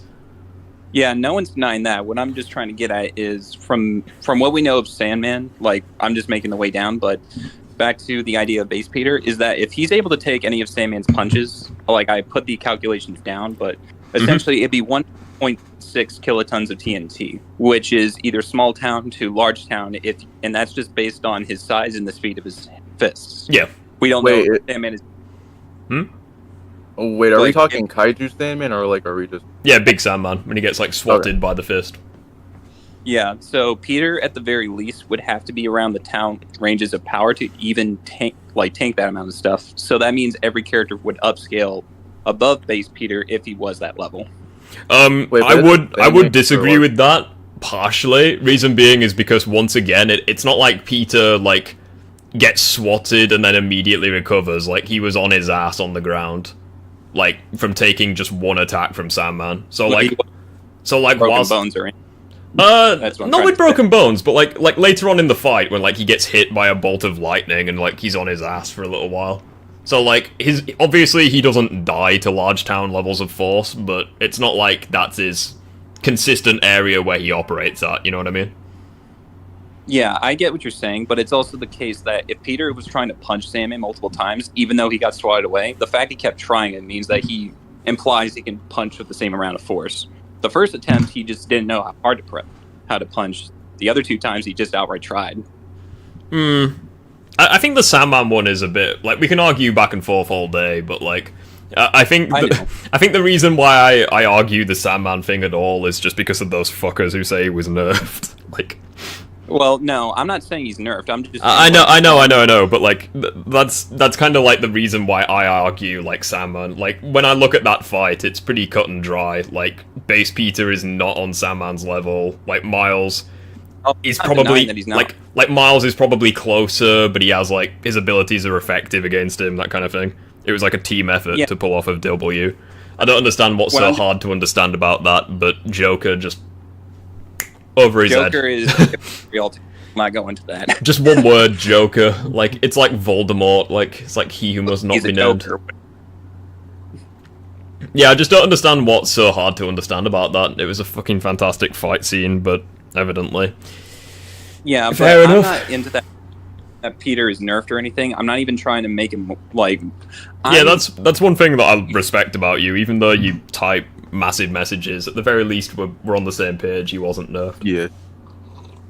Yeah, no one's denying that. What I'm just trying to get at is from what we know of Sandman, like, I'm just making the way down, but back to the idea of Base Peter, is that if he's able to take any of Sandman's punches, like, I put the calculations down, but essentially it'd be 1.6 kilotons of TNT, which is either small town to large town, and that's just based on his size and the speed of his fists. Yeah. We don't know if Sandman is... Oh, wait, are we talking Kaiju Sandman, or, like, are we just... Yeah, Big Sandman, when he gets, like, swatted by the fist. Yeah, so Peter, at the very least, would have to be around the town ranges of power to even tank that amount of stuff. So that means every character would upscale above Base Peter if he was that level. I would disagree with that, partially. Reason being is because, once again, it's not like Peter, like, gets swatted and then immediately recovers. Like, he was on his ass on the ground, like, from taking just one attack from Sandman. So, like, Broken bones are in. Not with broken bones, but like later on in the fight when like he gets hit by a bolt of lightning and like he's on his ass for a little while. So like obviously he doesn't die to large town levels of force, but it's not like that's his consistent area where he operates at, you know what I mean? Yeah, I get what you're saying, but it's also the case that if Peter was trying to punch Sandman multiple times, even though he got swatted away, the fact he kept trying it means that he implies he can punch with the same amount of force. The first attempt, he just didn't know how to punch. The other two times, he just outright tried. I think the Sandman one is a bit like we can argue back and forth all day, but like I think the reason why I argue the Sandman thing at all is just because of those fuckers who say he was nerfed. Like, well, no, I'm not saying he's nerfed. I'm just. I know, but like that's kind of like the reason why I argue like Sandman. Like when I look at that fight, it's pretty cut and dry. Like Base Peter is not on Sandman's level. Like Miles is probably like Miles is probably closer, but he has like his abilities are effective against him. That kind of thing. It was like a team effort to pull off of W. I don't understand what's so hard to understand about that, but Joker just. Over his Joker head. is real. Not go into that. Just one word, Joker. Like it's like Voldemort. Like it's like he who must not be named. Yeah, I just don't understand what's so hard to understand about that. It was a fucking fantastic fight scene, but evidently. Yeah, but fair enough. I'm not into that Peter is nerfed or anything. I'm not even trying to make him like. Yeah, that's one thing that I respect about you. Even though you type massive messages, at the very least we're on the same page. He wasn't nerfed.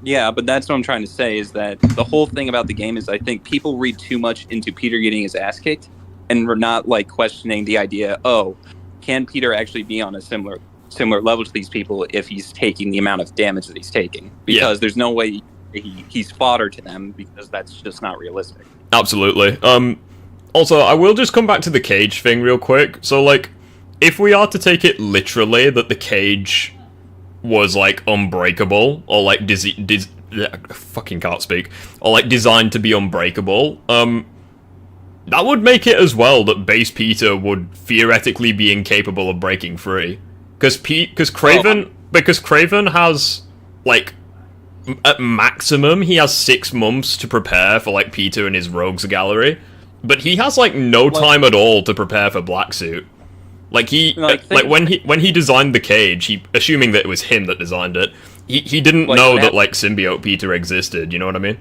Yeah, but that's what I'm trying to say is that the whole thing about the game is I think people read too much into Peter getting his ass kicked, and we're not like questioning the idea. Oh, can Peter actually be on a similar level to these people if he's taking the amount of damage that he's taking? Because there's no way he's fodder to them because that's just not realistic. Absolutely. Also, I will just come back to the cage thing real quick. So like. If we are to take it literally that the cage was like unbreakable or like fucking can't speak or like designed to be unbreakable, that would make it as well that Base Peter would theoretically be incapable of breaking free, because Craven has like at maximum he has 6 months to prepare for like Peter and his rogues gallery, but he has like no time at all to prepare for Black Suit. Like when he designed the cage, assuming that it was him that designed it, he didn't know that like Symbiote Peter existed. You know what I mean?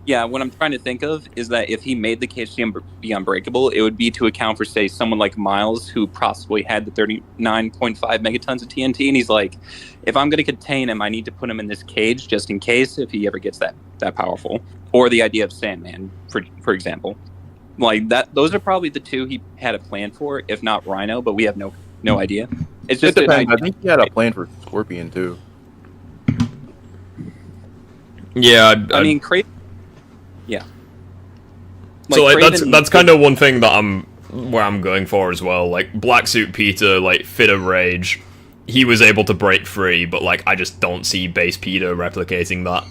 Yeah. What I'm trying to think of is that if he made the cage to be unbreakable, it would be to account for say someone like Miles who possibly had the 39.5 megatons of TNT, and he's like, if I'm going to contain him, I need to put him in this cage just in case if he ever gets that powerful. Or the idea of Sandman, for example. Like that, those are probably the two he had a plan for, if not Rhino. But we have no idea. It's just it depends. I think he had a plan for Scorpion too. Yeah, I mean, Craven. Yeah. Like, so like that's kind of one thing that I'm going for as well. Like Black Suit Peter, like Fit of Rage, he was able to break free, but like I just don't see Base Peter replicating that.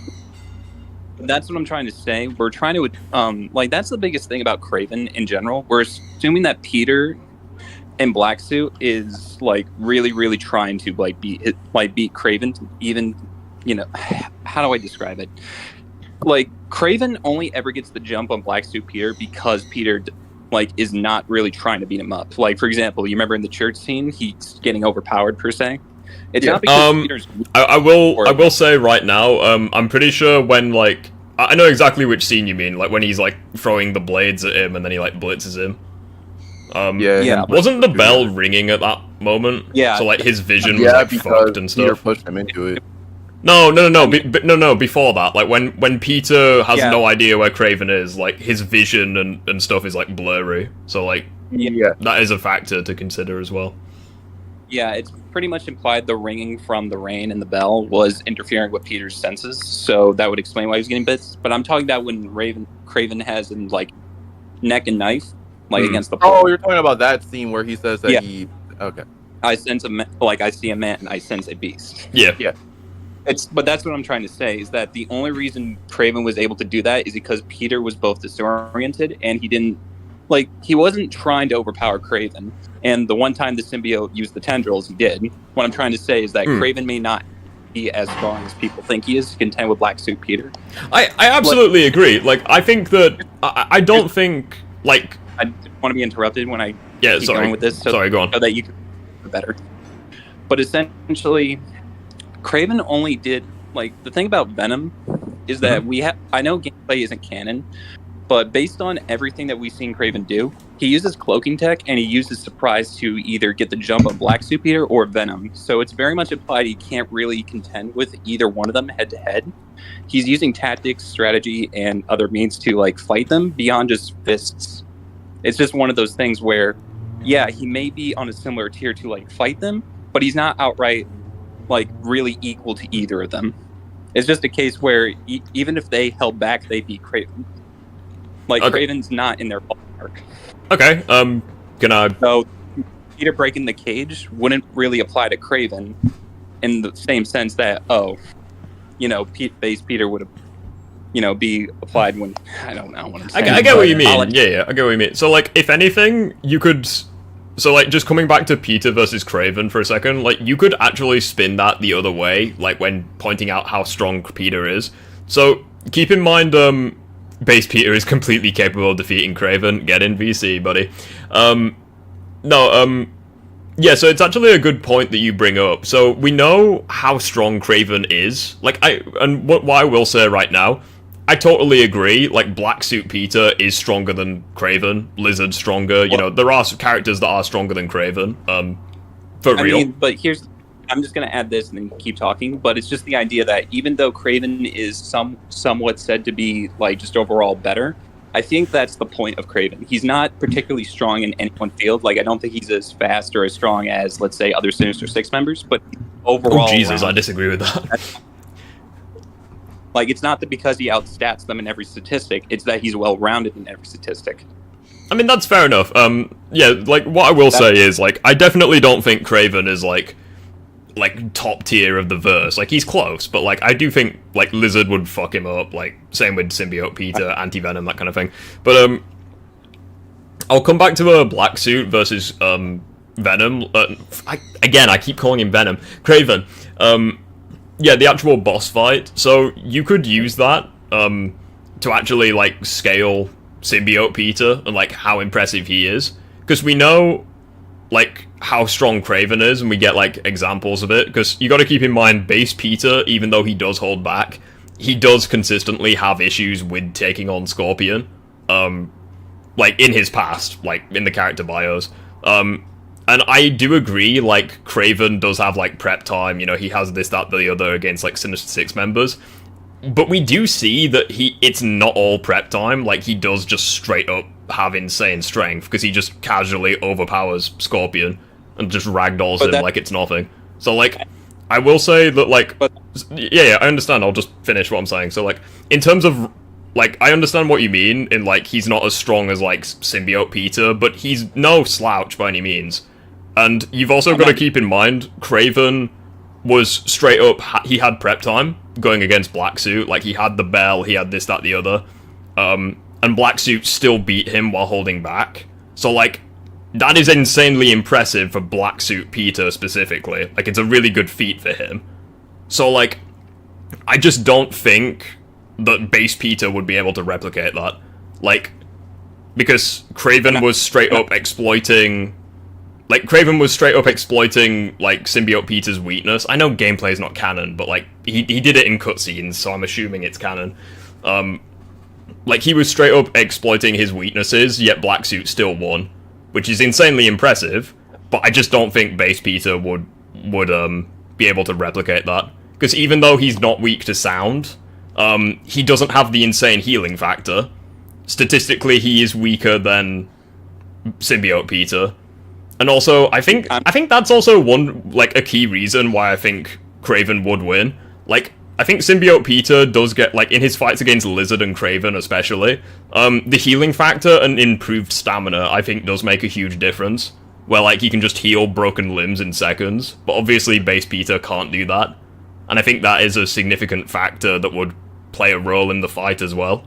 That's what I'm trying to say. We're trying to, like, that's the biggest thing about Craven in general. We're assuming that Peter in Black Suit is like really trying to beat Craven. Even, you know, how do I describe it? Like, Craven only ever gets the jump on Black Suit Peter because Peter is not really trying to beat him up. Like, for example, you remember in the church scene, he's getting overpowered per se. It's not because Peter's. I will say right now, I'm pretty sure when I know exactly which scene you mean. Like when he's throwing the blades at him and then he blitzes him. Wasn't the bell ringing at that moment? Yeah. So his vision was fucked and stuff. Peter pushed him into it. No. Before that, when Peter has no idea where Craven is, his vision and stuff is blurry. So that is a factor to consider as well. Yeah, it's pretty much implied the ringing from the rain and the bell was interfering with Peter's senses, so that would explain why he was getting bits. But I'm talking about when Craven has him neck and knife, against the pole. Oh, you're talking about that scene where he says that he. Okay. I sense I see a man, I sense a beast. Yeah. But that's what I'm trying to say, is that the only reason Craven was able to do that is because Peter was both disoriented and he didn't, he wasn't trying to overpower Craven. And the one time the symbiote used the tendrils, he did. What I'm trying to say is that Craven may not be as strong as people think he is to contend with Black Suit Peter. I absolutely agree. I think that, I don't think, I don't want to be interrupted when I keep going with this. Sorry, go on. So that you can do better. But essentially, Craven only did the thing about Venom is that I know gameplay isn't canon, but based on everything that we've seen Craven do, he uses cloaking tech and he uses surprise to either get the jump on Black Suit Peter or Venom. So it's very much implied he can't really contend with either one of them head to head. He's using tactics, strategy, and other means to fight them beyond just fists. It's just one of those things where, he may be on a similar tier to fight them, but he's not outright really equal to either of them. It's just a case where even if they held back, they beat Craven. Craven's not in their ballpark. Okay. Can I? So Peter breaking the cage wouldn't really apply to Craven in the same sense that base Peter would have be applied when I don't know what I'm saying. I get what you mean. I get what you mean. So if anything, you could. So, just coming back to Peter versus Craven for a second, you could actually spin that the other way, when pointing out how strong Peter is. So, keep in mind, base Peter is completely capable of defeating Craven. Get in VC, buddy. Yeah, so it's actually a good point that you bring up. So, we know how strong Craven is. What I will say right now, I totally agree. Black Suit Peter is stronger than Craven. Lizard's stronger. You know, there are characters that are stronger than Craven. For real. But I'm just going to add this and then keep talking. But it's just the idea that even though Craven is somewhat said to be just overall better, I think that's the point of Craven. He's not particularly strong in any one field. I don't think he's as fast or as strong as, let's say, other Sinister Six members. But overall, oh Jesus, I disagree with that. It's not that because he outstats them in every statistic, it's that he's well-rounded in every statistic. I mean, that's fair enough. What I will say is, I definitely don't think Craven is, top tier of the verse. He's close, but, I do think, Lizard would fuck him up, same with Symbiote Peter, Anti-Venom, that kind of thing. But, I'll come back to a Black Suit versus, Venom. I keep calling him Venom. Craven. Yeah, the actual boss fight. So you could use that to actually scale Symbiote Peter and how impressive he is, because we know how strong Craven is, and we get examples of it. Because you got to keep in mind, base Peter, even though he does hold back, he does consistently have issues with taking on Scorpion. In his past, in the character bios. And I do agree, Craven does have, prep time, you know, he has this, that, the other against, Sinister Six members. But we do see that it's not all prep time, he does just straight up have insane strength, because he just casually overpowers Scorpion and just ragdolls him like it's nothing. So, I will say that, yeah, I understand, I'll just finish what I'm saying. So, in terms of, I understand what you mean, in, he's not as strong as, Symbiote Peter, but he's no slouch by any means. And you've also got to keep in mind, Craven was straight up, he had prep time going against Black Suit. He had the bell, he had this, that, the other. And Black Suit still beat him while holding back. So, that is insanely impressive for Black Suit Peter specifically. Like, it's a really good feat for him. So, like, I just don't think that base Peter would be able to replicate that. Like, because Craven was straight up exploiting... Like, Craven was straight up exploiting, like, Symbiote Peter's weakness. I know gameplay is not canon, but, like, he did it in cutscenes, so I'm assuming it's canon. Like, he was straight up exploiting his weaknesses, yet Black Suit still won. Which is insanely impressive, but I just don't think base Peter would be able to replicate that. Because even though he's not weak to sound, he doesn't have the insane healing factor. Statistically, he is weaker than Symbiote Peter. And also, I think that's also a key reason why I think Craven would win. Like, I think Symbiote Peter does get, like, in his fights against Lizard and Craven especially, the healing factor and improved stamina, I think, does make a huge difference. Where, like, he can just heal broken limbs in seconds, but obviously base Peter can't do that. And I think that is a significant factor that would play a role in the fight as well.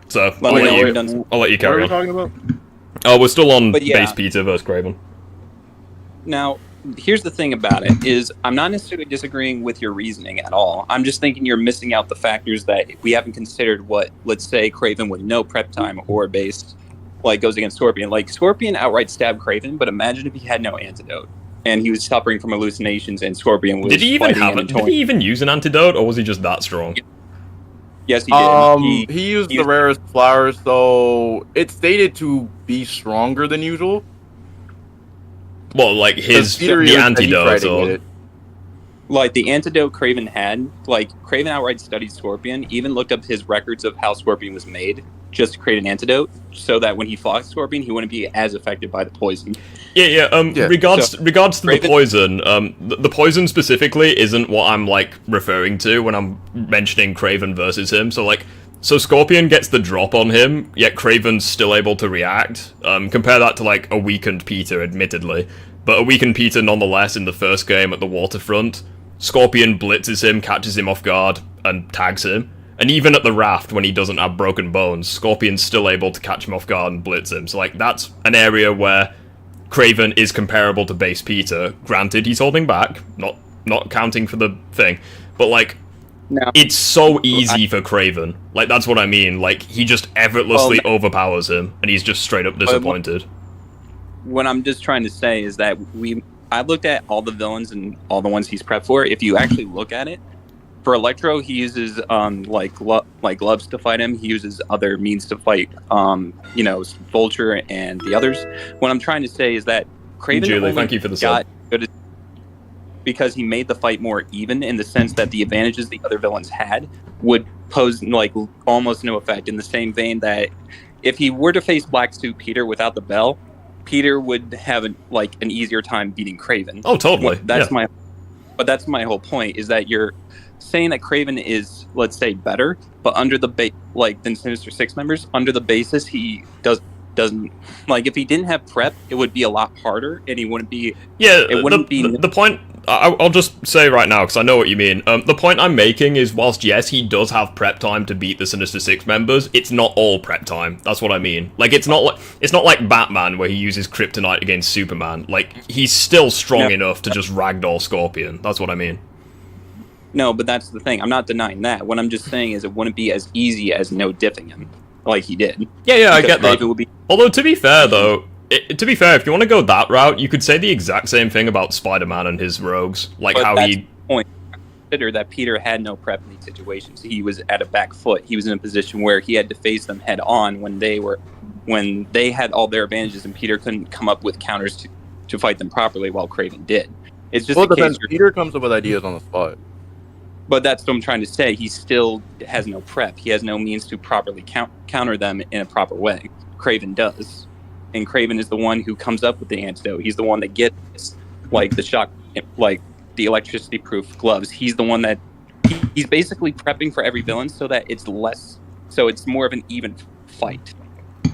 So, I'll let you carry on. What are we talking about? Oh, we're still on base Peter versus Craven. Now, here's the thing about it, is I'm not necessarily disagreeing with your reasoning at all. I'm just thinking you're missing out the factors that we haven't considered what, let's say, Craven with no prep time or base, like, goes against Scorpion. Like, Scorpion outright stabbed Craven, but imagine if he had no antidote, and he was suffering from hallucinations, and Scorpion was Did he even use an antidote, or was he just that strong? Yes, he did. He used the rarest flowers, so it's stated to be stronger than usual. Well, like the antidote, or... Like, the antidote Craven had, like, Craven outright studied Scorpion, even looked up his records of how Scorpion was made, just to create an antidote, so that when he fought Scorpion, he wouldn't be as affected by the poison. Regards to the poison, the poison specifically isn't what I'm, like, referring to when I'm mentioning Craven versus him. So Scorpion gets the drop on him, yet Craven's still able to react. Compare that to, like, a weakened Peter, admittedly. But a weakened Peter nonetheless in the first game at the waterfront. Scorpion blitzes him, catches him off guard, and tags him. And even at the raft, when he doesn't have broken bones, Scorpion's still able to catch him off guard and blitz him. So, like, that's an area where Craven is comparable to base Peter. Granted, he's holding back, not counting for the thing. But, like, it's so easy for Craven. Like, that's what I mean. Like, he just effortlessly overpowers him, and he's just straight up disappointed. What I'm just trying to say is that I looked at all the villains and all the ones he's prepped for. If you actually look at it, for Electro, he uses gloves to fight him. He uses other means to fight, Vulture and the others. What I'm trying to say is that Craven Julie, thank you for the sub. Good because he made the fight more even, in the sense that the advantages the other villains had would pose, like, almost no effect. In the same vein that if he were to face Black Suit Peter without the bell, Peter would have an easier time beating Craven. Oh, totally. But that's my whole point, is that you're saying that Craven is, let's say, better, but under the than Sinister Six members, under the basis he doesn't, like, if he didn't have prep, it would be a lot harder, and he wouldn't be. Yeah, the point. I'll just say right now, because I know what you mean. The point I'm making is, whilst yes, he does have prep time to beat the Sinister Six members, it's not all prep time. That's what I mean. Like, it's not like Batman, where he uses Kryptonite against Superman. Like, he's still strong enough to just ragdoll Scorpion. That's what I mean. No, but that's the thing. I'm not denying that. What I'm just saying is it wouldn't be as easy as no diffing him, like he did. Yeah, I get that. Although, to be fair, though, if you want to go that route, you could say the exact same thing about Spider-Man and his rogues. Like, but how that's he... the point. Consider that Peter had no prep in these situations. He was at a back foot. He was in a position where he had to face them head on when they had all their advantages, and Peter couldn't come up with counters to fight them properly, while Craven did. It's just it depends. Peter comes up with ideas on the spot. But that's what I'm trying to say. He still has no prep. He has no means to properly counter them in a proper way. Craven does. And Craven is the one who comes up with the antidote. He's the one that gets, like, the shock, like, the electricity-proof gloves. He's the one that... He's basically prepping for every villain so that it's less... So it's more of an even fight.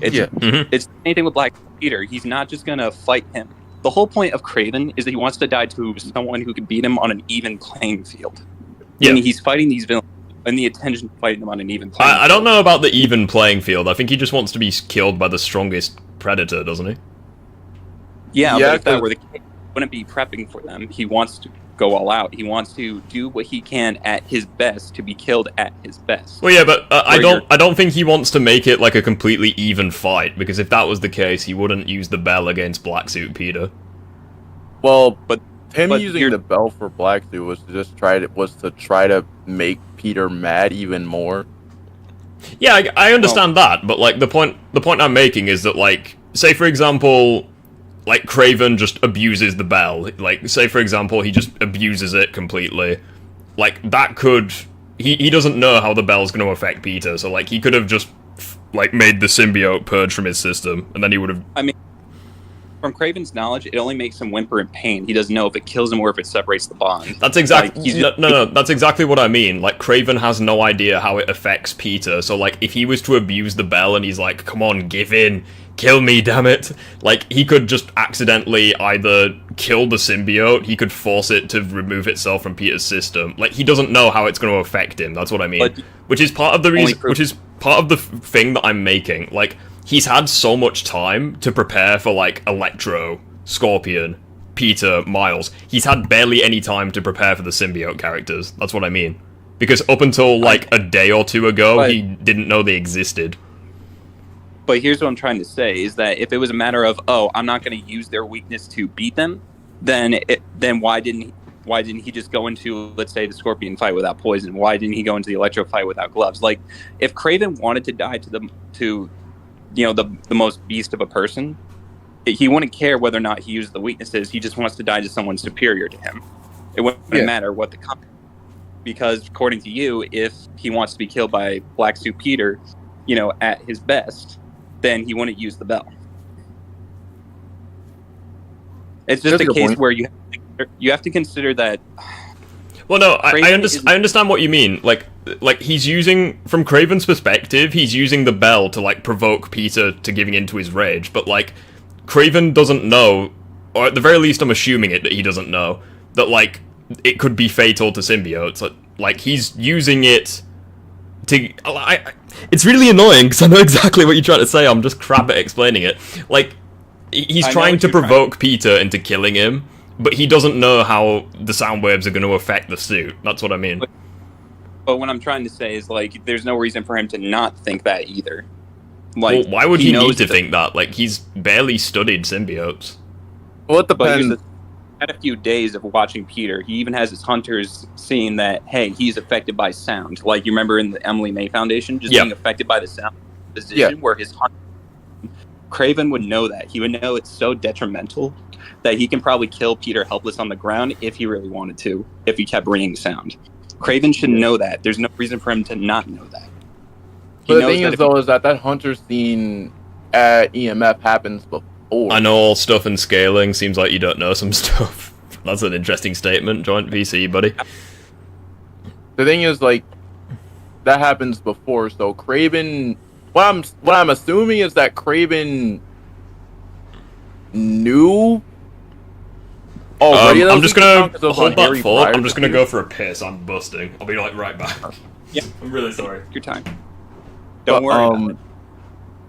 It's anything with Black Peter. He's not just going to fight him. The whole point of Craven is that he wants to die to someone who can beat him on an even playing field. Yeah. And he's fighting these villains, and the intention of fighting them on an even playing field. I don't know about the even playing field. I think he just wants to be killed by the strongest Predator, doesn't he? Yeah, Yeah, but if that 'cause- were the case, he wouldn't be prepping for them. He wants to go all out. He wants to do what he can at his best to be killed at his best. Well, yeah, but I Where don't think he wants to make it like a completely even fight, because if that was the case, he wouldn't use the bell against Black Suit Peter. Well, But him but using you're- the bell for Black Suit was to try to make Peter mad even more. Yeah, I understand that, but like the point I'm making is that, like, say for example, like Craven just abuses the bell. Like, say for example, he just abuses it completely. Like, that could he doesn't know how the bell's going to affect Peter, so like he could have just like made the symbiote purge from his system, and then he would have. I mean, from Craven's knowledge, it only makes him whimper in pain. He doesn't know if it kills him or if it separates the bond. That's exactly Like, he's no. That's exactly what I mean. Like, Craven has no idea how it affects Peter. So like, if he was to abuse the bell and he's like, "Come on, give in, kill me, damn it!" Like, he could just accidentally either kill the symbiote, he could force it to remove itself from Peter's system. Like, he doesn't know how it's going to affect him. That's what I mean. But which is part of the reason. proof- Which is part of the thing that I'm making. Like, he's had so much time to prepare for like Electro, Scorpion, Peter, Miles. He's had barely any time to prepare for the symbiote characters. That's what I mean. Because up until like a day or two ago, But- he didn't know they existed. But here's what I'm trying to say is that if it was a matter of, oh, I'm not going to use their weakness to beat them, then why didn't he just go into, let's say, the Scorpion fight without poison? Why didn't he go into the Electro fight without gloves? Like, if Craven wanted to die to the most beast of a person, he wouldn't care whether or not he used the weaknesses. He just wants to die to someone superior to him. It wouldn't matter what the because according to you, if he wants to be killed by Black Suit Peter, at his best, then he wouldn't use the bell. It's just That's a a good case point. where you have to consider that. Well, no, I Craven understand what you mean. Like he's using, from Craven's perspective, he's using the bell to like provoke Peter to giving into his rage. But like, Craven doesn't know, or at the very least, I'm assuming that he doesn't know that like it could be fatal to symbiotes. Like he's using it to. It's really annoying because I know exactly what you're trying to say. I'm just crap at explaining it. Like, he's I know trying what to you're trying- provoke Peter into killing him, but he doesn't know how the sound waves are going to affect the suit. That's what I mean. But what I'm trying to say is like, there's no reason for him to not think that either. Like, Well, why would he knows need to that- think that? Like, he's barely studied symbiotes. Well, it But here's depends. had a few days of watching Peter. He even has his hunters seeing that, hey, he's affected by sound. Like, you remember in the Emily May Foundation, just Yeah. being affected by the sound position, Yeah. where his hunter, Craven would know that. He would know it's so detrimental that he can probably kill Peter helpless on the ground if he really wanted to, if he kept bringing sound. Craven should know that. There's no reason for him to not know that. He But the knows thing that is, if he- though, is that hunter scene at EMF happens before. I know all stuff and scaling. Seems like you don't know some stuff. That's an interesting statement, joint VC, buddy. The thing is, like, that happens before. So Craven, what I'm assuming is that Craven knew. I'm just gonna because it was hold on that Harry thought. prior I'm just to gonna Peter. go for a piss. I'm busting. I'll be like right back. Yeah. I'm really sorry. your time. But, Don't worry about it.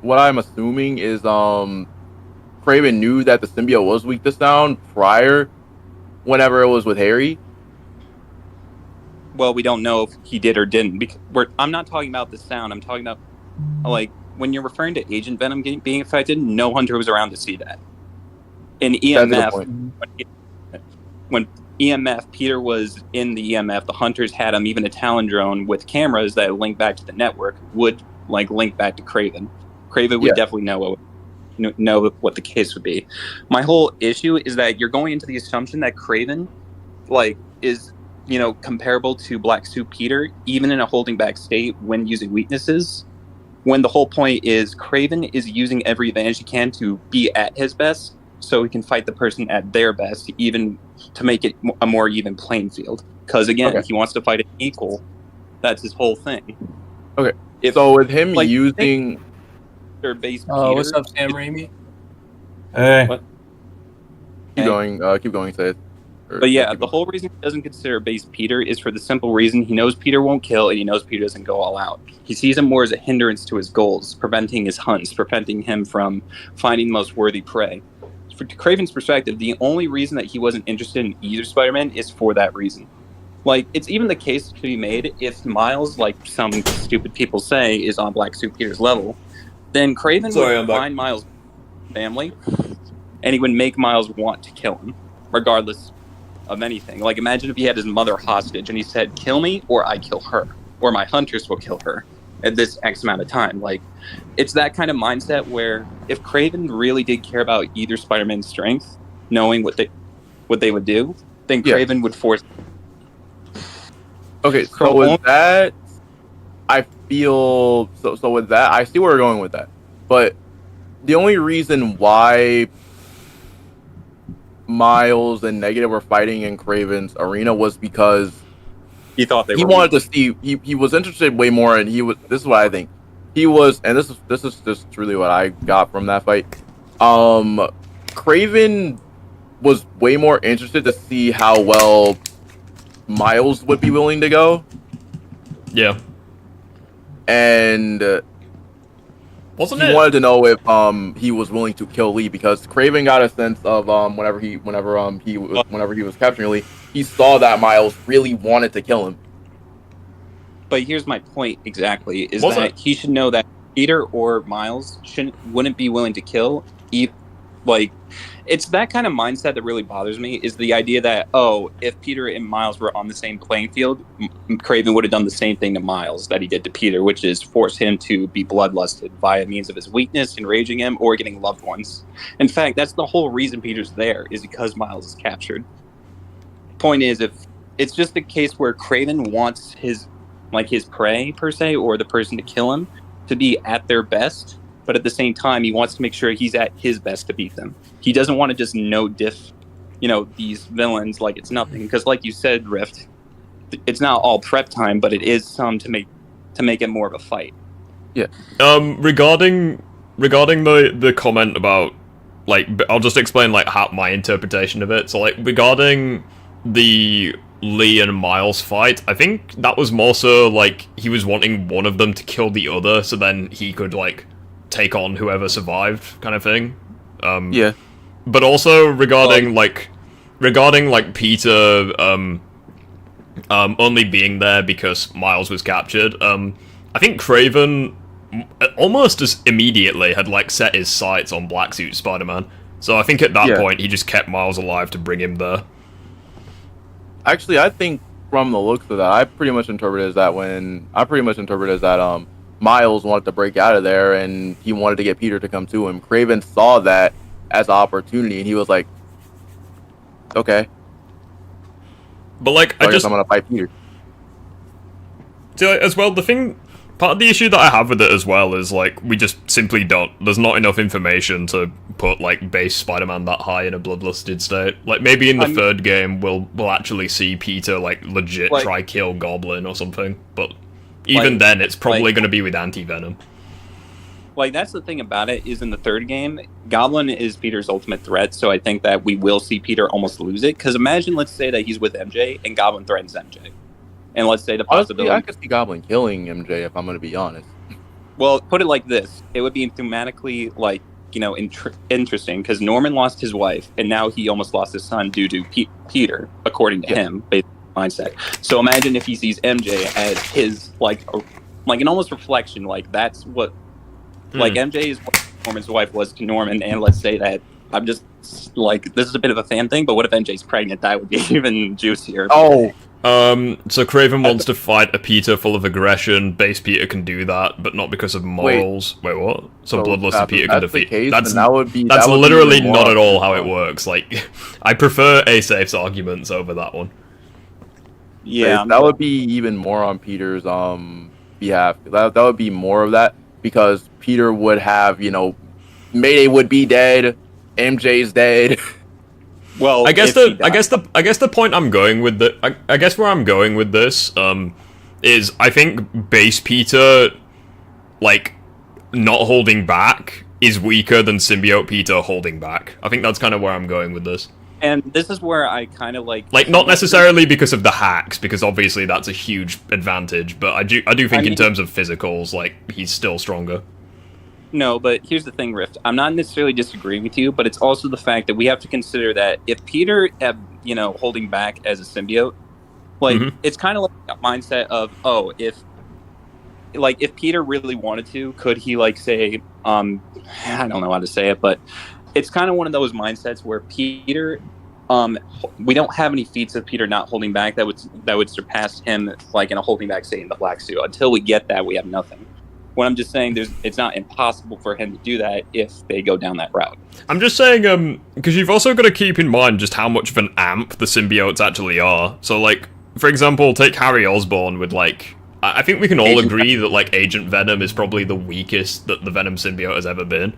what I'm assuming is Craven knew that the symbiote was weak to sound prior, whenever it was with Harry. Well, we don't know if he did or didn't. Because I'm not talking about the sound. I'm talking about, like, when you're referring to Agent Venom being affected, no hunter was around to see that. In That's a good EMF, point. when EMF, Peter was in the EMF, the hunters had him, even a Talon drone with cameras that link back to the network would, like, link back to Craven. Craven would Yeah. definitely know what the case would be. My whole issue is that you're going into the assumption that Craven, like, is, comparable to Black Suit Peter, even in a holding back state when using weaknesses, when the whole point is Craven is using every advantage he can to be at his best so he can fight the person at their best, even to make it a more even playing field. Because, again, Okay. he wants to fight an equal. That's his whole thing. Okay. If, So with him like, using, they're based Oh, Peter, what's up, Sam Raimi? Hey. What? keep going, say it. But yeah, the whole reason he doesn't consider base Peter is for the simple reason he knows Peter won't kill, and he knows Peter doesn't go all out. He sees him more as a hindrance to his goals, preventing his hunts, preventing him from finding the most worthy prey. From Craven's perspective, the only reason that he wasn't interested in either Spider-Man is for that reason. Like, it's even the case to be made if Miles, like some stupid people say, is on Black Suit Peter's level, then Craven would find Miles' family, and he would make Miles want to kill him, regardless of anything. Like, imagine if he had his mother hostage and he said, kill me or I kill her, or my hunters will kill her at this X amount of time. Like, it's that kind of mindset where if Craven really did care about either Spider-Man's strength, knowing what they would do, then Craven would force. Okay, so with that, I feel so with that, I see where we're going with that. But the only reason why Miles and Negative were fighting in Craven's arena was because he thought he wanted to see. He was interested way more, and this is what I think he was, and this is just really what I got from that fight. Craven was way more interested to see how well Miles would be willing to go. Yeah. And he wanted to know if he was willing to kill Lee, because Craven got a sense of whenever he was capturing Lee, he saw that Miles really wanted to kill him. But here's my point exactly: is that he should know that Peter or Miles wouldn't be willing to kill. Like, it's that kind of mindset that really bothers me, is the idea that, oh, if Peter and Miles were on the same playing field, Craven would have done the same thing to Miles that he did to Peter, which is force him to be bloodlusted via means of his weakness, enraging him, or getting loved ones. In fact, that's the whole reason Peter's there, is because Miles is captured. Point is, if it's just a case where Craven wants his prey, per se, or the person to kill him, to be at their best, but at the same time, he wants to make sure he's at his best to beat them. He doesn't want to just diff, these villains like it's nothing. Because, like you said, Rift, it's not all prep time, but it is some to make it more of a fight. Yeah. Regarding the comment about, like, I'll just explain how my interpretation of it. So, like, regarding the Lee and Miles fight, I think that was more so like he was wanting one of them to kill the other, so then he could take on whoever survived, kind of thing. Yeah. But also regarding Peter only being there because Miles was captured, I think Craven almost as immediately had set his sights on Black Suit Spider-Man. So I think at that point he just kept Miles alive to bring him there. Actually, I think from the looks of that, I pretty much interpreted as that Miles wanted to break out of there and he wanted to get Peter to come to him. Craven saw that as an opportunity and he was like, okay. But I guess I'm gonna fight Peter. See, as well, part of the issue that I have with it as well is we just simply there's not enough information to put base Spider-Man that high in a bloodlusted state. Maybe in the third game we'll actually see Peter legit try kill Goblin or something, but even then it's probably going to be with anti-venom. That's the thing about it, is in the third game, Goblin is Peter's ultimate threat, so I think that we will see Peter almost lose it, because imagine, let's say that he's with MJ and Goblin threatens MJ. And let's say the possibility... Honestly, I could see Goblin killing MJ, if I'm going to be honest. Well, put it like this. It would be thematically, interesting, because Norman lost his wife, and now he almost lost his son due to Peter, according to him, based on his mindset. So imagine if he sees MJ as his, an almost reflection, that's what... MJ is what Norman's wife was to Norman, and let's say that I'm just, this is a bit of a fan thing, but what if MJ's pregnant? That would be even juicier. Oh! So Craven wants to fight a Peter full of aggression. Base Peter can do that, but not because of morals. Wait what? So bloodlusted Peter can defeat. That's literally not at all how it works. I prefer A-Safe's arguments over that one. Yeah, that would be even more on Peter's behalf. That would be more of that, because Peter would have, Mayday would be dead, MJ's dead. Well, I guess the point I'm going with I guess where I'm going with this is I think base Peter not holding back is weaker than symbiote Peter holding back. I think that's kind of where I'm going with this. And this is where I kind of like not necessarily because of the hacks, because obviously that's a huge advantage. But I do think in terms of physicals, like he's still stronger. No, but here's the thing, Rift. I'm not necessarily disagreeing with you, but it's also the fact that we have to consider that if Peter had, holding back as a symbiote, like it's kind of like a mindset of, if Peter really wanted to, could he say, I don't know how to say it, but it's kind of one of those mindsets where Peter, we don't have any feats of Peter not holding back that would surpass him in a holding back state in the black suit. Until we get that, we have nothing. What I'm just saying, it's not impossible for him to do that if they go down that route. I'm just saying, because you've also got to keep in mind just how much of an amp the symbiotes actually are. So, for example, take Harry Osborn with, I think we can all agree that, Agent Venom is probably the weakest that the Venom symbiote has ever been.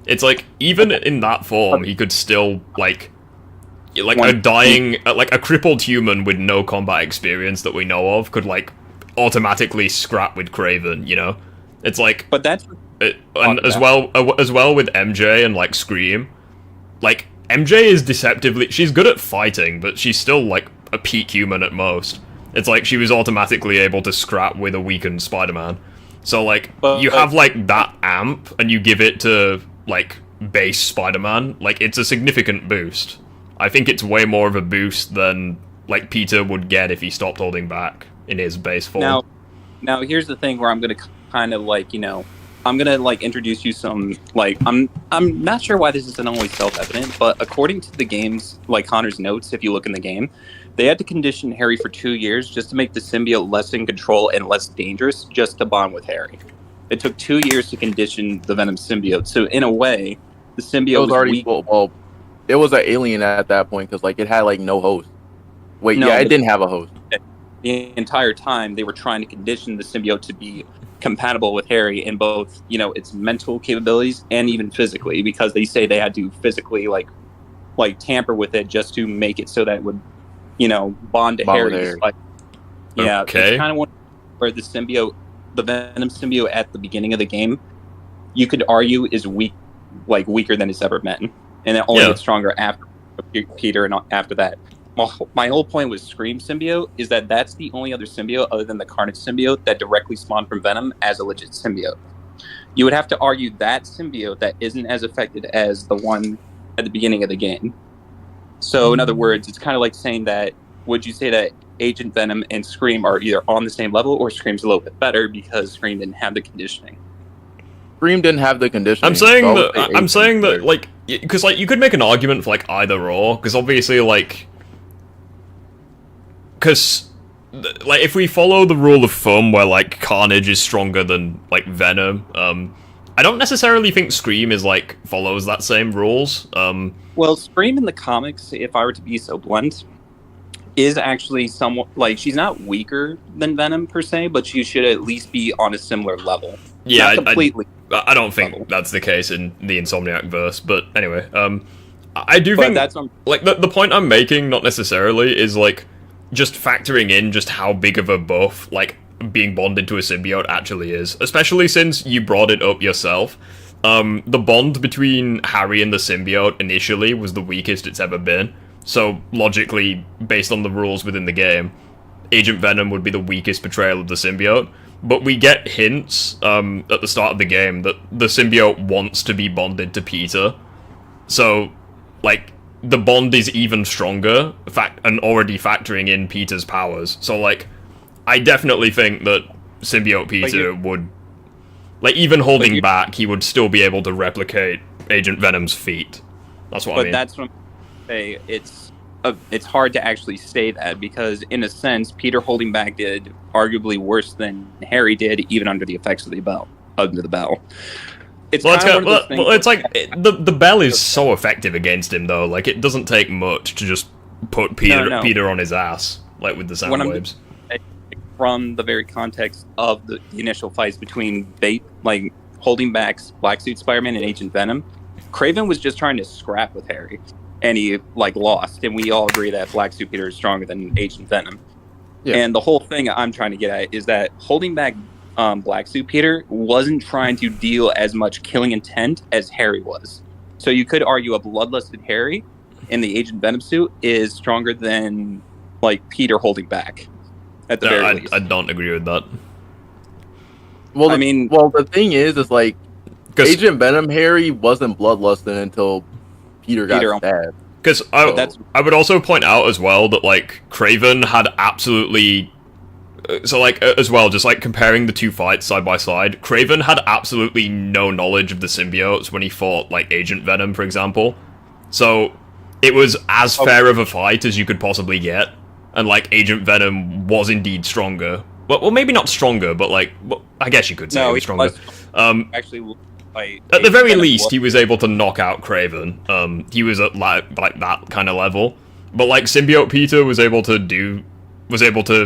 It's even in that form, he could still, a dying, a crippled human with no combat experience that we know of could, automatically scrap with Kraven, It's but that's and as well with MJ and Scream, MJ is deceptively, she's good at fighting, but she's still a peak human at most. It's she was automatically able to scrap with a weakened Spider-Man. So you have that amp and you give it to base Spider-Man, it's a significant boost. I think it's way more of a boost than Peter would get if he stopped holding back in his base form. Now here's the thing where I'm gonna kind of I'm gonna introduce you some I'm not sure why this isn't always self-evident, but according to the game's Connor's notes, if you look in the game, they had to condition Harry for 2 years just to make the symbiote less in control and less dangerous, just to bond with Harry. It took 2 years to condition the Venom symbiote, so in a way, the symbiote was already weak. Well, it was an alien at that point because it had no host. Wait, no, it didn't have a host. The entire time they were trying to condition the symbiote to be compatible with Harry in both, its mental capabilities and even physically, because they say they had to physically tamper with it just to make it so that it would, bond to Harry. Yeah, okay. It's kind of one where the Venom symbiote at the beginning of the game, you could argue is weak, weaker than it's ever been, and it only gets stronger after Peter and after that. My whole point with Scream symbiote is that that's the only other symbiote other than the Carnage symbiote that directly spawned from Venom as a legit symbiote. You would have to argue that symbiote that isn't as affected as the one at the beginning of the game. So in other words, it's kind of like saying that, would you say that Agent Venom and Scream are either on the same level or Scream's a little bit better because Scream didn't have the conditioning? Scream didn't have the conditioning. I'm saying that because you could make an argument for either or, because obviously because if we follow the rule of thumb where Carnage is stronger than Venom, I don't necessarily think Scream is follows that same rules. Well, Scream in the comics, if I were to be so blunt, is actually somewhat she's not weaker than Venom per se, but she should at least be on a similar level. Yeah, not completely. I don't think that's the case in the Insomniac verse, but anyway, I do think that's the point I'm making, not necessarily, is just factoring in just how big of a buff being bonded to a symbiote actually is, especially since you brought it up yourself. The bond between Harry and the symbiote initially was the weakest it's ever been, so logically, based on the rules within the game, Agent Venom would be the weakest portrayal of the symbiote. But we get hints at the start of the game that the symbiote wants to be bonded to Peter, so the bond is even stronger, and already factoring in Peter's powers. So, I definitely think that symbiote Peter would, even holding back, he would still be able to replicate Agent Venom's feat. That's what I mean. But that's what I'm saying. It's hard to actually say that, because in a sense, Peter holding back did arguably worse than Harry did, even under the effects of the bell. It's the bell is so effective against him though. It doesn't take much to just put Peter on his ass, with the sound waves. From the very context of the initial fights between holding back's Black Suit Spider-Man and Agent Venom, Kraven was just trying to scrap with Harry, and he lost. And we all agree that Black Suit Peter is stronger than Agent Venom. Yeah. And the whole thing I'm trying to get at is that holding back Black Suit Peter wasn't trying to deal as much killing intent as Harry was. So you could argue a bloodlusted Harry in the Agent Venom suit is stronger than like Peter holding back. At the very least, I don't agree with that. Well, I mean, the thing is like Agent Venom Harry wasn't bloodlusted until Peter got stabbed. Because I would also point out as well that like Kraven had absolutely as well, just like comparing the two fights side by side, Kraven had absolutely no knowledge of the symbiotes when he fought like Agent Venom, for example. So it was as fair of a fight as you could possibly get, and like Agent Venom was indeed stronger. Well, maybe not stronger, but like, I guess you could say he was stronger. Actually, at the very least, he was able to knock out Kraven. He was at like that kind of level. But like Symbiote Peter was able to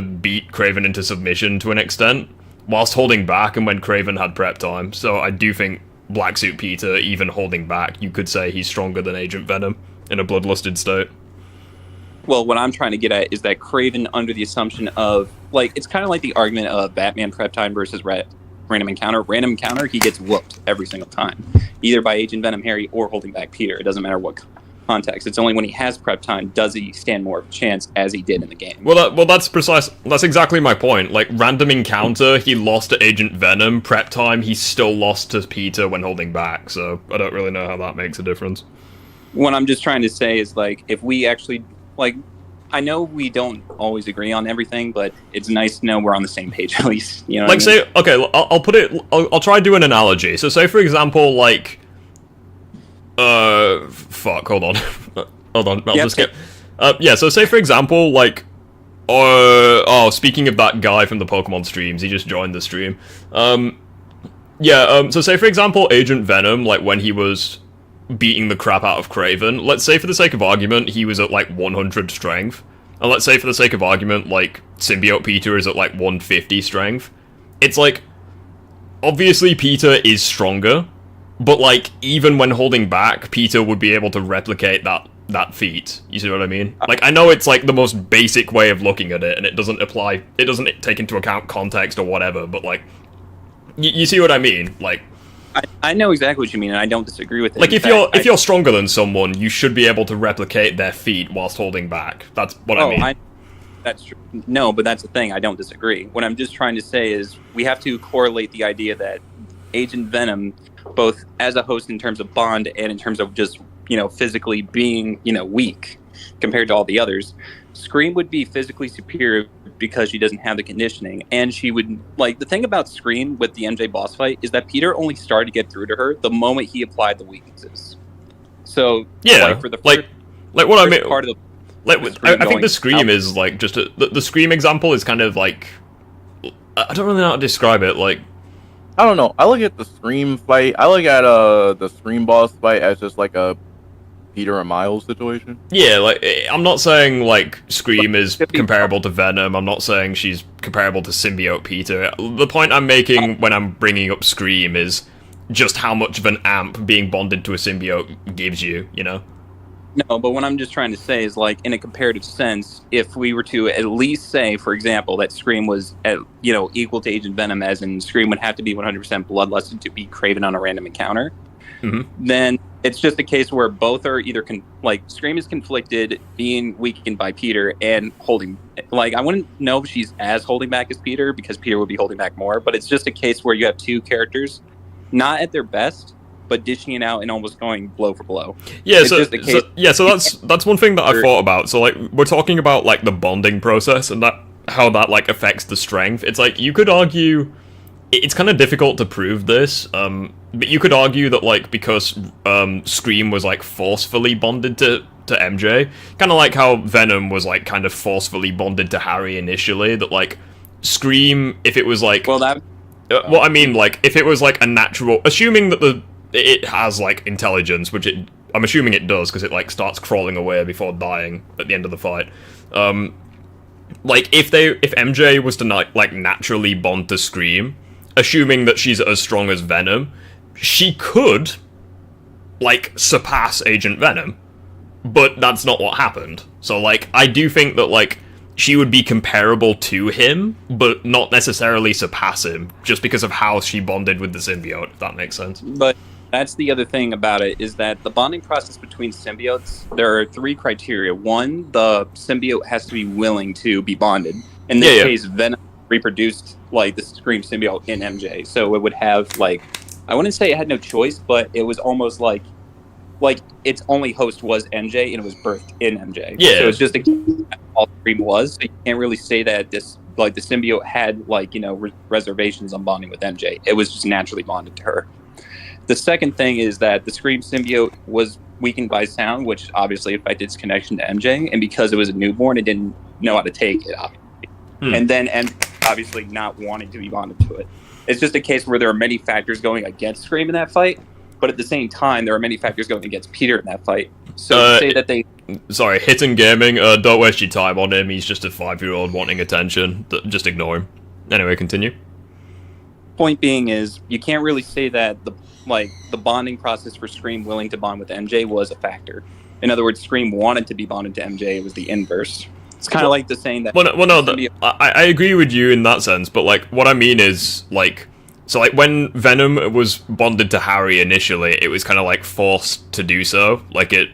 beat Kraven into submission to an extent, whilst holding back and when Kraven had prep time. So I do think Black Suit Peter, even holding back, you could say he's stronger than Agent Venom in a bloodlusted state. Well, what I'm trying to get at is that Kraven, under the assumption of, like, it's kind of like the argument of Batman prep time versus random encounter. Random encounter, he gets whooped every single time, either by Agent Venom Harry or holding back Peter. It doesn't matter what context. It's only when he has prep time does he stand more of a chance, as he did in the game. Well, that's exactly my point. Like, random encounter, he lost to Agent Venom. Prep time, he still lost to Peter when holding back. So I don't really know how that makes a difference. What I'm just trying to say is, like, if we actually, like, I know we don't always agree on everything, but it's nice to know we're on the same page at least. You know, like, say, okay, I'll try to do an analogy. So, say for example, like, hold on, I'll just get, so say for example, like, speaking of that guy from the Pokemon streams, he just joined the stream. So say for example, Agent Venom, like, when he was beating the crap out of Kraven, let's say for the sake of argument, he was at like 100 strength, and let's say for the sake of argument, like, Symbiote Peter is at like 150 strength. It's like, obviously Peter is stronger, but like, even when holding back, Peter would be able to replicate that feat. You see what I mean? Like, I know it's like the most basic way of looking at it, and it doesn't take into account context or whatever, but like, you see what I mean? Like, I know exactly what you mean, and I don't disagree with it. Like, if you're stronger than someone, you should be able to replicate their feat whilst holding back. That's what I mean. That's true. No, but that's the thing. I don't disagree. What I'm just trying to say is we have to correlate the idea that Agent Venom, both as a host in terms of bond and in terms of just, physically being, weak compared to all the others, Scream would be physically superior because she doesn't have the conditioning, and she would, like, the thing about Scream with the MJ boss fight is that Peter only started to get through to her the moment he applied the weaknesses. So yeah, like, for the what I mean, part of I think the Scream is like just the Scream example is kind of like, I don't really know how to describe it. Like, I don't know. I look at the Scream fight. I look at the Scream boss fight as just like a Peter and Miles situation. Yeah, like, I'm not saying like Scream is comparable to Venom. I'm not saying she's comparable to Symbiote Peter. The point I'm making when I'm bringing up Scream is just how much of an amp being bonded to a symbiote gives you, No, but what I'm just trying to say is, like, in a comparative sense, if we were to at least say, for example, that Scream was, equal to Agent Venom, as in Scream would have to be 100% bloodlusted to beat Kraven on a random encounter, then it's just a case where both are either, Scream is conflicted, being weakened by Peter, and holding, like, I wouldn't know if she's as holding back as Peter, because Peter would be holding back more, but it's just a case where you have two characters, not at their best, but dishing it out and almost going blow for blow. Yeah, so that's one thing that I thought about. So, like, we're talking about, like, the bonding process and how that, like, affects the strength. It's like, you could argue, it's kind of difficult to prove this, but you could argue that, like, because Scream was, like, forcefully bonded to MJ, kind of like how Venom was, like, kind of forcefully bonded to Harry initially, that, like, Scream, if it was, like... if it was, like, a natural... Assuming that it has, like, intelligence, which I'm assuming it does, because it, like, starts crawling away before dying at the end of the fight. Like, if MJ was to, like, naturally bond to Scream, assuming that she's as strong as Venom, she could, like, surpass Agent Venom. But that's not what happened. So, like, I do think that, like, she would be comparable to him, but not necessarily surpass him, just because of how she bonded with the symbiote, if that makes sense. But That's the other thing about it, is that the bonding process between symbiotes, there are 3 criteria. 1, the symbiote has to be willing to be bonded. In this case, Venom reproduced like the Scream symbiote in MJ, so it would have like, I wouldn't say it had no choice, but it was almost like its only host was MJ and it was birthed in MJ. Yeah. So it's just all Scream was. So you can't really say that this like the symbiote had like, you know, reservations on bonding with MJ. It was just naturally bonded to her. The second thing is that the Scream symbiote was weakened by sound, which obviously affected its connection to MJ, and because it was a newborn, it didn't know how to take it, obviously. And then MJ obviously not wanting to be bonded to it. It's just a case where there are many factors going against Scream in that fight, but at the same time, there are many factors going against Peter in that fight. So to say that they... Sorry, Hidden Gaming, don't waste your time on him, he's just a 5-year-old wanting attention. Just ignore him. Anyway, continue. Point being is, you can't really say that the bonding process for Scream willing to bond with MJ was a factor. In other words, Scream wanted to be bonded to MJ, it was the inverse. It's kind of like the saying that... I agree with you in that sense, but, like, what I mean is, like... So, like, when Venom was bonded to Harry initially, it was kind of, like, forced to do so. Like, it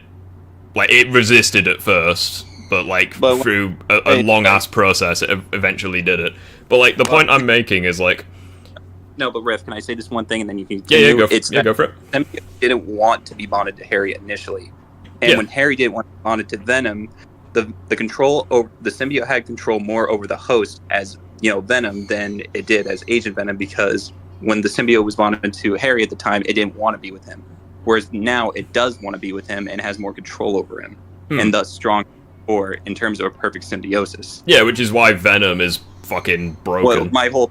resisted at first, but, through a long-ass process, it eventually did it. But, like, the point I'm making is, like... No, but Riff, can I say this one thing and then you can... Yeah, go for it. Symbiote didn't want to be bonded to Harry initially. And when Harry didn't want to be bonded to Venom, the control over... The symbiote had control more over the host as, you know, Venom than it did as Agent Venom, because when the symbiote was bonded to Harry at the time, it didn't want to be with him. Whereas now it does want to be with him and has more control over him. And thus strong or in terms of a perfect symbiosis. Yeah, which is why Venom is fucking broken. Well,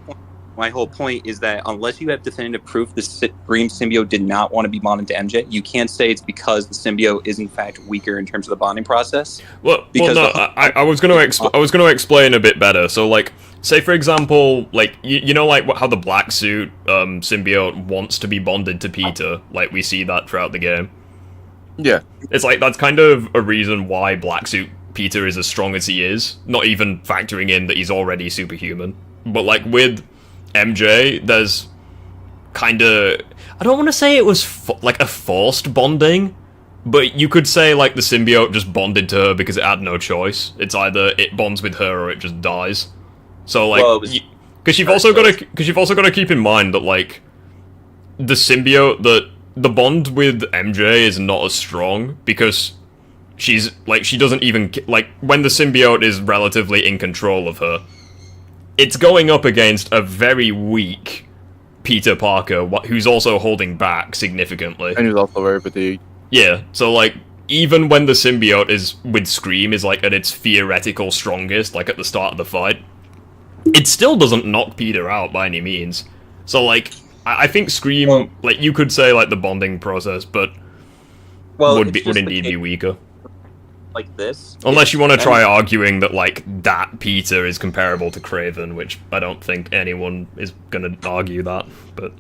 my whole point is that unless you have definitive proof the Scream symbiote did not want to be bonded to MJ, you can't say it's because the symbiote is in fact weaker in terms of the bonding process. I was going to explain a bit better. So, like, say for example, like you know, like how the black suit symbiote wants to be bonded to Peter. Like we see that throughout the game. Yeah, it's like that's kind of a reason why black suit Peter is as strong as he is. Not even factoring in that he's already superhuman. But like with MJ, there's kind of... I don't want to say it was like a forced bonding, but you could say like the symbiote just bonded to her because it had no choice. It's either it bonds with her or it just dies. So like, because you've also got to keep in mind that like the symbiote, the bond with MJ is not as strong because she's like, she doesn't even like when the symbiote is relatively in control of her. It's going up against a very weak Peter Parker, who's also holding back significantly. And he's also very fatigued. Yeah, so, like, even when the symbiote is with Scream is, like, at its theoretical strongest, like, at the start of the fight, it still doesn't knock Peter out by any means. So, like, I think Scream, like, you could say, like, the bonding process, but would indeed be weaker. Like this. Unless you want to try arguing that, like, that Peter is comparable to Kraven, which I don't think anyone is going to argue that, but...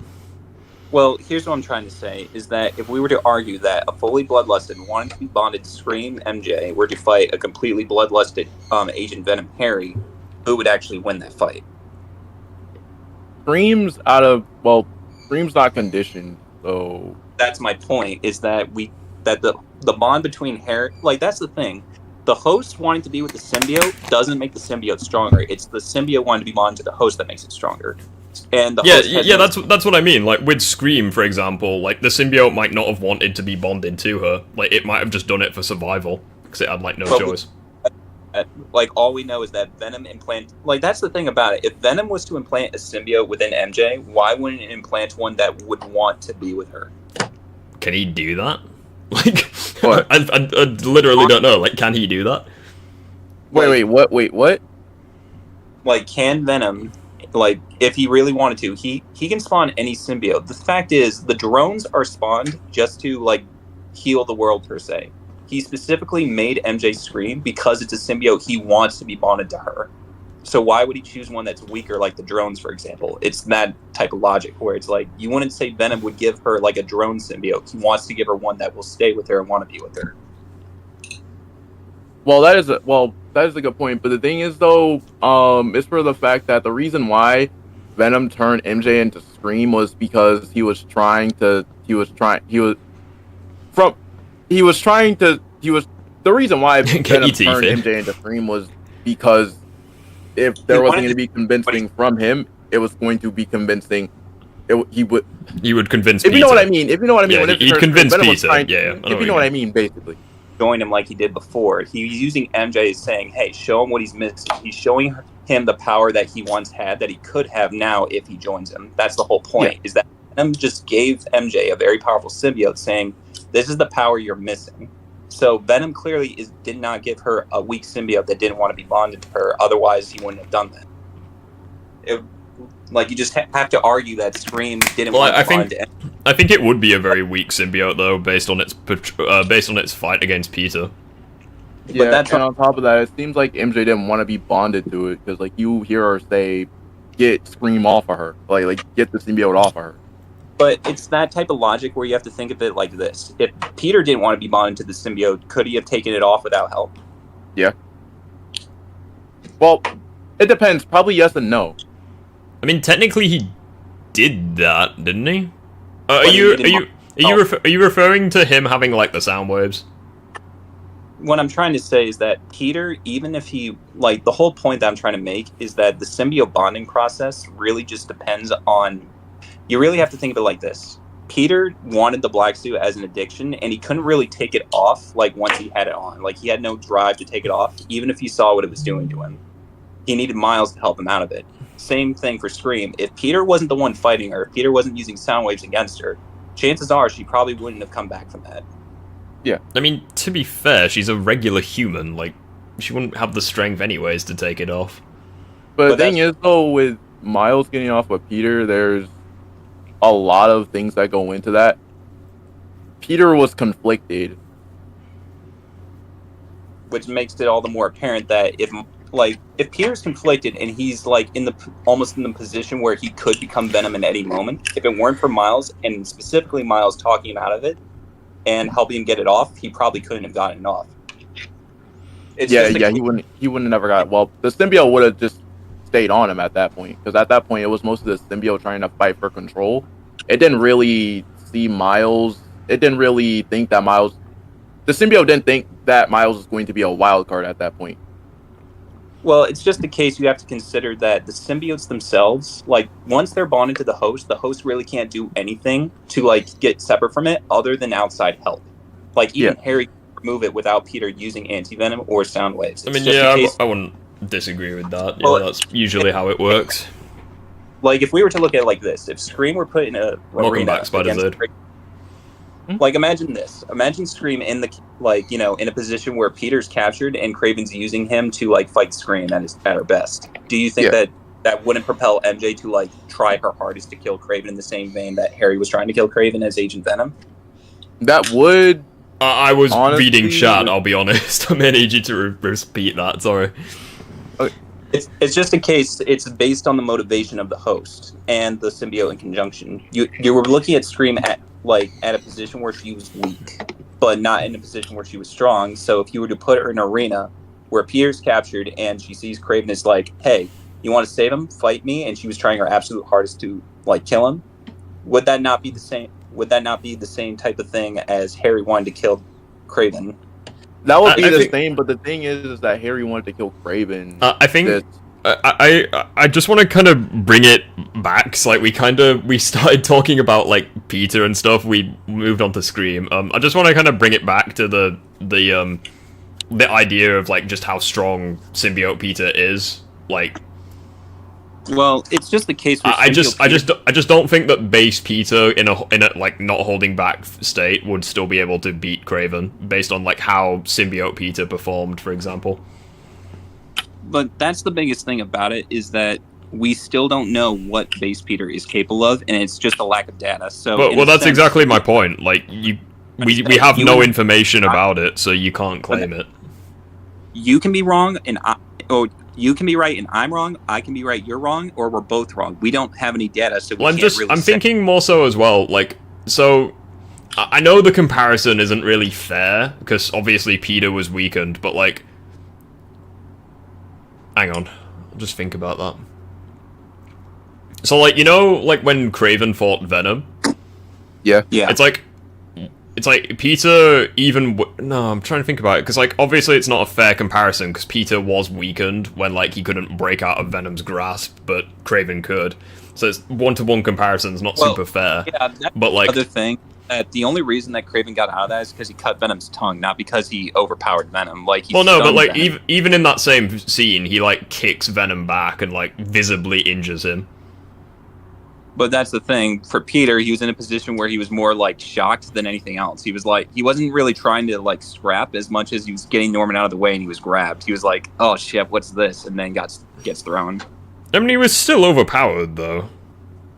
Well, here's what I'm trying to say, is that if we were to argue that a fully bloodlusted, wanting to be bonded Scream MJ were to fight a completely bloodlusted Agent Venom Harry, who would actually win that fight? Scream's not conditioned, so... That's my point, is that the bond between Harry, like, that's the thing. The host wanting to be with the symbiote doesn't make the symbiote stronger. It's the symbiote wanting to be bonded to the host that makes it stronger. And that's what I mean. Like with Scream, for example, like the symbiote might not have wanted to be bonded to her. Like it might have just done it for survival because it had like no choice. Like all we know is that Venom like that's the thing about it. If Venom was to implant a symbiote within MJ, why wouldn't it implant one that would want to be with her? Can he do that? Like, what? I literally don't know. Like, can he do that? Wait, what? Like, can Venom, like, if he really wanted to, he can spawn any symbiote. The fact is, the drones are spawned just to, like, heal the world, per se. He specifically made MJ Scream because it's a symbiote he wants to be bonded to her. So why would he choose one that's weaker, like the drones, for example? It's that type of logic where it's like, you wouldn't say Venom would give her like a drone symbiote. He wants to give her one that will stay with her and want to be with her. Well, that is a good point. But the thing is, though, it's for the fact that the reason why Venom turned MJ into Scream was because he was trying to the reason why Get Venom your teeth turned in. MJ into Scream was because if there wasn't going to be convincing from him, it was going to be convincing. He would convince If Peter. you know what I mean. If you know what I mean. Yeah, when he'd convince Venom was Peter. trying- Yeah, if you know what I mean, basically. Join him like he did before. He's using MJ as saying, hey, show him what he's missing. He's showing him the power that he once had that he could have now if he joins him. That's the whole point, is that Venom just gave MJ a very powerful symbiote saying, this is the power you're missing. So Venom clearly did not give her a weak symbiote that didn't want to be bonded to her. Otherwise, he wouldn't have done that. You just have to argue that Scream didn't want to bond to MJ. I think it would be a very weak symbiote though, based on its fight against Peter. Yeah, and on top of that, it seems like MJ didn't want to be bonded to it because, like, you hear her say, "Get Scream off of her," like get the symbiote off of her. But it's that type of logic where you have to think of it like this: if Peter didn't want to be bonded to the symbiote, could he have taken it off without help? Yeah. Well, it depends. Probably yes and no. I mean, technically, he did that, didn't he? Are you referring to him having like the sound waves? What I'm trying to say is that Peter, even if he, the whole point that I'm trying to make is that the symbiote bonding process really just depends on, you really have to think of it like this. Peter wanted the black suit as an addiction, and he couldn't really take it off, once he had it on. He had no drive to take it off, even if he saw what it was doing to him. He needed Miles to help him out of it. Same thing for Scream. If Peter wasn't the one fighting her, if Peter wasn't using sound waves against her, chances are she probably wouldn't have come back from that. Yeah. I mean, to be fair, she's a regular human. She wouldn't have the strength anyways to take it off. But the thing is, though, with Miles getting off with Peter, there's a lot of things that go into that. Peter was conflicted. Which makes it all the more apparent that if Peter's conflicted and he's almost in the position where he could become Venom in any moment, if it weren't for Miles, and specifically Miles talking him out of it and helping him get it off, he probably couldn't have gotten it off. He wouldn't have never got it. Well, the symbiote would have just stayed on him at that point, because at that point it was mostly the symbiote trying to fight for control. It didn't really see Miles. It didn't really think that Miles. The symbiote didn't think that Miles was going to be a wild card at that point. Well, it's just the case you have to consider that the symbiotes themselves, once they're bonded to the host really can't do anything to get separate from it other than outside help. Even Harry can remove it without Peter using anti-venom or sound waves. I mean, I wouldn't disagree with that. Yeah, that's usually how it works. If we were to look at it like this, if Scream were put in a Welcome back, Spider-Zed. Imagine this. Imagine Scream in in a position where Peter's captured and Kraven's using him to fight Scream at her best. Do you think that wouldn't propel MJ to try her hardest to kill Kraven in the same vein that Harry was trying to kill Kraven as Agent Venom? That would. I was reading chat. I'll be honest. I may need you to repeat that. Sorry. It's just a case. It's based on the motivation of the host and the symbiote in conjunction. You were looking at Scream at a position where she was weak, but not in a position where she was strong. So if you were to put her in an arena where Peter's captured and she sees Kraven is hey, you want to save him? Fight me. And she was trying her absolute hardest to kill him. Would that not be the same? Would that not be the same type of thing as Harry wanted to kill Kraven? That would be the same, but the thing is that Harry wanted to kill Kraven. I think I just want to kind of bring it back. Cause, we started talking about Peter and stuff. We moved on to Scream. I just want to kind of bring it back to the idea of just how strong symbiote Peter is. Well, it's just the case. I just don't think that base Peter in a not holding back state would still be able to beat Kraven based on how symbiote Peter performed, for example. But that's the biggest thing about it is that we still don't know what base Peter is capable of, and it's just a lack of data. So, well, that's exactly my point. We have no information about it, so you can't claim it. You can be wrong, and you can be right, and I'm wrong. I can be right, you're wrong, or we're both wrong. We don't have any data, so we can't really. I'm thinking more so as well. So I know the comparison isn't really fair because obviously Peter was weakened, but hang on, I'll just think about that. So, when Kraven fought Venom, Yeah. It's like Peter even... No, I'm trying to think about it, because, like, obviously it's not a fair comparison, because Peter was weakened when, like, he couldn't break out of Venom's grasp, but Kraven could. So it's one-to-one comparison's not super fair. Yeah, that's but, like... the other thing. That the only reason that Kraven got out of that is because he cut Venom's tongue, not because he overpowered Venom. Like, he stunned Venom. Even in that same scene, he, like, kicks Venom back and, like, visibly injures him. But that's the thing. For Peter, he was in a position where he was more, like, shocked than anything else. He was, like, he wasn't really trying to, like, scrap as much as he was getting Norman out of the way and he was grabbed. He was like, oh, shit, what's this? And then gets thrown. I mean, he was still overpowered, though.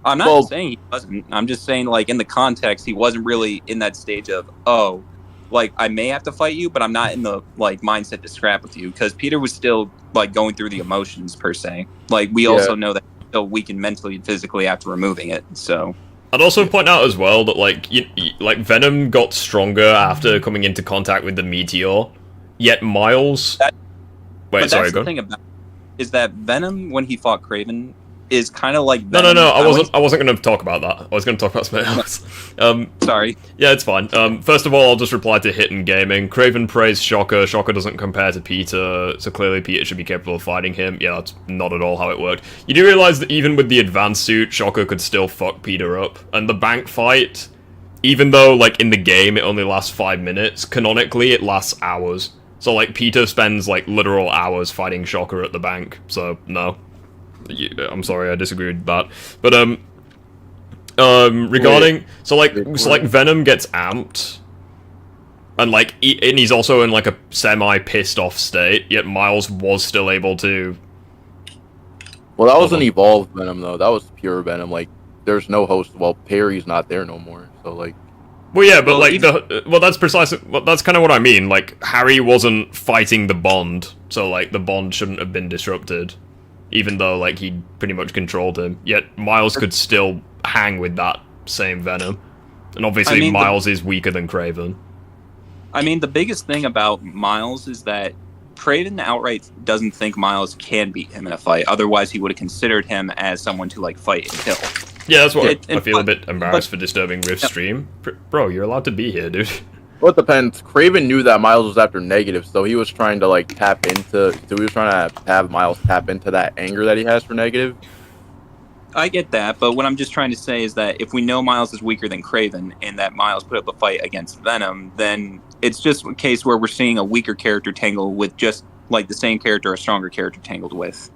I'm not saying he wasn't. I'm just saying, like, in the context, he wasn't really in that stage of, oh, like, I may have to fight you, but I'm not in the, like, mindset to scrap with you. Because Peter was still, like, going through the emotions, per se. Like, we also know that he's still weakened mentally and physically after removing it, so... I'd also point out as well that, like, like Venom got stronger after coming into contact with the meteor, yet Miles... Wait, sorry, go on. The thing about it is that Venom, when he fought Kraven... is kind of like Venom. No, I wasn't going to talk about that. I was going to talk about something else. Sorry. Yeah, it's fine. First of all, I'll just reply to Hidden Gaming. Kraven praised Shocker. Shocker doesn't compare to Peter, so clearly Peter should be capable of fighting him. Yeah, that's not at all how it worked. You do realize that even with the advanced suit, Shocker could still fuck Peter up. And the bank fight, even though, like, in the game it only lasts 5 minutes, canonically it lasts hours. So, like, Peter spends, like, literal hours fighting Shocker at the bank. So, no. I'm sorry, I disagree with that. But regarding so like Venom gets amped, and like and he's also in like a semi pissed off state. Yet Miles was still able to. Well, that wasn't evolved Venom though. That was pure Venom. Like, there's no host. Well, Perry's not there no more. So like. Well, yeah, but like that's precisely. Well, that's kind of what I mean. Like, Harry wasn't fighting the Bond, so like the Bond shouldn't have been disrupted. Even though, like, he pretty much controlled him. Yet Miles could still hang with that same Venom. And obviously Miles is weaker than Kraven. I mean, the biggest thing about Miles is that Kraven outright doesn't think Miles can beat him in a fight. Otherwise, he would have considered him as someone to, like, fight and kill. Yeah, that's what I feel a bit embarrassed for disturbing Rift's stream. Bro, you're allowed to be here, dude. Well, it depends. Kraven knew that Miles was after negative, so he was trying to, like, tap into... So he was trying to have Miles tap into that anger that he has for negative. I get that, but what I'm just trying to say is that if we know Miles is weaker than Kraven, and that Miles put up a fight against Venom, then it's just a case where we're seeing a weaker character tangle with just, like, the same character a stronger character tangled with.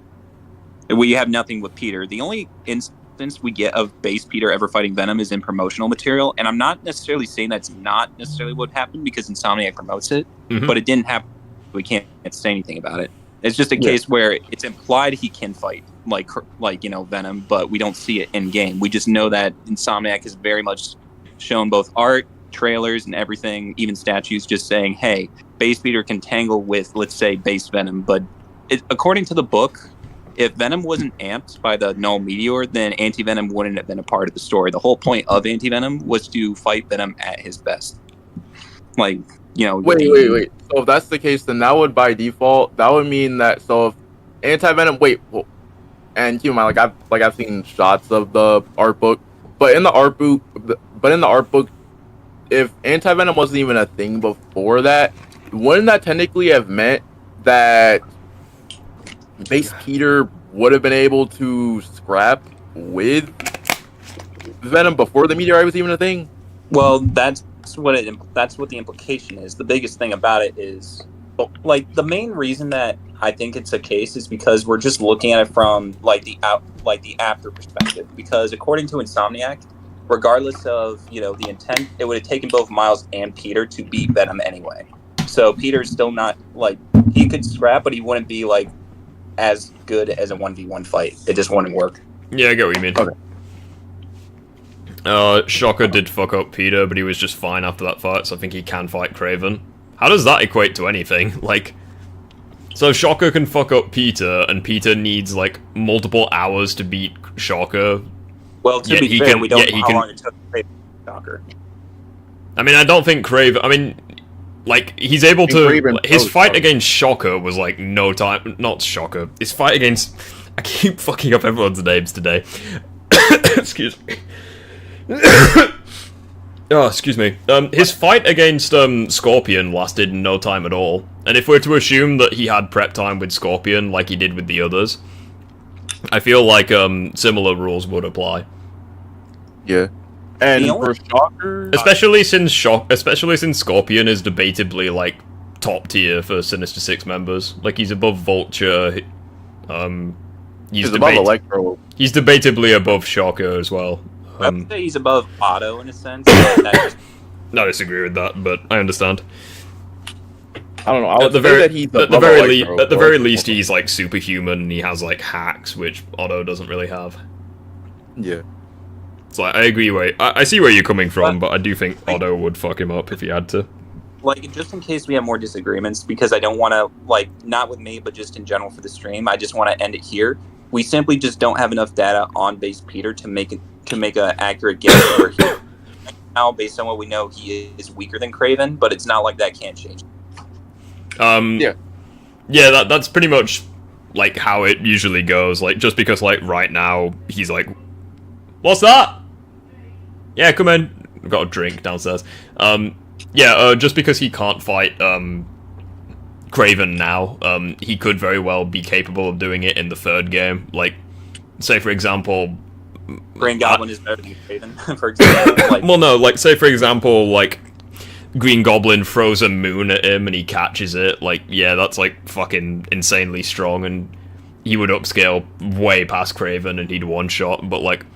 We have nothing with Peter. The only instance we get of base Peter ever fighting Venom is in promotional material, and I'm not necessarily saying that's not necessarily what happened because Insomniac promotes it, but it didn't happen. We can't say anything about it. It's just a case where it's implied he can fight, like you know, Venom, but we don't see it in game. We just know that Insomniac has very much shown both art, trailers, and everything, even statues, just saying, hey, base Peter can tangle with, let's say, base Venom, but according to the book, if Venom wasn't amped by the null meteor, then Anti-Venom wouldn't have been a part of the story. The whole point of Anti-Venom was to fight Venom at his best. Like, you know... Wait. So if that's the case, then that would, by default, that would mean that... So if Anti-Venom... and keep in mind, I've seen shots of the art book, but in the art book, if Anti-Venom wasn't even a thing before that, wouldn't that technically have meant that base Peter would have been able to scrap with Venom before the meteorite was even a thing? Well, that's what the implication is. The biggest thing about it is, like, the main reason that I think it's a case is because we're just looking at it from the after perspective. Because according to Insomniac, regardless of, you know, the intent, it would have taken both Miles and Peter to beat Venom anyway. So Peter's still not, like, he could scrap, but he wouldn't be like as good as a 1v1 fight. It just wouldn't work. Yeah, I get what you mean. Okay. Shocker did fuck up Peter, but he was just fine after that fight, so I think he can fight Kraven. How does that equate to anything? Like, so Shocker can fuck up Peter, and Peter needs, like, multiple hours to beat Shocker. Well, to be fair, we don't know how long it took Kraven to beat Shocker. I mean, I don't think Kraven... I mean... Like, he's able to... His fight against Shocker was, like, no time... Not Shocker. His fight against... I keep fucking up everyone's names today. Excuse me. Oh, excuse me. His fight against Scorpion lasted no time at all, and if we're to assume that he had prep time with Scorpion like he did with the others, I feel like similar rules would apply. Yeah. And for Shocker, especially since Scorpion is debatably like top tier for Sinister Six members. Like he's above Vulture. He's above Electro. He's debatably above Shocker as well. I would say he's above Otto in a sense. I disagree with that, but I understand. I don't know. I would say that he's at the very least, he's like superhuman. And he has like hacks, which Otto doesn't really have. Yeah. So I agree. I see where you're coming from, but I do think Otto would fuck him up if he had to. Like, just in case we have more disagreements, because I don't want to, like, not with me, but just in general for the stream, I just want to end it here. We simply just don't have enough data on base Peter to make an accurate guess where he now, based on what we know, he is weaker than Craven, but it's not like that can't change. Yeah, that's pretty much like how it usually goes. Like, just because like right now he's like, what's that? Yeah, come in. I've got a drink downstairs. Just because he can't fight Craven now, he could very well be capable of doing it in the third game. Like, say for example, Green Goblin is better than Craven, for example. Like, well, no, like say for example, like Green Goblin throws a moon at him and he catches it. Like, yeah, that's like fucking insanely strong, and he would upscale way past Craven and he'd one shot. But like,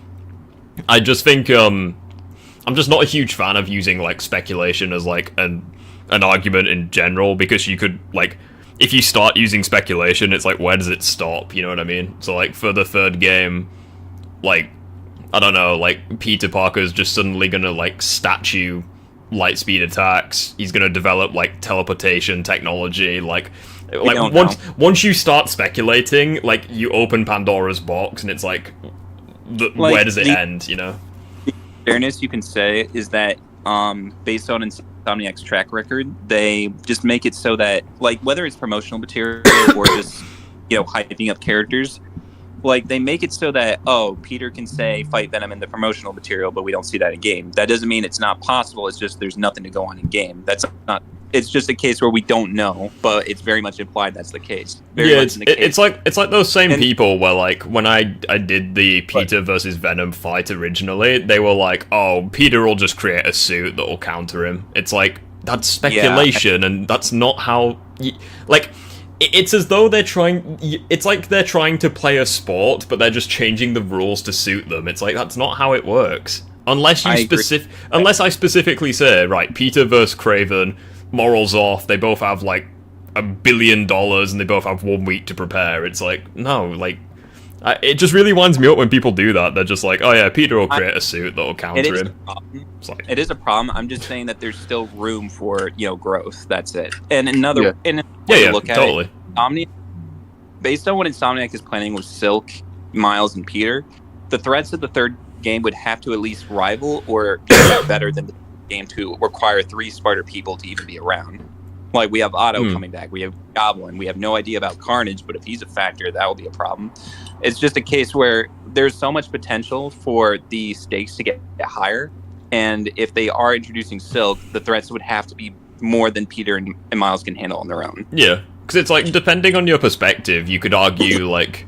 I just think I'm just not a huge fan of using like speculation as like an argument in general, because you could like, if you start using speculation, it's like, where does it stop? You know what I mean? So like for the third game, like, I don't know, like Peter Parker's just suddenly gonna like statue light speed attacks. He's gonna develop like teleportation technology. Like once you start speculating, like you open Pandora's box and it's like where does it end? You know. Fairness you can say is that based on Insomniac's track record, they just make it so that, like, whether it's promotional material or just, you know, hyping up characters, like, they make it so that, oh, Peter can say fight Venom in the promotional material, but we don't see that in game. That doesn't mean it's not possible, it's just there's nothing to go on in game. That's not, it's just a case where we don't know, but it's very much implied that's the case. It's like those same people where, like, when I did the Peter versus Venom fight originally, they were like, oh, Peter will just create a suit that will counter him. It's like, that's speculation, and that's not how like, it's as though they're trying, it's like they're trying to play a sport, but they're just changing the rules to suit them. It's like, that's not how it works. Unless I specifically say, right, Peter versus Craven, morals off, they both have like $1 billion and they both have 1 week to prepare. It's like, no, like, it just really winds me up when people do that. They're just like, oh yeah, Peter will create a suit that'll counter him. It is a problem. I'm just saying that there's still room for, you know, growth. That's it. And look at it, Insomniac, based on what Insomniac is planning with Silk, Miles, and Peter, the threats of the third game would have to at least rival or get better than the game to require 3 smarter people to even be around. Like, we have Otto coming back, we have Goblin, we have no idea about Carnage, but if he's a factor, that will be a problem. It's just a case where there's so much potential for the stakes to get higher, and if they are introducing Silk, the threats would have to be more than Peter and Miles can handle on their own. Yeah, because it's like, depending on your perspective, you could argue, like,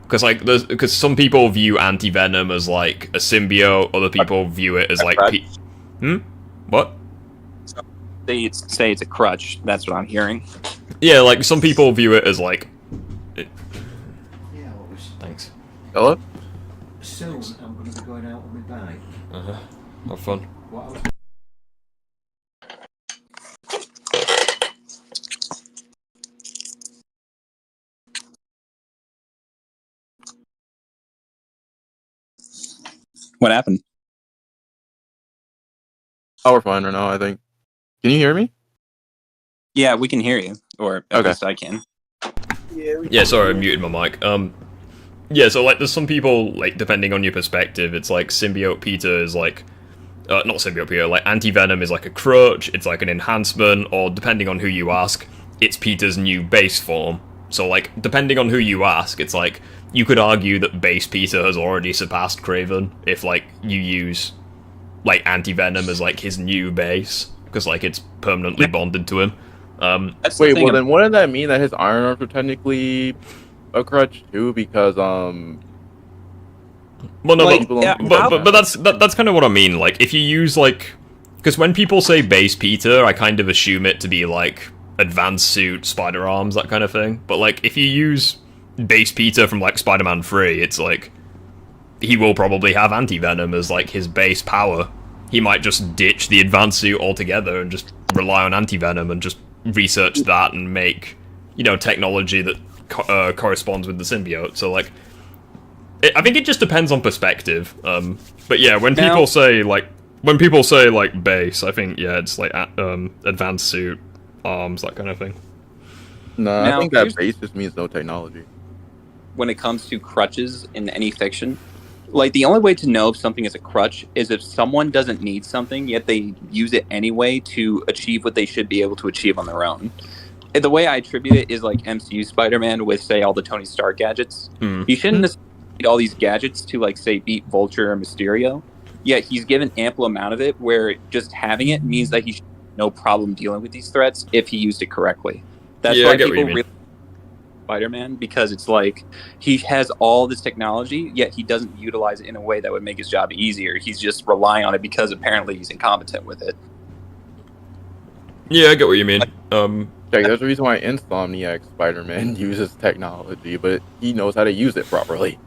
because some people view Anti-Venom as like a symbiote, other people view it as like what? They say it's a crutch. That's what I'm hearing. Yeah, like some people view it as like. Thanks. Hello. Soon I'm going to be going out on my bike. Have fun. What happened? Oh, we're fine right now, I think. Can you hear me? Yeah, we can hear you. Or at least I can. Yeah, sorry, I muted my mic. Yeah, so like there's some people, like, depending on your perspective, it's like Symbiote Peter is like not Symbiote Peter, like Anti-Venom is like a crutch, it's like an enhancement, or depending on who you ask, it's Peter's new base form. So like, depending on who you ask, it's like, you could argue that base Peter has already surpassed Craven if like you use like anti-venom as like his new base because like it's permanently bonded to him. Wait, well then wouldn't that mean that his iron arms are technically a crutch too? Because well, no, like, but that's kind of what I mean. Like if you use like, because when people say base Peter, I kind of assume it to be like advanced suit, spider arms, that kind of thing. But like if you use base Peter from like Spider-Man 3, it's like he will probably have anti-venom as like his base power. He might just ditch the advanced suit altogether and just rely on anti-venom and just research that and make, you know, technology that corresponds with the symbiote. So like I think it just depends on perspective. But yeah, when people say like base, I think it's like advanced suit, arms, that kind of thing. No, I think that base just means no technology. When it comes to crutches in any fiction, like the only way to know if something is a crutch is if someone doesn't need something yet they use it anyway to achieve what they should be able to achieve on their own. And the way I attribute it is like MCU Spider-Man with, say, all the Tony Stark gadgets. You shouldn't need all these gadgets to, like, say, beat Vulture or Mysterio. Yet he's given ample amount of it where just having it means that he should have no problem dealing with these threats if he used it correctly. That's why people really Spider-Man, because it's like he has all this technology, yet he doesn't utilize it in a way that would make his job easier. He's just relying on it because apparently he's incompetent with it. Yeah, I get what you mean. There's a reason why Insomniac Spider-Man uses technology, but he knows how to use it properly.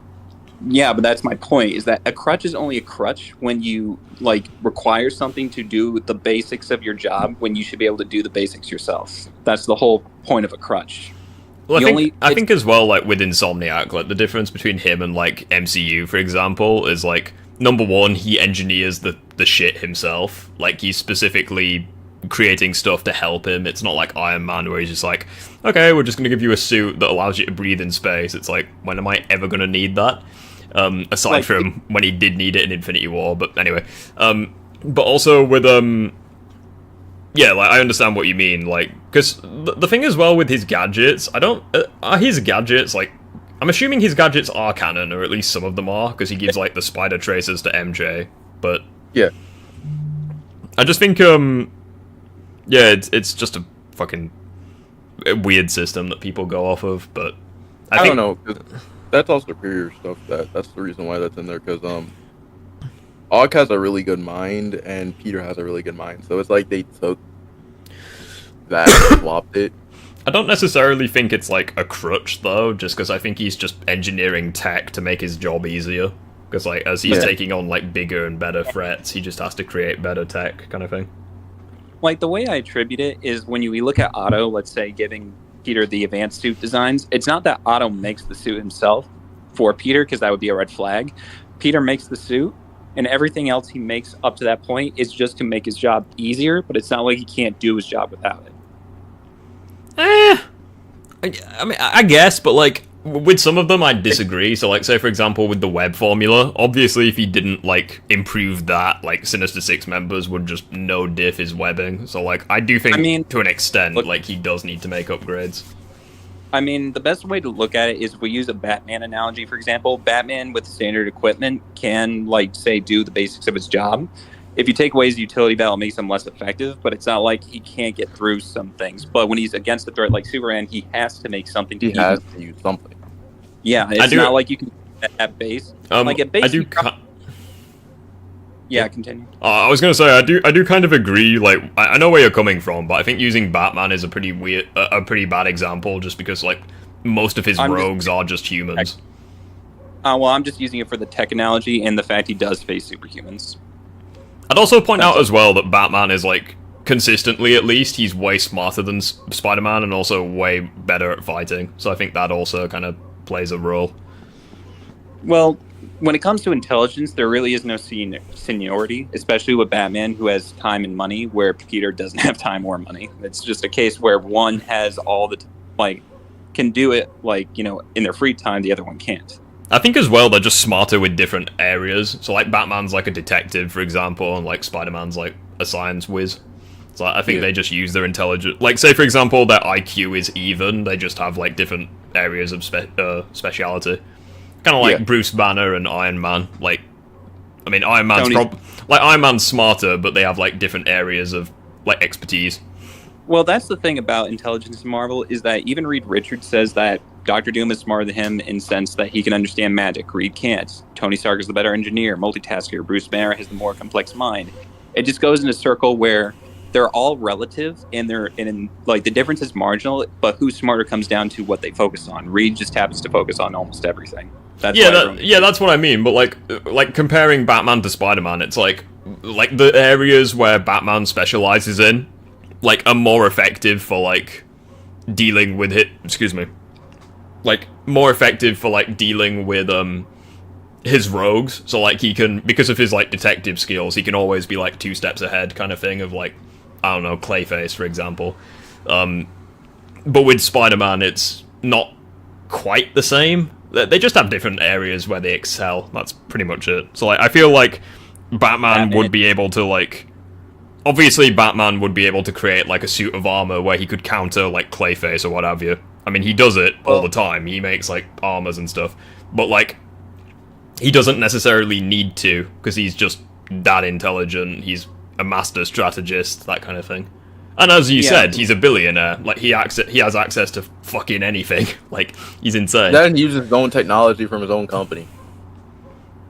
Yeah, but that's my point, is that a crutch is only a crutch when you, like, require something to do the basics of your job when you should be able to do the basics yourself. That's the whole point of a crutch. Well, I think as well, like, with Insomniac, like, the difference between him and, like, MCU, for example, is, like, number one, he engineers the shit himself. Like, he's specifically creating stuff to help him. It's not like Iron Man where he's just like, okay, we're just going to give you a suit that allows you to breathe in space. It's like, when am I ever going to need that? Aside like, from when he did need it in Infinity War, but anyway. But also with, yeah, like, I understand what you mean, like, because the thing as well with his gadgets, are his gadgets, like, I'm assuming his gadgets are canon, or at least some of them are, because he gives, like, the spider tracers to MJ, but... Yeah. I just think, yeah, it's just a fucking weird system that people go off of, but... I don't know, 'cause that's all superior stuff, that's the reason why that's in there, because, Ogg has a really good mind, and Peter has a really good mind, so it's like they took that and swapped it. I don't necessarily think it's like a crutch, though, just because I think he's just engineering tech to make his job easier. Because, like, as he's taking on, like, bigger and better threats, he just has to create better tech, kind of thing. Like, the way I attribute it is when we look at Otto, let's say, giving Peter the advanced suit designs, it's not that Otto makes the suit himself for Peter, because that would be a red flag. Peter makes the suit, and everything else he makes up to that point is just to make his job easier, but it's not like he can't do his job without it. I mean, I guess, but, like, with some of them I disagree. So, like, say, for example, with the web formula, obviously if he didn't, like, improve that, like, Sinister Six members would just no-diff his webbing. So, like, I do think, to an extent, like, he does need to make upgrades. I mean, the best way to look at it is if we use a Batman analogy, for example. Batman with standard equipment can, like, say, do the basics of his job. If you take away his utility, that'll make him less effective, but it's not like he can't get through some things. But when he's against a threat like Superman, he has to make something to has to use something. Yeah, it's not like you can at base. Like at base, yeah, continue. I was gonna say I do kind of agree. Like I know where you're coming from, but I think using Batman is a pretty bad example, just because like most of his rogues are just humans. Well, I'm just using it for the tech analogy and the fact he does face superhumans. I'd also point out as well that Batman is like consistently, at least, he's way smarter than Spider-Man and also way better at fighting. So I think that also kind of plays a role. Well, when it comes to intelligence, there really is no seniority, especially with Batman, who has time and money, where Peter doesn't have time or money. It's just a case where one has all the can do it, like, you know, in their free time, the other one can't. I think as well they're just smarter with different areas. So like Batman's like a detective, for example, and like Spider-Man's like a science whiz. So I think they just use their intelligence. Like, say for example their IQ is even, they just have like different areas of speciality. Kind of like Bruce Banner and Iron Man. Like I mean, Iron Man's Tony- Iron Man's smarter, but they have like different areas of like expertise. Well, that's the thing about intelligence in Marvel is that even Reed Richards says that Doctor Doom is smarter than him in the sense that he can understand magic. Reed can't. Tony Stark is the better engineer, multitasker. Bruce Banner has the more complex mind. It just goes in a circle where they're all relative and like the difference is marginal, but who's smarter comes down to what they focus on. Reed just happens to focus on almost everything. That's That's what I mean. But like comparing Batman to Spider-Man, it's like the areas where Batman specializes in, like, are more effective for like dealing with it. Excuse me. Like more effective for like dealing with his rogues. So like he can, because of his like detective skills, he can always be like 2 steps ahead, kind of thing. Of like, I don't know, Clayface, for example. But with Spider-Man, it's not quite the same. They just have different areas where they excel. That's pretty much it. So like, I feel like Batman would be able to like... Obviously, Batman would be able to create like a suit of armor where he could counter like Clayface or what have you. I mean, he does it all the time. He makes like armors and stuff. But like, he doesn't necessarily need to, because he's just that intelligent. He's a master strategist, that kind of thing. And as you said, he's a billionaire. Like, he has access to fucking anything. Like, he's insane. Then he uses his own technology from his own company.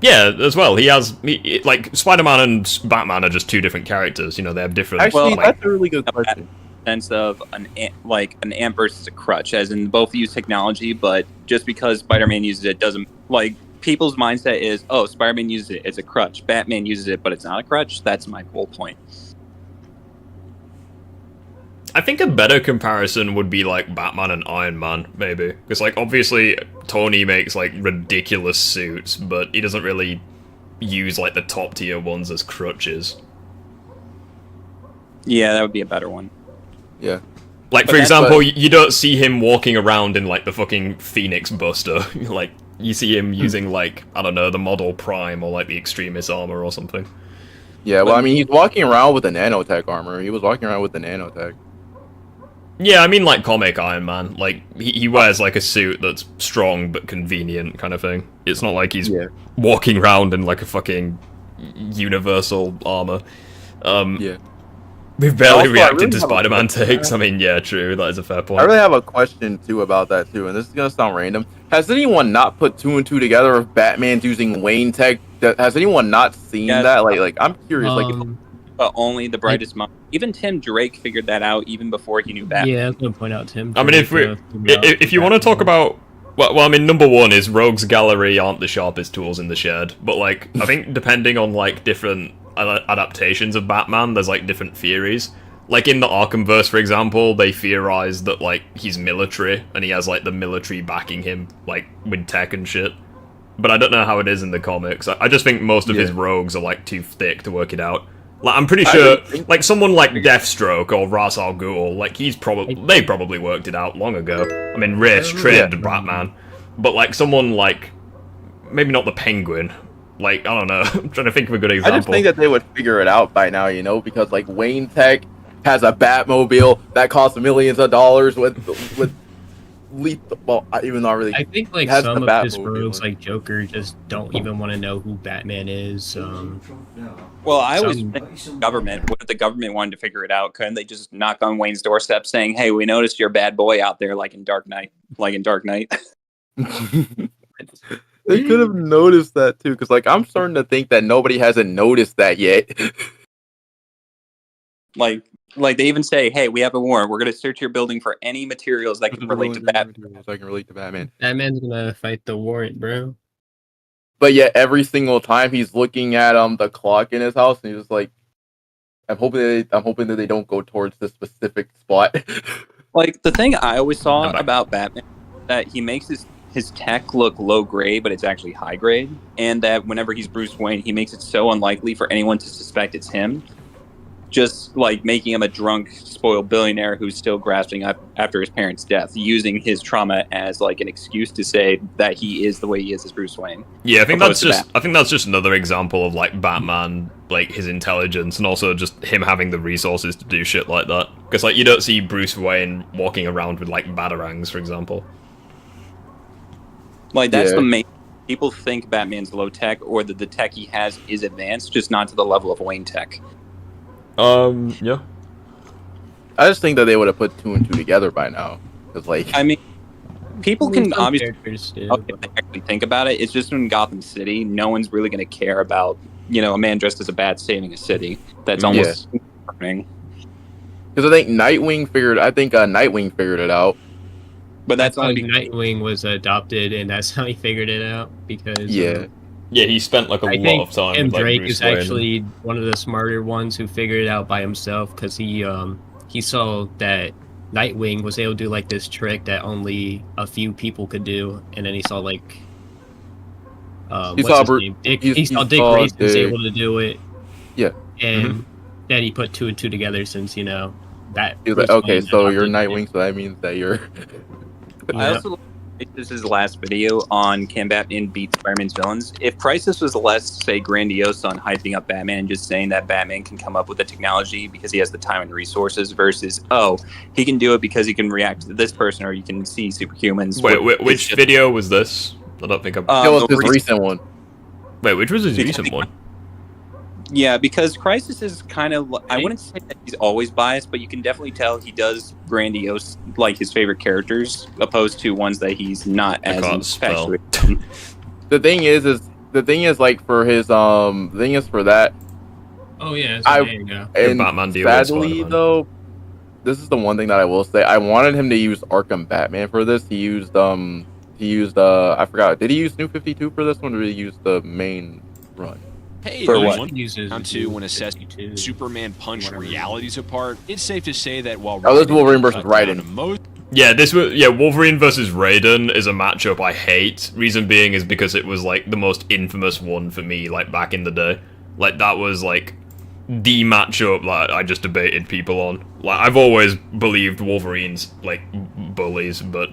Yeah, as well. Like, Spider-Man and Batman are just 2 different characters. You know, they have different... Actually, that's a really good question. Sense of an amp versus a crutch, as in both use technology, but just because Spider-Man uses it doesn't, like, people's mindset is, oh, Spider-Man uses it, it's a crutch. Batman uses it, but it's not a crutch. That's my whole point. I think a better comparison would be like Batman and Iron Man, maybe. Because like, obviously, Tony makes like ridiculous suits, but he doesn't really use like the top tier ones as crutches. Yeah, that would be a better one. Yeah. Like, for example, you don't see him walking around in, like, the fucking Phoenix Buster. Like, you see him using, like, I don't know, the Model Prime or, like, the Extremis armor or something. Yeah, well, I mean, he's walking around with a nanotech armor. He was walking around with the nanotech. Yeah, I mean, like, comic Iron Man. Like, he wears, like, a suit that's strong but convenient, kind of thing. It's not like he's walking around in, like, a fucking universal armor. Yeah. We've barely reacted to Spider-Man takes. I mean, yeah, true. That is a fair point. I really have a question, too, about that, too, and this is going to sound random. Has anyone not put 2 and 2 together of Batman's using Wayne tech? Has anyone not seen that? Like, I'm curious. But only the brightest mind. Even Tim Drake figured that out even before he knew Batman. Yeah, I was going to point out Tim Drake. I mean, if you want to talk about... Well, I mean, number one is Rogue's Gallery aren't the sharpest tools in the shed. But, like, I think depending on, like, different adaptations of Batman, there's like different theories. Like in the Arkhamverse, for example, they theorize that like he's military and he has like the military backing him, like with tech and shit. But I don't know how it is in the comics. I just think most of his rogues are like too thick to work it out. Like I'm pretty sure, like someone like Deathstroke or Ra's al Ghul, like they probably worked it out long ago. I mean, Ra's trained Batman, but like someone like maybe not the Penguin. Like, I don't know. I'm trying to think of a good example. I just think that they would figure it out by now, you know, because like Wayne Tech has a Batmobile that costs millions of dollars with lethal. Well, even though I think like some of his rogues, like Joker, just don't even want to know who Batman is. Well, I always think government. What if the government wanted to figure it out? Couldn't they just knock on Wayne's doorstep saying, "Hey, we noticed you're a bad boy out there, like in Dark Knight, They could have noticed that too, because like I'm starting to think that nobody hasn't noticed that yet. like they even say, "Hey, we have a warrant. We're going to search your building for any materials that can relate to Batman." Batman's gonna fight the warrant, bro. But yet every single time he's looking at the clock in his house, and he's just like, I'm hoping that they don't go towards this specific spot. Like the thing I always saw about Batman, that he makes his tech look low grade, but it's actually high grade, and that whenever he's Bruce Wayne, he makes it so unlikely for anyone to suspect it's him, just like making him a drunk, spoiled billionaire who's still grasping up after his parents' death, using his trauma as like an excuse to say that he is the way he is as Bruce Wayne. Yeah, I think that's just another example of like Batman, like his intelligence, and also just him having the resources to do shit like that. Because like you don't see Bruce Wayne walking around with like batarangs, for example. Like that's the main people think Batman's low tech or that the tech he has is advanced, just not to the level of Wayne tech. Yeah. I just think that they would have put 2 and 2 together by now. Because, like, I mean, people can Some obviously characters do, if they actually think about it. It's just in Gotham City, no one's really going to care about, a man dressed as a bat saving a city. That's almost happening. Because I think Nightwing figured it out. But that's how only Nightwing was adopted, and that's how he figured it out. Because Yeah, he spent like a I lot think of time. Tim with, like, Drake Bruce is Wayne. actually one of the smarter ones who figured it out by himself because he saw that Nightwing was able to do like this trick that only a few people could do, and then he saw like He saw Dick Grayson was able to do it. Yeah, and then he put 2 and 2 together since that. He was like, okay, so you're Nightwing, so that means that you're. I also like this is his last video on Can Batman beat Spider-Man's villains. If Crisis was less, say, grandiose on hyping up Batman and just saying that Batman can come up with the technology because he has the time and resources versus, he can do it because he can react to this person or you can see superhumans. Wait, which video was this? I don't think I'm... That was his recent one. Wait, which was his recent one? Yeah, because Crisis is kind of... I wouldn't say that he's always biased, but you can definitely tell he does grandiose, like his favorite characters, opposed to ones that he's not as infatuated. The thing is, like, for his, the thing is for that... Oh, yeah, there you go. And Batman deal sadly, though, this is the one thing that I will say. I wanted him to use Arkham Batman for this. He used, I forgot. Did he use New 52 for this one, or did he use the main run? Hey, For everyone. what? Down to when assessing Superman punch realities apart, it's safe to say that while this is Wolverine versus cut down Raiden. most Yeah, Wolverine versus Raiden is a matchup I hate. Reason being is because it was like the most infamous one for me, like back in the day. Like that was like the matchup that I just debated people on. Like I've always believed Wolverine's like bullies, but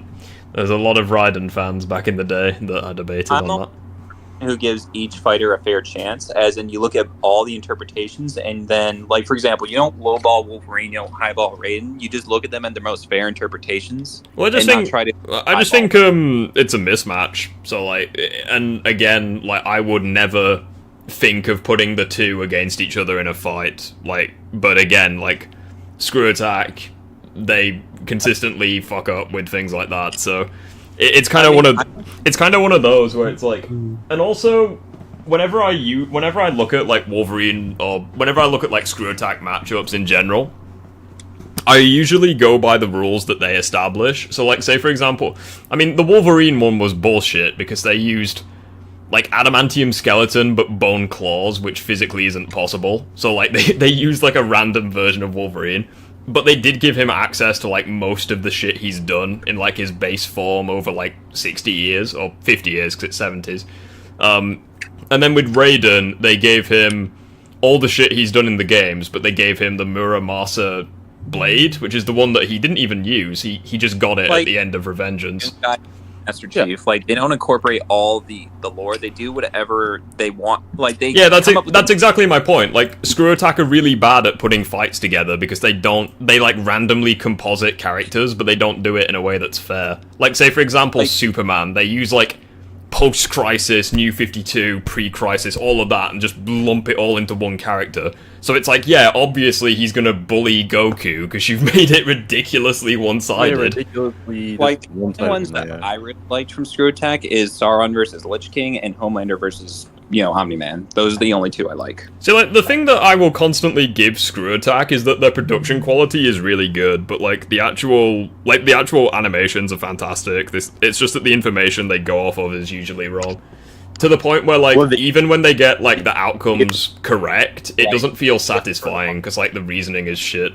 there's a lot of Raiden fans back in the day that I debated on that. Who gives each fighter a fair chance, as in you look at all the interpretations, and then, like, for example, you don't lowball Wolverine, you don't highball Raiden, you just look at them at their most fair interpretations. Well, I just think it's a mismatch. So, like, and again, like, I would never think of putting the two against each other in a fight. Like, but again, like, Screw Attack, they consistently fuck up with things like that, so... It's kind of one of those where it's like, and also whenever I look at like Wolverine or whenever I look at like Screw Attack matchups in general, I usually go by the rules that they establish. So like, say for example, I mean the Wolverine one was bullshit because they used like adamantium skeleton but bone claws, which physically isn't possible. So like they used like a random version of Wolverine. But they did give him access to, like, most of the shit he's done in, like, his base form over, like, 60 years, or 50 years, because it's 70s. And then with Raiden, they gave him all the shit he's done in the games, but they gave him the Muramasa blade, which is the one that he didn't even use. He just got it at the end of Revengeance. Master Chief, like, they don't incorporate all the lore, they do whatever they want, like, they... Yeah, that's exactly my point. Like, Screw Attack are really bad at putting fights together because they like, randomly composite characters, but they don't do it in a way that's fair. Like, say, for example, Superman, they use, like, post-crisis, New 52, pre-crisis, all of that, and just lump it all into one character. So it's like, yeah, obviously he's gonna bully Goku, because you've made it ridiculously one-sided. Like, the ones that I really liked from Screw Attack is Sauron versus Lich King and Homelander versus, Omni-Man. Those are the only two I like. So, like, the thing that I will constantly give Screw Attack is that their production quality is really good, but, like, the actual animations are fantastic. It's just that the information they go off of is usually wrong. To the point where, like, even when they get, like, the outcomes correct, it doesn't feel satisfying, because, like, the reasoning is shit.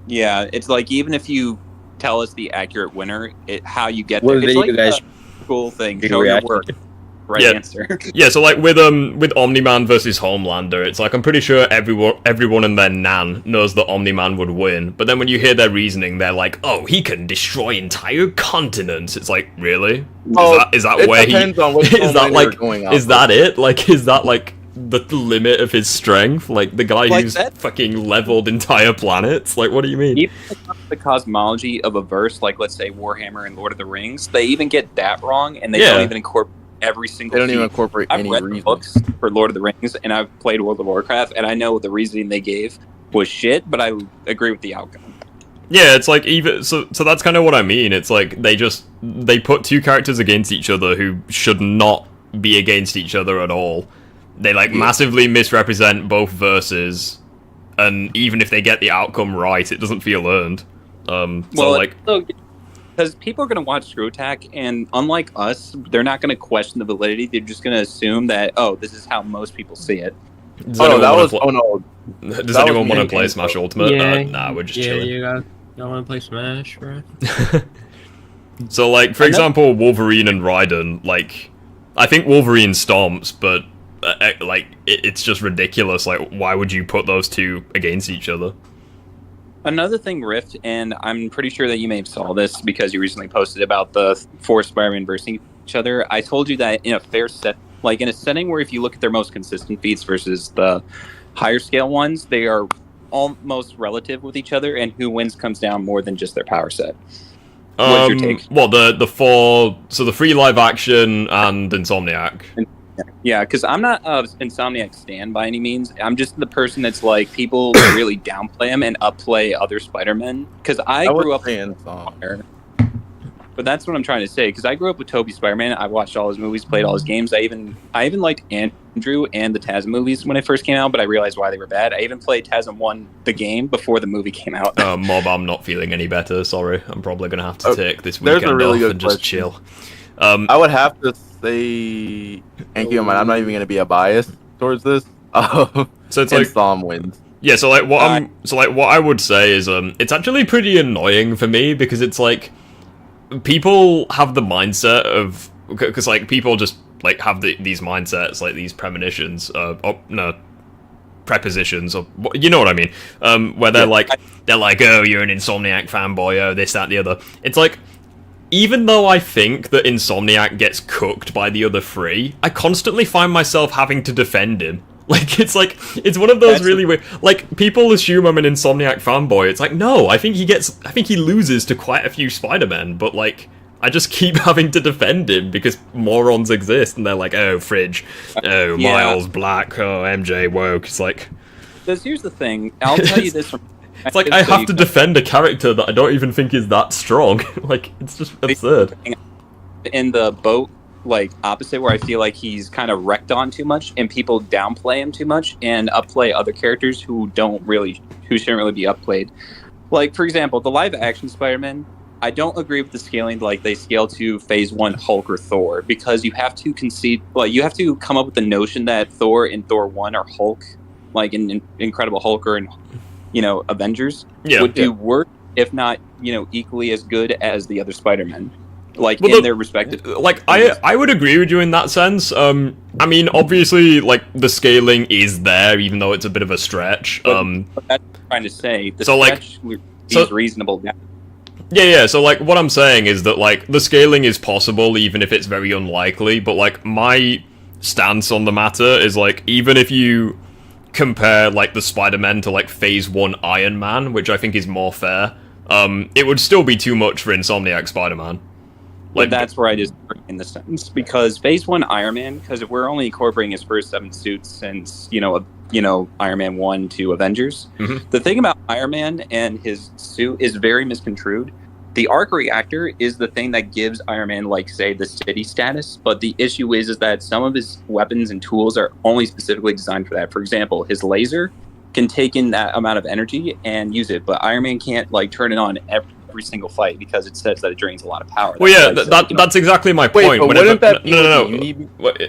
Yeah, it's like, even if you tell us the accurate winner, how you get there, it's like a cool thing, show your work. Answer. Yeah, so like with Omni-Man versus Homelander, it's like I'm pretty sure everyone and their nan knows that Omni-Man would win, but then when you hear their reasoning, they're like, oh, he can destroy entire continents. It's like, really? Is that where he is that like is that it? Like, is that like the limit of his strength? Like the guy who's fucking leveled entire planets? Like, what do you mean? Even the cosmology of a verse, like let's say Warhammer and Lord of the Rings, they even get that wrong, and they don't even incorporate every single. They don't feat. even incorporate I've any read reason. the books for Lord of the Rings, and I've played World of Warcraft, and I know the reasoning they gave was shit, but I agree with the outcome. Yeah, it's like even so that's kind of what I mean. It's like they put two characters against each other who should not be against each other at all. They massively misrepresent both verses, and even if they get the outcome right, it doesn't feel earned. Because people are going to watch Screw Attack, and unlike us, they're not going to question the validity. They're just going to assume that, oh, this is how most people see it. Does anyone want to play Smash Ultimate? Yeah, nah, we're just chilling. Y'all want to play Smash, bro? So, like, for example, Wolverine and Raiden, like, I think Wolverine stomps, but, it's just ridiculous. Like, why would you put those two against each other? Another thing, Rift, and I'm pretty sure that you may have saw this because you recently posted about the 4 Spider-Man versus each other. I told you that in a fair set, like, in a setting where if you look at their most consistent feats versus the higher scale ones, they are almost relative with each other, and who wins comes down more than just their power set. What's your take? Well, the 4, so the 3 live action and Insomniac. Yeah, because I'm not Insomniac stan by any means. I'm just the person that's like, people really downplay him and upplay other Spider-Men. Because I grew up in but that's what I'm trying to say. Because I grew up with Tobey Spider-Man. I watched all his movies, played all his games. I even liked Andrew and the TASM movies when it first came out, but I realized why they were bad. I even played TASM 1, the game, before the movie came out. Mob, I'm not feeling any better. Sorry, I'm probably gonna have to take this weekend really off and just chill. I would have to say, and keep in mind, I'm not even going to be a bias towards this. So it's like Storm wins. Yeah, so like what I would say is it's actually pretty annoying for me because it's like people have the mindset of, because like people just like have these mindsets, like these premonitions, prepositions, or you know what I mean, where they're like, oh, you're an Insomniac fanboy, oh, this, that, the other. It's like, even though I think that Insomniac gets cooked by the other 3, I constantly find myself having to defend him. Like, it's one of those really weird, like, people assume I'm an Insomniac fanboy. It's like, no, I think he loses to quite a few Spider-Men, but like, I just keep having to defend him because morons exist, and they're like, oh, Fridge, oh, Miles, Black, oh, MJ, woke. It's like... Here's the thing, I'll tell you this from... It's like I have to defend a character that I don't even think is that strong. Like, it's just absurd. In the boat, like, opposite, where I feel like he's kind of wrecked on too much, and people downplay him too much, and upplay other characters who shouldn't really be upplayed. Like, for example, the live-action Spider-Man, I don't agree with the scaling, like, they scale to Phase 1 Hulk or Thor, because you have to concede, like, you have to come up with the notion that Thor and Thor 1 are Hulk, like, in Incredible Hulk or in... Avengers would do work, if not, equally as good as the other Spider-Men, like, in their respective... Like, I would agree with you in that sense. I mean, obviously, like, the scaling is there, even though it's a bit of a stretch. But that's what I'm trying to say. The stretch is reasonable now. Yeah, so, like, what I'm saying is that, like, the scaling is possible, even if it's very unlikely, but, like, my stance on the matter is, like, even if you compare, like, the Spider-Man to, like, Phase 1 Iron Man, which I think is more fair, it would still be too much for Insomniac Spider-Man. Like, that's where I disagree in the sentence, because Phase 1 Iron Man, because if we're only incorporating his first 7 suits since, Iron Man 1 to Avengers, the thing about Iron Man and his suit is very misconstrued. The arc reactor is the thing that gives Iron Man, like, say, the city status, but the issue is that some of his weapons and tools are only specifically designed for that. For example, his laser can take in that amount of energy and use it, but Iron Man can't, like, turn it on every single fight because it says that it drains a lot of power. Well, yeah, that's exactly my point. But wouldn't that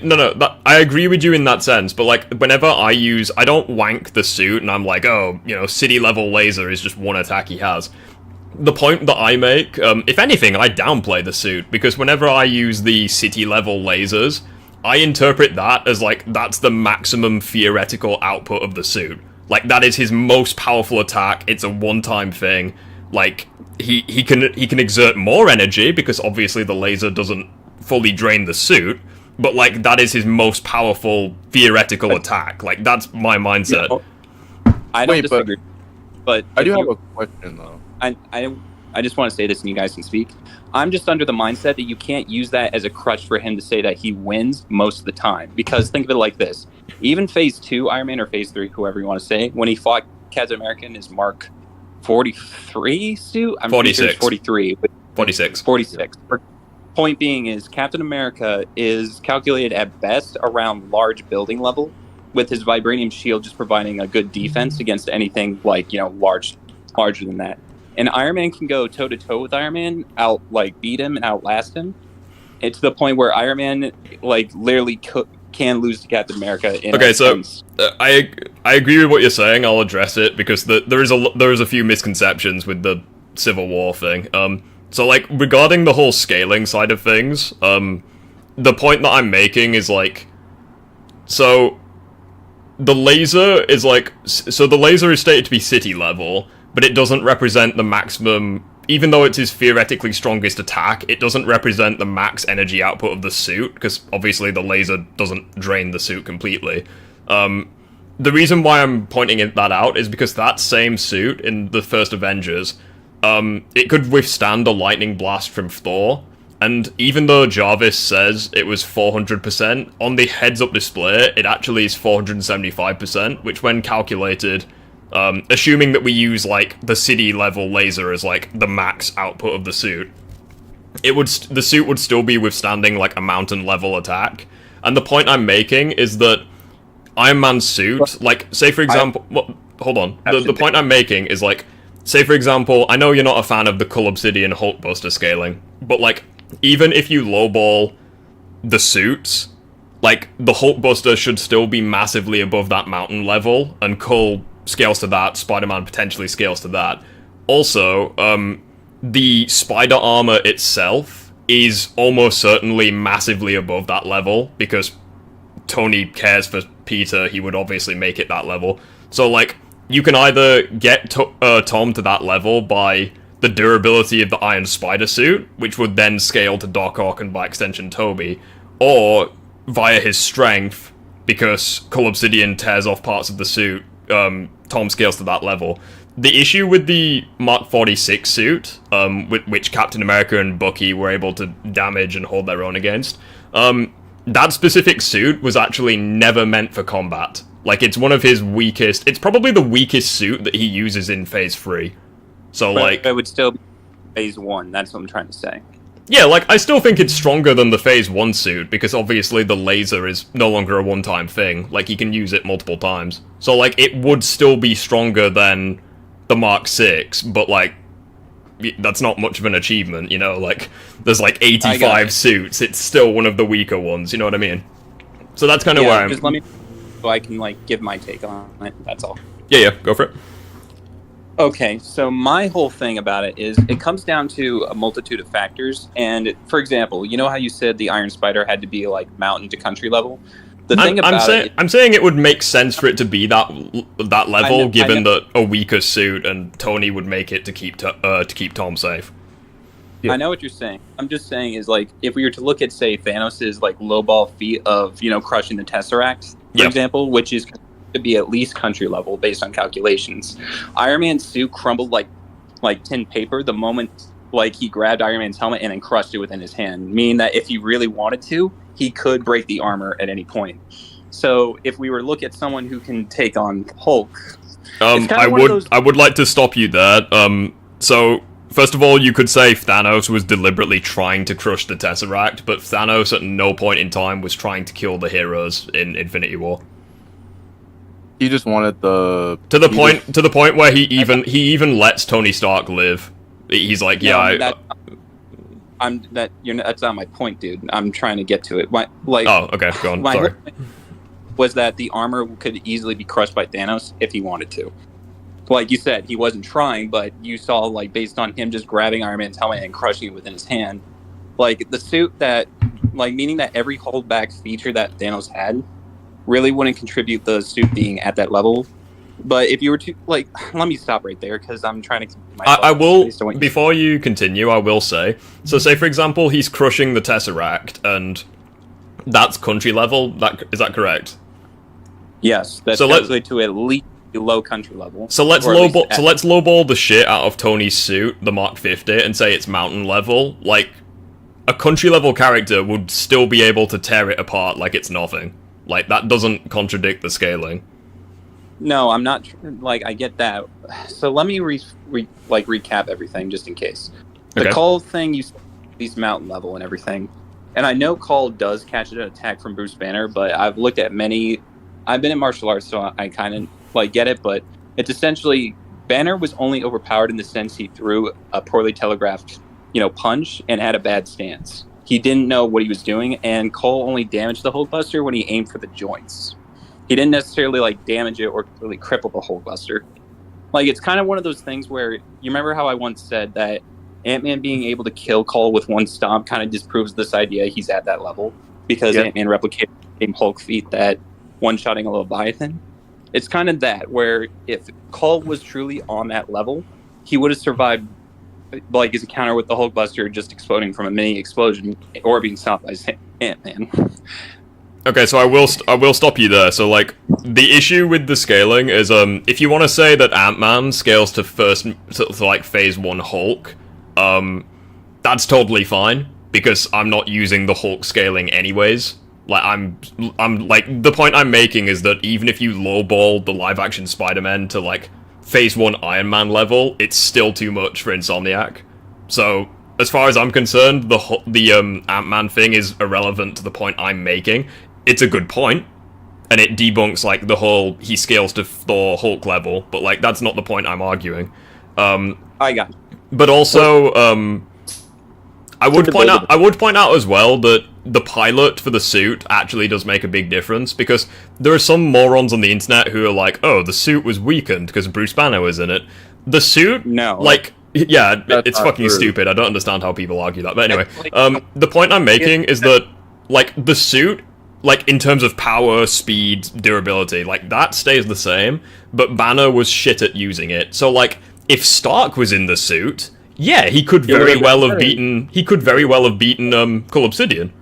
No, I agree with you in that sense, but, like, whenever I don't wank the suit, and I'm like, oh, city level laser is just one attack he has. The point that I make, if anything, I downplay the suit, because whenever I use the city-level lasers, I interpret that as, like, that's the maximum theoretical output of the suit. Like, that is his most powerful attack, it's a one-time thing. Like, he can exert more energy, because obviously the laser doesn't fully drain the suit, but, like, that is his most powerful theoretical attack. Like, that's my mindset. I don't disagree. But I do have a question, though. I I just want to say this and you guys can speak. I'm just under the mindset that you can't use that as a crutch for him to say that he wins most of the time. Because think of it like this. Even Phase 2 Iron Man or Phase 3, whoever you want to say, when he fought Captain America in his Mark 43 suit? I'm 46. Sure 43. 46. 46. Point being is Captain America is calculated at best around large building level, with his vibranium shield just providing a good defense against anything like, larger than that. And Iron Man can go toe to toe with Iron Man, beat him and outlast him. It's the point where Iron Man literally can lose to Captain America. I agree with what you're saying. I'll address it because there is a few misconceptions with the Civil War thing. So regarding the whole scaling side of things, the point that I'm making is so the laser is the laser is stated to be city level, but it doesn't represent the maximum. Even though it's his theoretically strongest attack, it doesn't represent the max energy output of the suit, because obviously the laser doesn't drain the suit completely. The reason why I'm pointing that out is because that same suit in the first Avengers, it could withstand a lightning blast from Thor, and even though Jarvis says it was 400%, on the heads-up display, it actually is 475%, which when calculated, assuming that we use the city level laser as the max output of the suit, the suit would still be withstanding a mountain level attack. And the point I'm making is that Iron Man's suit, say for example, hold on. The point I'm making is say for example, I know you're not a fan of the Cull Obsidian Hulkbuster scaling, but even if you lowball the suits, the Hulkbuster should still be massively above that mountain level, and Cull scales to that, Spider-Man potentially scales to that. Also, the spider armor itself is almost certainly massively above that level, because Tony cares for Peter, he would obviously make it that level. So, you can either get Tom to that level by the durability of the Iron Spider suit, which would then scale to Doc Ock and by extension Toby, or via his strength, because Cull Obsidian tears off parts of the suit, Tom scales to that level. The issue with the Mark 46 suit, which Captain America and Bucky were able to damage and hold their own against, that specific suit was actually never meant for combat. It's one of his weakest. It's probably the weakest suit that he uses in Phase 3. So, it would still be Phase 1, that's what I'm trying to say. Yeah, I still think it's stronger than the Phase 1 suit, because obviously the laser is no longer a one-time thing. He can use it multiple times. So, it would still be stronger than the Mark 6, but, that's not much of an achievement, there's, 85 suits, it's still one of the weaker ones, you know what I mean? So that's kind of where I'm... just let me... so I can, give my take on it, that's all. Yeah, go for it. Okay, so my whole thing about it is it comes down to a multitude of factors. And for example, you know how you said the Iron Spider had to be mountain to country level? I'm saying it would make sense for it to be that level, given that a weaker suit and Tony would make it to keep Tom safe. Yeah. I know what you're saying. I'm just saying is if we were to look at say Thanos's lowball feat of crushing the Tesseract, for example, which is to be at least country level based on calculations. Iron Man's suit crumbled like tin paper the moment he grabbed Iron Man's helmet and then crushed it within his hand, meaning that if he really wanted to, he could break the armor at any point. So if we were to look at someone who can take on Hulk, I would like to stop you there. So first of all, you could say Thanos was deliberately trying to crush the Tesseract, but Thanos at no point in time was trying to kill the heroes in Infinity War. He just wanted to the point where he even lets Tony Stark live. He's that's not my point, dude. I'm trying to get to it. Oh, okay, go on. Sorry. Was that the armor could easily be crushed by Thanos if he wanted to? Like you said, he wasn't trying, but you saw based on him just grabbing Iron Man's helmet and crushing it within his hand, the suit that, meaning that every holdback feature that Thanos had really wouldn't contribute the suit being at that level. But if you were to let me stop right there because I'm trying to. I will before you continue. I will say so. Say for example, he's crushing the Tesseract, and that's country level. Is that correct? Yes, that's so to at least low country level. So let's Or at least lowball the shit out of Tony's suit, the Mark 50, and say it's mountain level. Like, a country level character would still be able to tear it apart like it's nothing. Like, that doesn't contradict the scaling. No, I'm not. Like, I get that. So let me recap everything just in case. The Okay. Call thing, you said he's mountain level and everything, and I know Call does catch an attack from Bruce Banner, but I've looked at many. I've been in martial arts, so I kind of like get it. But it's essentially Banner was only overpowered in the sense he threw a poorly telegraphed, punch and had a bad stance. He didn't know what he was doing, and Cole only damaged the Hulkbuster when he aimed for the joints. He didn't necessarily damage it or really cripple the Hulkbuster. Like, it's kind of one of those things where, you remember how I once said that Ant-Man being able to kill Cole with one stomp kind of disproves this idea he's at that level, because Ant-Man replicated the same Hulk feat that one-shotting a Leviathan. It's kind of that, where if Cole was truly on that level, he would have survived his encounter with the Hulkbuster just exploding from a mini explosion or being stopped by Ant-Man. Okay, so I will stop you there. So, the issue with the scaling is, if you want to say that Ant-Man scales to phase 1 Hulk, that's totally fine, because I'm not using the Hulk scaling anyways. The point I'm making is that even if you lowball the live-action Spider-Man to, phase 1 Iron Man level, it's still too much for Insomniac. So, as far as I'm concerned, the Ant-Man thing is irrelevant to the point I'm making. It's a good point, and it debunks, the whole he scales to Thor Hulk level, but, that's not the point I'm arguing. I got it. But also, I would point out as well that the pilot for the suit actually does make a big difference, because there are some morons on the internet who are like, oh, the suit was weakened because Bruce Banner was in it. The suit, it's fucking stupid. I don't understand how people argue that. But anyway, the point I'm making is that, the suit, in terms of power, speed, durability, that stays the same, but Banner was shit at using it. So, if Stark was in the suit, yeah, he could very well have beaten Cull Obsidian.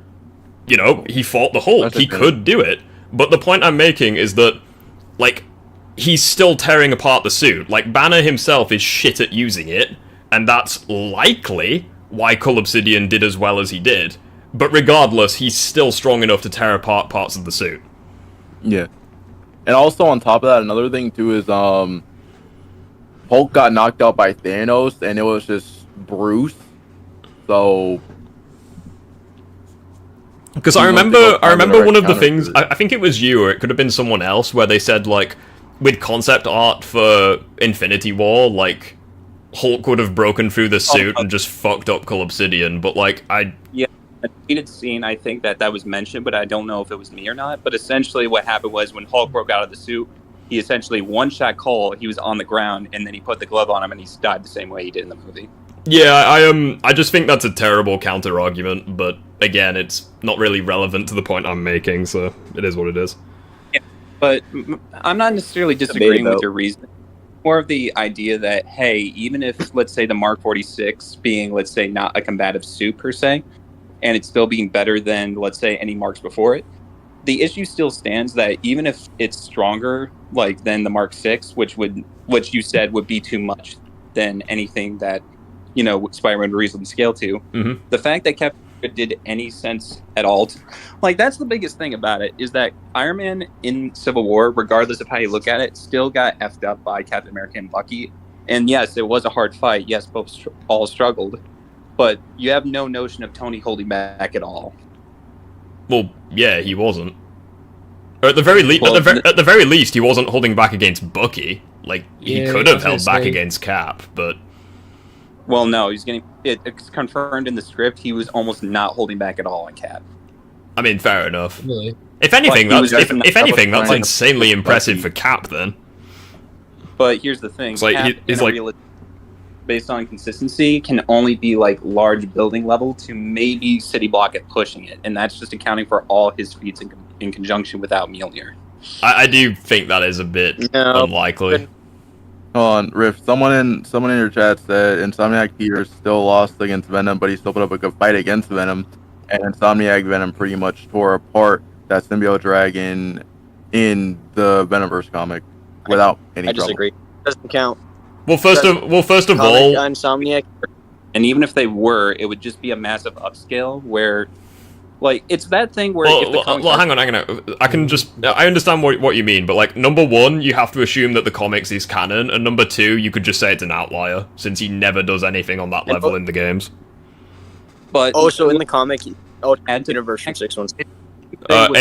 He fought the Hulk, he could do it. But the point I'm making is that, he's still tearing apart the suit. Banner himself is shit at using it, and that's likely why Cull Obsidian did as well as he did. But regardless, he's still strong enough to tear apart parts of the suit. Yeah. And also on top of that, another thing too is Hulk got knocked out by Thanos, and it was just Bruce. So because I remember one of the things, I think it was you, or it could have been someone else, where they said, with concept art for Infinity War, Hulk would have broken through the suit and just fucked up Cull Obsidian, but, Yeah, a deleted scene, I think that was mentioned, but I don't know if it was me or not. But essentially what happened was when Hulk broke out of the suit, he essentially one-shot Cole, he was on the ground, and then he put the glove on him, and he died the same way he did in the movie. Yeah, I just think that's a terrible counter-argument, but again, it's not really relevant to the point I'm making, so it is what it is. Yeah, but I'm not necessarily disagreeing with your reason. More of the idea that, hey, even if, let's say, the Mark 46 being, let's say, not a combative suit per se, and it's still being better than, let's say, any Marks before it, the issue still stands that even if it's stronger, than the Mark 6, which you said would be too much than anything that, Spider-Man would reasonably scale to, the fact that Captain America did any sense at all, that's the biggest thing about it, is that Iron Man in Civil War, regardless of how you look at it, still got effed up by Captain America and Bucky. And yes, it was a hard fight. Yes, both all struggled. But you have no notion of Tony holding back at all. Well, yeah, he wasn't. Or at the very least, he wasn't holding back against Bucky. He could have held back against Cap, but... Well, no, it's confirmed in the script he was almost not holding back at all on Cap. I mean, fair enough. Really? If anything, that's insanely impressive for Cap, then. But here's the thing. Cap, based on consistency, can only be large building level to maybe city block at pushing it, and that's just accounting for all his feats in conjunction without Mjolnir. I do think that is a bit unlikely. Hold on, Riff. Someone in your chat said Insomniac Peter still lost against Venom, but he still put up a good fight against Venom, and Insomniac Venom pretty much tore apart that symbiote dragon in the Venomverse comic. without any I trouble. disagree. Doesn't count. Well, first of all, Insomniac. And even if they were, it would just be a massive upscale where, like, it's that thing where if the comics hang on. I understand what you mean, but like, number one, you have to assume that the comics is canon, and number two, you could just say it's an outlier since he never does anything on that level in the games. But also in the comic, Universal 616.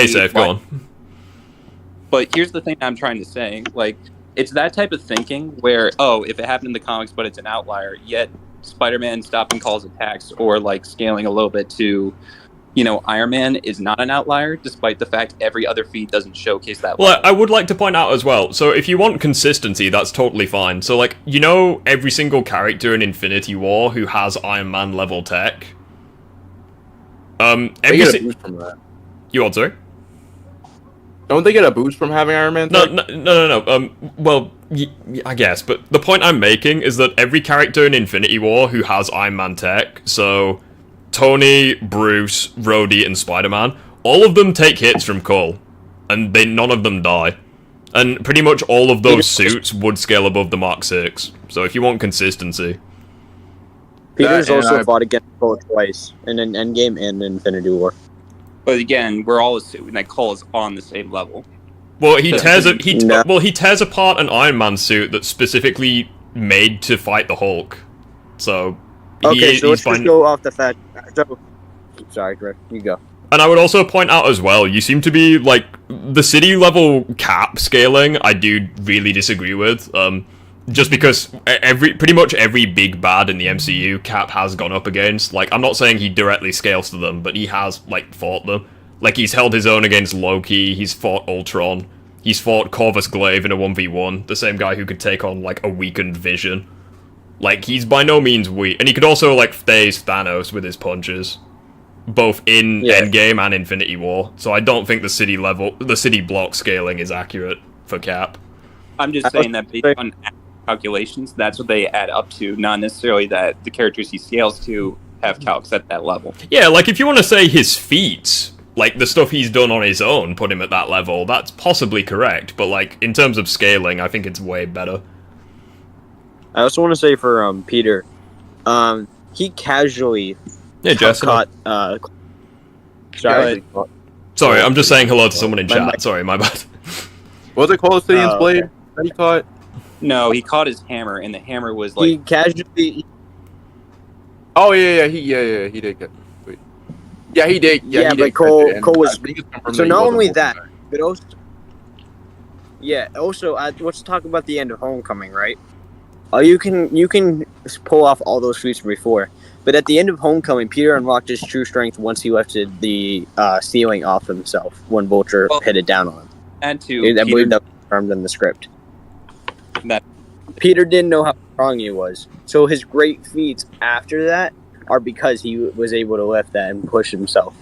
Safe, go on. But here's the thing I'm trying to say, like, it's that type of thinking where, oh, if it happened in the comics, but it's an outlier, yet Spider-Man stopping Call's attacks or like scaling a little bit to, you know, Iron Man is not an outlier, despite the fact every other feat doesn't showcase that. Well, I would like to point out as well, so if you want consistency, that's totally fine. So, like, you know every single character in Infinity War who has Iron Man level tech? They get a boost from that. You what, sorry? Don't they get a boost from having Iron Man tech? No. Well, I guess, but the point I'm making is that every character in Infinity War who has Iron Man tech, so Tony, Bruce, Rhodey, and Spider-Man, all of them take hits from Cole, and none of them die. And pretty much all of those suits would scale above the Mark 6, so if you want consistency. Peter's also fought against Cole twice, in an Endgame and Infinity War. But again, we're all assuming that Cole is on the same level. Well, he tears apart an Iron Man suit that's specifically made to fight the Hulk. So let's just go off the fact. Sorry, Griff, you go. And I would also point out as well, you seem to be like the city level cap scaling. I do really disagree with. Just because pretty much every big bad in the MCU, Cap has gone up against. Like, I'm not saying he directly scales to them, but he has, like, fought them. Like, he's held his own against Loki, he's fought Ultron, he's fought Corvus Glaive in a 1v1, the same guy who could take on, like, a weakened Vision. Like, he's by no means weak. And he could also, like, phase Thanos with his punches. Both in Endgame and Infinity War. So I don't think the city block scaling is accurate for Cap. I'm just saying that based on calculations, that's what they add up to, not necessarily that the characters he scales to have calcs at that level. Yeah, like if you want to say his feats, like the stuff he's done on his own, put him at that level, that's possibly correct, but like in terms of scaling, I think it's way better. I also want to say for Peter, he casually caught sorry, I'm just saying hello to someone in chat. Sorry, my bad. What was it called? City's Blade that he caught? No, he caught his hammer, and the hammer was like... He casually... Oh, he did get... Wait. Yeah, he did. Yeah, he but did Cole was... So not only that, but also... Yeah, also, let's talk about the end of Homecoming, right? You can pull off all those feats from before, but at the end of Homecoming, Peter unlocked his true strength once he lifted the ceiling off himself when Vulture hit it down on him. I believe that was confirmed in the script. Peter didn't know how strong he was, so his great feats after that are because he was able to lift that and push himself.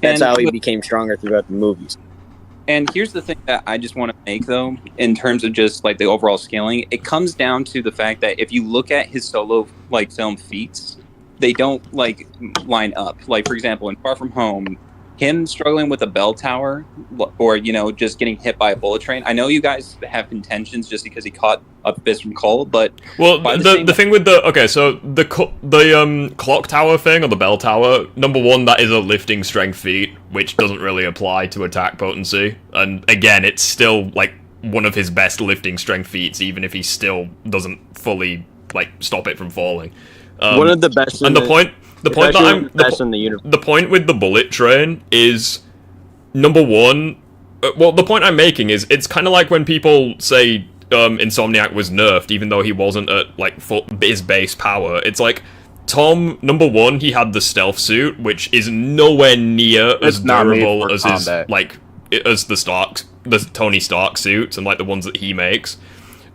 That's how he became stronger throughout the movies. And here's the thing that I just want to make, though, in terms of just like the overall scaling, it comes down to the fact that if you look at his solo like film feats, they don't like line up. Like, for example, in Far From Home, him struggling with a bell tower, or, you know, just getting hit by a bullet train. I know you guys have contentions just because he caught a fist from Cole, but... Well, the thing with the... Okay, so the clock tower thing, or the bell tower, number one, that is a lifting strength feat, which doesn't really apply to attack potency. And again, it's still, like, one of his best lifting strength feats, even if he still doesn't fully, like, stop it from falling. One of the best... And the point with the bullet train is, number one, well, the point I'm making is, it's kind of like when people say Insomniac was nerfed, even though he wasn't at, like, his base power. It's like, Tom, number one, he had the stealth suit, which is nowhere near as durable as his, like, as the Tony Stark suits, and, like, the ones that he makes.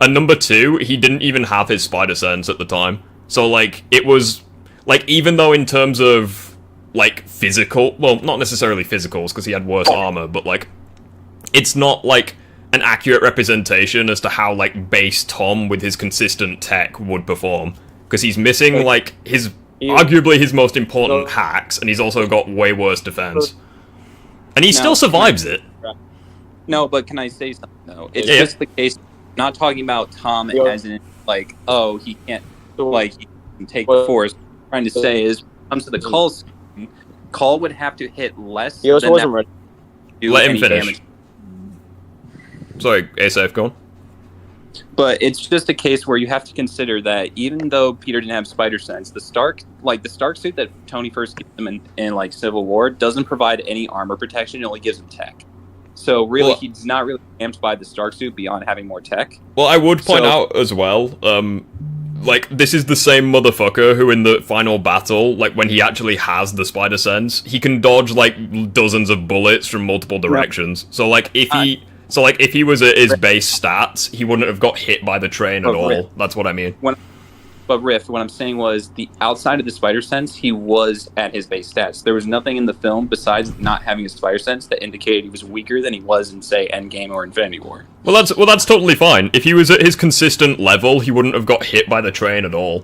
And number two, he didn't even have his spider sense at the time. So, like, it was... Like, even though in terms of, like, physical... Well, not necessarily physicals, because he had worse armor, but, like, it's not, like, an accurate representation as to how, like, base Tom with his consistent tech would perform. Because he's missing, like, arguably his most important hacks, and he's also got way worse defense. And he still survives it. No, but can I say something, though? It's just the case... not talking about Tom as in like, oh, he can't he can take the force. What I'm trying to say is, when it comes to the Call scheme, Call would have to hit less He also than wasn't that ready. to do Let him any finish. damage. Sorry, A-Safe, go on. But it's just a case where you have to consider that even though Peter didn't have spider sense, the Stark suit that Tony first gives him in like Civil War doesn't provide any armor protection. It only gives him tech. So really, he's not really amped by the Stark suit beyond having more tech. Well, I would point out as well, like, this is the same motherfucker who in the final battle, like, when he actually has the spider sense, he can dodge, like, dozens of bullets from multiple directions. So, like, if he was at his base stats, he wouldn't have got hit by the train at all. That's what I mean. But Rift, what I'm saying was, the outside of the spider sense, he was at his base stats. There was nothing in the film besides not having a spider sense that indicated he was weaker than he was in, say, Endgame or Infinity War. Well, that's totally fine. If he was at his consistent level, he wouldn't have got hit by the train at all.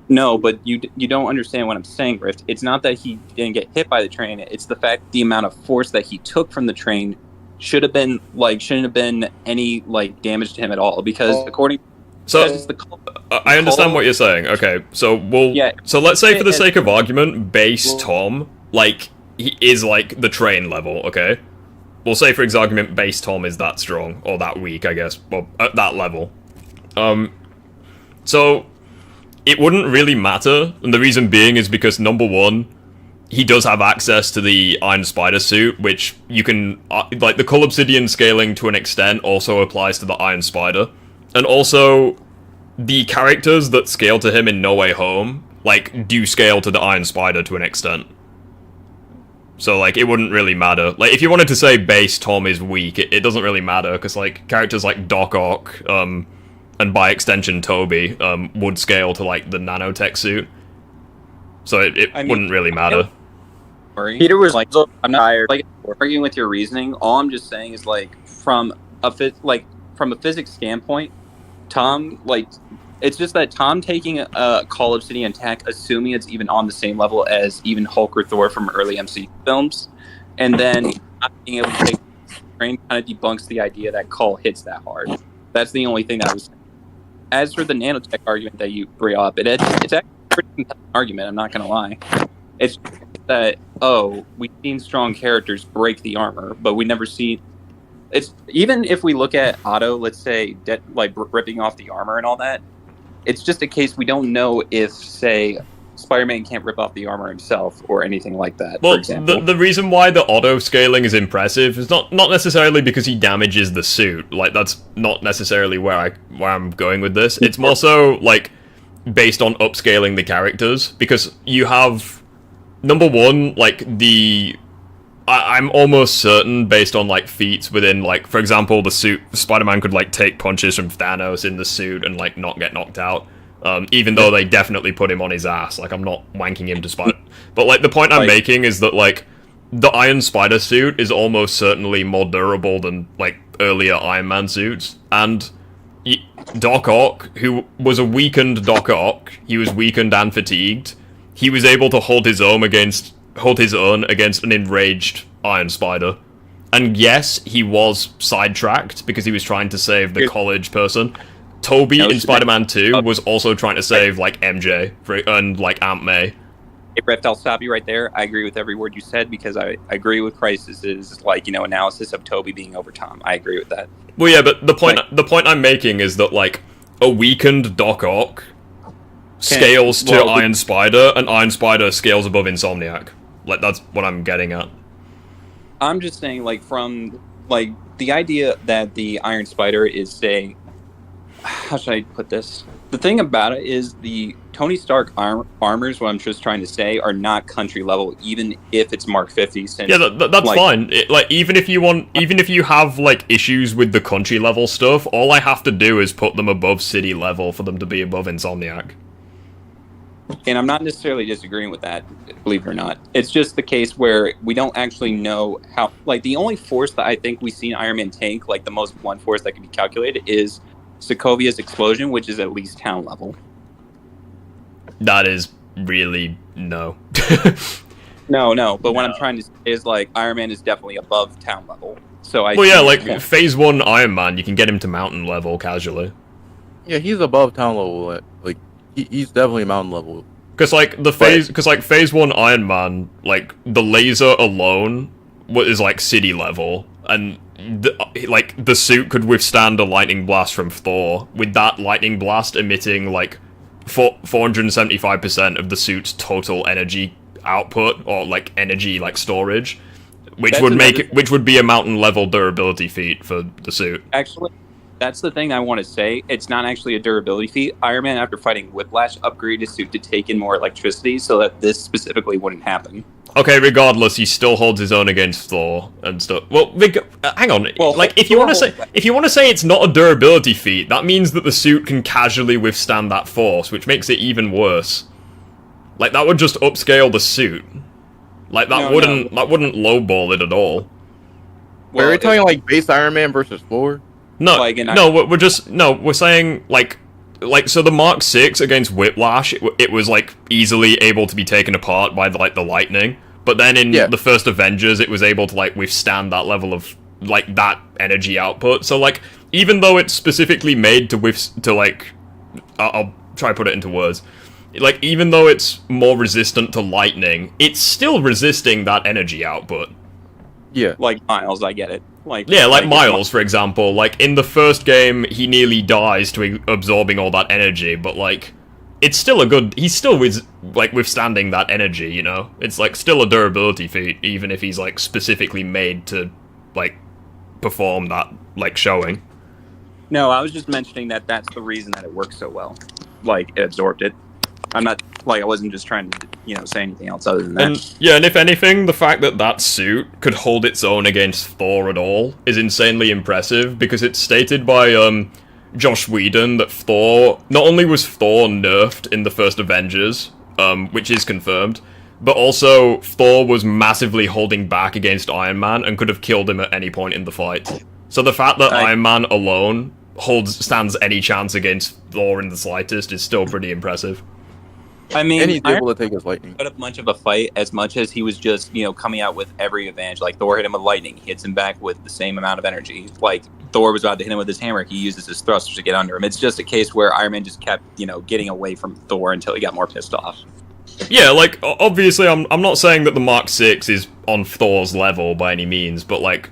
No, but you don't understand what I'm saying, Rift. It's not that he didn't get hit by the train. It's the fact the amount of force that he took from the train shouldn't have been any like damage to him at all. Because according I understand what you're saying. Okay, so so let's say for the sake of argument, base Tom, like, he is like the train level, okay? We'll say for argument, base Tom is that strong, or that weak, I guess, well, at that level. So, it wouldn't really matter, and the reason being is because, number one, he does have access to the Iron Spider suit, which you can, like, the Cull Obsidian scaling to an extent also applies to the Iron Spider. And also, the characters that scale to him in No Way Home, like, do scale to the Iron Spider to an extent. So, like, it wouldn't really matter. Like, if you wanted to say base Tom is weak, it doesn't really matter, because, like, characters like Doc Ock, and by extension Toby, would scale to, like, the nanotech suit. So it wouldn't really matter. Peter was like, I'm not like arguing with your reasoning. All I'm just saying is, like, from a physics standpoint, Tom, like, it's just that Tom taking a Call Obsidian attack, assuming it's even on the same level as even Hulk or Thor from early MCU films, and then not being able to take the train kind of debunks the idea that Call hits that hard. That's the only thing that I was saying. As for the nanotech argument that you bring up, it's actually a pretty compelling argument, I'm not going to lie. It's that, we've seen strong characters break the armor, but we never see... It's even if we look at Otto, let's say, ripping off the armor and all that, it's just a case we don't know if, say, Spider-Man can't rip off the armor himself or anything like that. Well, for example. the reason why the auto scaling is impressive is not necessarily because he damages the suit. Like, that's not necessarily where I'm going with this. It's more so, like, based on upscaling the characters, because you have, number one, like, I'm almost certain, based on, like, feats within, like, for example, the suit, Spider-Man could, like, take punches from Thanos in the suit and, like, not get knocked out. Even though they definitely put him on his ass. Like, I'm not wanking him despite... But, like, the point I'm making is that, like, the Iron Spider suit is almost certainly more durable than, like, earlier Iron Man suits. And Doc Ock, who was a weakened Doc Ock, he was weakened and fatigued, he was able to hold his own against an enraged Iron Spider. And yes, he was sidetracked because he was trying to save the college person. Toby in Spider-Man 2 was also trying to save, like, MJ and, like, Aunt May. Hey, Rift, I'll stop you right there. I agree with every word you said because I agree with Crisis's, like, analysis of Toby being over Tom. I agree with that. Well, yeah, but the point I'm making is that, like, a weakened Doc Ock scales to Iron Spider, and Iron Spider scales above Insomniac. Like, that's what I'm getting at. I'm just saying, like, from, like, the idea that the Iron Spider is, say... How should I put this? The thing about it is the Tony Stark armors, what I'm just trying to say, are not country level, even if it's Mark 50. Since, yeah, that's like, fine. Even if you have, like, issues with the country level stuff, all I have to do is put them above city level for them to be above Insomniac. And I'm not necessarily disagreeing with that, believe it or not. It's just the case where we don't actually know how... Like, the only force that I think we've seen Iron Man take, like, the most blunt force that can be calculated, is Sokovia's explosion, which is at least town level. That is really... no. No, but what I'm trying to say is, like, Iron Man is definitely above town level. So I. Well, yeah, like Phase 1 Iron Man, you can get him to mountain level casually. Yeah, he's above town level. Like he's definitely mountain level. Because Phase 1 Iron Man, like the laser alone is like city level, and the suit could withstand a lightning blast from Thor, with that lightning blast emitting like 475% of the suit's total energy output, or like energy like storage, which would be a mountain level durability feat for the suit. Actually, that's the thing I want to say. It's not actually a durability feat. Iron Man, after fighting Whiplash, upgraded his suit to take in more electricity so that this specifically wouldn't happen. Okay, regardless, he still holds his own against Thor and stuff. Well, hang on. Well, like, if you want to say it's not a durability feat, that means that the suit can casually withstand that force, which makes it even worse. Like, that would just upscale the suit. Like, that wouldn't lowball it at all. Well, are we talking like base Iron Man versus Thor? No, we're saying like so the Mark 6 against Whiplash, it was like easily able to be taken apart by the lightning, but then in the first Avengers, it was able to like withstand that level of like that energy output. So like even though it's specifically made to like I'll try to put it into words. Like even though it's more resistant to lightning, it's still resisting that energy output. Yeah, like Miles, I get it. Like Miles, for example. Like, in the first game, he nearly dies to absorbing all that energy, but, like, it's still he's still withstanding that energy, you know? It's, like, still a durability feat, even if he's, like, specifically made to, like, perform that, like, showing. No, I was just mentioning that that's the reason that it works so well. Like, it absorbed it. I'm not, like, I wasn't just trying to, say anything else other than that. And if anything, the fact that suit could hold its own against Thor at all is insanely impressive, because it's stated by, Josh Whedon that not only was Thor nerfed in the first Avengers, which is confirmed, but also Thor was massively holding back against Iron Man and could have killed him at any point in the fight. So the fact that Iron Man alone stands any chance against Thor in the slightest is still pretty impressive. I mean, and he's able to take his lightning. Put up much of a fight as much as he was just, coming out with every advantage. Like, Thor hit him with lightning, he hits him back with the same amount of energy. Like, Thor was about to hit him with his hammer, he uses his thrusters to get under him. It's just a case where Iron Man just kept, getting away from Thor until he got more pissed off. Yeah, like, obviously, I'm not saying that the Mark 6 is on Thor's level by any means, but, like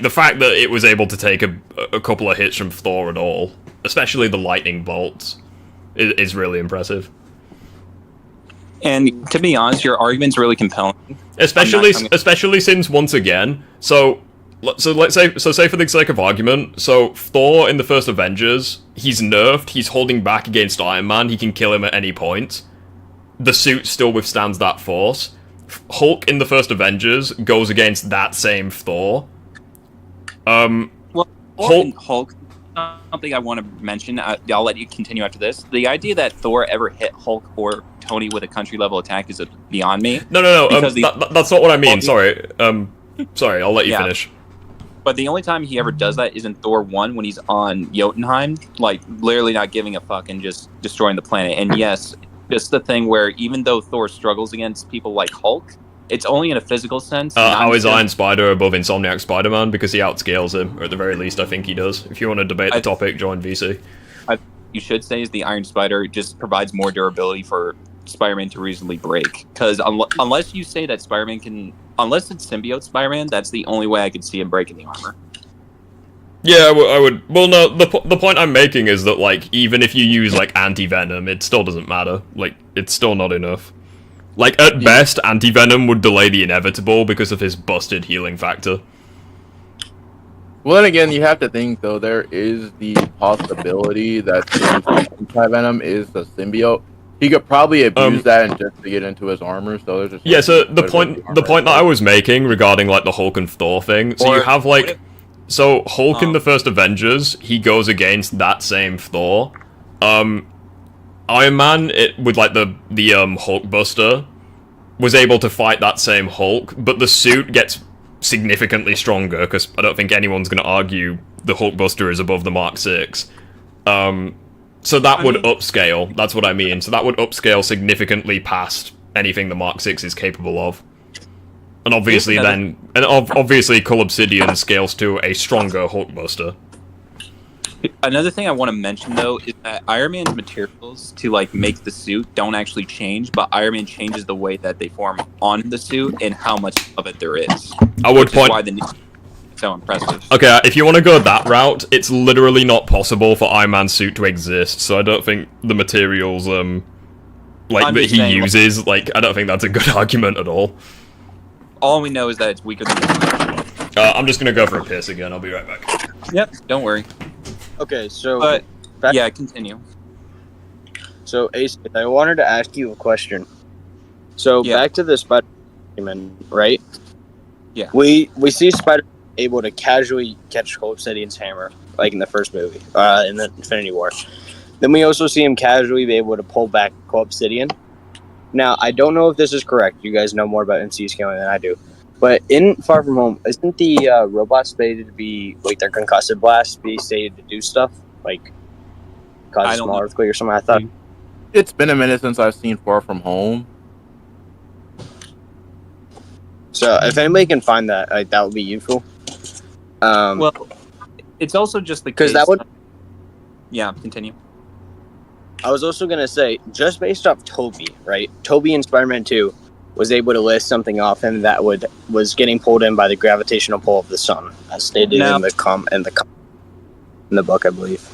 the fact that it was able to take a couple of hits from Thor at all, especially the lightning bolts, is really impressive. And to be honest, your argument's really compelling. Especially since, once again, so say for the sake of argument, so Thor in the first Avengers, he's nerfed, he's holding back against Iron Man, he can kill him at any point. The suit still withstands that force. Hulk in the first Avengers goes against that same Thor. Hulk, something I want to mention, I'll let you continue after this. The idea that Thor ever hit Hulk or Tony with a country level attack is beyond me. No. That's not what I mean. Sorry. Sorry, I'll let you finish. But the only time he ever does that is in Thor 1 when he's on Jotunheim, like literally not giving a fuck and just destroying the planet. And yes, just the thing where even though Thor struggles against people like Hulk, it's only in a physical sense. How is Iron Spider above Insomniac Spider-Man? Because he outscales him, or at the very least, I think he does. If you want to debate the topic, join VC. You should say is the Iron Spider just provides more durability for Spider-Man to reasonably break. Because unless you say that Spider-Man can... Unless it's symbiote Spider-Man, that's the only way I could see him breaking the armor. Yeah, I would... Well, no, the point I'm making is that, like, even if you use, like, anti-venom, it still doesn't matter. Like, it's still not enough. Like, at best, anti-venom would delay the inevitable because of his busted healing factor. Well, then again, you have to think, though, there is the possibility that anti-venom is the symbiote. He could probably abuse that and just to get into his armor, so there's just... Yeah, so the point that I was making regarding, like, the Hulk and Thor thing, so you have, like... So, Hulk in the first Avengers, he goes against that same Thor. Iron Man, with like the Hulk Buster, was able to fight that same Hulk, but the suit gets significantly stronger, because I don't think anyone's going to argue the Hulk Buster is above the Mark 6. So that would upscale, that's what I mean. So that would upscale significantly past anything the Mark 6 is capable of. And obviously obviously Cull Obsidian scales to a stronger Hulkbuster. Another thing I want to mention though is that Iron Man's materials to like make the suit don't actually change, but Iron Man changes the way that they form on the suit and how much of it there is. I would point. Why the new is so impressive. Okay, if you want to go that route, it's literally not possible for Iron Man's suit to exist. So I don't think the materials that he uses, like, I don't think that's a good argument at all. All we know is that it's weaker than the I'm just gonna go for a piss again. I'll be right back. Yep, don't worry. Okay, so yeah, continue. So Ace, I wanted to ask you a question. So back to the Spider-Man, right? Yeah. We see Spider able to casually catch Cull Obsidian's hammer, like in the first movie, in the Infinity War. Then we also see him casually be able to pull back Cull Obsidian. Now, I don't know if this is correct. You guys know more about MCU scaling than I do. But in Far From Home, isn't the robots stated to be, like, their concussive blasts be stated to do stuff? Like, cause a small earthquake or something? I thought. It's been a minute since I've seen Far From Home. So, if anybody can find that, like, that would be useful. Well, it's also just the case. Because that would. Yeah, continue. I was also going to say, just based off Toby, right? Toby in Spider-Man 2 was able to list something off him that was getting pulled in by the gravitational pull of the sun, as stated in the book, I believe.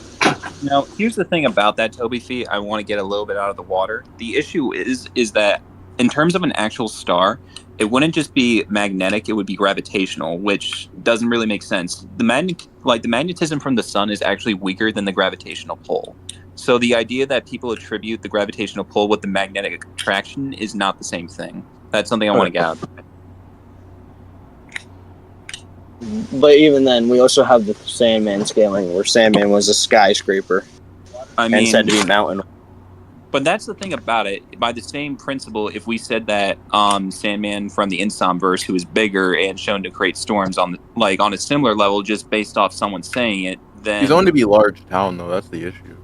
Now, here's the thing about that Toby feat. I want to get a little bit out of the water. The issue is that in terms of an actual star, it wouldn't just be magnetic; it would be gravitational, which doesn't really make sense. The magnetism from the sun is actually weaker than the gravitational pull. So the idea that people attribute the gravitational pull with the magnetic attraction is not the same thing. That's something I want to get out. But even then, we also have the Sandman scaling, where Sandman was a skyscraper and said to be mountain. But that's the thing about it. By the same principle, if we said that Sandman from the Insomverse, who is bigger and shown to create storms on a similar level, just based off someone saying it, then he's only to be large town though. That's the issue.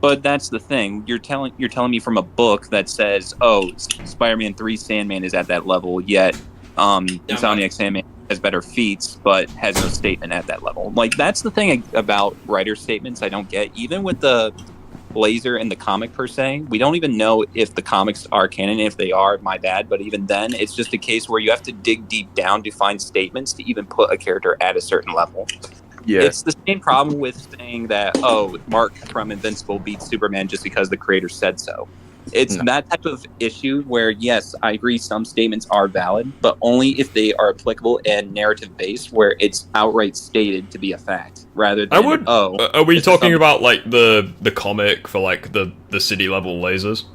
But that's the thing. You're telling me from a book that says, "Oh, Spider-Man 3 Sandman is at that level," yet Insomniac Sandman has better feats, but has no statement at that level. Like, that's the thing about writer statements I don't get. Even with the Laser and the comic per se, we don't even know if the comics are canon. If they are, my bad. But even then, it's just a case where you have to dig deep down to find statements to even put a character at a certain level. Yeah. It's the same problem with saying that, oh, Mark from Invincible beats Superman just because the creator said so. It's that type of issue where, yes, I agree some statements are valid, but only if they are applicable and narrative-based, where it's outright stated to be a fact, rather than, are we talking about, like, the comic for, like, the city-level lasers?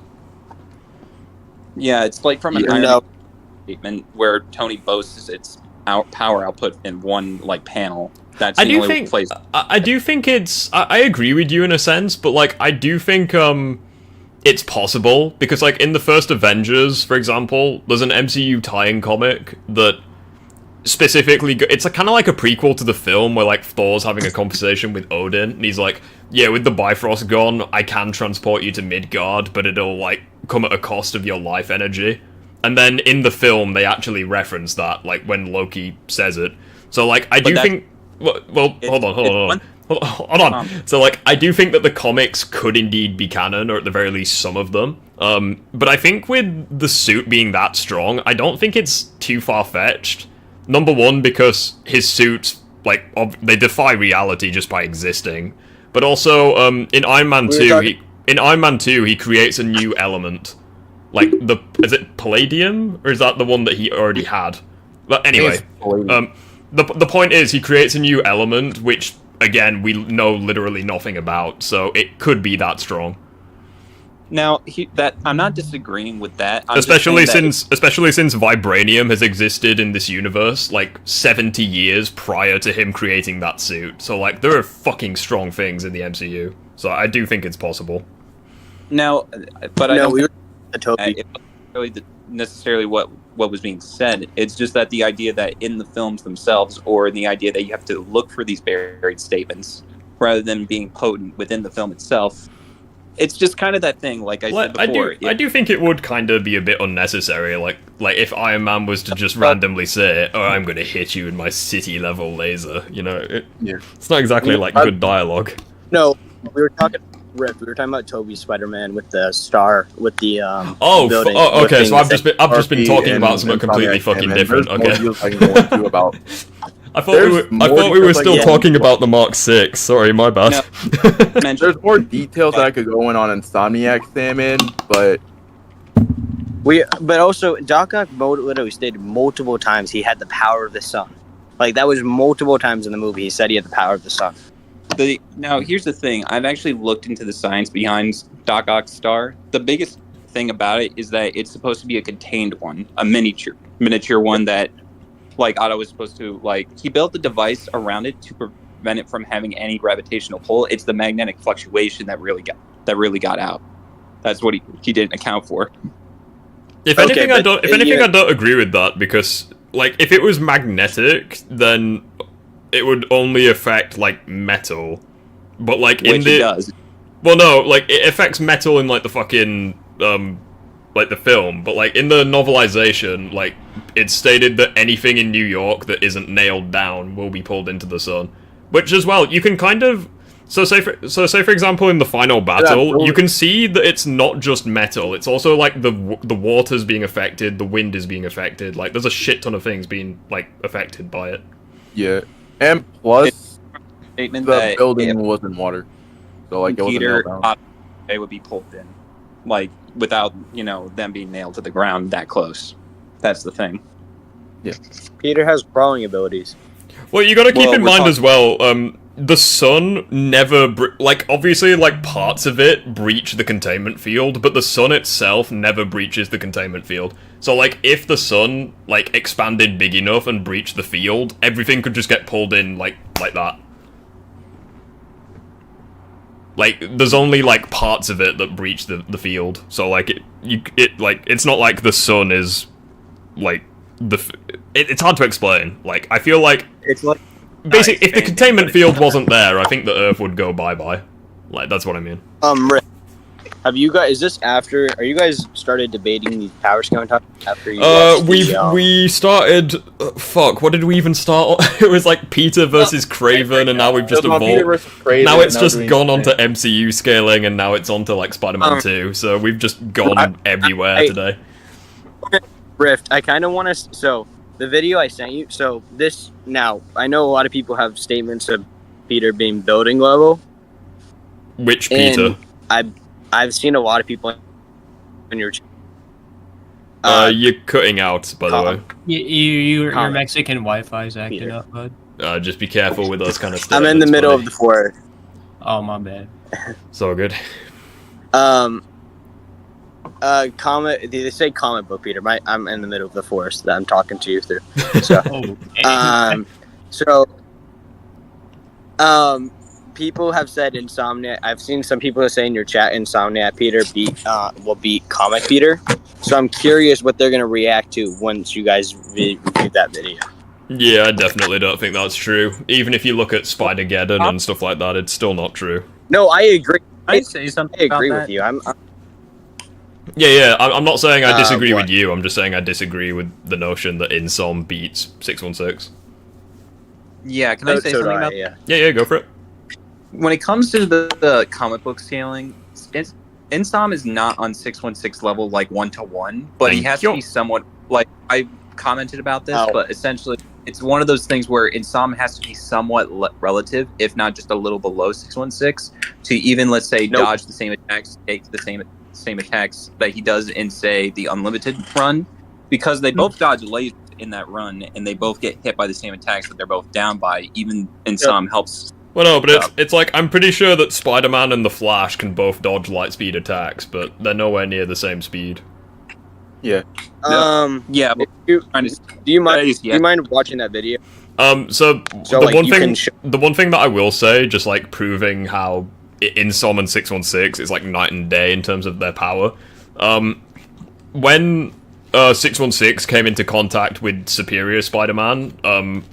Yeah, it's like from an Iron Man statement where Tony boasts its power output in one, like, panel. That's the only place. I do think it's. I agree with you in a sense, but like I do think it's possible because like in the first Avengers, for example, there's an MCU tie-in comic that specifically it's kind of like a prequel to the film where like Thor's having a conversation with Odin, and he's like, "Yeah, with the Bifrost gone, I can transport you to Midgard, but it'll like come at a cost of your life energy." And then in the film, they actually reference that, like when Loki says it. So like I do think. Well, hold on. So, like, I do think that the comics could indeed be canon, or at the very least some of them. But I think with the suit being that strong, I don't think it's too far-fetched. Number one, because his suits, like, they defy reality just by existing. But also, in Iron Man 2, he creates a new element. Like, is it Palladium? Or is that the one that he already had? But anyway, The point is, he creates a new element, which, again, we know literally nothing about, so it could be that strong. Now, I'm not disagreeing with that. Especially since Vibranium has existed in this universe, like, 70 years prior to him creating that suit. So, like, there are fucking strong things in the MCU. So I do think it's possible. Now, but I don't think really necessarily what was being said. It's just that the idea that in the films themselves, or the idea that you have to look for these buried statements rather than being potent within the film itself, it's just kind of that thing, like I said before. I do think it would kind of be a bit unnecessary. Like, Like, if Iron Man was to just randomly say, "Oh, I'm gonna hit you with my city-level laser," you know, it's not exactly like good dialogue. No, we were talking. Rick, we were talking about Toby's Spider-Man with the star, with the building. Okay. So I've just been talking about something completely fucking different. Okay. I thought we were still talking about the Mark 6. Sorry, my bad. No. There's more details that I could go in on Insomniac Salmon, but also Doc Ock literally stated multiple times he had the power of the sun. Like, that was multiple times in the movie. He said he had the power of the sun. Now, here's the thing. I've actually looked into the science behind Doc Ock's star. The biggest thing about it is that it's supposed to be a contained one, a miniature one that, like, Otto was supposed to, like, he built the device around it to prevent it from having any gravitational pull. It's the magnetic fluctuation that really got out. That's what he didn't account for. If anything, I don't agree with that, because, like, if it was magnetic, then it would only affect, like, metal. But, like, Which it does. Well, no, like, it affects metal in, like, the fucking, like, the film. But, like, in the novelization, like, it's stated that anything in New York that isn't nailed down will be pulled into the sun. Which, as well, you can kind of... So say for example, in the final battle, you can see that it's not just metal. It's also, like, the water's being affected, the wind is being affected. Like, there's a shit ton of things being, like, affected by it. Yeah. And plus, the building was in water. So, like, it wasn't nailed down. They would be pulled in. Like, without, them being nailed to the ground that close. That's the thing. Yeah. Peter has crawling abilities. Well, you gotta keep in mind as well, the sun never... obviously, like, parts of it breach the containment field, but the sun itself never breaches the containment field. So, like, if the sun, like, expanded big enough and breached the field, everything could just get pulled in, like that. Like, there's only, like, parts of it that breach the field. So, like, it's not like the sun is, like, it's hard to explain. Like, I feel like... It's like... Basically, if the containment field wasn't there, I think the Earth would go bye-bye. Like, that's what I mean. Rick, have you guys... Is this after... Are you guys started debating these power scale topics after you we started... fuck, what did we even start on? It was like Peter versus Craven, and now we've just evolved. Now it's just gone on to MCU scaling, and now it's on to, like, Spider-Man 2, so we've just gone everywhere today. Rift, I kind of want to... So, the video I sent you... So, this... Now, I know a lot of people have statements of Peter being building level. Which Peter? I've seen a lot of people in your... you're cutting out, by the way. Your Mexican Wi-Fi's acting up, bud. Just be careful with those kind of stuff. I'm in the middle of the forest. Oh, my bad. It's all good. Comic. They say comic book, Peter. I'm in the middle of the forest that I'm talking to you through. So, people have said Insomniac. I've seen some people say in your chat, Insomniac Peter will beat Comic Peter. So I'm curious what they're gonna react to once you guys review that video. Yeah, I definitely don't think that's true. Even if you look at Spider-Geddon and stuff like that, it's still not true. No, I agree. I say something. I agree with you. I'm I'm not saying I disagree with you, I'm just saying I disagree with the notion that Insom beats 616. Yeah, can I say something about that? Yeah, go for it. When it comes to the comic book scaling, Insom is not on 616 level, like, 1-to-1, but he has to be somewhat, like, I commented about this, but essentially, it's one of those things where Insom has to be somewhat relative, if not just a little below 616, to even, let's say, dodge the same attacks, take the same attacks that he does in, say, the Unlimited run, because they both dodge lasers in that run, and they both get hit by the same attacks that they're both down by. Even Insom helps. Well, no, but it's like, I'm pretty sure that Spider-Man and the Flash can both dodge light speed attacks, but they're nowhere near the same speed. Yeah. Yeah. Do you mind watching that video? So the one thing that I will say, just like proving how Insom and 616 is like night and day in terms of their power. When 616 came into contact with Superior Spider-Man,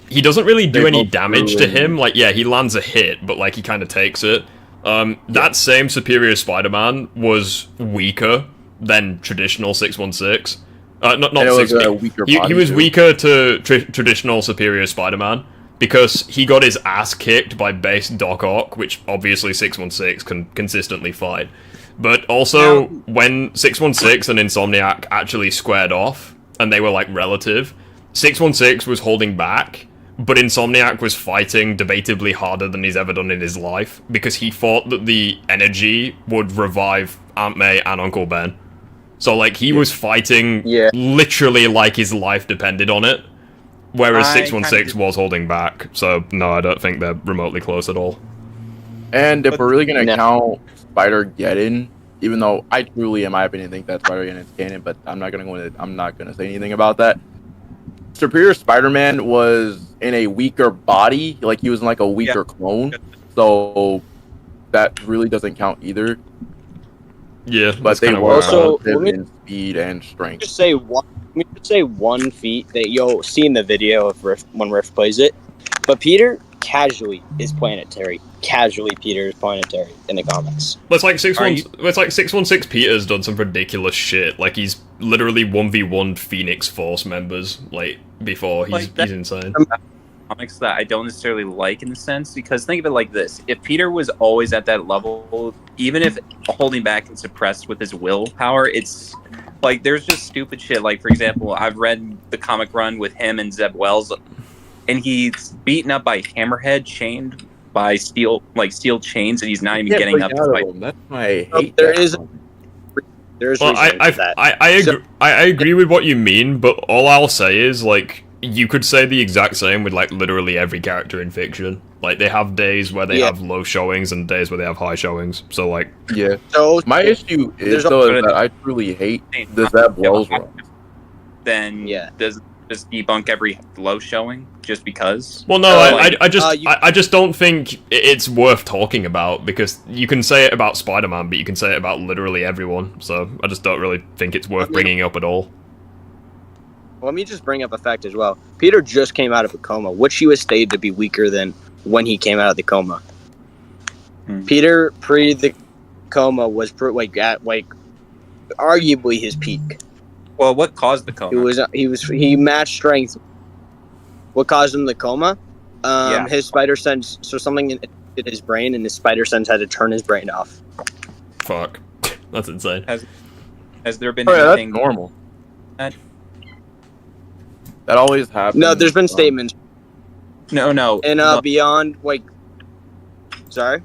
he doesn't really do any damage to him. Like, yeah, he lands a hit, but like he kind of takes it. That same Superior Spider-Man was weaker than traditional 616. Not And it was 6. a weaker He body, was too. weaker to traditional Superior Spider-Man because he got his ass kicked by base Doc Ock, which obviously 616 can consistently fight. But also, when 616 and Insomniac actually squared off, and they were like relative, 616 was holding back, but Insomniac was fighting debatably harder than he's ever done in his life, because he thought that the energy would revive Aunt May and Uncle Ben. So, like, he was fighting literally like his life depended on it, whereas I 616 was holding back. So, no, I don't think they're remotely close at all. And if we're really gonna count Spider-Geddon, even though I truly, in my opinion, think that Spider-Geddon is canon, but I'm not gonna say anything about that. Superior Spider-Man was in a weaker body, like he was in like a weaker clone, so that really doesn't count either. Yeah, but they were Also, relative in speed and strength. Just say one. Let me just say one feat that you'll see in the video of Rift when Rift plays it. But Peter casually is planetary. Casually, Peter is planetary in the comics. But it's like 616 Peter's done some ridiculous shit. Like, he's literally 1v1 Phoenix Force members, like, before. He's insane. Comics that I don't necessarily like in the sense, because think of it like this: if Peter was always at that level, even if holding back and suppressed with his willpower, it's like there's just stupid shit. Like, for example, I've read the comic run with him and Zeb Wells, and he's beaten up by Hammerhead, chained by steel chains, and he's not even getting up to fight. That's my hate. There's Well, I agree with what you mean, but all I'll say is, like, you could say the exact same with, like, literally every character in fiction. Like, they have days where they have low showings and days where they have high showings. So, like... Yeah. So my issue is, though, is that I truly hate the Zeb Wells run. Then does debunk every low showing just because? Well, no, I just don't think it's worth talking about, because you can say it about Spider-Man, but you can say it about literally everyone. So I just don't really think it's worth bringing up at all. Let me just bring up a fact as well. Peter just came out of a coma, which he was stated to be weaker than when he came out of the coma. Peter pre the coma was at arguably his peak. Well, what caused the coma? He matched strength. What caused him the coma? His spider sense. So something in his brain, and his spider sense had to turn his brain off. Fuck, that's insane. Has there been That's anything normal? That always happens. No, there's been statements. No. And beyond, sorry.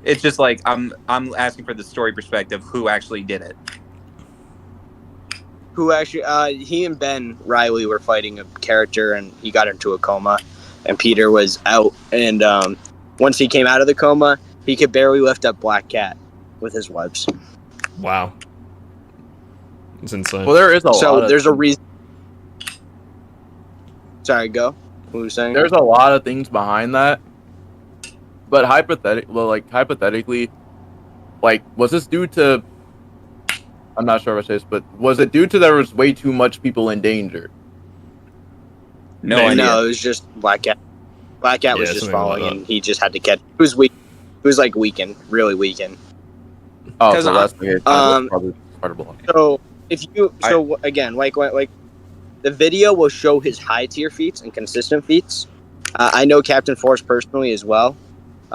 It's just like I'm asking for the story perspective. Who actually did it? Who actually? He and Ben Riley were fighting a character, and he got into a coma, and Peter was out. And once he came out of the coma, he could barely lift up Black Cat with his webs. Wow, it's insane. Well, there is there's a reason. Sorry, go. What were you saying? There's a lot of things behind that, but hypothetically, was this due to? I'm not sure if I say this, but was it due to there was way too much people in danger? No, it was just Black Cat. Black Cat was just falling, and he just had to catch. He was weak. He was weakened, really weakened. Oh, so that's probably part of Black Cat. So again, the video will show his high tier feats and consistent feats. I know Captain Force personally as well.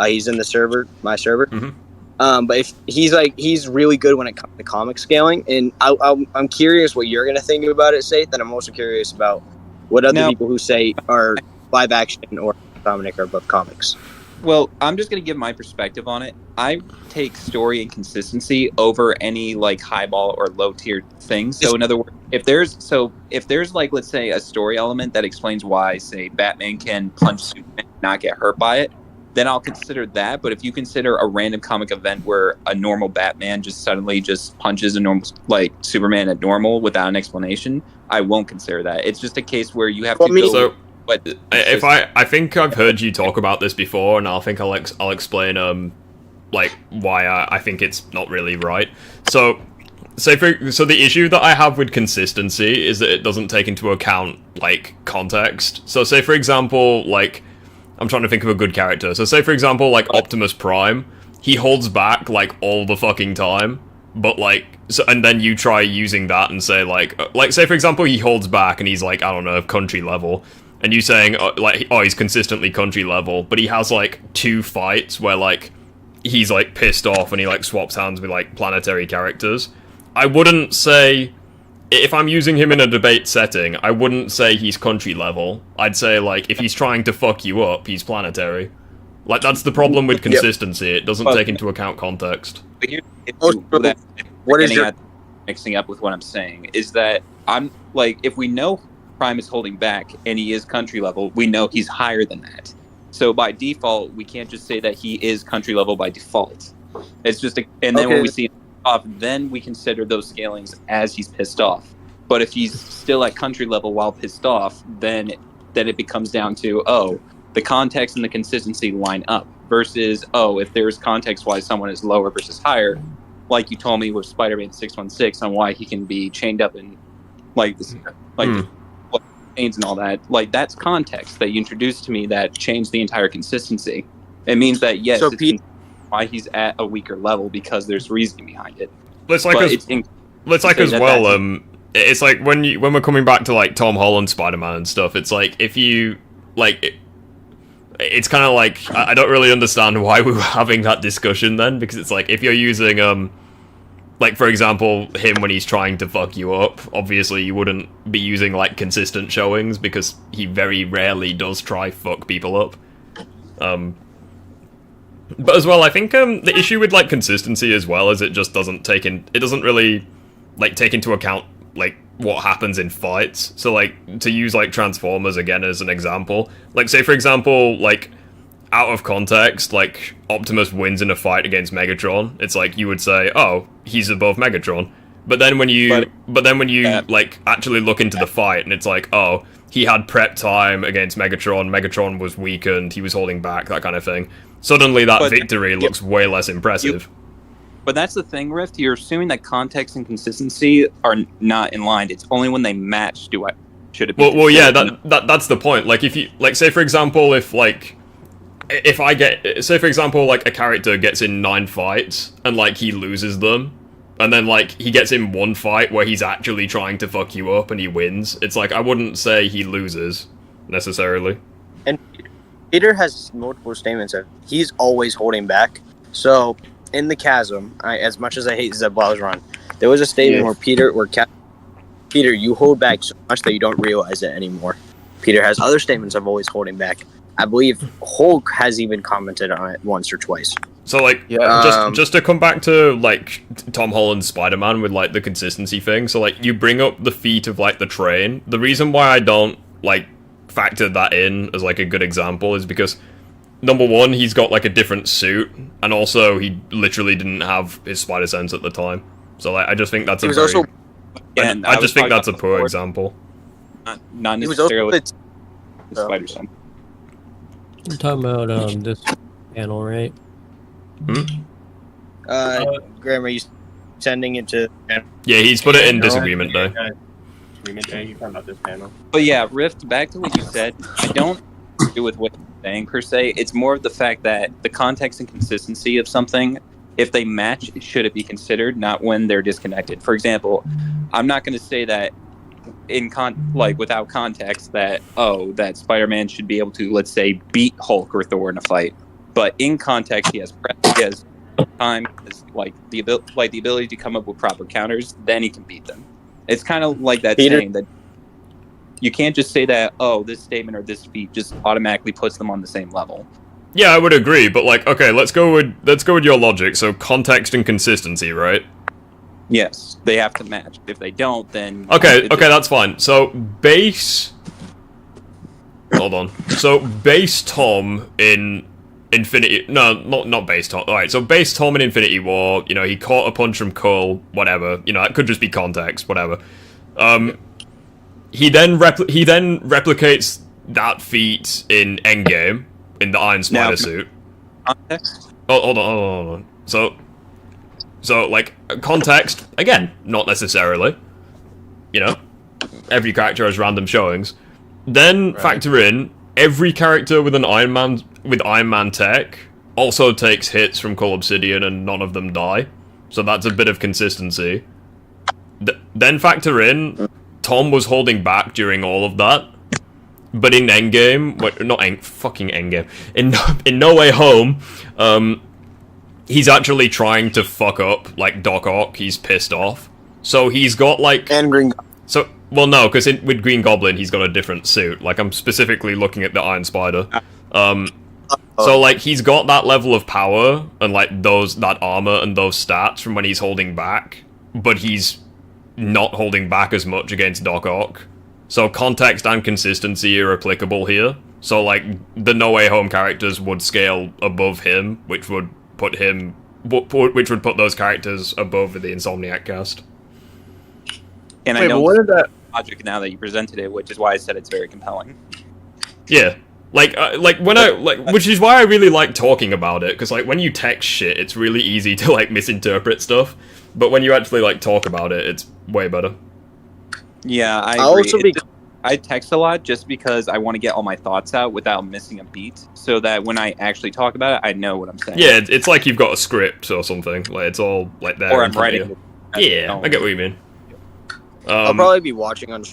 He's in the server, my server. Mm-hmm. But if he's really good when it comes to comic scaling, and I'm curious what you're gonna think about it, Seth. And I'm also curious about what other people who say are live action or Dominic are above comics. Well, I'm just going to give my perspective on it. I take story and consistency over any highball or low tier things. So in other words, if there's let's say a story element that explains why, say, Batman can punch Superman and not get hurt by it, then I'll consider that. But if you consider a random comic event where a normal Batman just suddenly punches a normal Superman at normal without an explanation, I won't consider that. It's just a case where you have to go. So, if I think I've heard you talk about this before, and I think I'll explain why I think it's not really right. So the issue that I have with consistency is that it doesn't take into account context. So say for example, I'm trying to think of a good character. So say for example, Optimus Prime, he holds back all the fucking time, but like, so, and then you try using that and say like say for example he holds back and he's like, I don't know, country level, and you saying like, oh, he's consistently country level, but he has like 2 fights where like he's like pissed off and he like swaps hands with like planetary characters. I wouldn't say, if I'm using him in a debate setting, I wouldn't say he's country level. I'd say like, if he's trying to fuck you up, he's planetary. Like, that's the problem with consistency. It doesn't take into account context. What is your mixing up with what I'm saying is that I'm like, if we know Prime is holding back and he is country level, we know he's higher than that. So by default, we can't just say that he is country level by default. It's just and then when we see him off, then we consider those scalings as he's pissed off. But if he's still at country level while pissed off, then it becomes down to, oh, the context and the consistency line up versus, oh, if there's context why someone is lower versus higher, like you told me with Spider-Man 616 on why he can be chained up in like this, chains and all that, like that's context that you introduced to me that changed the entire consistency. It means that yes, so it's why he's at a weaker level because there's reasoning behind it. It's like it's like when we're coming back to like Tom Holland Spider-Man and stuff, it's like if you like it's kind of like I don't really understand why we were having that discussion then, because it's like if you're using like for example him when he's trying to fuck you up, obviously you wouldn't be using like consistent showings because he very rarely does try fuck people up. But as well, I think the issue with like consistency as well is it just doesn't really like take into account like what happens in fights. So like to use like Transformers again as an example, like say for example like out of context, like Optimus wins in a fight against Megatron, it's like you would say, oh, he's above Megatron. But then when you like actually look into the fight and it's like, oh, he had prep time against Megatron was weakened, he was holding back, that kind of thing. Suddenly that victory looks way less impressive. But that's the thing, Rift. You're assuming that context and consistency are not in line. It's only when they match should it be. Well, yeah, that's the point. Like if you like, say for example, if I get, say for example, like a character gets in 9 fights and like he loses them, and then like he gets in 1 fight where he's actually trying to fuck you up and he wins. It's like I wouldn't say he loses necessarily. And Peter has multiple statements of he's always holding back. So in the chasm, as much as I hate Zeb Wild's run, there was a statement where Peter, you hold back so much that you don't realize it anymore. Peter has other statements of always holding back. I believe Hulk has even commented on it once or twice. So like, just to come back to like Tom Holland's Spider-Man with like the consistency thing. So like, you bring up the feat of like the train. The reason why I don't like factor that in as like a good example is because number one, he's got like a different suit, and also he literally didn't have his spider sense at the time. So like, I just think that's I just think that's a poor example. Not necessarily the spider sense. We're talking about this panel, right? Graham, are you sending it to? Yeah, he's put it in Disagreement Day. But yeah, Rift, back to what you said, I don't agree with what you're saying per se. It's more of the fact that the context and consistency of something, if they match, should it be considered, not when they're disconnected. For example, I'm not going to say that without context that, oh, that Spider-Man should be able to, let's say, beat Hulk or Thor in a fight. But in context, he has prep, he has time, he has, the ability to come up with proper counters, then he can beat them. It's kind of like that saying that you can't just say that, oh, this statement or this feat just automatically puts them on the same level. Yeah, I would agree, but like, okay, let's go with your logic. So context and consistency, right? Yes, they have to match. If they don't, then okay, that's fine. So base Tom in Infinity... No, not base Tom. Alright, so base Tom in Infinity War, you know, he caught a punch from Cull, whatever. You know, that could just be context, whatever. He then replicates that feat in Endgame, in the Iron Spider suit. Context? Oh, hold on. So, like, context, again, not necessarily. You know, every character has random showings. Then factor in every character with an Iron Man tech also takes hits from Cull Obsidian and none of them die. so that's a bit of consistency. Then factor in, Tom was holding back during all of that, but in Endgame, fucking Endgame, in No Way Home, he's actually trying to fuck up, like, Doc Ock. He's pissed off. So he's got, like... And Green Goblin. So, well, no, because with Green Goblin, he's got a different suit. Like, I'm specifically looking at the Iron Spider. So, like, he's got that level of power, and, like, that armor and those stats from when he's holding back, but he's not holding back as much against Doc Ock. So context and consistency are applicable here. So, like, the No Way Home characters would scale above him, which would put those characters above the Insomniac cast. And I know logic now that you presented it, which is why I said it's very compelling. Yeah. Which is why I really like talking about it, because, like, when you text shit, it's really easy to, like, misinterpret stuff, but when you actually, like, talk about it, it's way better. Yeah, I agree. I text a lot just because I want to get all my thoughts out without missing a beat, so that when I actually talk about it, I know what I'm saying. Yeah, it's like you've got a script or something. Like, it's all, like, there. Or I'm writing it. Yeah, I get what you mean. I'll probably be watching on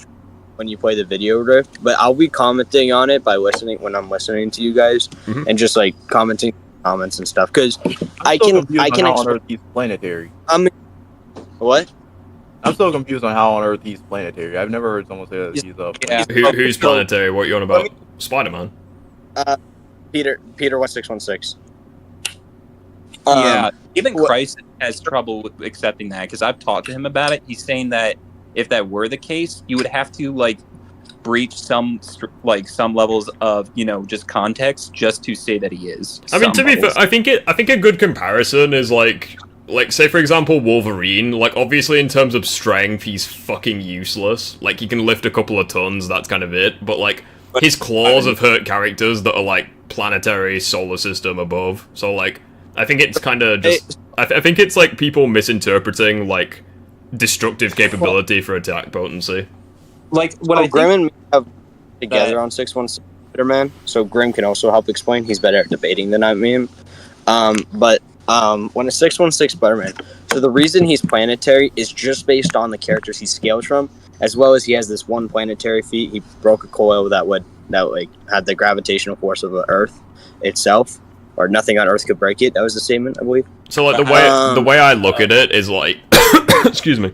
when you play the video rift, but I'll be commenting on it by listening when I'm listening to you guys, and just like commenting comments and stuff, because I can how on Earth he's planetary. What? I'm still confused on how on Earth he's planetary. I've never heard someone say that he's up. Yeah. Who's planetary? What are you on about? Spider-Man. Peter 1616. Yeah, even Christ has trouble with accepting that, because I've talked to him about it. He's saying that if that were the case, you would have to, like, breach some levels of, you know, just context just to say that he is. I mean, to be fair, I think a good comparison is like say for example Wolverine. Like, obviously in terms of strength, he's fucking useless. Like, he can lift a couple of tons, that's kind of it. But, like, his claws have hurt characters that are, like, planetary solar system above. So, like, I think it's kind of just I think it's like people misinterpreting, like, destructive capability for attack potency. Like, what Grim and me have together on 616 Spider-Man, so Grim can also help explain. He's better at debating than I am. But when it's 616 Spider-Man, so the reason he's planetary is just based on the characters he scales from, as well as he has this one planetary feat. He broke a coil that had the gravitational force of the Earth itself, or nothing on Earth could break it. That was the statement, I believe. So, like, the way I look at it is like, excuse me.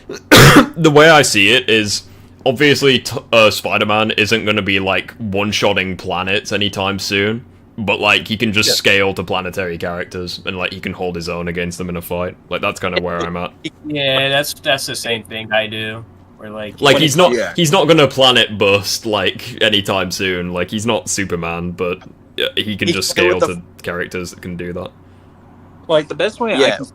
The way I see it is, obviously, Spider-Man isn't going to be, like, one-shotting planets anytime soon, but, like, he can just scale to planetary characters, and, like, he can hold his own against them in a fight. Like, that's kind of where I'm at. Yeah, that's the same thing I do. Where, like he's not going to planet bust, like, anytime soon. Like, he's not Superman, but he can just scale to characters that can do that. Like, the best way I can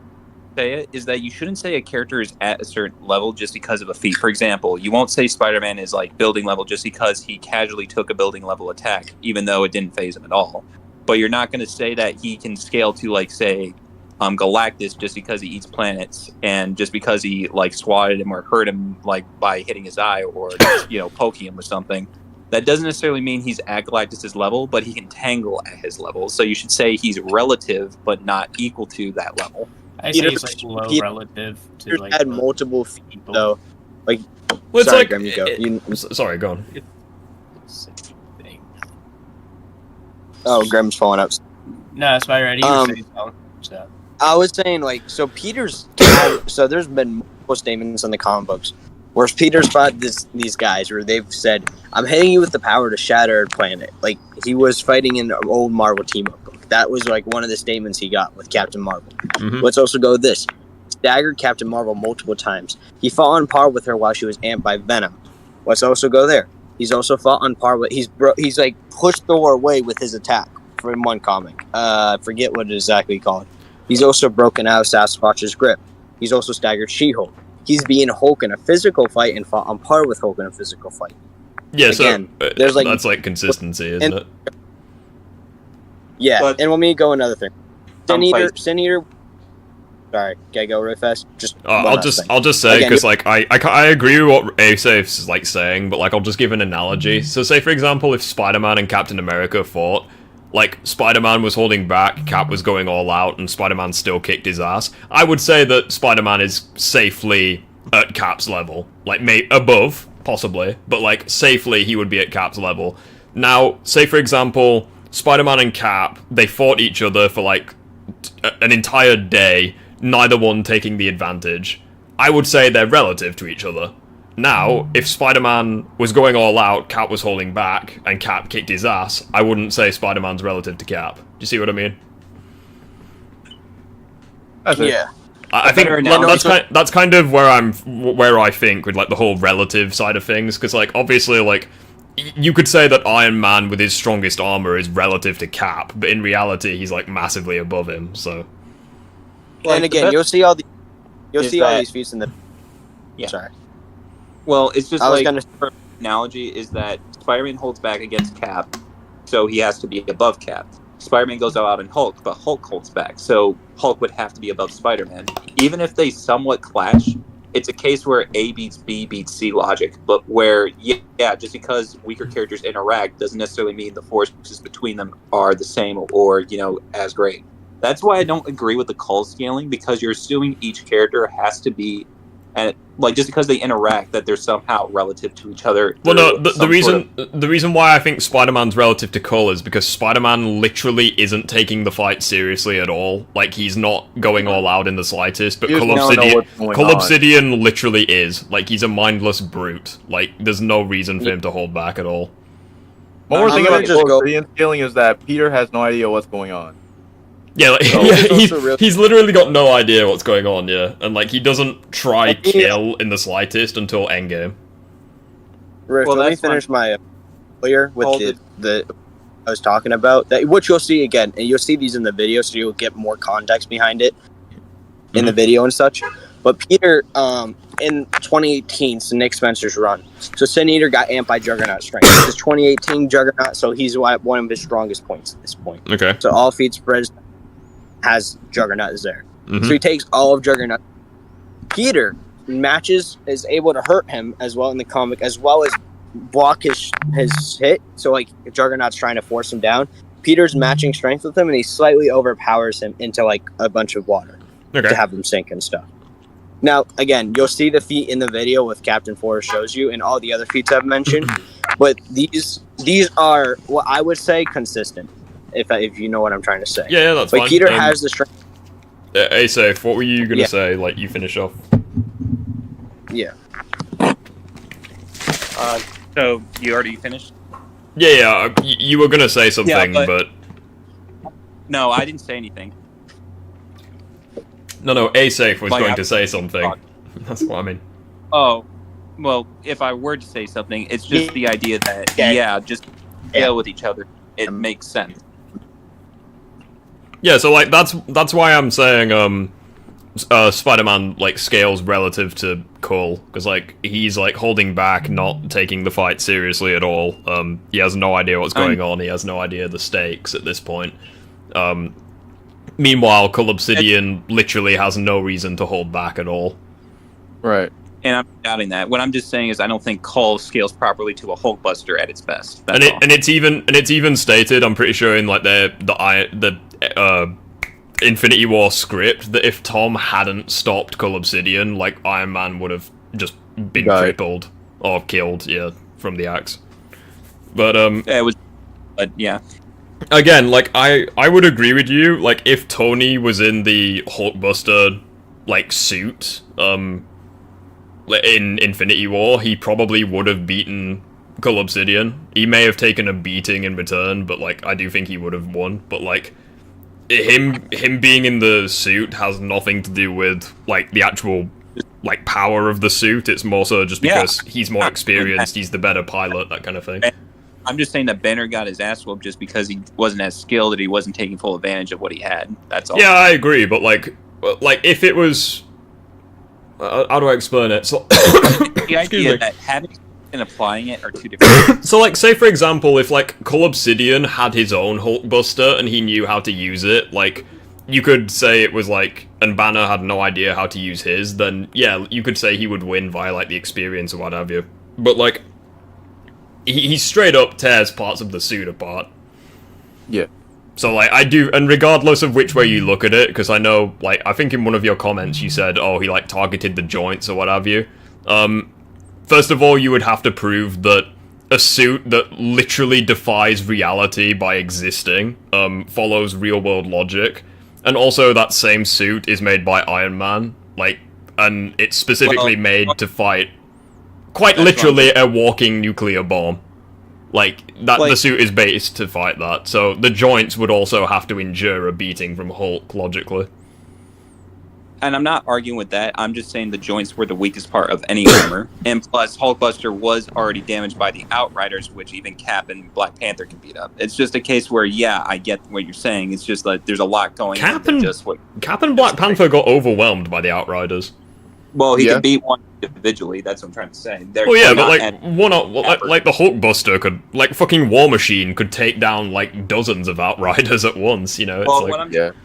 say it is that you shouldn't say a character is at a certain level just because of a feat. For example, you won't say Spider-Man is, like, building level just because he casually took a building level attack, even though it didn't phase him at all. But you're not going to say that he can scale to, like, say, Galactus just because he eats planets, and just because he, like, swatted him or hurt him, like, by hitting his eye or just, you know, poking him or something. That doesn't necessarily mean he's at Galactus' level, but he can tangle at his level. So you should say he's relative, but not equal to that level. I say he's, like, low relative to, like, had multiple feet, though. Like, well, it's sorry, like, Grim, you go. Sorry, go on. Oh, Grim's falling up. No, it's fine, right? You were saying so. I was saying, like, so Peter's... so there's been multiple statements in the comic books where Peter's fought these guys where they've said, I'm hitting you with the power to shatter a planet. Like, he was fighting in an old Marvel team-up book. That was, like, one of the statements he got with Captain Marvel. Let's also go with this. Staggered Captain Marvel multiple times. He fought on par with her while she was amped by Venom. Let's also go there. He's also fought on par with... He's like, pushed Thor away with his attack from one comic. I forget what it exactly called. He's also broken out of Sasquatch's grip. He's also staggered She-Hulk. He's beaten Hulk in a physical fight and fought on par with Hulk in a physical fight. Yeah, again, so there's like that's like consistency, isn't it? Yeah, but, and let me go another thing. Sin Eater. Sorry, can I go really fast? I'll just say, because like I agree with what Asaf's like saying, but like I'll just give an analogy. So say for example, if Spider-Man and Captain America fought, like Spider-Man was holding back, Cap was going all out, and Spider-Man still kicked his ass, I would say that Spider-Man is safely at Cap's level. Like, above, possibly, but like, safely he would be at Cap's level. Now, say for example, Spider-Man and Cap, they fought each other for like an entire day, neither one taking the advantage. I would say they're relative to each other. Now, if Spider-Man was going all out, Cap was holding back, and Cap kicked his ass, I wouldn't say Spider-Man's relative to Cap. Do you see what I mean? Yeah. I think that's kind of where I think with like the whole relative side of things, because like obviously like you could say that Iron Man with his strongest armor is relative to Cap, but in reality he's like massively above him. So. And again, you'll see all these feats in the. Yeah. Sorry. Well, it's just I was like gonna- analogy is that Spider-Man holds back against Cap, so he has to be above Cap. Spider-Man goes all out in Hulk, but Hulk holds back, so Hulk would have to be above Spider-Man. Even if they somewhat clash, it's a case where A beats B beats C logic, but where, yeah, just because weaker characters interact doesn't necessarily mean the forces between them are the same or, you know, as great. That's why I don't agree with the call scaling, because you're assuming each character has to be, like, just because they interact, that they're somehow relative to each other. Well, no, the reason why I think Spider-Man's relative to Cull is because Spider-Man literally isn't taking the fight seriously at all. Like, he's not going all out in the slightest, but Cull Obsidian literally is. Like, he's a mindless brute. Like, there's no reason for him to hold back at all. One more thing about Cull Obsidian scaling is that Peter has no idea what's going on. Yeah, like, he's literally got no idea what's going on, yeah. And, like, he doesn't try kill in the slightest until endgame. Rick, let me finish my earlier with the I was talking about. That what you'll see again, and you'll see these in the video, so you'll get more context behind it in the video and such. But Peter, in 2018, so Nick Spencer's run. So Sin Eater got amped by Juggernaut strength. This is 2018 Juggernaut, so he's one of his strongest points at this point. Okay. So all feat spreads has Juggernaut is there. Mhm. So he takes all of Juggernaut. Peter matches is able to hurt him as well in the comic, as well as block his hit. So like if Juggernaut's trying to force him down, Peter's matching strength with him, and he slightly overpowers him into like a bunch of water to have him sink and stuff. Now again, you'll see the feat in the video with Captain Forrest shows you, and all the other feats I've mentioned. But these are what I would say consistent. If you know what I'm trying to say. Yeah, that's like fine. Peter has the strength. Hey, Safe, what were you gonna say? Like, you finish off. Yeah. So you already finished? Yeah, you were gonna say something, but no, I didn't say anything. No, A-Safe was going to say something. That's what I mean. Oh, well, if I were to say something, it's just the idea that, just deal with each other. It makes sense. Yeah, so like that's why I'm saying Spider-Man like scales relative to Cull, because like he's like holding back, not taking the fight seriously at all. He has no idea what's going on. He has no idea the stakes at this point. Meanwhile, Cull Obsidian literally has no reason to hold back at all. Right. And I'm doubting that. What I'm just saying is I don't think Cull scales properly to a Hulkbuster at its best. And it's even stated, I'm pretty sure, in like the Infinity War script, that if Tom hadn't stopped Cull Obsidian, like Iron Man would have just been crippled or killed, from the axe. But it was, but yeah. Again, like I would agree with you. Like if Tony was in the Hulkbuster like suit, in Infinity War, he probably would have beaten Cull Obsidian. He may have taken a beating in return, but like I do think he would have won. But like him being in the suit has nothing to do with like the actual like power of the suit. It's more so just because he's more experienced, he's the better pilot, that kind of thing. I'm just saying that Banner got his ass whooped just because he wasn't as skilled, that he wasn't taking full advantage of what he had. That's all. Yeah, I agree, but like if it was, how do I explain it? So the idea that having and applying it are two different. So like, say for example, if like Cull Obsidian had his own Hulkbuster and he knew how to use it, like you could say it was like, and Banner had no idea how to use his, then yeah, you could say he would win via like the experience or what have you. But like, he straight up tears parts of the suit apart. Yeah. So, like, I do, and regardless of which way you look at it, because I know, like, I think in one of your comments you said, oh, he, like, targeted the joints or what have you. First of all, you would have to prove that a suit that literally defies reality by existing, follows real-world logic, and also that same suit is made by Iron Man, like, and it's specifically made to fight, quite literally, a walking nuclear bomb. Like, the suit is based to fight that, so the joints would also have to endure a beating from Hulk, logically. And I'm not arguing with that. I'm just saying the joints were the weakest part of any armor. And plus, Hulkbuster was already damaged by the Outriders, which even Cap and Black Panther can beat up. It's just a case where, yeah, I get what you're saying. It's just like there's a lot going on. Cap and Black Panther got overwhelmed by the Outriders. Well, he can beat one individually. That's what I'm trying to say. Well, yeah, but like the Hulkbuster could, like fucking War Machine could take down like dozens of Outriders at once. You know, it's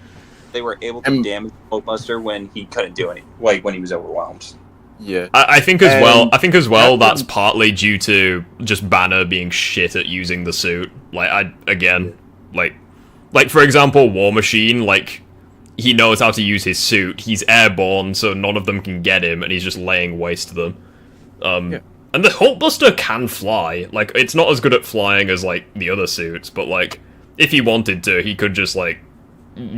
they were able to damage Hulkbuster when he couldn't do anything, like when he was overwhelmed. Yeah, I think as well. That's partly due to just Banner being shit at using the suit. Like like for example, War Machine, like, he knows how to use his suit. He's airborne, so none of them can get him, and he's just laying waste to them. And the Hulkbuster can fly. Like, it's not as good at flying as like the other suits, but like, if he wanted to, he could just like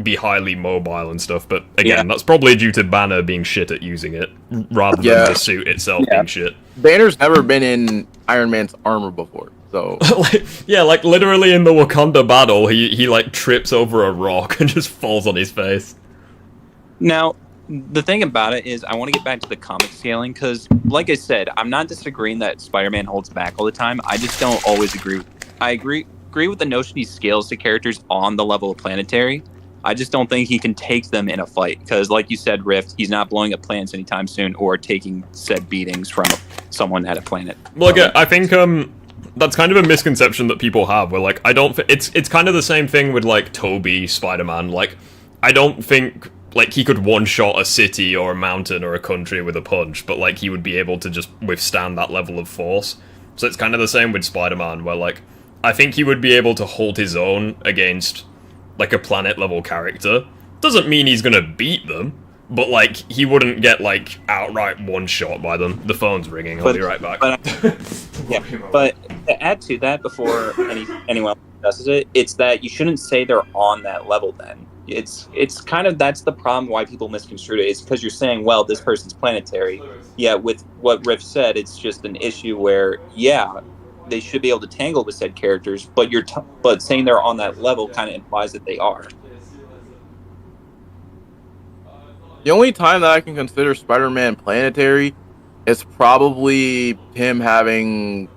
be highly mobile and stuff. But again, that's probably due to Banner being shit at using it, rather than the suit itself being shit. Banner's never been in Iron Man's armor before, so like literally in the Wakanda battle, he like trips over a rock and just falls on his face. Now, the thing about it is, I want to get back to the comic scaling, because, like I said, I'm not disagreeing that Spider-Man holds back all the time. I just don't always agree. I agree with the notion he scales to characters on the level of Planetary. I just don't think he can take them in a fight, because, like you said, Rift, he's not blowing up planets anytime soon or taking said beatings from someone at a planet. Well, again, I think that's kind of a misconception that people have, where, like, I don't it's kind of the same thing with, like, Toby Spider-Man. Like, I don't think, like, he could one-shot a city or a mountain or a country with a punch, but, like, he would be able to just withstand that level of force. So it's kind of the same with Spider-Man, where, like, I think he would be able to hold his own against, like, a planet-level character. Doesn't mean he's gonna beat them, but, like, he wouldn't get, like, outright one-shot by them. The phone's ringing, I'll be right back. But to add to that, before anyone discusses it, it's that you shouldn't say they're on that level then. It's kind of, that's the problem why people misconstrue it. It's because you're saying, well, this person's planetary. Yeah, with what Riff said, it's just an issue where, yeah, they should be able to tangle with said characters, but but saying they're on that level kind of implies that they are. The only time that I can consider Spider-Man planetary is probably him having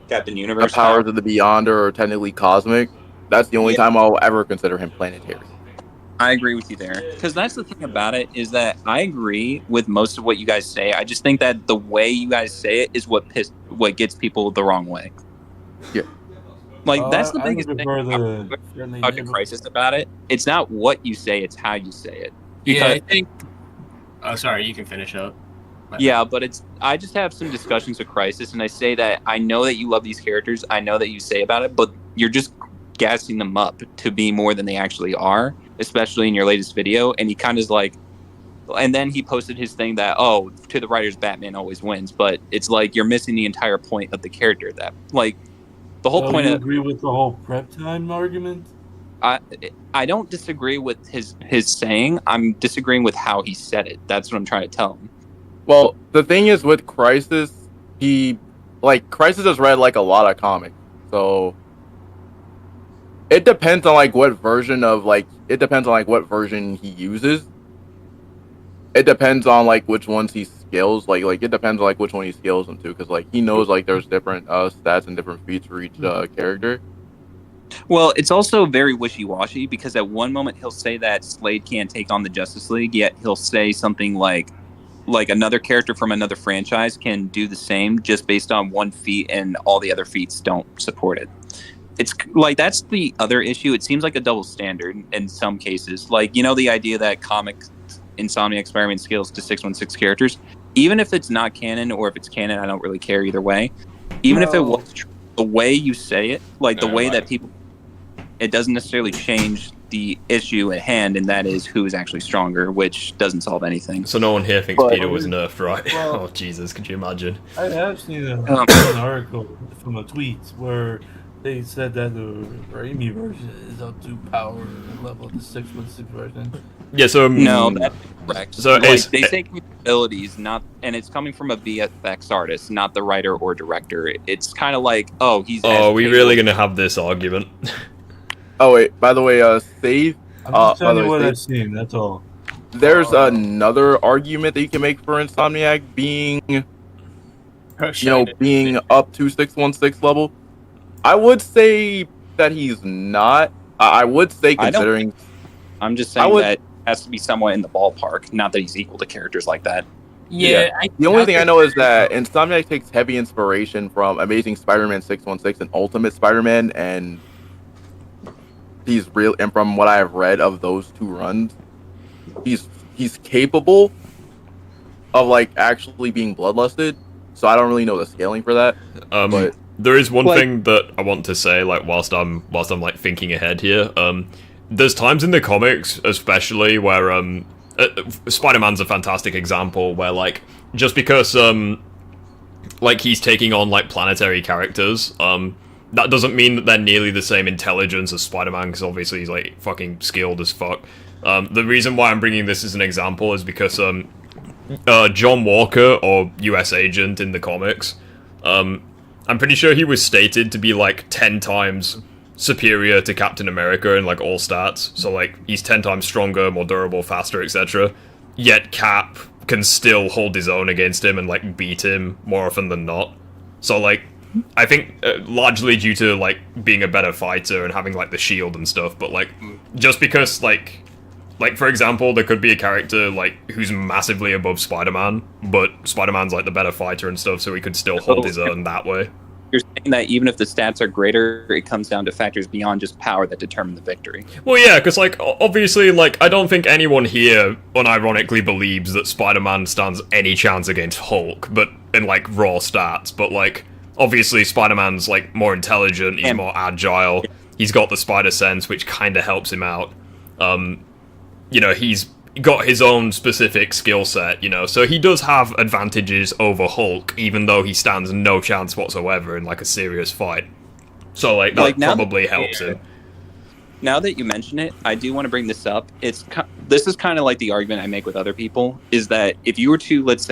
Captain Universe the powers of the Beyonder, or technically cosmic. That's the only time I'll ever consider him planetary. I agree with you there, because that's the thing about it, is that I agree with most of what you guys say. I just think that the way you guys say it is what gets people the wrong way. Yeah. Like, that's the biggest thing about the Crisis about it. It's not what you say, it's how you say it. Yeah, I think... Oh, sorry, you can finish up. Yeah, but I just have some discussions with Crisis, and I say that I know that you love these characters, I know that you say about it, but you're just gassing them up to be more than they actually are, especially in your latest video. And he kind of is like, and then he posted his thing that, oh, to the writers, Batman always wins, but it's like you're missing the entire point of the character. That, like, the whole point you of... agree with the whole prep time argument? I don't disagree with his saying. I'm disagreeing with how he said it. That's what I'm trying to tell him. Well, the thing is with Crisis, Crisis has read like a lot of comics, so it depends on what version he uses. It depends on which ones he scales. It depends on which one he scales them to, because he knows there's different stats and different feats for each character. Well, it's also very wishy-washy, because at one moment he'll say that Slade can't take on the Justice League, yet he'll say something like another character from another franchise can do the same just based on one feat, and all the other feats don't support it. It's that's the other issue. It seems like a double standard in some cases. The idea that comic Insomniac Spider-Man scales to 616 characters, even if it's not canon, or if it's canon, I don't really care either way. Even if it was true, the way you say it, the way that people... it doesn't necessarily change the issue at hand, and that is who is actually stronger, which doesn't solve anything. So no one here thinks But- Peter was nerfed, right? Well- Oh Jesus, could you imagine? I have seen an article from a tweet where they said that the Raimi version is up to power level of the 616 version. Yeah, so No, that's correct. So Like, it's- they say capabilities, not, and it's coming from a VFX artist, not the writer or director. It's kind of like, oh, he's. Oh, are we really gonna have this argument? Oh wait, by the way, Save. I'm just by telling the you way, what Save, I've seen, that's all. there's another argument that you can make for Insomniac being, being up to 616 level. I would say that he's not. I would say I don't considering. I'm just saying that it has to be somewhat in the ballpark, not that he's equal to characters like that. The only thing I know is that Insomniac takes heavy inspiration from Amazing Spider-Man 616 and Ultimate Spider-Man, and he's real. And from what I have read of those two runs, he's capable of like actually being bloodlusted. So I don't really know the scaling for that. But there is one thing that I want to say, like whilst I'm like thinking ahead here. There's times in the comics, especially where Spider-Man's a fantastic example, where like just because like he's taking on like planetary characters, that doesn't mean that they're nearly the same intelligence as Spider-Man, because obviously he's like fucking skilled as fuck. The reason why I'm bringing this as an example is because John Walker, or US Agent in the comics, I'm pretty sure he was stated to be like 10 times superior to Captain America in like all stats. So like he's 10 times stronger, more durable, faster, etc. Yet Cap can still hold his own against him and like beat him more often than not. So like I think largely due to like being a better fighter and having like the shield and stuff, but like just because like for example, there could be a character like who's massively above Spider-Man, but Spider-Man's like the better fighter and stuff, so he could still hold his own that way. You're saying that even if the stats are greater, it comes down to factors beyond just power that determine the victory. Well, yeah, because like obviously, like I don't think anyone here unironically believes that Spider-Man stands any chance against Hulk, but in like raw stats. But like obviously, Spider-Man's like more intelligent, he's more agile, he's got the spider sense, which kind of helps him out. He's got his own specific skill set, so he does have advantages over Hulk, even though he stands no chance whatsoever in like a serious fight. So like that probably helps him. Now that you mention it, I do want to bring this up. This is kind of like the argument I make with other people, is that if you were to, let's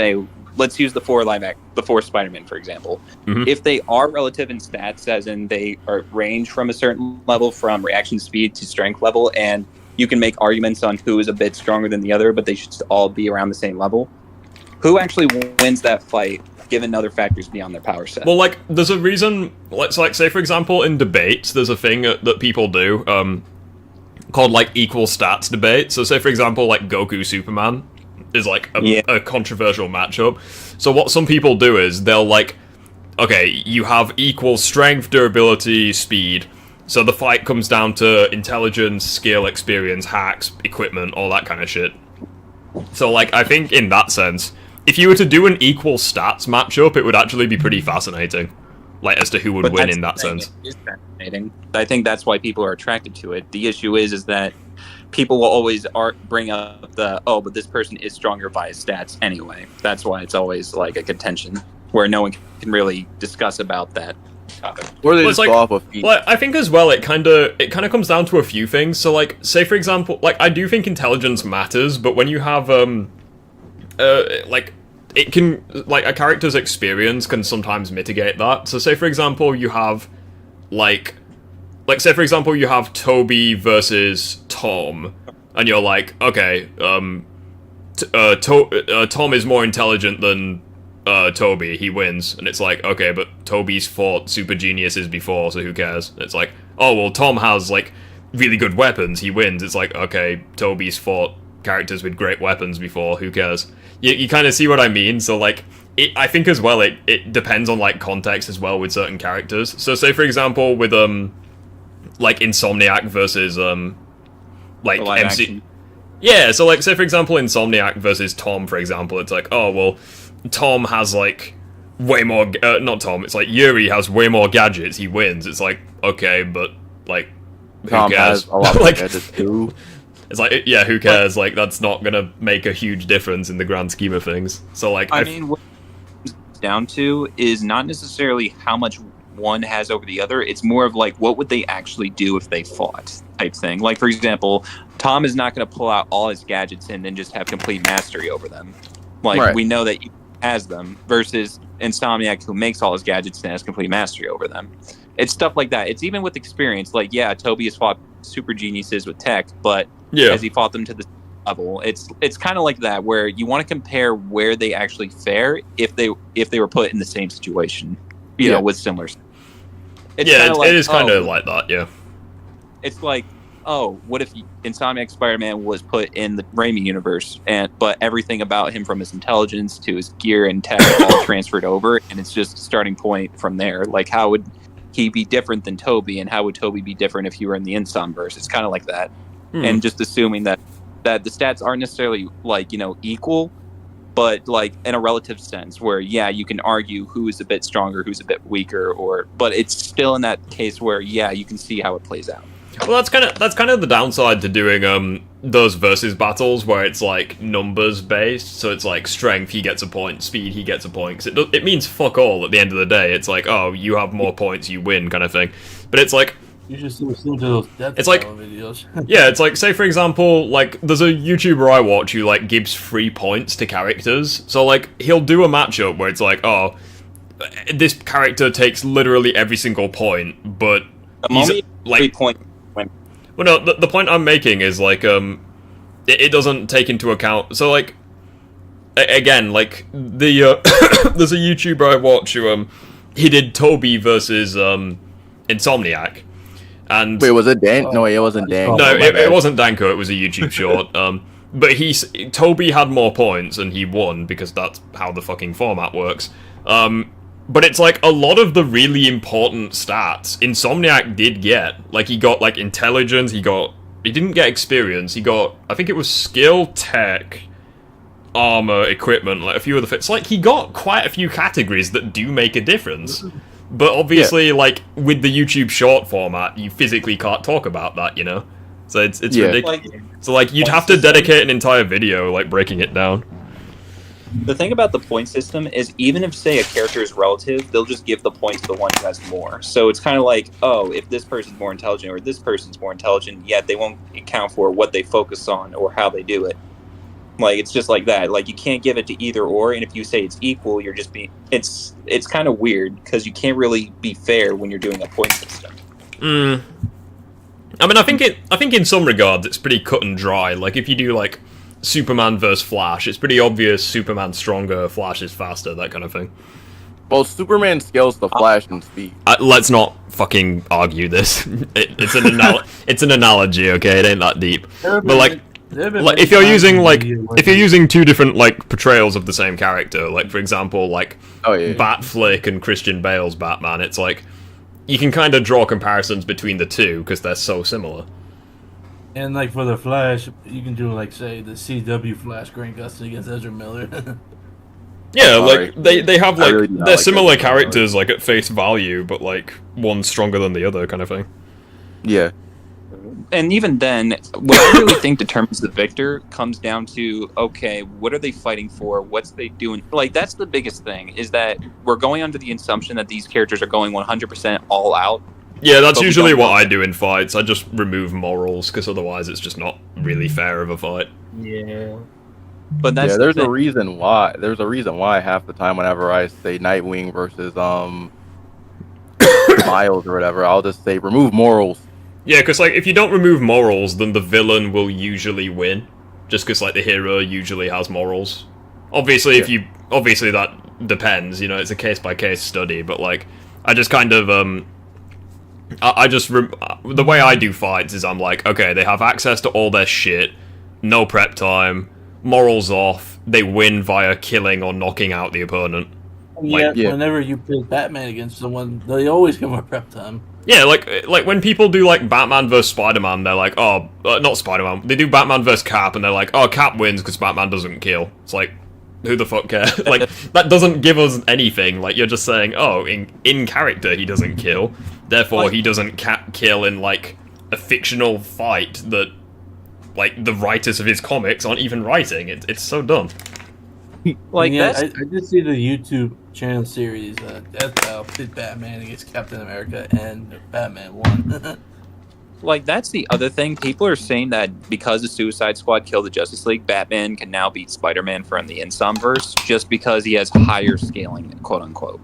use the four Spider-Man, for example. Mm-hmm. If they are relative in stats, as in they are range from a certain level, from reaction speed to strength level, and you can make arguments on who is a bit stronger than the other, but they should all be around the same level. Who actually wins that fight, given other factors beyond their power set? Well, like, there's a reason. Let's like say, for example, in debates, there's a thing that people do called like equal stats debate. So, say for example, like Goku Superman is like a controversial matchup. So, what some people do is they'll like, okay, you have equal strength, durability, speed. So the fight comes down to intelligence, skill, experience, hacks, equipment, all that kind of shit. So, like, I think in that sense, if you were to do an equal stats matchup, it would actually be pretty fascinating. Like, as to who would win in that sense. It is fascinating. I think that's why people are attracted to it. The issue is that people will always bring up but this person is stronger by his stats anyway. That's why it's always, like, a contention, where no one can really discuss about that. Or they just go off of feet. Well, I think as well, it kind of comes down to a few things. So, like, say for example, like I do think intelligence matters, but when you have like it can like a character's experience can sometimes mitigate that. So, say for example, you have like say for example you have Toby versus Tom, and you're like, okay, Tom is more intelligent than Toby, he wins, and it's like, okay, but Toby's fought super geniuses before, so who cares? It's like, oh, well, Tom has, like, really good weapons, he wins. It's like, okay, Toby's fought characters with great weapons before, who cares? You kind of see what I mean? So, like, I think as well, it depends on, like, context as well with certain characters. So, say, for example, with, like, Insomniac versus, like, MC... Action. Yeah, so, like, say, for example, Insomniac versus Tom, for example, it's like, oh, well... Tom has, like, way more... not Tom, it's like Yuri has way more gadgets, he wins. It's like, okay, but, like, Tom cares? has a lot more Like, gadgets too. It's like, yeah, who cares? Like, that's not gonna make a huge difference in the grand scheme of things. So, like, I mean, what it comes down to is not necessarily how much one has over the other. It's more of like, what would they actually do if they fought, type thing. Like, for example, Tom is not going to pull out all his gadgets and then just have complete mastery over them. Like, Right. we know that he has them, versus Insomniac, who makes all his gadgets and has complete mastery over them. It's stuff like that. It's even with experience. Like, yeah, Toby has fought super geniuses with tech, but has he fought them to the level? It's kind of like that, where you want to compare where they actually fare if they were put in the same situation, you know, with similar stuff. It's yeah, kinda like, it is kind of like that, yeah. It's like, oh, what if Insomniac Spider-Man was put in the Raimi universe, but everything about him, from his intelligence to his gear and tech, all transferred over, and it's just a starting point from there. Like, how would he be different than Toby, and how would Toby be different if he were in the Insomverse? It's kind of like that. And just assuming that the stats aren't necessarily, like, you know, equal, but like in a relative sense, where yeah, you can argue who is a bit stronger, who's a bit weaker, but it's still in that case where yeah, you can see how it plays out. Well, that's kind of the downside to doing those versus battles where it's like numbers based. So it's like strength, he gets a point; speed, he gets a point. 'Cause it means fuck all at the end of the day. It's like, oh, you have more points, you win, kind of thing. But it's like, You just listen to those Death it's like, Battle videos. yeah, it's like, say for example, like there's a YouTuber I watch who like gives free points to characters. So like he'll do a matchup where it's like, oh, this character takes literally every single point, but he's like 3 point. Well, no, the point I'm making is, like, it doesn't take into account... So, like, again, like, the, there's a YouTuber I watch who, he did Toby versus, Insomniac, and... Wait, was it Dan? No, it wasn't Dan. No, it wasn't Danko, it was a YouTube short, but Toby had more points, and he won, because that's how the fucking format works, but it's like, a lot of the really important stats Insomniac did get. Like, he got, like, intelligence, he didn't get experience, he got, I think it was skill, tech, armor, equipment, like, a few other fits. Like, he got quite a few categories that do make a difference. But obviously, like, with the YouTube short format, you physically can't talk about that, you know? So it's ridiculous. So, like, you'd have to dedicate an entire video, like, breaking it down. The thing about the point system is, even if, say, a character is relative, they'll just give the point to the one who has more. So it's kind of like, oh, if this person's more intelligent or this person's more intelligent, yet they won't account for what they focus on or how they do it. Like, it's just like that. Like, you can't give it to either or, and if you say it's equal, you're just being... It's kind of weird, because you can't really be fair when you're doing a point system. I mean, I think in some regards, it's pretty cut and dry. Like, if you do, like, Superman versus Flash, it's pretty obvious Superman's stronger, Flash is faster, that kind of thing. Well, Superman scales the Flash and speed. Let's not fucking argue this. It's an analogy, okay? It ain't that deep. But like if you're using two different like portrayals of the same character, like for example, like Batflick and Christian Bale's Batman, it's like you can kind of draw comparisons between the two because they're so similar. And like for the Flash, you can do like say the CW Flash Grant Gustin against Ezra Miller. Yeah, like they have like they're similar characters like at face value, but like one's stronger than the other kind of thing. Yeah. And even then, what I really think determines the victor comes down to, okay, what are they fighting for? What's they doing? Like, that's the biggest thing, is that we're going under the assumption that these characters are going 100% all out. Yeah, that's usually what I do in fights. I just remove morals, because otherwise it's just not really fair of a fight. Yeah. But that's there's a reason why. There's a reason why half the time whenever I say Nightwing versus Miles or whatever, I'll just say remove morals. Yeah, because like if you don't remove morals, then the villain will usually win, just because like the hero usually has morals. Obviously, obviously that depends. You know, it's a case by case study. But like, I just kind of the way I do fights is I'm like, okay, they have access to all their shit, no prep time, morals off, they win via killing or knocking out the opponent. Whenever you play Batman against someone, they always give a prep time. Yeah, like when people do like Batman vs Spider-Man, they're like, oh, not Spider-Man. They do Batman vs Cap, and they're like, oh, Cap wins because Batman doesn't kill. It's like, who the fuck cares? Like, that doesn't give us anything. Like, you're just saying, oh, in character he doesn't kill, therefore he doesn't kill in like a fictional fight that, like, the writers of his comics aren't even writing. It's so dumb. Like yeah, that's I did see the YouTube channel series Death Battle pit Batman against Captain America, and Batman won. like that's the other thing. People are saying that because the Suicide Squad killed the Justice League, Batman can now beat Spider-Man from the Insomverse just because he has higher scaling, quote unquote.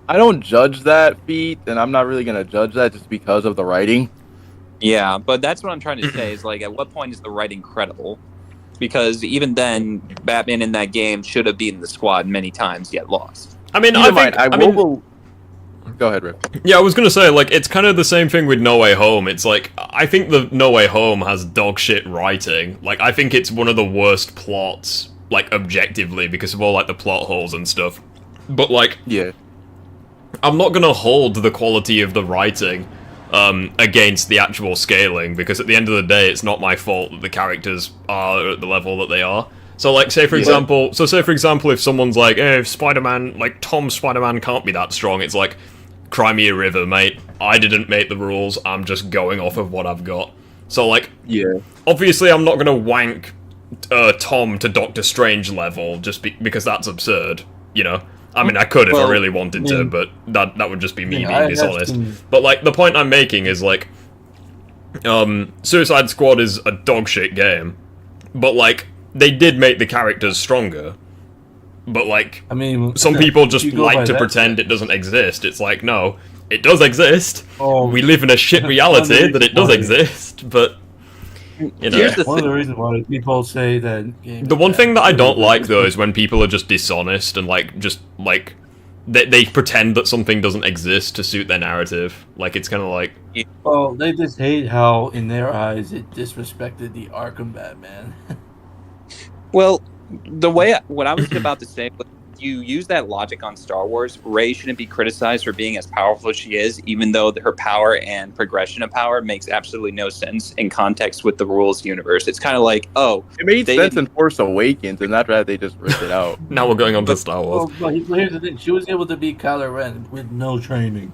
I don't judge that feat, and I'm not really gonna judge that just because of the writing. Yeah, but that's what I'm trying to say is, like, at what point is the writing credible? Because even then, Batman in that game should have beaten the Squad many times, yet lost. I mean, Go ahead, Rip. Yeah, I was gonna say, like, it's kind of the same thing with No Way Home. It's like, I think the No Way Home has dog shit writing. Like, I think it's one of the worst plots, like, objectively, because of all, like, the plot holes and stuff. But, like, yeah, I'm not gonna hold the quality of the writing against the actual scaling, because at the end of the day, it's not my fault that the characters are at the level that they are. So, like, say for example, if someone's like, "Hey, Spider-Man, like Tom Spider-Man can't be that strong," it's like, cry me a river, mate. I didn't make the rules. I'm just going off of what I've got. So, like, obviously, I'm not gonna wank Tom to Doctor Strange level just because that's absurd, you know. I mean, I could if I really wanted to, but that would just be me being dishonest. But, like, the point I'm making is, like, Suicide Squad is a dogshit game, but, like, they did make the characters stronger. But, like, I mean, some people just you go like by to that, pretend it doesn't exist. It's like, no, it does exist. Oh, we live in a shit reality that it does exist, but... You know. One of the reasons why people say that The one thing that I don't like, though, is when people are just dishonest and, like, just, like, they pretend that something doesn't exist to suit their narrative. Like, it's kind of like... Well, they just hate how, in their eyes, it disrespected the Arkham Batman. Well, what I was about to say, you use that logic on Star Wars. Rey shouldn't be criticized for being as powerful as she is, even though her power and progression of power makes absolutely no sense in context with the rules universe. It's kind of like, oh, it made sense in Force Awakens, and after that they just ripped it out. Now we're going on to Star Wars. Well, here's the thing: she was able to beat Kylo Ren with no training.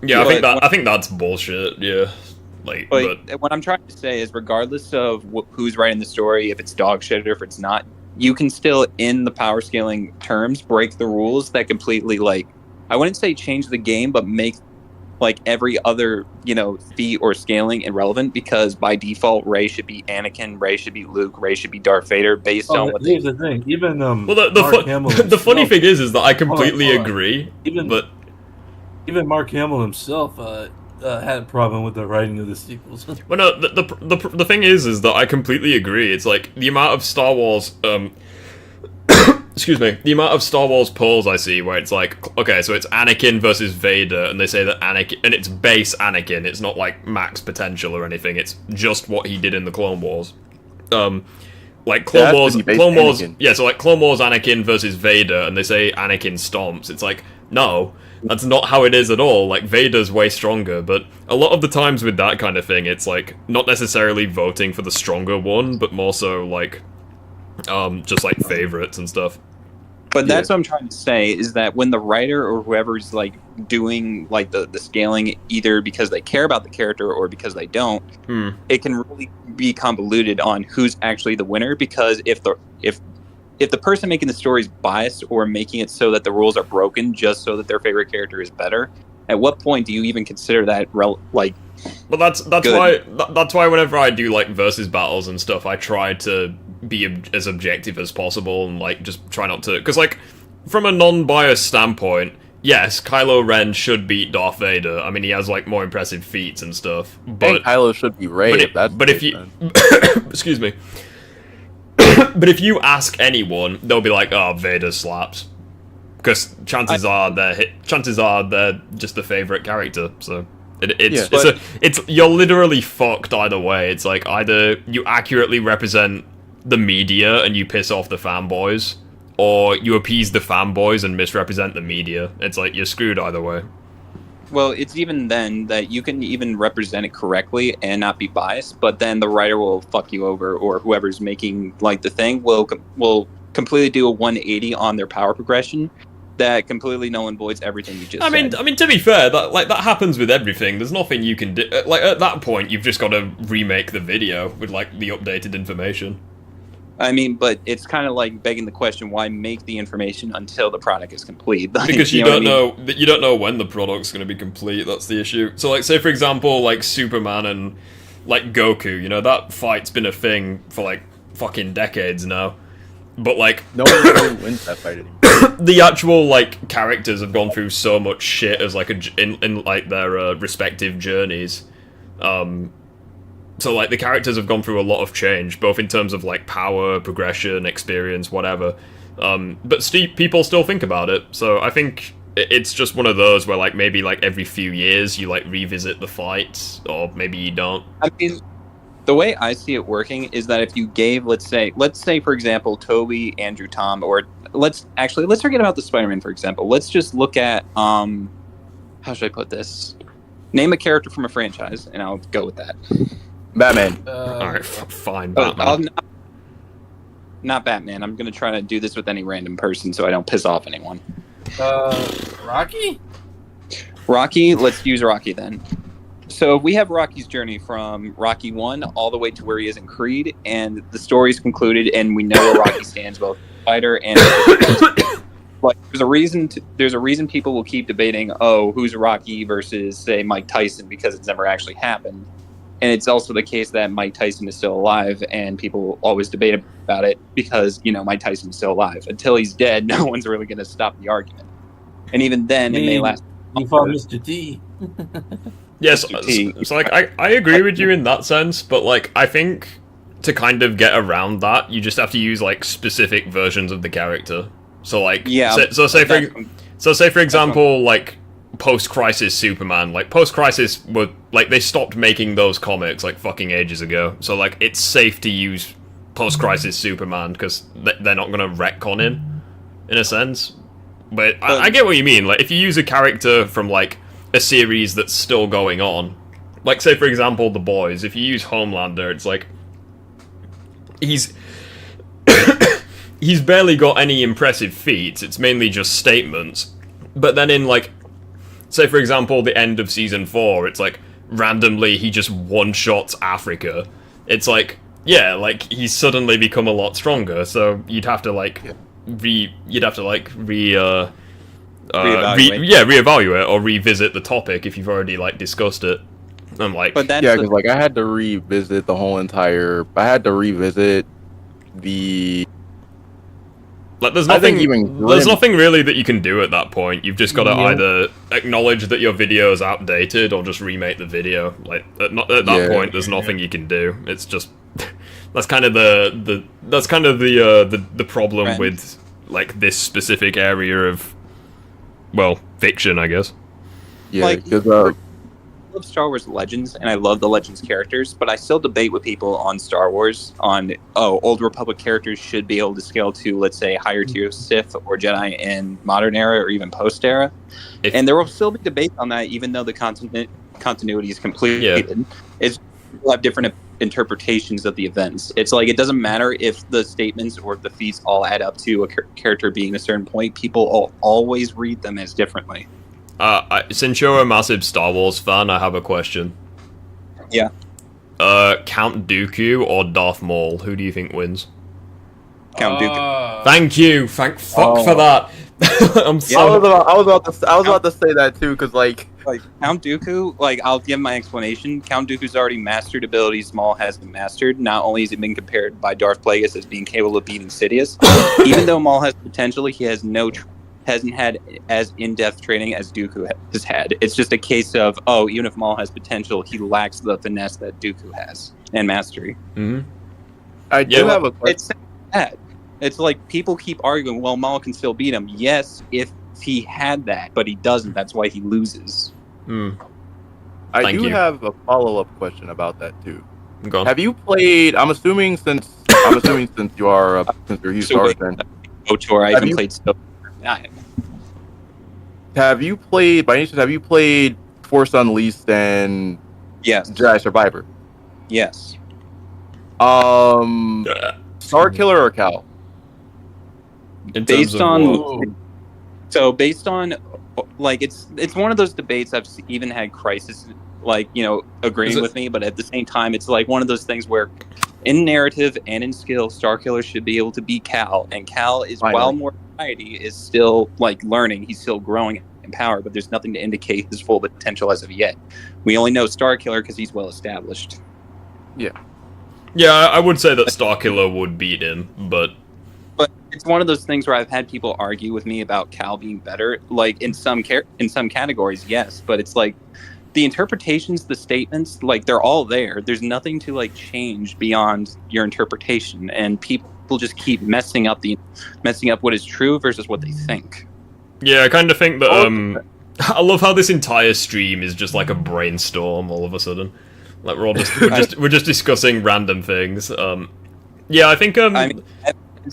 Yeah, I think that's bullshit. Yeah, like, but what I'm trying to say is, regardless of who's writing the story, if it's dog shit or if it's not, you can still, in the power scaling terms, break the rules that completely, like, I wouldn't say change the game, but make, like, every other, you know, feat or scaling irrelevant, because by default, Rey should be Anakin, Rey should be Luke, Rey should be Darth Vader, based on what here's the thing. Even well, Mark Hamill the funny thing is that I completely hold on. agree. Even Mark Hamill himself had a problem with the writing of the sequels. Well, no, the thing is that I completely agree. It's like the amount of Star Wars, excuse me, the amount of Star Wars polls I see where it's like, okay, so it's Anakin versus Vader, and they say that Anakin, and it's base Anakin. It's not like max potential or anything. It's just what he did in the Clone Wars. Like Clone Wars, Anakin. yeah. So like Clone Wars, Anakin versus Vader, and they say Anakin stomps. It's like, no, that's not how it is at all. Like, Vader's way stronger, but a lot of the times with that kind of thing, it's like not necessarily voting for the stronger one, but more so like, just like favorites and stuff. But that's what I'm trying to say, is that when the writer or whoever's, like, doing, like, the scaling, either because they care about the character or because they don't, it can really be convoluted on who's actually the winner, because if the person making the story is biased or making it so that the rules are broken just so that their favorite character is better, at what point do you even consider that, like... Well, that's why whenever I do, like, versus battles and stuff, I try to be as objective as possible and, like, just try not to... Because, like, from a non-biased standpoint, yes, Kylo Ren should beat Darth Vader. I mean, he has, like, more impressive feats and stuff. But Kylo should be Rey. But if you... excuse me. But if you ask anyone, they'll be like, "Oh, Vader slaps," because chances are they're just the favorite character. So it's you're literally fucked either way. It's like either you accurately represent the media and you piss off the fanboys, or you appease the fanboys and misrepresent the media. It's like you're screwed either way. Well, it's even then that you can even represent it correctly and not be biased, but then the writer will fuck you over, or whoever's making, like, the thing will completely do a 180 on their power progression that completely null and voids everything you just I mean, to be fair, that happens with everything. There's nothing you can do. Like at that point, you've just got to remake the video with like the updated information. I mean, but it's kind of like begging the question: why make the information until the product is complete? Like, Because you know don't know you don't know when the product's going to be complete. That's the issue. So, like, say for example, like Superman and like Goku. You know, that fight's been a thing for like fucking decades now. But like, no one really wins that fight anymore. The actual like characters have gone through so much shit as like in like their respective journeys. So like the characters have gone through a lot of change, both in terms of like power, progression, experience, whatever. But people still think about it. So I think it's just one of those where like maybe like every few years you like revisit the fights, or maybe you don't. I mean, the way I see it working is that if you gave, let's say for example, Toby, Andrew, Tom, or let's forget about the Spider-Man, for example. Let's just look at how should I put this? Name a character from a franchise, and I'll go with that. Batman. Alright, fine, Batman. Not Batman. I'm going to try to do this with any random person so I don't piss off anyone. Rocky? Rocky, let's use Rocky then. So we have Rocky's journey from Rocky 1 all the way to where he is in Creed, and the story's concluded, and we know where Rocky stands, both fighter and... Like, there's a reason people will keep debating, oh, who's Rocky versus, say, Mike Tyson, because it's never actually happened. And it's also the case that Mike Tyson is still alive, and people always debate about it because, you know, Mike Tyson is still alive. Until he's dead, no one's really going to stop the argument. And even then, it may last... You fought Mr. T. Yes, so like I agree with you in that sense, but like I think to kind of get around that, you just have to use like specific versions of the character. So like, say for example, like post-crisis Superman, like post-crisis were like they stopped making those comics like fucking ages ago. So like it's safe to use post-crisis Superman because they're not gonna retcon in a sense. But I get what you mean. Like if you use a character from like a series that's still going on, like say for example The Boys, if you use Homelander, it's like he's barely got any impressive feats, it's mainly just statements. But then in like say for example the end of season 4, it's like randomly he just one-shots Africa. It's like, yeah, like he's suddenly become a lot stronger, so you'd have to like reevaluate or revisit the topic if you've already like discussed it. I'm like, because like I had to revisit the whole entire. I had to revisit the. Like, there's nothing really that you can do at that point. You've just got to either acknowledge that your video is outdated or just remake the video. Like at that point, there's nothing you can do. It's just that's kind of the problem with like this specific area of. Well, fiction, I guess. Yeah, like, because I love Star Wars Legends, and I love the Legends characters, but I still debate with people on Star Wars on, Old Republic characters should be able to scale to, let's say, higher tier Sith or Jedi in modern era or even post era. And there will still be debate on that, even though the continuity is completed. Yeah. It's people have different interpretations of the events. It's like it doesn't matter if the statements or if the feats all add up to a character being a certain point. People always read them as differently. Since you're a massive Star Wars fan, I have a question. Yeah. Count Dooku or Darth Maul? Who do you think wins? Count Dooku. Thank you. Thank fuck for that. I'm so. I was about to say that too, because like Count Dooku, like I'll give my explanation. Count Dooku's already mastered abilities Maul hasn't mastered. Not only has he been compared by Darth Plagueis as being capable of beating Sidious, even though Maul has potential, he has hasn't had as in-depth training as Dooku has had. It's just a case of even if Maul has potential, he lacks the finesse that Dooku has and mastery. Mm-hmm. I do have a question. It's sad. It's like people keep arguing, well, Maul can still beat him. Yes, if he had that, but he doesn't. That's why he loses. I do have a follow-up question about that too. Go on. Have you played? I'm assuming since you are since you're a huge Star Wars fan. I haven't played so. Have you played by any chance? Have you played Force Unleashed and Jedi Survivor? Yes. Star Killer or Cal? Based on So based on, like, it's one of those debates I've even had Crisis, like, you know, agreeing with me, but at the same time, it's like one of those things where in narrative and in skill, Starkiller should be able to beat Cal, and Cal is, while more variety, is still, like, learning, he's still growing in power, but there's nothing to indicate his full potential as of yet. We only know Starkiller because he's well established. Yeah, I would say that Starkiller would beat him, but it's one of those things where I've had people argue with me about Cal being better. Like in some categories, yes, but it's like the interpretations, the statements, like they're all there. There's nothing to like change beyond your interpretation, and people just keep messing up what is true versus what they think. Yeah, I kind of think that. I love how this entire stream is just like a brainstorm all of a sudden. Like we're just discussing random things. Yeah, I think I mean,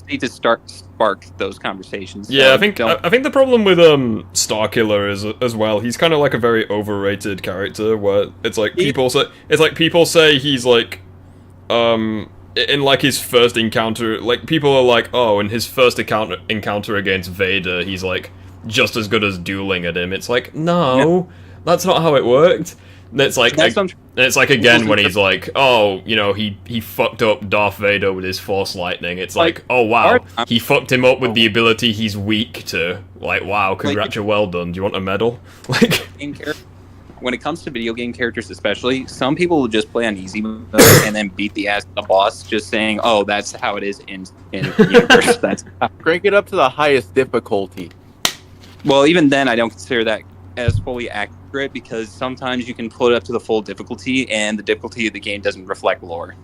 need to spark those conversations. Yeah, I think the problem with Starkiller is as well. He's kind of like a very overrated character, where it's like people say he's like in like his first encounter, like people are like, oh, in his first encounter against Vader, he's like just as good as dueling at him. It's like, no, that's not how it worked. And it's like again when he's like, oh, you know, he fucked up Darth Vader with his Force lightning. It's like, oh wow, he fucked him up with the ability he's weak to. Like, wow, congratulations, well done. Do you want a medal? Like, when it comes to video game characters, especially, some people will just play on easy mode and then beat the ass of the boss, just saying, oh, that's how it is in universe. That's crank it up to the highest difficulty. Well, even then, I don't consider that as fully accurate, because sometimes you can put it up to the full difficulty and the difficulty of the game doesn't reflect lore.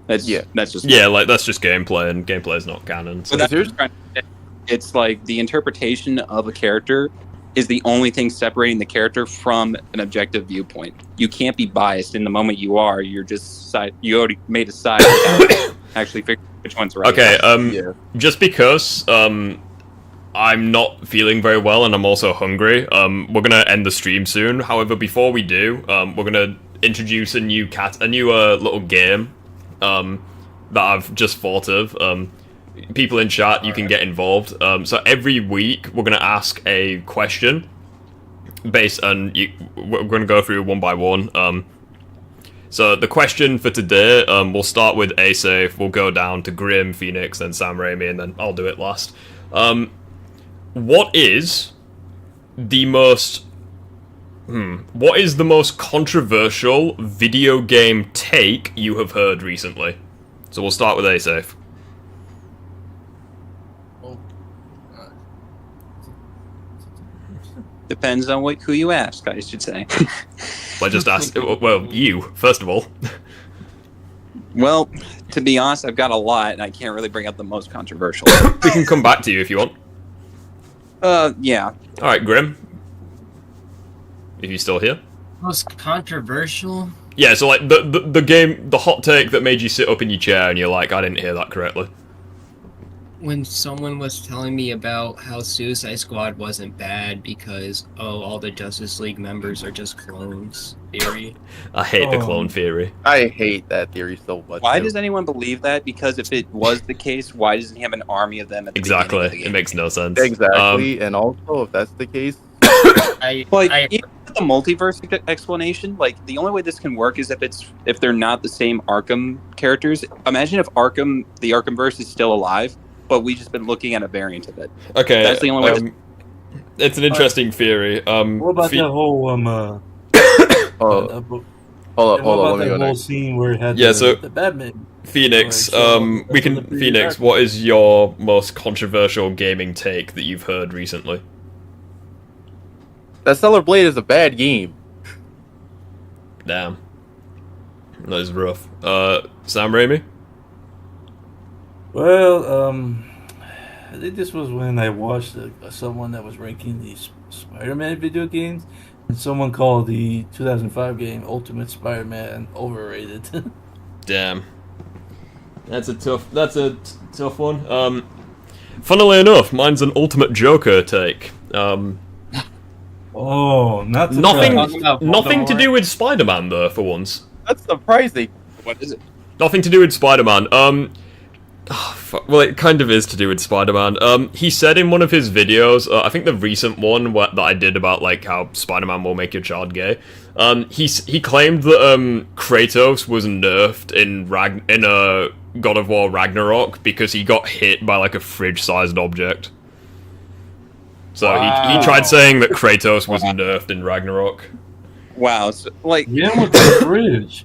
That's just gameplay, and gameplay is not canon. So. It's like the interpretation of a character is the only thing separating the character from an objective viewpoint. You can't be biased. In the moment you are, you're just you already made a side without actually figuring which one's right. Okay, just because I'm not feeling very well and I'm also hungry. We're gonna end the stream soon. However, before we do, we're gonna introduce a new little game that I've just thought of. People in chat, you can get involved. So every week we're gonna ask a question we're gonna go through one by one. So the question for today, we'll start with A-Safe, we'll go down to Grim, Phoenix, then Sam Raimi, and then I'll do it last. What is the most controversial video game take you have heard recently? So we'll start with A-Safe. Depends on who you ask, I should say. I just asked. Well, you first of all. Well, to be honest, I've got a lot, and I can't really bring up the most controversial. We can come back to you if you want. Yeah. All right, Grim. If you're still here. Most controversial? Yeah, so like the hot take that made you sit up in your chair and you're like, I didn't hear that correctly. When someone was telling me about how Suicide Squad wasn't bad because, all the Justice League members are just clones theory. I hate the clone theory. I hate that theory so much. Why does anyone believe that? Because if it was the case, why doesn't he have an army of them at the beginning of the game? It makes no sense. Exactly, and also, if that's the case... Even the multiverse explanation, like, the only way this can work is if they're not the same Arkham characters. Imagine if the Arkhamverse is still alive, but we've just been looking at a variant of it. Okay, that's the only way. It's an interesting theory. What about that whole hold up, let me go next. Scene where it had the Batman. Phoenix, Phoenix, what is your most controversial gaming take that you've heard recently? That Stellar Blade is a bad game. Damn. That is rough. Sam Raimi? Well, I think this was when I watched someone that was ranking these Spider-Man video games, and someone called the 2005 game Ultimate Spider-Man overrated. Damn. That's a tough one. Funnily enough, mine's an Ultimate Joker take. Nothing to do with Spider-Man though, for once. That's surprising. What is it? Nothing to do with Spider-Man. Well, it kind of is to do with Spider-Man. He said in one of his videos, I think the recent one that I did about like how Spider-Man will make your child gay. He claimed that Kratos was nerfed in God of War Ragnarok because he got hit by like a fridge-sized object. So he tried saying that Kratos was nerfed in Ragnarok. Wow, so, like yeah, with the fridge.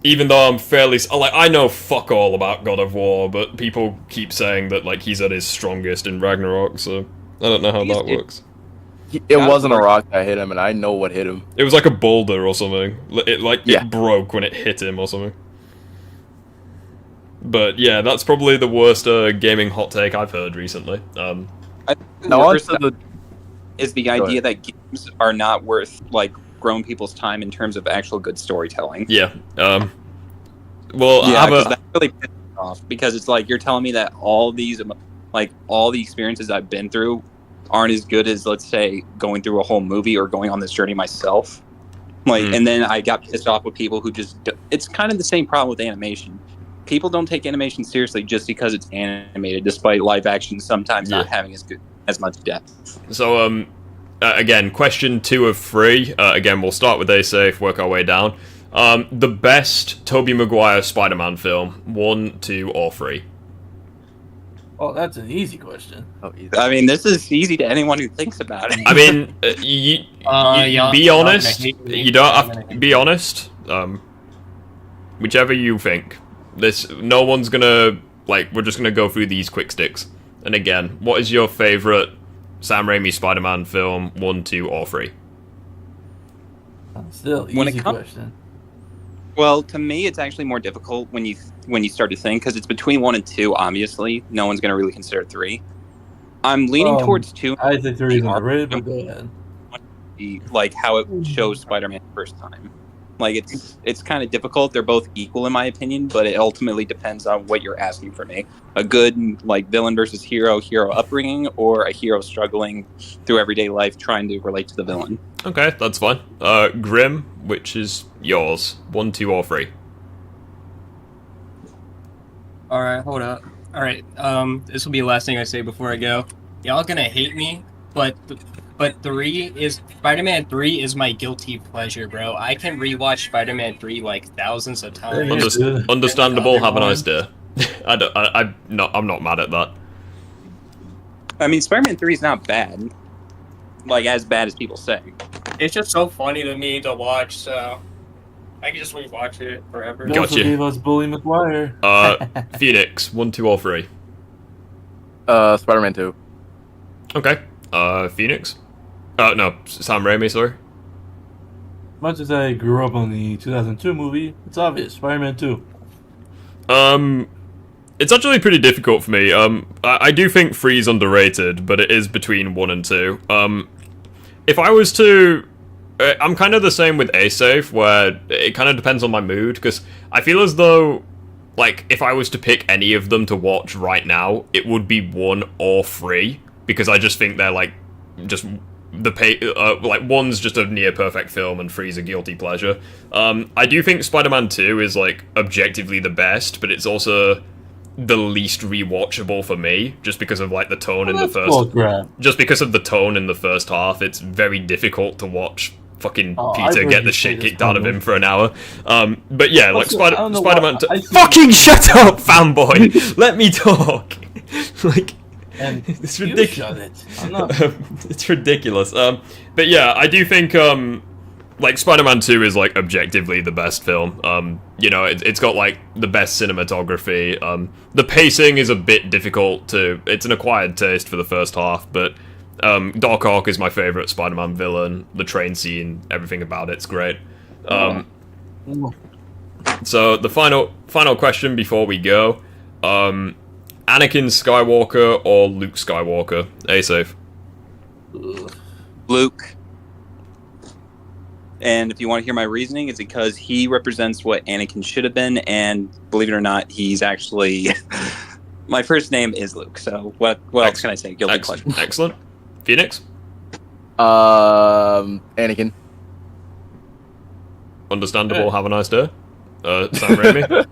Even though I'm fairly I know fuck all about God of War, but people keep saying that like he's at his strongest in Ragnarok, so I don't know how that works. It wasn't a rock that hit him, and I know what hit him. It was like a boulder or something. It broke when it hit him or something. But yeah, that's probably the worst gaming hot take I've heard recently. I think the worst is the idea that games are not worth like grown people's time in terms of actual good storytelling. Yeah. Well, yeah, because that really pisses me off. Because it's like you're telling me that all the experiences I've been through aren't as good as, let's say, going through a whole movie or going on this journey myself. Like, and then I got pissed off with people who just. It's kind of the same problem with animation. People don't take animation seriously just because it's animated, despite live action sometimes not having as much depth. So, again, question 2 of 3. Again, we'll start with A-Safe, work our way down. The best Tobey Maguire Spider-Man film, 1, 2, or 3? Oh, that's an easy question. I mean, this is easy to anyone who thinks about it. I mean, be honest. You don't have to be honest. Whichever you think. No one's gonna we're just gonna go through these quick sticks. And again, what is your favorite Sam Raimi Spider-Man film, 1, 2, or 3? Still easy question. Well, to me, it's actually more difficult when you start to think, because it's between 1 and 2. Obviously, no one's going to really consider 3. I'm leaning towards 2. I think 3 is underrated, but go ahead. Like how it shows Spider-Man the first time. Like it's kind of difficult. They're both equal in my opinion, but it ultimately depends on what you're asking for me. A good villain versus hero upbringing, or a hero struggling through everyday life trying to relate to the villain. Okay, that's fine. Grim, which is yours? 1, 2, or 3? Alright, hold up. Alright, this will be the last thing I say before I go. Y'all gonna hate me, but Spider-Man 3 is my guilty pleasure, bro. I can rewatch Spider-Man 3 thousands of times. Understandable. Have a nice day. I'm not mad at that. I mean, Spider-Man 3 is not bad. As bad as people say. It's just so funny to me to watch, so I can just rewatch it forever. Don't forgive us, Bully McGuire. Phoenix, 1, 2, or 3? Spider-Man 2. Okay. Phoenix? No, Sam Raimi, sorry. Much as I grew up on the 2002 movie, it's obvious, Spider-Man 2. It's actually pretty difficult for me. I do think 3 is underrated, but it is between 1 and 2. If I was to... I'm kind of the same with A-Safe, where it kind of depends on my mood, because I feel as though, if I was to pick any of them to watch right now, it would be 1 or 3, because I just think they're, just... one's just a near perfect film and 3's a guilty pleasure. I do think Spider-Man 2 is, objectively the best, but it's also the least rewatchable for me, just because of the tone in the first. Just because of the tone in the first half, it's very difficult to watch fucking Peter get the shit kicked out of him for an hour. But yeah, Spider-Man. Fucking shut up, fanboy. Let me talk. And it's ridiculous. It's ridiculous. But yeah, I do think Spider-Man 2 is objectively the best film. It's got the best cinematography. The pacing is a bit difficult to. It's an acquired taste for the first half, but Doc Ock is my favorite Spider-Man villain. The train scene, everything about it's great. So the final question before we go. Anakin Skywalker or Luke Skywalker? A-Safe. Luke. And if you want to hear my reasoning, it's because he represents what Anakin should have been, and believe it or not, he's actually... My first name is Luke, so what else can I say? Guilty pleasure. Excellent. Phoenix? Anakin. Understandable. Have a nice day. Sam Raimi?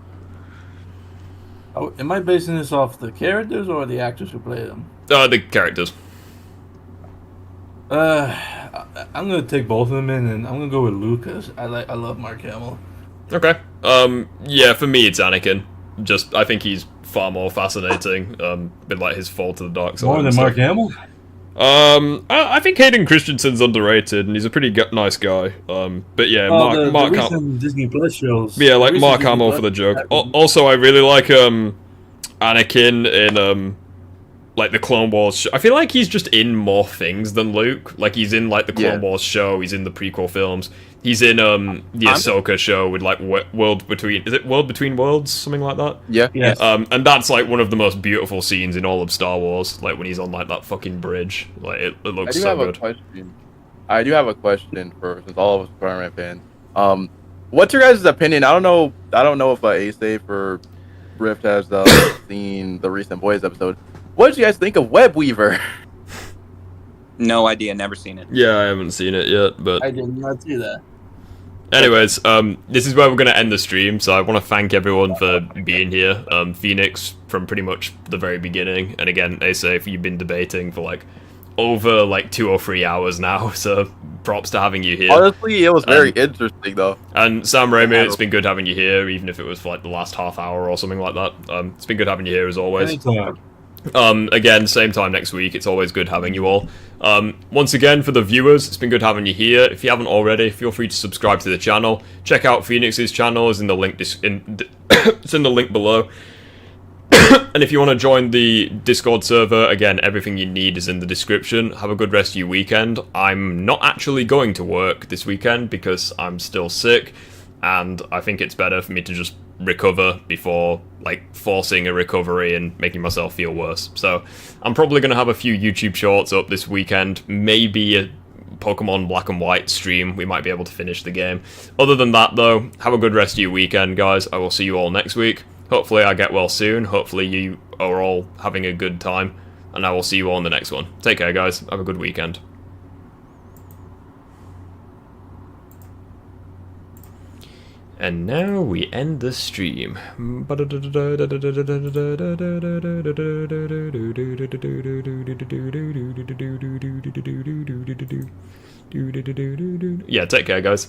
Am I basing this off the characters or the actors who play them? The characters. I'm gonna take both of them in, and I'm gonna go with Lucas. I love Mark Hamill. Okay. Yeah, for me it's Anakin. Just I think he's far more fascinating. With like his fall to the dark side. More than Mark Hamill. I think Hayden Christensen's underrated, and he's a pretty nice guy. But yeah, Mark recent Disney Plus shows. Yeah, like Mark Hamill for the joke. Also, I really like Anakin in like the Clone Wars. I feel like he's just in more things than Luke. Like he's in like the Clone Wars show. He's in the prequel films. He's in the Ahsoka show with like World Between Worlds, something like that. Yeah. Yes. And that's like one of the most beautiful scenes in all of Star Wars. Like when he's on like that fucking bridge. Like it looks so good. I do have a question for since all of us are Spider-Man fans. What's your guys' opinion? I don't know if Asafe or Rift has seen the recent Boys episode. What did you guys think of Web Weaver? No idea, never seen it. Yeah, I haven't seen it yet, but I did not see that. anyways, this is where we're gonna end the stream. So I want to thank everyone for being here. Phoenix from pretty much the very beginning, and again, Asafe, you've been debating for like over like 2 or 3 hours now. So props to having you here. Honestly, it was very interesting though. And Sam Raimi, it's been good having you here, even if it was for like the last half hour or something like that. It's been good having you here as always. Anytime. Again, same time next week. It's always good having you all. Once again, for the viewers, it's been good having you here. If you haven't already, feel free to subscribe to the channel. Check out Phoenix's channel. It's in the link. It's in the link below. And if you want to join the Discord server, again, everything you need is in the description. Have a good rest of your weekend. I'm not actually going to work this weekend because I'm still sick, and I think it's better for me to just recover before like forcing a recovery and making myself feel worse. So I'm probably going to have a few YouTube shorts up this weekend, maybe a Pokemon Black and White stream. We might be able to finish the game. Other than that though, have a good rest of your weekend, guys. I will see you all next week. Hopefully I get well soon. Hopefully you are all having a good time, and I will see you all in the next one. Take care, guys. Have a good weekend. And now we end the stream. Yeah, take care, guys.